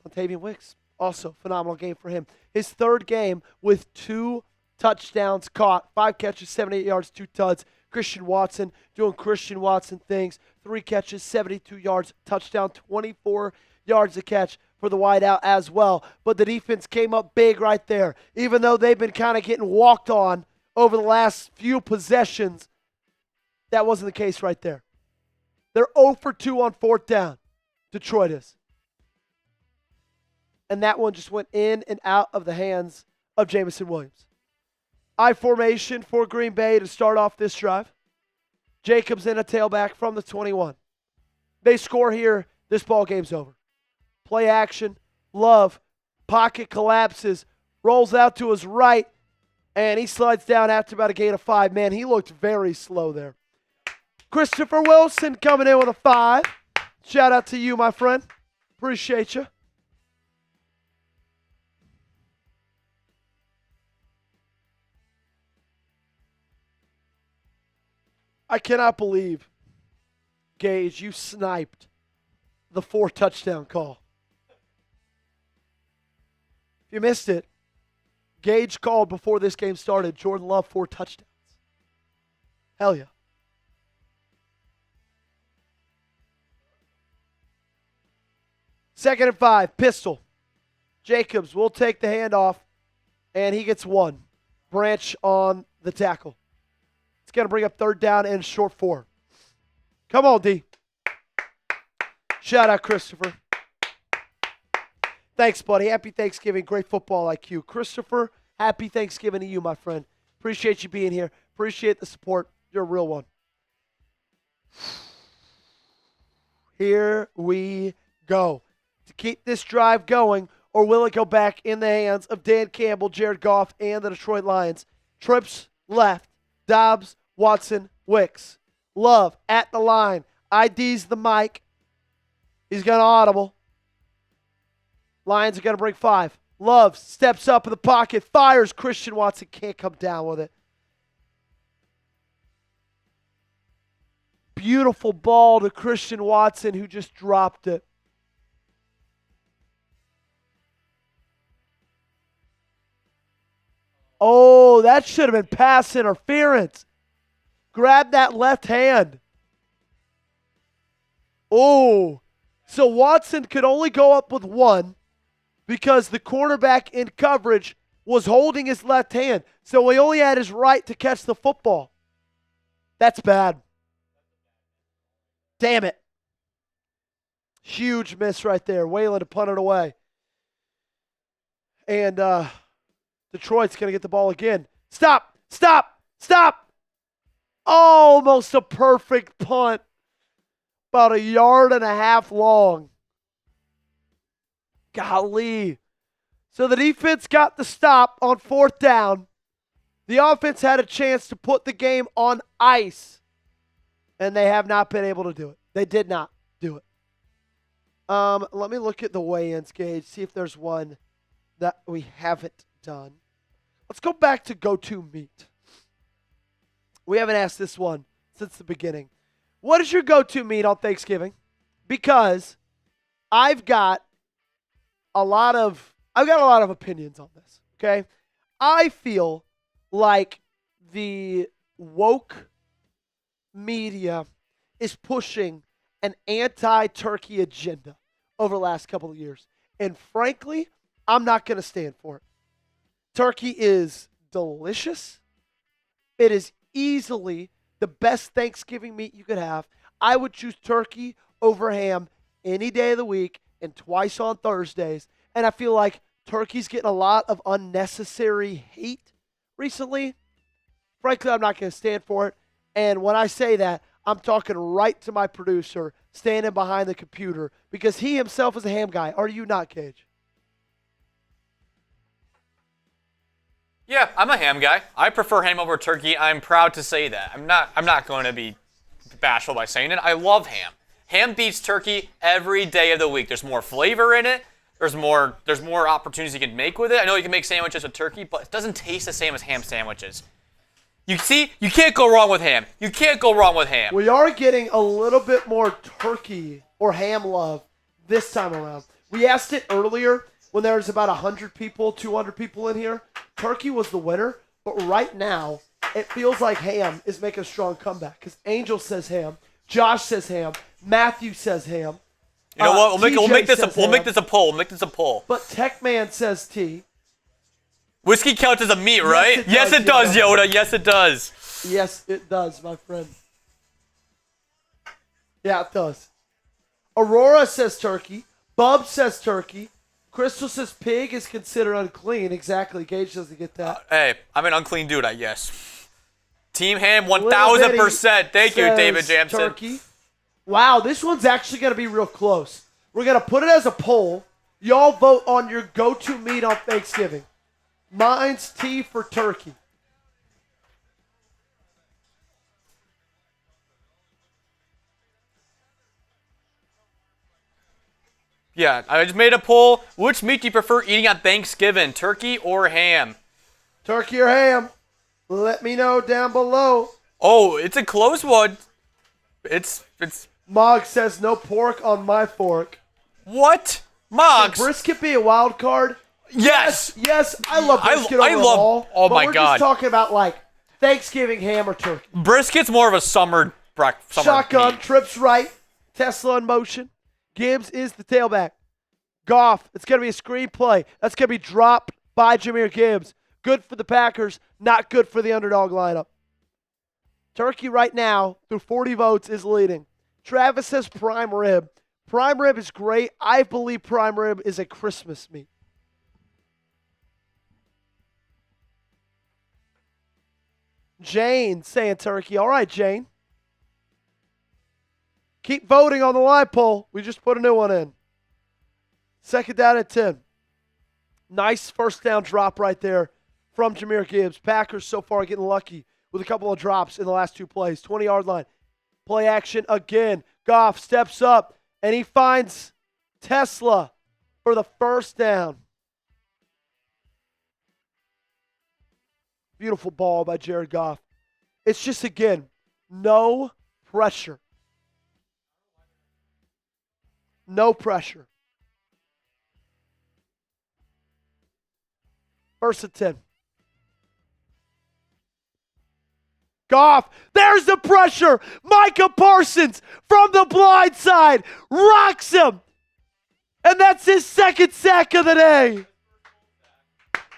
Montavian Wicks, also phenomenal game for him. His 3rd game with 2 touchdowns caught, 5 catches, 78 yards, 2 tuds. Christian Watson doing Christian Watson things. 3 catches, 72 yards, touchdown, 24 yards a catch for the wideout as well. But the defense came up big right there. Even though they've been kind of getting walked on over the last few possessions, that wasn't the case right there. They're 0 for 2 on 4th down. Detroit is. And that one just went in and out of the hands of Jameson Williams. I formation for Green Bay to start off this drive. Jacobs in a tailback from the 21. They score here. This ball game's over. Play action. Love. Pocket collapses. Rolls out to his right. And he slides down after about a gain of 5. Man, he looked very slow there. Christopher Wilson coming in with a 5. Shout out to you, my friend. Appreciate you. I cannot believe, Gage, you sniped the 4 touchdown call. If you missed it, Gage called before this game started, Jordan Love 4 touchdowns. Hell yeah. Second and 5, pistol. Jacobs will take the handoff, and he gets 1. Branch on the tackle. It's going to bring up third down and short 4. Come on, D. Shout out, Christopher. Thanks, buddy. Happy Thanksgiving. Great football IQ. Christopher, happy Thanksgiving to you, my friend. Appreciate you being here. Appreciate the support. You're a real one. Here we go. To keep this drive going, or will it go back in the hands of Dan Campbell, Jared Goff, and the Detroit Lions? Trips left. Dobbs, Watson, Wicks. Love at the line. ID's the mic. He's going to audible. Lions are going to bring 5. Love steps up in the pocket, fires. Christian Watson can't come down with it. Beautiful ball to Christian Watson, who just dropped it. Oh, that should have been pass interference. Grab that left hand. Oh, so Watson could only go up with 1 because the quarterback in coverage was holding his left hand. So he only had his right to catch the football. That's bad. Damn it. Huge miss right there. Whalen to punt it away. And Detroit's going to get the ball again. Stop. Almost a perfect punt. About 1.5 yards long. Golly. So the defense got the stop on 4th down. The offense had a chance to put the game on ice. And they have not been able to do it. They did not do it. Let me look at the weigh-ins, Gage, see if there's one that we haven't done. Let's go back to go-to meat. We haven't asked this one since the beginning. What is your go-to meat on Thanksgiving? Because I've got a lot of opinions on this, okay? I feel like the woke media is pushing an anti-turkey agenda over the last couple of years. And frankly, I'm not going to stand for it. Turkey is delicious. It is easily the best Thanksgiving meat you could have. I would choose turkey over ham any day of the week and twice on Thursdays. And I feel like turkey's getting a lot of unnecessary hate recently. Frankly, I'm not going to stand for it. And when I say that, I'm talking right to my producer standing behind the computer because he himself is a ham guy. Are you not, Cage? Yeah, I'm a ham guy. I prefer ham over turkey. I'm proud to say that. I'm not going to be bashful by saying it. I love ham. Ham beats turkey every day of the week. There's more flavor in it. There's more opportunities you can make with it. I know you can make sandwiches with turkey, but it doesn't taste the same as ham sandwiches. You see, you can't go wrong with ham. You can't go wrong with ham. We are getting a little bit more turkey or ham love this time around. We asked it earlier when there was about 100 people, 200 people in here. Turkey was the winner, but right now it feels like ham is making a strong comeback because Angel says ham, Josh says ham, Matthew says ham. You know what? We'll make this a poll. We'll make this a poll. But Tech Man says T. Whiskey counts as a meat, right? Yes, it does, Yoda. Yes, it does. Yes, it does, my friend. Yeah, it does. Aurora says turkey. Bub says turkey. Crystal says pig is considered unclean. Exactly. Gage doesn't get that. Hey, I'm an unclean dude, I guess. Team Ham 1,000%. Thank you, David Jamson. Turkey. Wow, this one's actually going to be real close. We're going to put it as a poll. Y'all vote on your go-to meat on Thanksgiving. Mine's T for turkey. Yeah, I just made a poll. Which meat do you prefer eating on Thanksgiving, turkey or ham? Turkey or ham? Let me know down below. Oh, it's a close one. It's Mog says no pork on my fork. what? Can Moggs. brisket be a wild card? Yes. Yes, I love brisket I over love- all. oh but my we're God. just talking about like Thanksgiving ham or turkey. Brisket's more of a summer breakfast. Shotgun, trips right, Tesla in motion. Gibbs is the tailback. Goff, it's going to be a screenplay. That's going to be dropped by Jahmyr Gibbs. Good for the Packers, not good for the underdog lineup. Turkey right now, through 40 votes, is leading. Travis says prime rib. Prime rib is great. I believe prime rib is a Christmas meat. Jane saying turkey. All right, Jane. Keep voting on the live poll. We just put a new one in. Second down at 10. Nice first down drop right there from Jahmyr Gibbs. Packers so far getting lucky with a couple of drops in the last two plays. 20-yard line. Play action again. Goff steps up, and he finds Tesla for the first down. Beautiful ball by Jared Goff. It's just, again, no pressure. No pressure. First and 10. Goff, there's the pressure. Micah Parsons from the blind side rocks him. And that's his second sack of the day.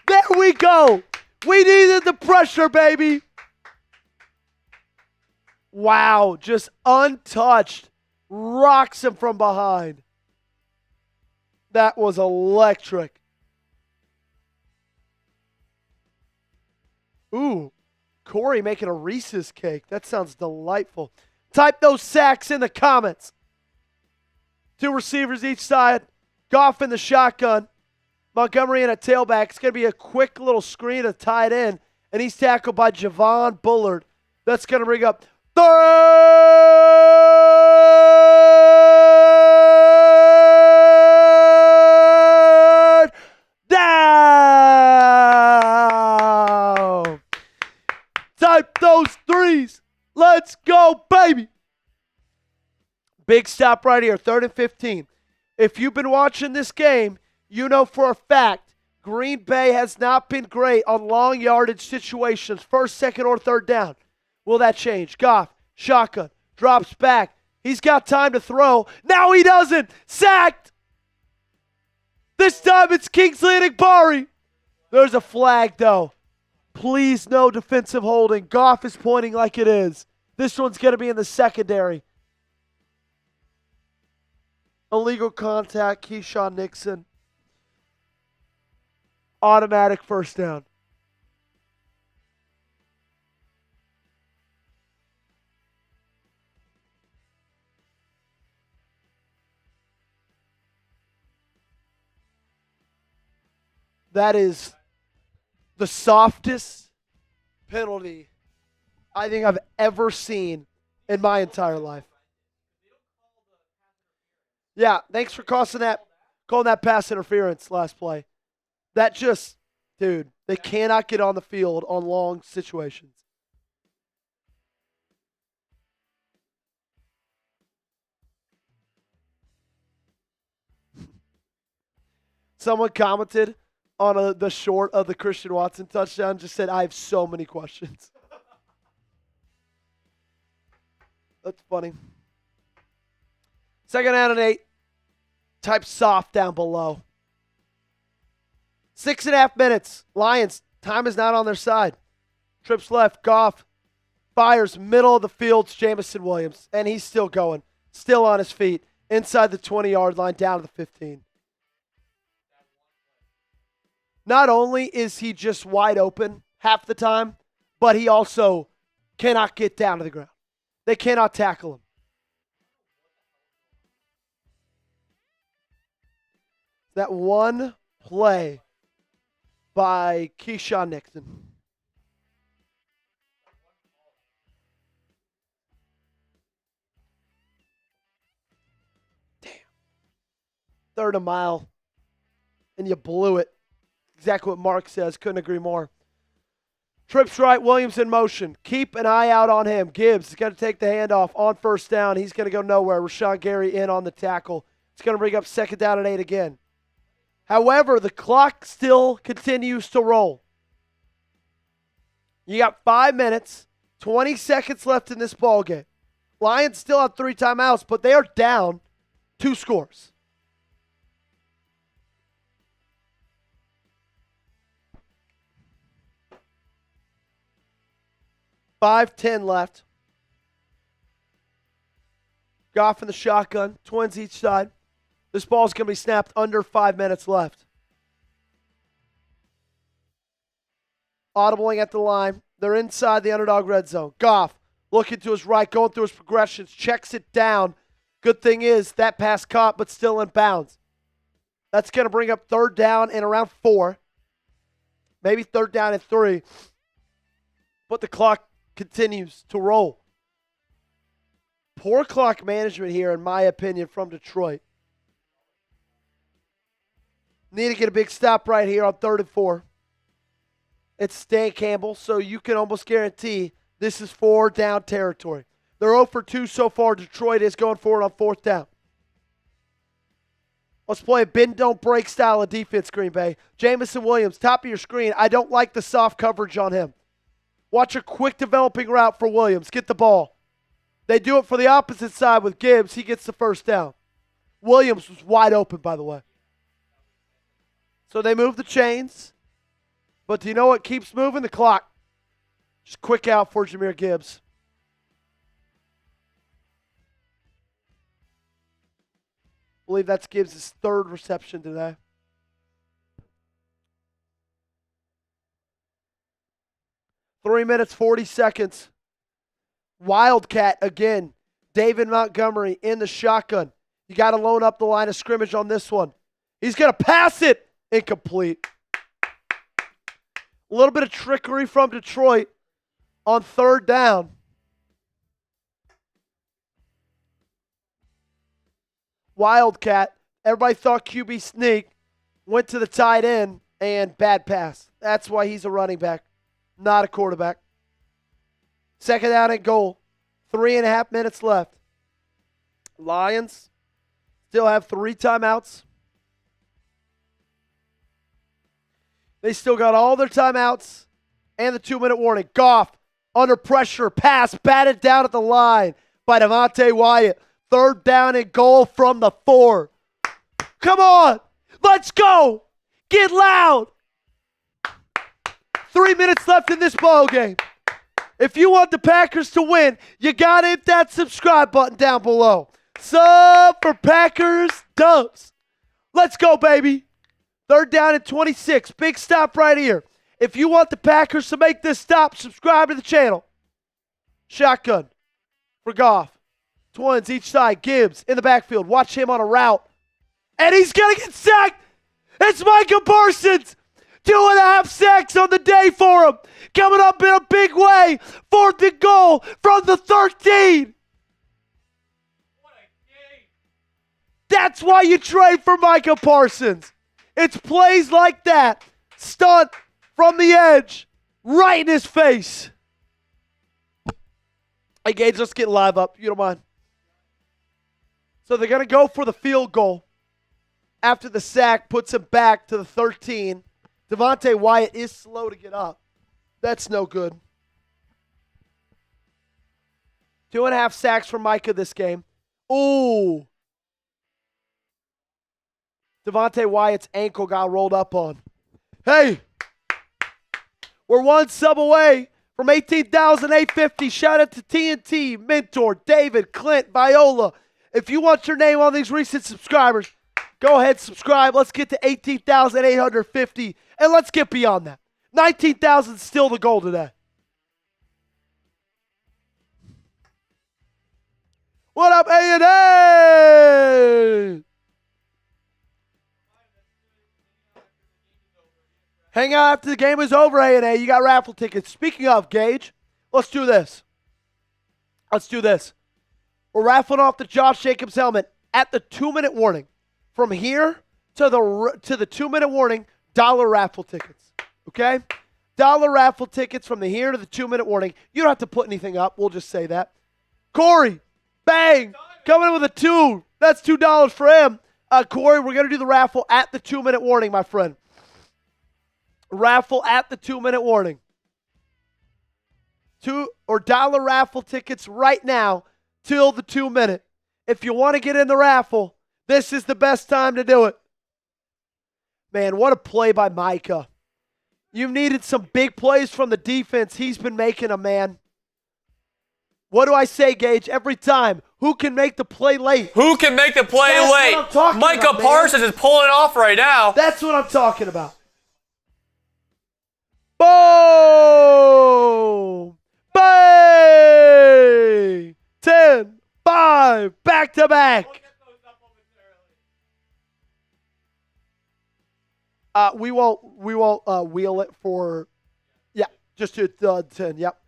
There we go. We needed the pressure, baby. Wow, just untouched. Rocks him from behind. That was electric. Ooh, Corey making a Reese's cake. That sounds delightful. Type those sacks in the comments. Two receivers each side. Goff in the shotgun. Montgomery in a tailback. It's going to be a quick little screen to tie it in. And he's tackled by Javon Bullard. That's going to bring up third down. Type those threes. Let's go, baby. Big stop right here, 3rd and 15. If you've been watching this game, you know for a fact Green Bay has not been great on long yardage situations, first, second, or third down. Will that change? Goff, shotgun, drops back. He's got time to throw. Now he doesn't. Sacked. This time it's Kingsley Enagbare. There's a flag, though. Please, no defensive holding. Goff is pointing like it is. This one's going to be in the secondary. Illegal contact, Keyshawn Nixon. Automatic first down. That is the softest penalty I think I've ever seen in my entire life. Yeah, thanks for calling that pass interference last play. That just, dude, they cannot get on the field on long situations. Someone commented on the short of the Christian Watson touchdown, just said, I have so many questions. That's funny. Second down and 8. Type soft down below. 6.5 minutes. Lions, time is not on their side. Trips left. Goff fires middle of the field. Jamison Williams. And he's still going. Still on his feet. Inside the 20-yard line, down to the 15. Not only is he just wide open half the time, but he also cannot get down to the ground. They cannot tackle him. That one play by Keyshawn Nixon. Damn. Third a mile, and you blew it. Exactly what Mark says. Couldn't agree more. Trips right, Williams in motion. Keep an eye out on him. Gibbs is going to take the handoff on first down. He's going to go nowhere. Rashawn Gary in on the tackle. It's going to bring up second down and 8 again. However, the clock still continues to roll. You got 5 minutes, 20 seconds left in this ballgame. Lions still have 3 timeouts, but they are down 2 scores. $5:10 left. Goff in the shotgun, twins each side. This ball's going to be snapped under 5 minutes left. Audibling at the line. They're inside the Underdog red zone. Goff looking to his right, going through his progressions, checks it down. Good thing is that pass caught, but still in bounds. That's going to bring up third down and around 4. Maybe third down and 3. But the clock continues to roll. Poor clock management here, in my opinion, from Detroit. Need to get a big stop right here on 3rd and 4. It's Stan Campbell, so you can almost guarantee this is 4 down territory. They're 0 for 2 so far. Detroit is going forward on 4th down. Let's play a bend, don't break style of defense, Green Bay. Jamison Williams, top of your screen. I don't like the soft coverage on him. Watch a quick developing route for Williams. Get the ball. They do it for the opposite side with Gibbs. He gets the first down. Williams was wide open, by the way. So they move the chains. But do you know what keeps moving? The clock. Just quick out for Jahmyr Gibbs. I believe that's Gibbs' 3rd reception today. Three minutes, 40 seconds. Wildcat again. David Montgomery in the shotgun. You got to load up the line of scrimmage on this one. He's going to pass it. Incomplete. A little bit of trickery from Detroit on 3rd down. Wildcat. Everybody thought QB sneak. Went to the tight end and bad pass. That's why he's a running back, not a quarterback. 2nd down and goal. 3.5 minutes left. Lions still have 3 timeouts. They still got all their timeouts and the 2-minute warning. Goff under pressure. Pass batted down at the line by Devontae Wyatt. 3rd down and goal from the 4. Come on. Let's go. Get loud. 3 minutes left in this ball game. If you want the Packers to win, you got to hit that subscribe button down below. Sub for Packers Dubs. Let's go, baby. 3rd down and 26. Big stop right here. If you want the Packers to make this stop, subscribe to the channel. Shotgun for Goff. Twins each side. Gibbs in the backfield. Watch him on a route. And he's going to get sacked. It's Micah Parsons. 2.5 sacks on the day for him. Coming up in a big way. 4th and goal from the 13. What a game. That's why you trade for Micah Parsons. It's plays like that. Stunt from the edge. Right in his face. Hey, Gage, let's get live up. You don't mind. So they're going to go for the field goal. After the sack puts him back to the 13. Devontae Wyatt is slow to get up. That's no good. 2.5 sacks for Micah this game. Ooh. Devontae Wyatt's ankle got rolled up on. Hey, we're 1 sub away from 18,850. Shout out to TNT, Mentor, David, Clint, Viola. If you want your name on these recent subscribers, go ahead, subscribe. Let's get to 18,850, and let's get beyond that. 19,000 is still the goal today. What up, A&A? Hang out after the game is over, A&A. You got raffle tickets. Speaking of, Gage, let's do this. We're raffling off the Josh Jacobs helmet at the 2-minute warning. From here to the 2-minute warning, $1 raffle tickets. Okay? Dollar raffle tickets from the here to the 2-minute warning. You don't have to put anything up. We'll just say that. Corey, bang, coming in with a 2. That's $2 for him. Corey, we're going to do the raffle at the 2-minute warning, my friend. Raffle at the 2-minute warning. Dollar raffle tickets right now till the 2-minute. If you want to get in the raffle, this is the best time to do it. Man, what a play by Micah. You've needed some big plays from the defense. He's been making them, man. What do I say, Gage? Every time. Who can make the play late? Who can make the play That's late? what I'm talking Micah about, man. Parsons is pulling it off right now. That's what I'm talking about. Boom! Bang! 10, 5, back to back. We won't wheel it for, yeah, just to 10, yep.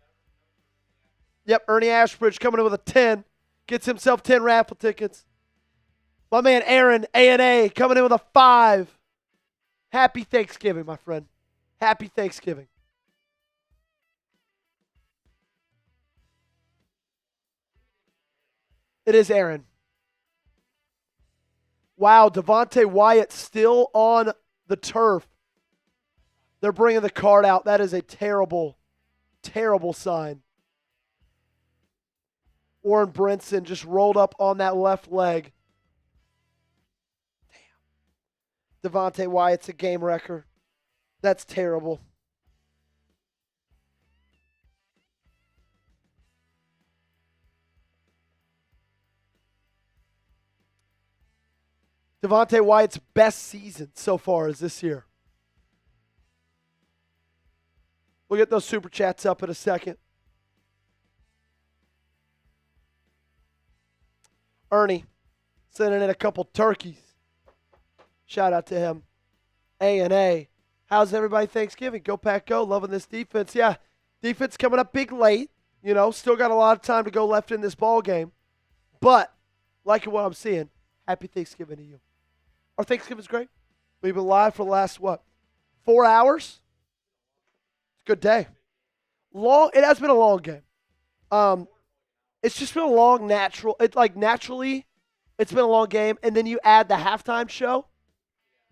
Yep, Ernie Ashbridge coming in with a 10. Gets himself 10 raffle tickets. My man Aaron, A&A, coming in with a 5. Happy Thanksgiving, my friend. Happy Thanksgiving. It is Aaron. Wow, Devontae Wyatt still on the turf. They're bringing the card out. That is a terrible, terrible sign. Warren Brinson just rolled up on that left leg. Damn. Devontae Wyatt's a game wrecker. That's terrible. Devontae Wyatt's best season so far is this year. We'll get those super chats up in a second. Ernie sending in a couple turkeys. Shout out to him. A&A. How's everybody Thanksgiving? Go Pack Go. Loving this defense. Yeah, defense coming up big late. You know, still got a lot of time to go left in this ball game. But, liking what I'm seeing, happy Thanksgiving to you. Our Thanksgiving's great. We've been live for the last, 4 hours? It's a good day. It has been a long game. It's just been a long naturally, it's been a long game. And then you add the halftime show.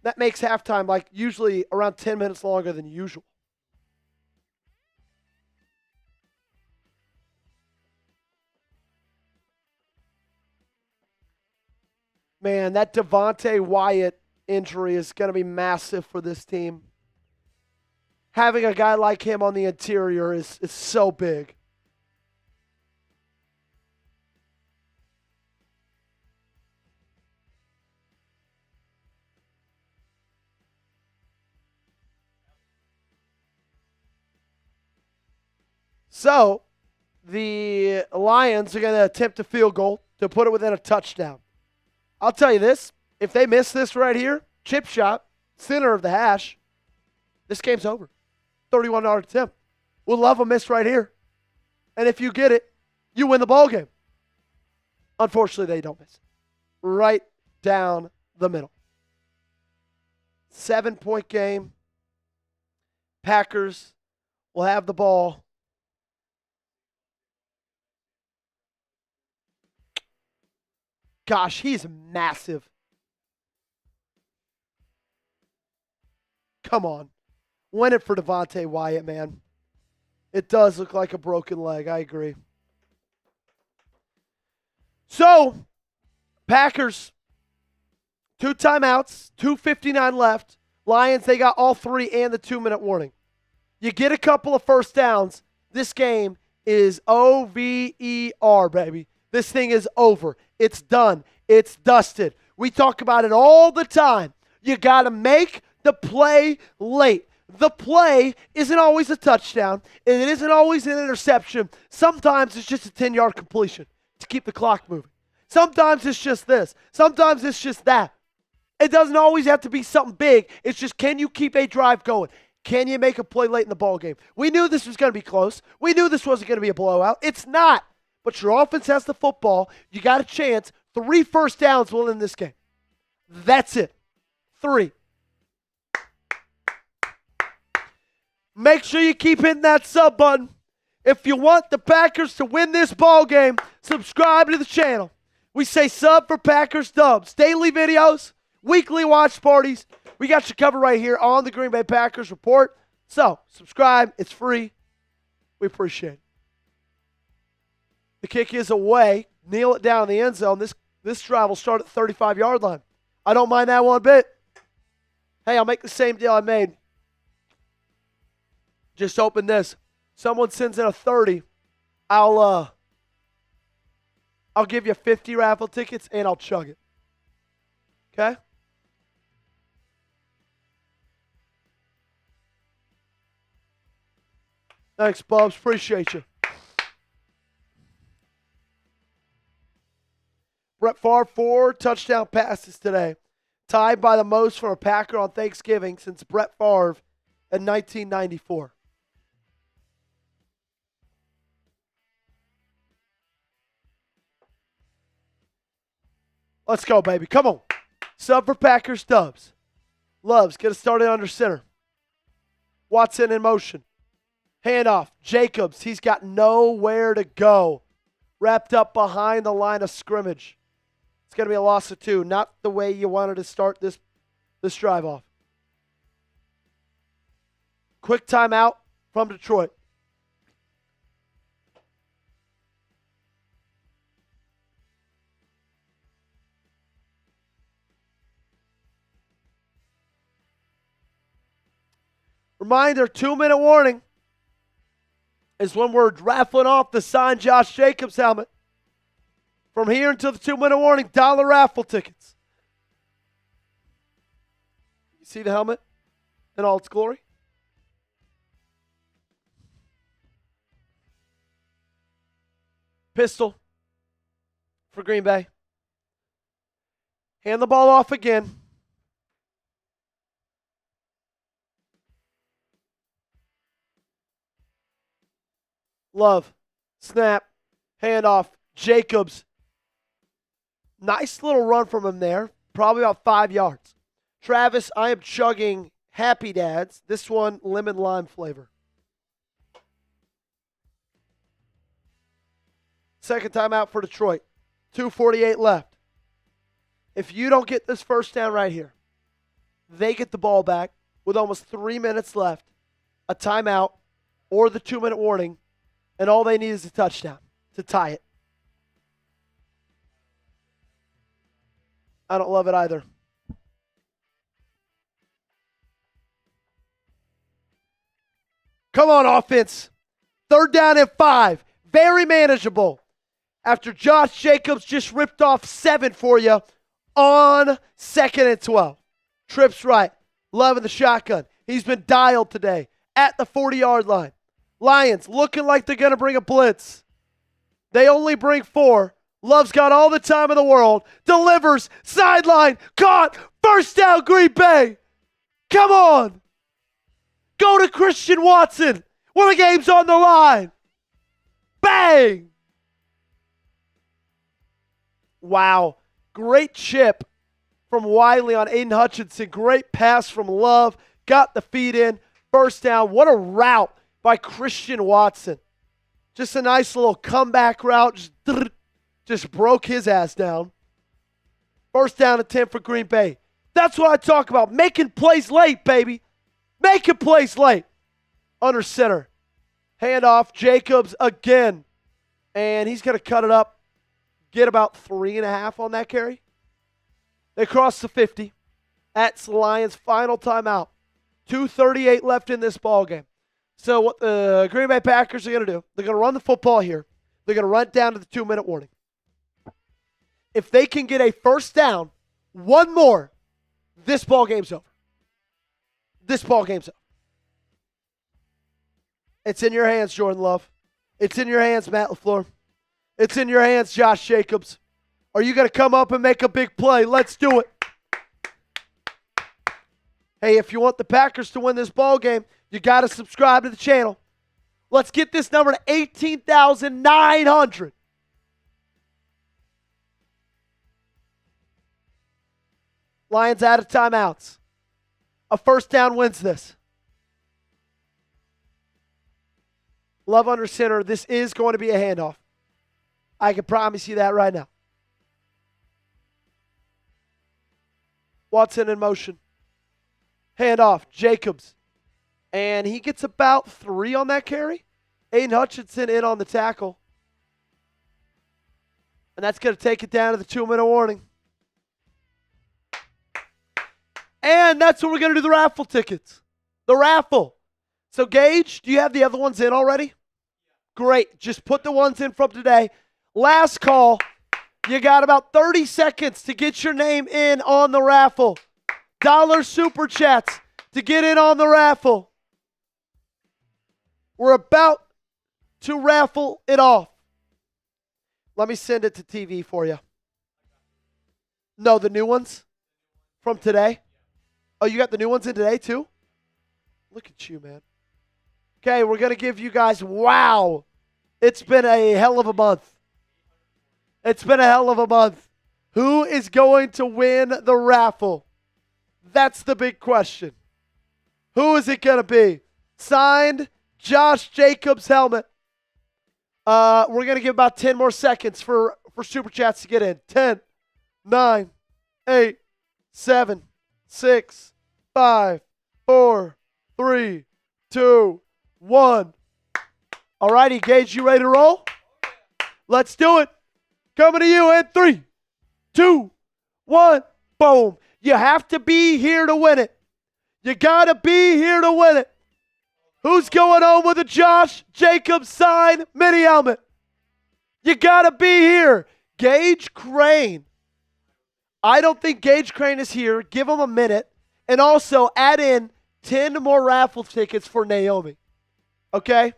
That makes halftime usually around 10 minutes longer than usual. Man, that Devontae Wyatt injury is going to be massive for this team. Having a guy like him on the interior is so big. So, the Lions are going to attempt a field goal to put it within a touchdown. I'll tell you this, if they miss this right here, chip shot, center of the hash, this game's over. $31 attempt. We'll love a miss right here. And if you get it, you win the ball game. Unfortunately, they don't miss it. Right down the middle. 7-point game. Packers will have the ball. Gosh, he's massive. Come on. Win it for Devontae Wyatt, man. It does look like a broken leg. I agree. So, Packers, 2 timeouts, 2:59 left. Lions, they got all 3 and the 2-minute warning. You get a couple of first downs. This game is over, baby. This thing is over. It's done. It's dusted. We talk about it all the time. You got to make the play late. The play isn't always a touchdown. It isn't always an interception. Sometimes it's just a 10-yard completion to keep the clock moving. Sometimes it's just this. Sometimes it's just that. It doesn't always have to be something big. It's just, can you keep a drive going? Can you make a play late in the ball game? We knew this was going to be close. We knew this wasn't going to be a blowout. It's not. But your offense has the football. You got a chance. 3 first downs will win this game. That's it. 3. Make sure you keep hitting that sub button. If you want the Packers to win this ball game, subscribe to the channel. We say sub for Packers dubs. Daily videos, weekly watch parties. We got you covered right here on the Green Bay Packers Report. So, subscribe. It's free. We appreciate it. The kick is away. Kneel it down in the end zone. This drive will start at the 35-yard line. I don't mind that one bit. Hey, I'll make the same deal I made. Just open this. Someone sends in a 30. I'll give you 50 raffle tickets and I'll chug it. Okay? Thanks, Bubs. Appreciate you. Brett Favre, 4 touchdown passes today. Tied by the most for a Packer on Thanksgiving since Brett Favre in 1994. Let's go, baby. Come on. Sub for Packers dubs. Loves, get us started under center. Watson in motion. Handoff. Jacobs, he's got nowhere to go. Wrapped up behind the line of scrimmage. It's going to be a loss of 2. Not the way you wanted to start this drive off. Quick timeout from Detroit. Reminder, 2-minute warning is when we're raffling off the signed Josh Jacobs helmet. From here until the 2-minute warning, $1 raffle tickets. You see the helmet in all its glory? Pistol for Green Bay. Hand the ball off again. Love. Snap. Handoff. Jacobs. Nice little run from him there. Probably about 5 yards. Travis, I am chugging Happy Dads. This one, lemon lime flavor. Second timeout for Detroit. 2:48 left. If you don't get this first down right here, they get the ball back with almost 3 minutes left, a timeout, or the 2-minute warning, and all they need is a touchdown to tie it. I don't love it either. Come on, offense. 3rd down and 5. Very manageable. After Josh Jacobs just ripped off 7 for you on 2nd and 12. Trips right. Loving the shotgun. He's been dialed today at the 40-yard line. Lions looking like they're going to bring a blitz. They only bring 4. Love's got all the time in the world. Delivers. Sideline. Caught. First down, Green Bay. Come on. Go to Christian Watson when the game's on the line. Bang. Wow. Great chip from Wiley on Aiden Hutchinson. Great pass from Love. Got the feed in. First down. What a route by Christian Watson. Just a nice little comeback route. Just broke his ass down. First down and 10 for Green Bay. That's what I talk about. Making plays late, baby. Making plays late. Under center. Handoff. Jacobs again. And he's going to cut it up. Get about 3.5 on that carry. They cross the 50. That's the Lions' final timeout. 2:38 left in this ball game. So what the Green Bay Packers are going to do, they're going to run the football here. They're going to run it down to the 2-minute warning. If they can get a first down, one more, this ball game's over. This ball game's over. It's in your hands, Jordan Love. It's in your hands, Matt LaFleur. It's in your hands, Josh Jacobs. Are you going to come up and make a big play? Let's do it. Hey, if you want the Packers to win this ball game, you got to subscribe to the channel. Let's get this number to 18,900. Lions out of timeouts. A first down wins this. Love under center. This is going to be a handoff. I can promise you that right now. Watson in motion. Handoff. Jacobs. And he gets about 3 on that carry. Aiden Hutchinson in on the tackle. And that's going to take it down to the 2-minute warning. And that's what we're going to do the raffle tickets. The raffle. So, Gage, do you have the other ones in already? Great. Just put the ones in from today. Last call. You got about 30 seconds to get your name in on the raffle. $1 super chats to get in on the raffle. We're about to raffle it off. Let me send it to TV for you. No, the new ones from today. Oh, you got the new ones in today too? Look at you, man. Okay, we're going to give you guys, wow. It's been a hell of a month. It's been a hell of a month. Who is going to win the raffle? That's the big question. Who is it going to be? Signed, Josh Jacobs helmet. We're going to give about 10 more seconds for Super Chats to get in. 10, 9, 8, 7, 6, 5, 4, 3, 2, 1. All righty, Gage, you ready to roll? Let's do it. Coming to you in 3, 2, 1. Boom. You have to be here to win it. You got to be here to win it. Who's going home with a Josh Jacobs signed mini helmet? You got to be here. Gage Crane. I don't think Gage Crane is here. Give him a minute. And also add in 10 more raffle tickets for Naomi. Okay?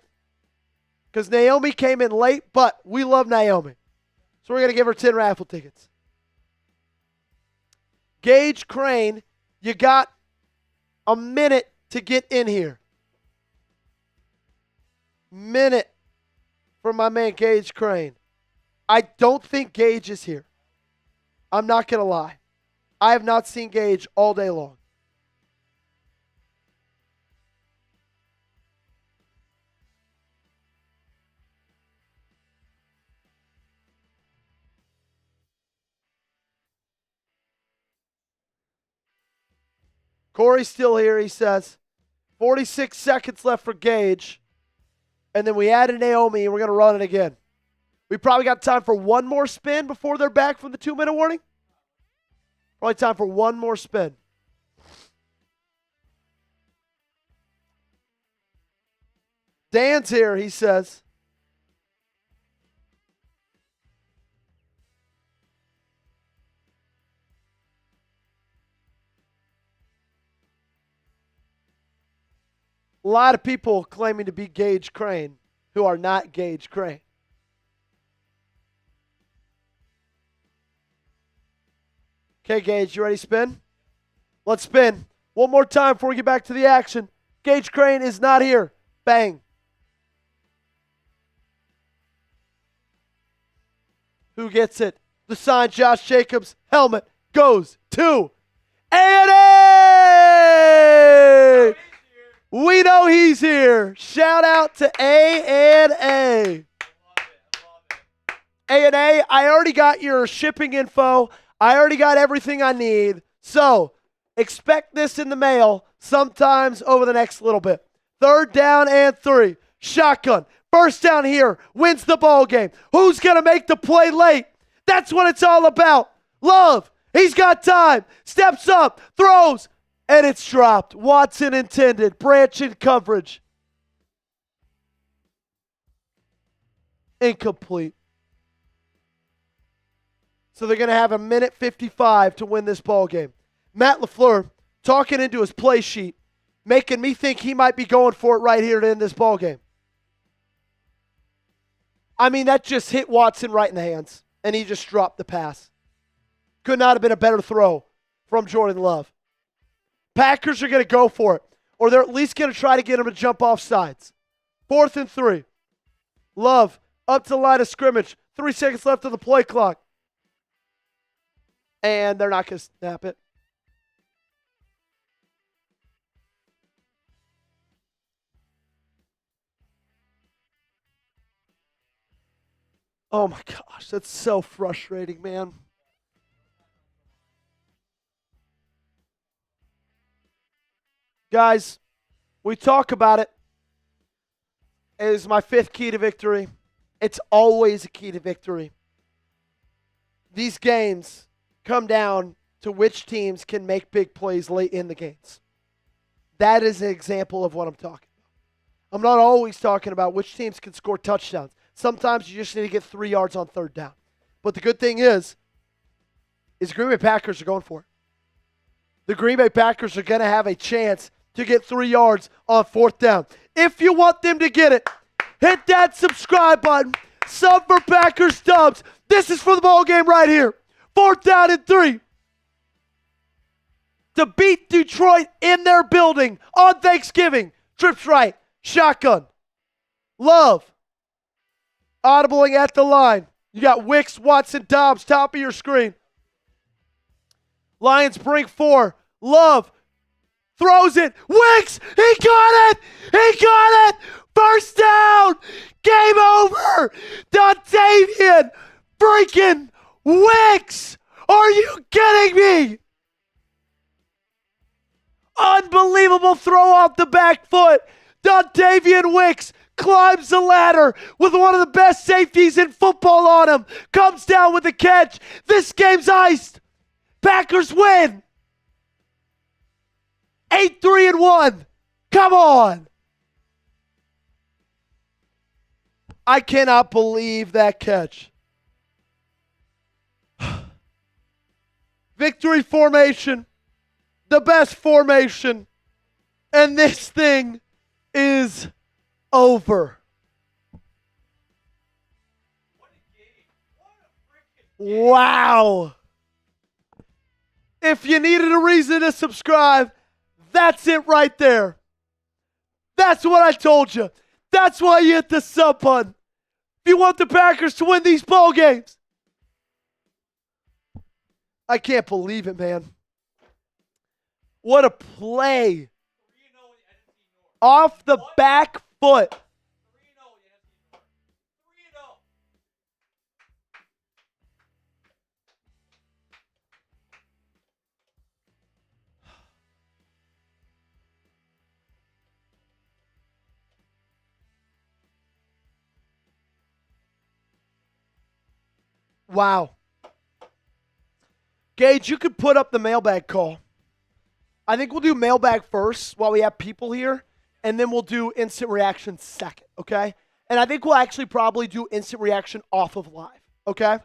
Because Naomi came in late, but we love Naomi. So we're going to give her 10 raffle tickets. Gage Crane, you got a minute to get in here. Minute for my man Gage Crane. I don't think Gage is here. I'm not going to lie. I have not seen Gage all day long. Corey's still here, he says. 46 seconds left for Gage. And then we added Naomi, and we're going to run it again. We probably got time for one more spin before they're back from the 2-minute warning. Probably time for one more spin. Dan's here, he says. A lot of people claiming to be Gage Crane who are not Gage Crane. Okay, Gage, you ready to spin? Let's spin. One more time before we get back to the action. Gage Crane is not here. Bang. Who gets it? The signed Josh Jacobs helmet goes to A&A! We know he's here. Shout out to A&A. A&A, I already got your shipping info. I already got everything I need. So expect this in the mail sometimes over the next little bit. 3rd down and 3. Shotgun. First down here. Wins the ball game. Who's going to make the play late? That's what it's all about. Love. He's got time. Steps up. Throws. And it's dropped. Watson intended. Branch in coverage. Incomplete. So they're going to have a minute 55 to win this ball game. Matt LaFleur talking into his play sheet, making me think he might be going for it right here to end this ball game. I mean, that just hit Watson right in the hands, and he just dropped the pass. Could not have been a better throw from Jordan Love. Packers are going to go for it, or they're at least going to try to get him to jump off sides. 4th and 3. Love up to the line of scrimmage. 3 seconds left of the play clock. And they're not going to snap it. Oh my gosh, that's so frustrating, man. Guys, we talk about it. It is my 5th key to victory. It's always a key to victory. These games come down to which teams can make big plays late in the games. That is an example of what I'm talking about. I'm not always talking about which teams can score touchdowns. Sometimes you just need to get 3 yards on 3rd down. But the good thing is Green Bay Packers are going for it. The Green Bay Packers are going to have a chance to get 3 yards on 4th down. If you want them to get it, hit that subscribe button. Sub for Packers Dubs. This is for the ball game right here. 4th down and 3. To beat Detroit in their building on Thanksgiving. Trips right. Shotgun. Love. Audibling at the line. You got Wicks, Watson, Dobbs, top of your screen. Lions bring 4. Love. Throws it. Wicks. He got it. He got it. First down. Game over. Dontavian freaking Wicks. Are you kidding me? Unbelievable throw off the back foot. Dontavian Wicks climbs the ladder with one of the best safeties in football on him. Comes down with the catch. This game's iced. Packers win. 8-3-1. Come on. I cannot believe that catch. Victory formation. The best formation. And this thing is over. Wow. If you needed a reason to subscribe, that's it right there. That's what I told you. That's why you hit the sub button. If you want the Packers to win these ball games. I can't believe it, man. What a play. Off the back foot. Wow. Gage, you could put up the mailbag call. I think we'll do mailbag first while we have people here, and then we'll do instant reaction second, okay? And I think we'll actually probably do instant reaction off of live, okay?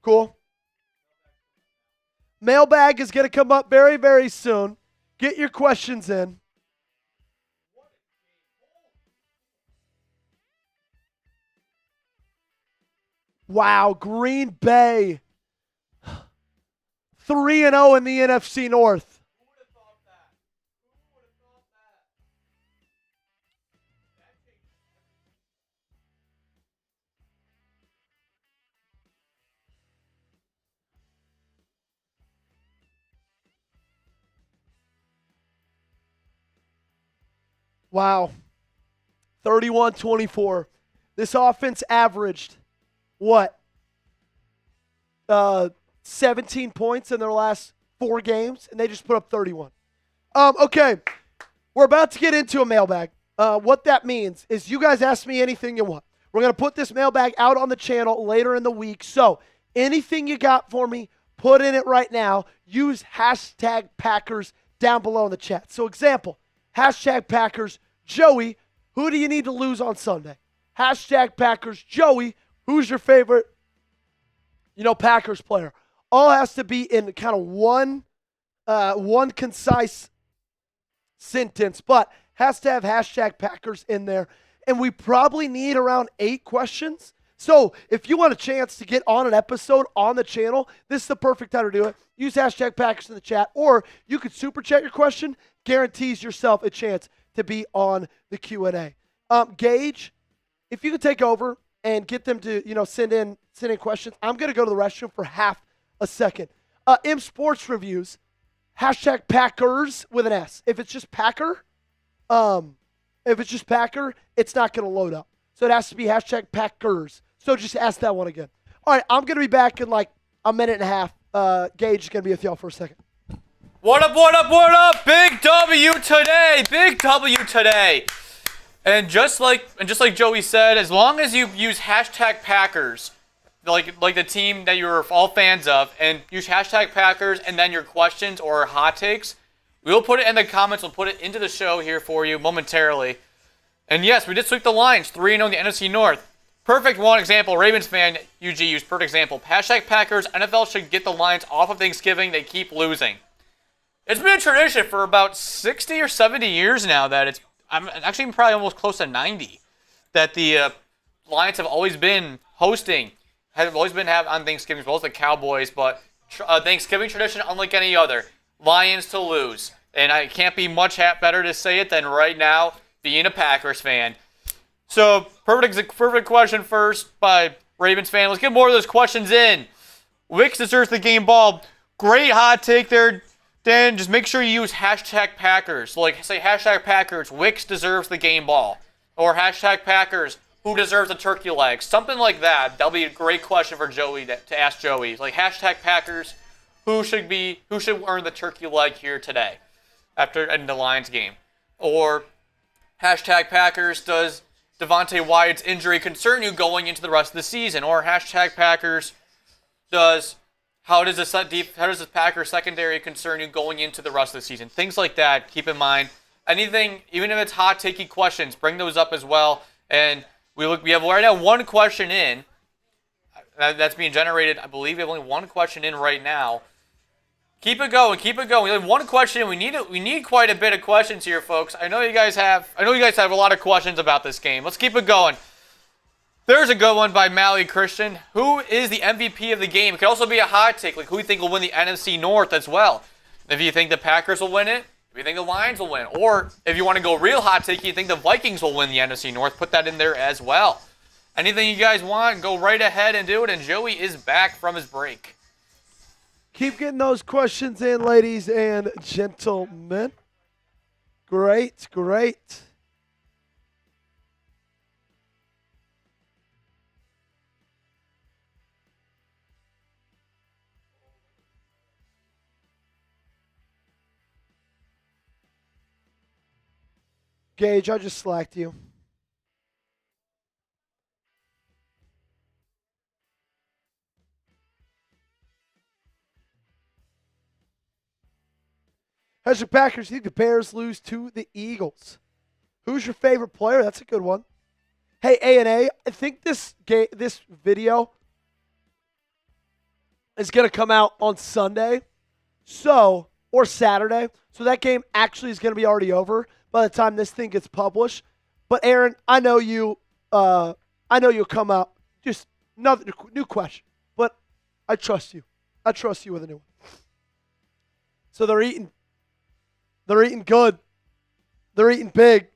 Cool. Mailbag is going to come up very, very soon. Get your questions in. Wow, Green Bay. 3-0 in the NFC North. Wow. 31-24. This offense averaged, what? 17 points in their last 4 games, and they just put up 31. Okay. We're about to get into a mailbag. What that means is you guys ask me anything you want. We're going to put this mailbag out on the channel later in the week. So anything you got for me, put in it right now. Use hashtag Packers down below in the chat. So example, hashtag Packers, Joey, who do you need to lose on Sunday? Hashtag Packers, Joey, who's your favorite, Packers player? All has to be in kind of one concise sentence, but has to have hashtag Packers in there. And we probably need around 8 questions. So if you want a chance to get on an episode on the channel, this is the perfect time to do it. Use hashtag Packers in the chat, or you could super chat your question. Guarantees yourself a chance to be on the Q&A. Gage, if you could take over and get them to send in questions. I'm going to go to the restroom for half a second. M Sports Reviews, hashtag Packers with an S. If it's just Packer, it's not going to load up. So it has to be hashtag Packers. So just ask that one again. All right, I'm going to be back in like a minute and a half. Gage is going to be with y'all for a second. What up, what up, what up? Big W today. Big W today. And just like Joey said, as long as you use hashtag Packers, like the team that you're all fans of, and use hashtag Packers and then your questions or hot takes, we'll put it in the comments. We'll put it into the show here for you momentarily. And yes, we did sweep the lines, 3-0 in the NFC North. Perfect one example. Ravens fan, UG used perfect example. Hashtag Packers, NFL should get the Lions off of Thanksgiving. They keep losing. It's been a tradition for about 60 or 70 years now that I'm actually probably almost close to 90, that the Lions have always been hosting, have always been on Thanksgiving as well as the Cowboys, but Thanksgiving tradition unlike any other. Lions to lose. And I can't be much better to say it than right now being a Packers fan. So, perfect question first by Ravens fan. Let's get more of those questions in. Wicks deserves the game ball. Great hot take there, Dan. Just make sure you use hashtag Packers. Like, say hashtag Packers, Wicks deserves the game ball. Or hashtag Packers, who deserves a turkey leg? Something like that. That'll be a great question for Joey to ask Joey. Like, hashtag Packers, who should earn the turkey leg here today after in the Lions game? Or hashtag Packers, does Devontae Wyatt's injury concern you going into the rest of the season? Or hashtag Packers, how does the Packers secondary concern you going into the rest of the season? Things like that. Keep in mind. Anything, even if it's hot takey questions, bring those up as well. And we have right now one question in that's being generated. I believe we have only one question in right now. Keep it going. We have one question. We need quite a bit of questions here, folks. I know you guys have a lot of questions about this game. Let's keep it going. There's a good one by Mally Christian. Who is the MVP of the game? It could also be a hot take, like who you think will win the NFC North as well. If you think the Packers will win it, if you think the Lions will win, or if you want to go real hot take, you think the Vikings will win the NFC North, put that in there as well. Anything you guys want, go right ahead and do it. And Joey is back from his break. Keep getting those questions in, ladies and gentlemen. Great. Gage, I just slacked you. As the Packers, you think the Bears lose to the Eagles? Who's your favorite player? That's a good one. Hey, A&A, I think this video is going to come out on Sunday, or Saturday. So that game actually is going to be already over by the time this thing gets published. But Aaron, I know you'll come out just another new question. But I trust you. I trust you with a new one. So they're eating good. They're eating big.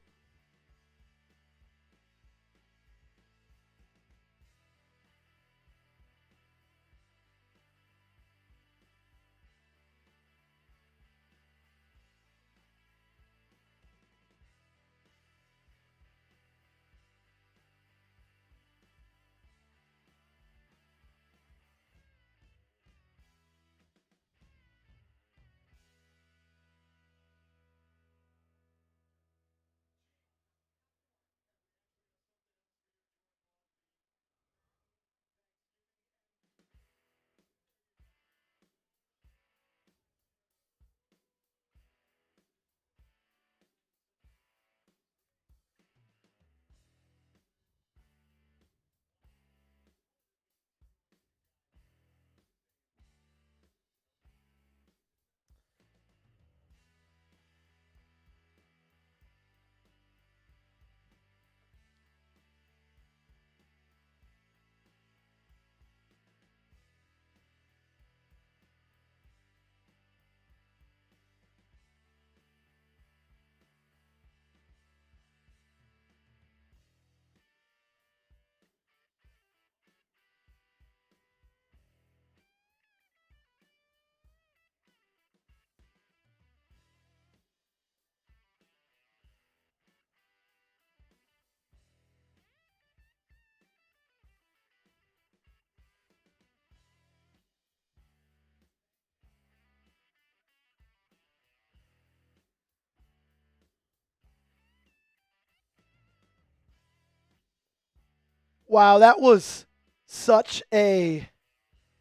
Wow, that was such a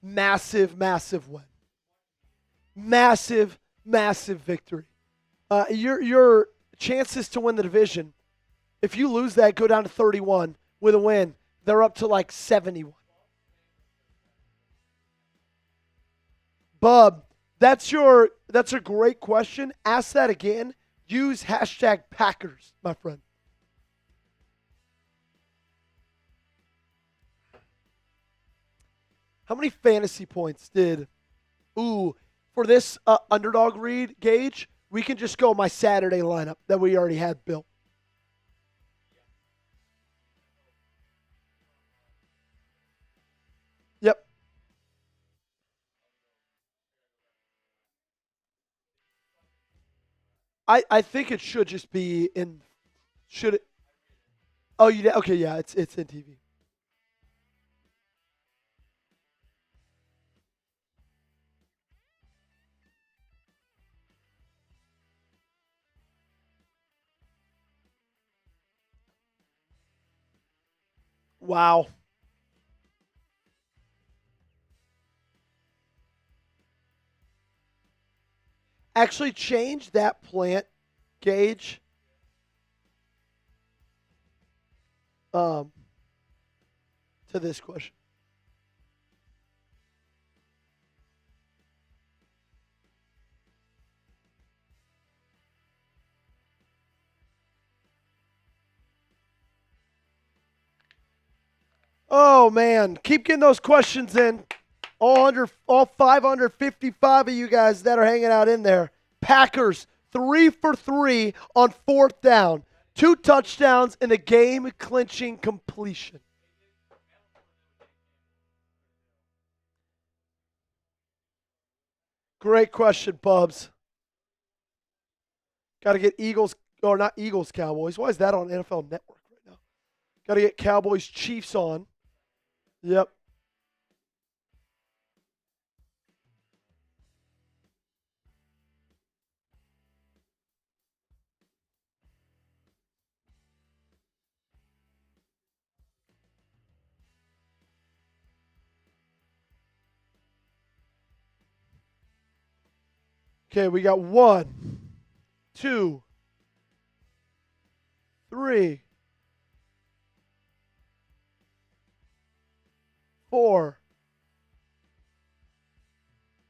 massive, massive win. Massive, massive victory. Your chances to win the division, if you lose that, go down to 31 with a win. They're up to like 71. Bub, that's a great question. Ask that again. Use hashtag Packers, my friend. How many fantasy points did for this underdog read, Gage? We can just go my Saturday lineup that we already had built. Yep. I think it should just be in. Should it? Oh, you okay? Yeah, it's in TV. Wow. Actually, change that plant, Gage. Um, to this question. Oh man, keep getting those questions in. All 555 of you guys that are hanging out in there. Packers 3 for 3 on fourth down, 2 touchdowns and a game clinching completion. Great question, Bubs. Got to get Eagles, or not Eagles, Cowboys. Why is that on NFL Network right now? Got to get Cowboys Chiefs on. Yep. Okay, we got 1, 2, 3, 4.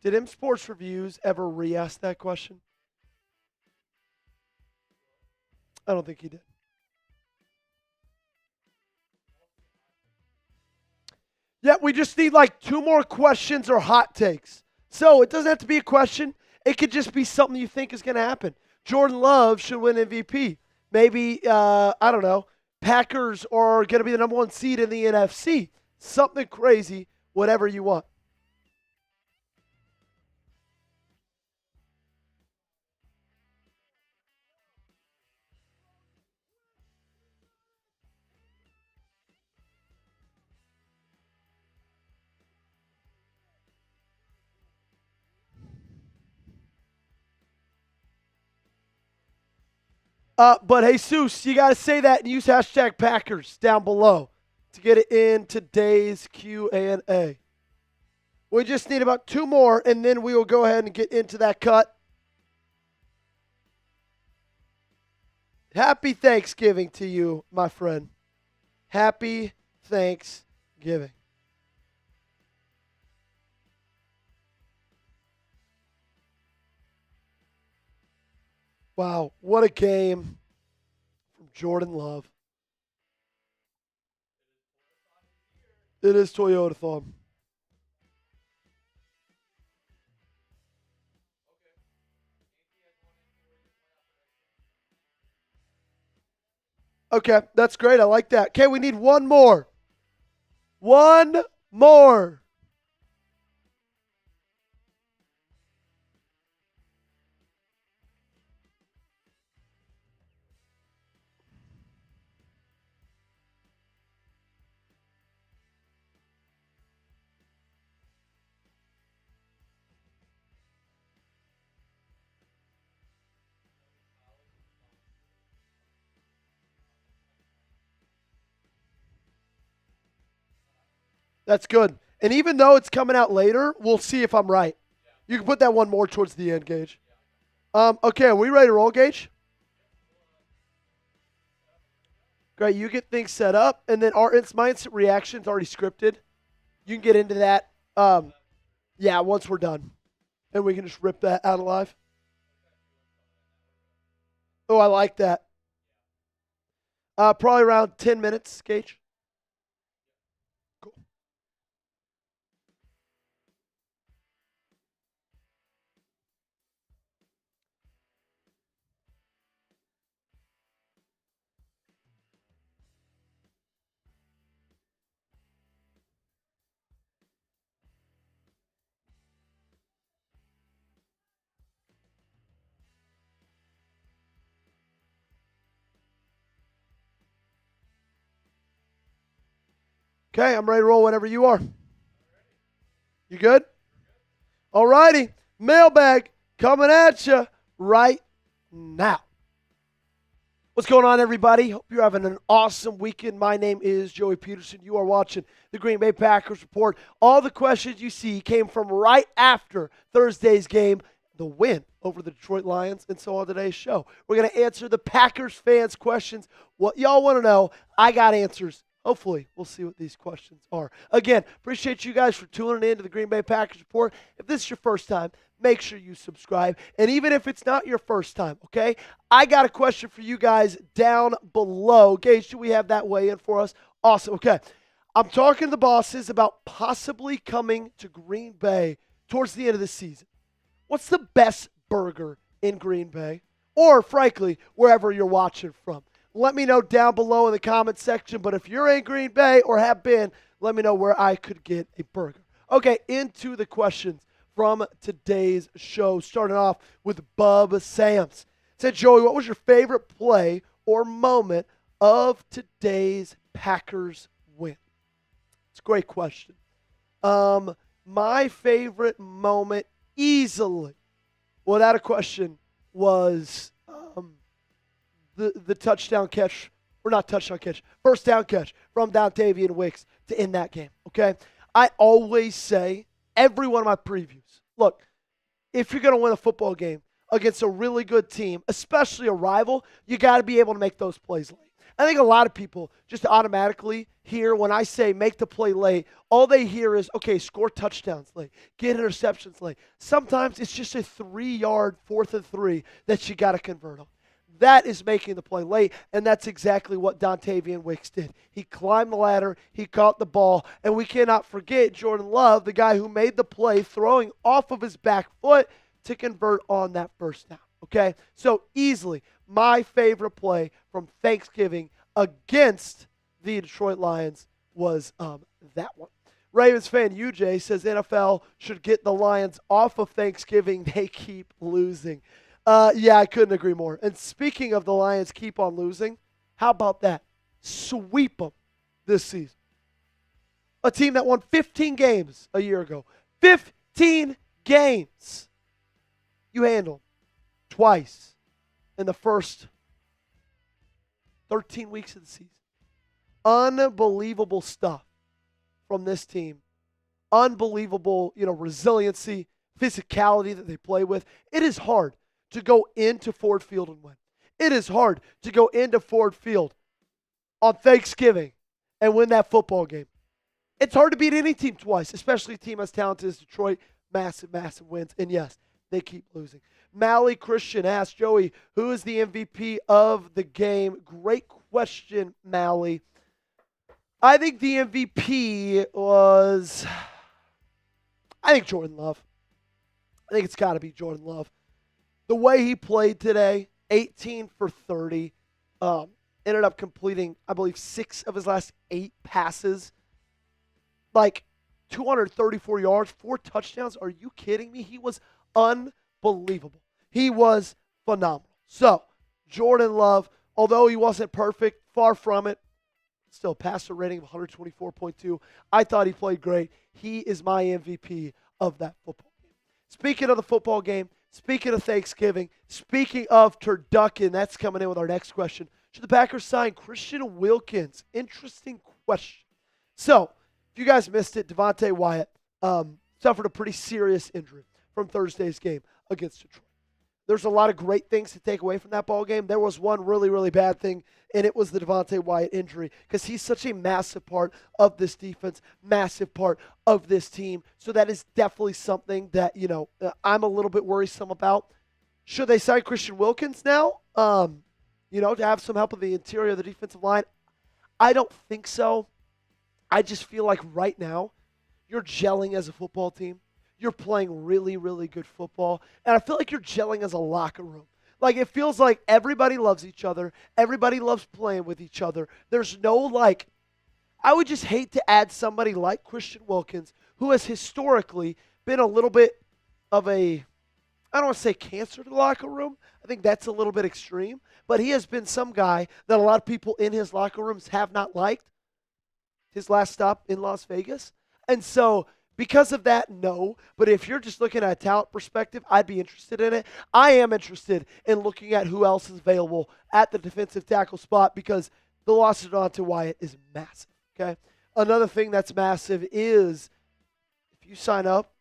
Did M Sports Reviews ever re-ask that question? I don't think he did. Yeah, we just need like 2 more questions or hot takes. So it doesn't have to be a question. It could just be something you think is going to happen. Jordan Love should win MVP. Maybe, I don't know, Packers are going to be the number 1 seed in the NFC. Something crazy, whatever you want. But Jesus, you got to say that and use hashtag Packers down below to get it in today's Q&A. We just need about 2 more, and then we will go ahead and get into that cut. Happy Thanksgiving to you, my friend. Happy Thanksgiving. Wow, what a game from Jordan Love. It is Toyota-thon. Okay, that's great. I like that. Okay, we need 1 more. 1 more. That's good. And even though it's coming out later, we'll see if I'm right. You can put that one more towards the end, Gage. Okay, are we ready to roll, Gage? Great, you get things set up, and then my instant reaction's already scripted. You can get into that, once we're done. And we can just rip that out alive. Oh, I like that. Probably around 10 minutes, Gage. Cool. Okay, I'm ready to roll whenever you are. You good? All righty. Mailbag coming at you right now. What's going on, everybody? Hope you're having an awesome weekend. My name is Joey Petersen. You are watching the Green Bay Packers Report. All the questions you see came from right after Thursday's game, the win over the Detroit Lions. And so on today's show, we're going to answer the Packers fans' questions. What y'all want to know, I got answers. Hopefully, we'll see what these questions are. Again, appreciate you guys for tuning in to the Green Bay Packers Report. If this is your first time, make sure you subscribe. And even if it's not your first time, okay, I got a question for you guys down below. Gage, do we have that weigh in for us? Awesome. Okay. I'm talking to the bosses about possibly coming to Green Bay towards the end of the season. What's the best burger in Green Bay? Or, frankly, wherever you're watching from. Let me know down below in the comment section. But if you're in Green Bay or have been, let me know where I could get a burger. Okay, into the questions from today's show. Starting off with Bub Sams. Said, Joey, what was your favorite play or moment of today's Packers win? It's a great question. My favorite moment easily, without a question, was the touchdown catch, or not touchdown catch, first down catch from Dontavian Wicks to end that game, okay? I always say, every one of my previews, look, if you're going to win a football game against a really good team, especially a rival, you got to be able to make those plays late. I think a lot of people just automatically hear when I say make the play late, all they hear is, okay, score touchdowns late, get interceptions late. Sometimes it's just a 3-yard 4th and 3 that you got to convert on. That is making the play late, and that's exactly what Dontavian Wicks did. He climbed the ladder, he caught the ball, and we cannot forget Jordan Love, the guy who made the play, throwing off of his back foot to convert on that first down, okay? So easily, my favorite play from Thanksgiving against the Detroit Lions was that one. Ravens fan UJ says NFL should get the Lions off of Thanksgiving. They keep losing. Yeah, I couldn't agree more. And speaking of the Lions keep on losing, how about that? Sweep them this season. A team that won 15 games a year ago. 15 games. You handle twice in the first 13 weeks of the season. Unbelievable stuff from this team. Unbelievable, resiliency, physicality that they play with. It is hard to go into Ford Field and win. It is hard to go into Ford Field on Thanksgiving and win that football game. It's hard to beat any team twice, especially a team as talented as Detroit. Massive, massive wins. And yes, they keep losing. Mally Christian asked Joey, who is the MVP of the game? Great question, Mally. I think the MVP was, Jordan Love. I think it's got to be Jordan Love. The way he played today, 18 for 30, ended up completing, I believe, 6 of his last 8 passes. Like 234 yards, 4 touchdowns. Are you kidding me? He was unbelievable. He was phenomenal. So, Jordan Love, although he wasn't perfect, far from it, still passer rating of 124.2. I thought he played great. He is my MVP of that football game. Speaking of the football game, speaking of Thanksgiving, speaking of turducken, that's coming in with our next question. Should the Packers sign Christian Wilkins? Interesting question. So, If you guys missed it, Devontae Wyatt suffered a pretty serious injury from Thursday's game against Detroit. There's a lot of great things to take away from that ball game. There was one really, really bad thing, and it was the Devontae Wyatt injury because he's such a massive part of this defense, massive part of this team. So that is definitely something that, I'm a little bit worrisome about. Should they sign Christian Wilkins now, to have some help with the interior of the defensive line? I don't think so. I just feel like right now you're gelling as a football team. You're playing really, really good football. And I feel like you're gelling as a locker room. Like, it feels like everybody loves each other. Everybody loves playing with each other. There's no, I would just hate to add somebody like Christian Wilkins, who has historically been a little bit of I don't want to say cancer to the locker room. I think that's a little bit extreme. But he has been some guy that a lot of people in his locker rooms have not liked. His last stop in Las Vegas. And so, because of that, no. But if you're just looking at a talent perspective, I'd be interested in it. I am interested in looking at who else is available at the defensive tackle spot because the loss of Devontae Wyatt is massive, okay? Another thing that's massive is if you sign up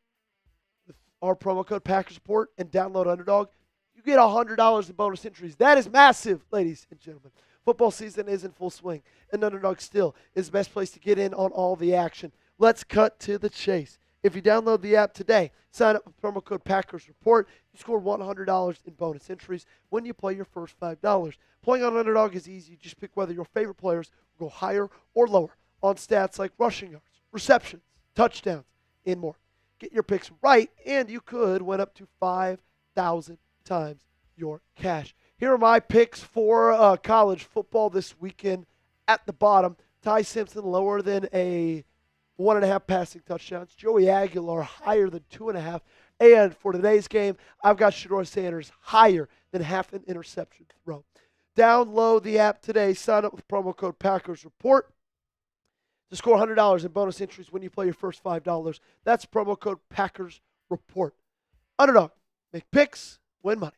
with our promo code Packers Report and download Underdog, you get $100 in bonus entries. That is massive, ladies and gentlemen. Football season is in full swing, and Underdog still is the best place to get in on all the action. Let's cut to the chase. If you download the app today, sign up with promo code Packers Report, you score $100 in bonus entries when you play your first $5. Playing on Underdog is easy. You just pick whether your favorite players will go higher or lower on stats like rushing yards, receptions, touchdowns, and more. Get your picks right, and you could win up to 5,000 times your cash. Here are my picks for college football this weekend. At the bottom, Ty Simpson lower than a 1.5 passing touchdowns. Joey Aguilar higher than 2.5. And for today's game, I've got Shedeur Sanders higher than half an interception throw. Download the app today. Sign up with promo code Packers Report to score $100 in bonus entries when you play your first $5. That's promo code Packers Report. Underdog. Make picks. Win money.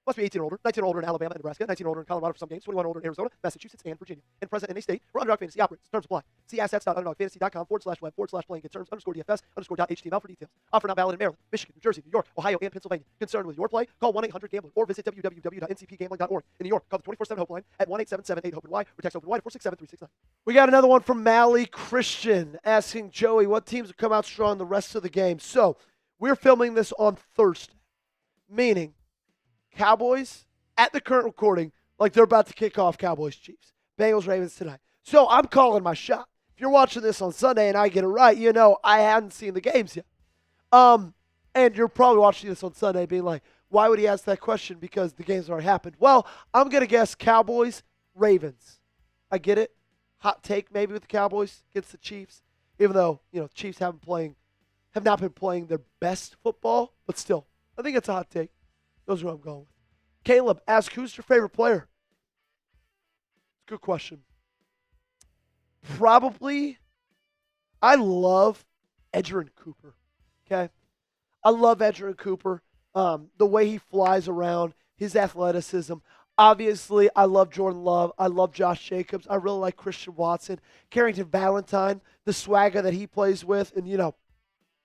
Must be 18 or older, 19 or older in Alabama and Nebraska, 19 or older in Colorado for some games, 21 or older in Arizona, Massachusetts, and Virginia. And present in any state where Underdog Fantasy operates. Terms apply. See assets.underdogfantasy.com/web/playing-terms_DFS_.html for details. Offer not valid in Maryland, Michigan, New Jersey, New York, Ohio, and Pennsylvania. Concerned with your play? Call 1-800-GAMBLER or visit www.ncpgambling.org. In New York, call the 24/7 Hope line at 1-877-8-HOPE-NY or text HOPE-NY to 467-369. We got another one from Mally Christian asking Joey what teams will come out strong the rest of the game. So we're filming this on Thursday, meaning Cowboys, at the current recording, like they're about to kick off Cowboys-Chiefs. Bengals-Ravens tonight. So I'm calling my shot. If you're watching this on Sunday and I get it right, I hadn't seen the games yet. And you're probably watching this on Sunday being like, why would he ask that question? Because the games already happened. Well, I'm going to guess Cowboys-Ravens. I get it. Hot take maybe with the Cowboys against the Chiefs, even though, Chiefs have not been playing their best football, but still, I think it's a hot take. Those are who I'm going with. Caleb, ask who's your favorite player? Good question. Probably, I love Edgerrin Cooper. Okay? I love Edgerrin Cooper. The way he flies around, his athleticism. Obviously, I love Jordan Love. I love Josh Jacobs. I really like Christian Watson. Carrington Valentine, the swagger that he plays with, and,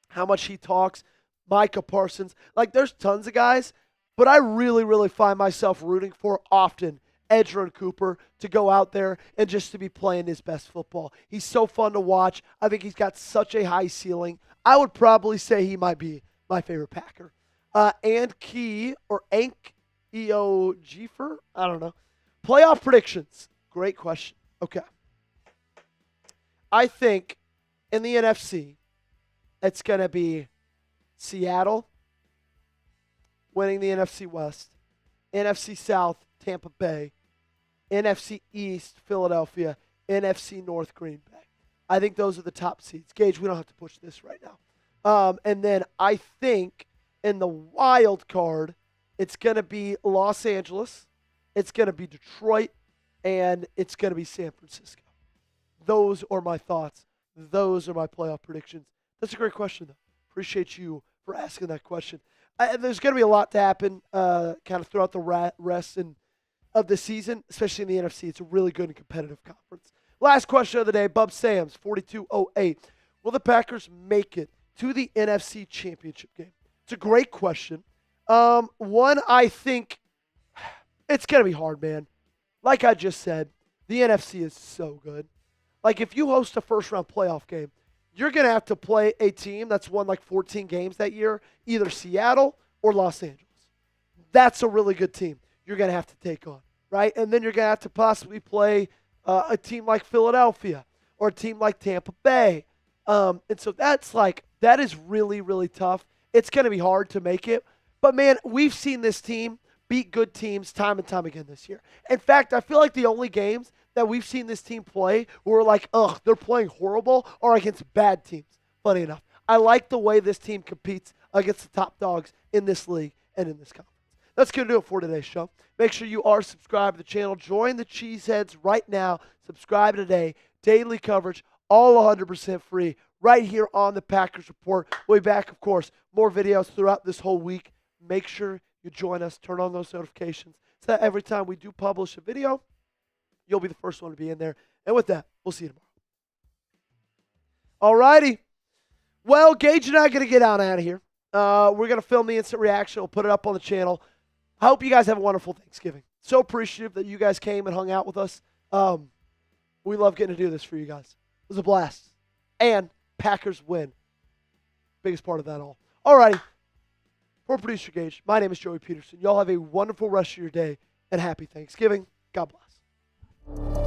how much he talks. Micah Parsons. There's tons of guys. But I really, really find myself rooting for often Edgerrin Cooper to go out there and just to be playing his best football. He's so fun to watch. I think he's got such a high ceiling. I would probably say he might be my favorite Packer. And Key, or Ank, E-O Giefer, I don't know. Playoff predictions. Great question. Okay. I think in the NFC, it's going to be Seattle winning the NFC West, NFC South, Tampa Bay, NFC East, Philadelphia, NFC North, Green Bay. I think those are the top seeds. Gage, we don't have to push this right now. And then I think in the wild card, it's going to be Los Angeles, it's going to be Detroit, and it's going to be San Francisco. Those are my thoughts. Those are my playoff predictions. That's a great question, though. Appreciate you for asking that question. There's going to be a lot to happen kind of throughout the rest of the season, especially in the NFC. It's a really good and competitive conference. Last question of the day, Bub Sams, 4208. will the Packers make it to the NFC Championship game? It's a great question. One, I think it's going to be hard, man. Like I just said, the NFC is so good. Like, if you host a first-round playoff game, you're going to have to play a team that's won like 14 games that year, either Seattle or Los Angeles. That's a really good team you're going to have to take on, right? And then you're going to have to possibly play a team like Philadelphia or a team like Tampa Bay. And so that is really, really tough. It's going to be hard to make it. But, man, we've seen this team beat good teams time and time again this year. In fact, I feel like the only games that we've seen this team play where we're like, ugh, they're playing horrible, are against bad teams. Funny enough, I like the way this team competes against the top dogs in this league and in this conference. That's going to do it for today's show. Make sure you are subscribed to the channel. Join the Cheeseheads right now. Subscribe today. Daily coverage, all 100% free, right here on the Packers Report. We'll be back, of course, more videos throughout this whole week. Make sure you join us. Turn on those notifications so that every time we do publish a video, you'll be the first one to be in there. And with that, we'll see you tomorrow. All righty. Well, Gage and I are going to get out of here. We're going to film the instant reaction. We'll put it up on the channel. I hope you guys have a wonderful Thanksgiving. So appreciative that you guys came and hung out with us. We love getting to do this for you guys. It was a blast. And Packers win. Biggest part of that all. All righty. For producer Gage, my name is Joey Petersen. Y'all have a wonderful rest of your day and happy Thanksgiving. God bless.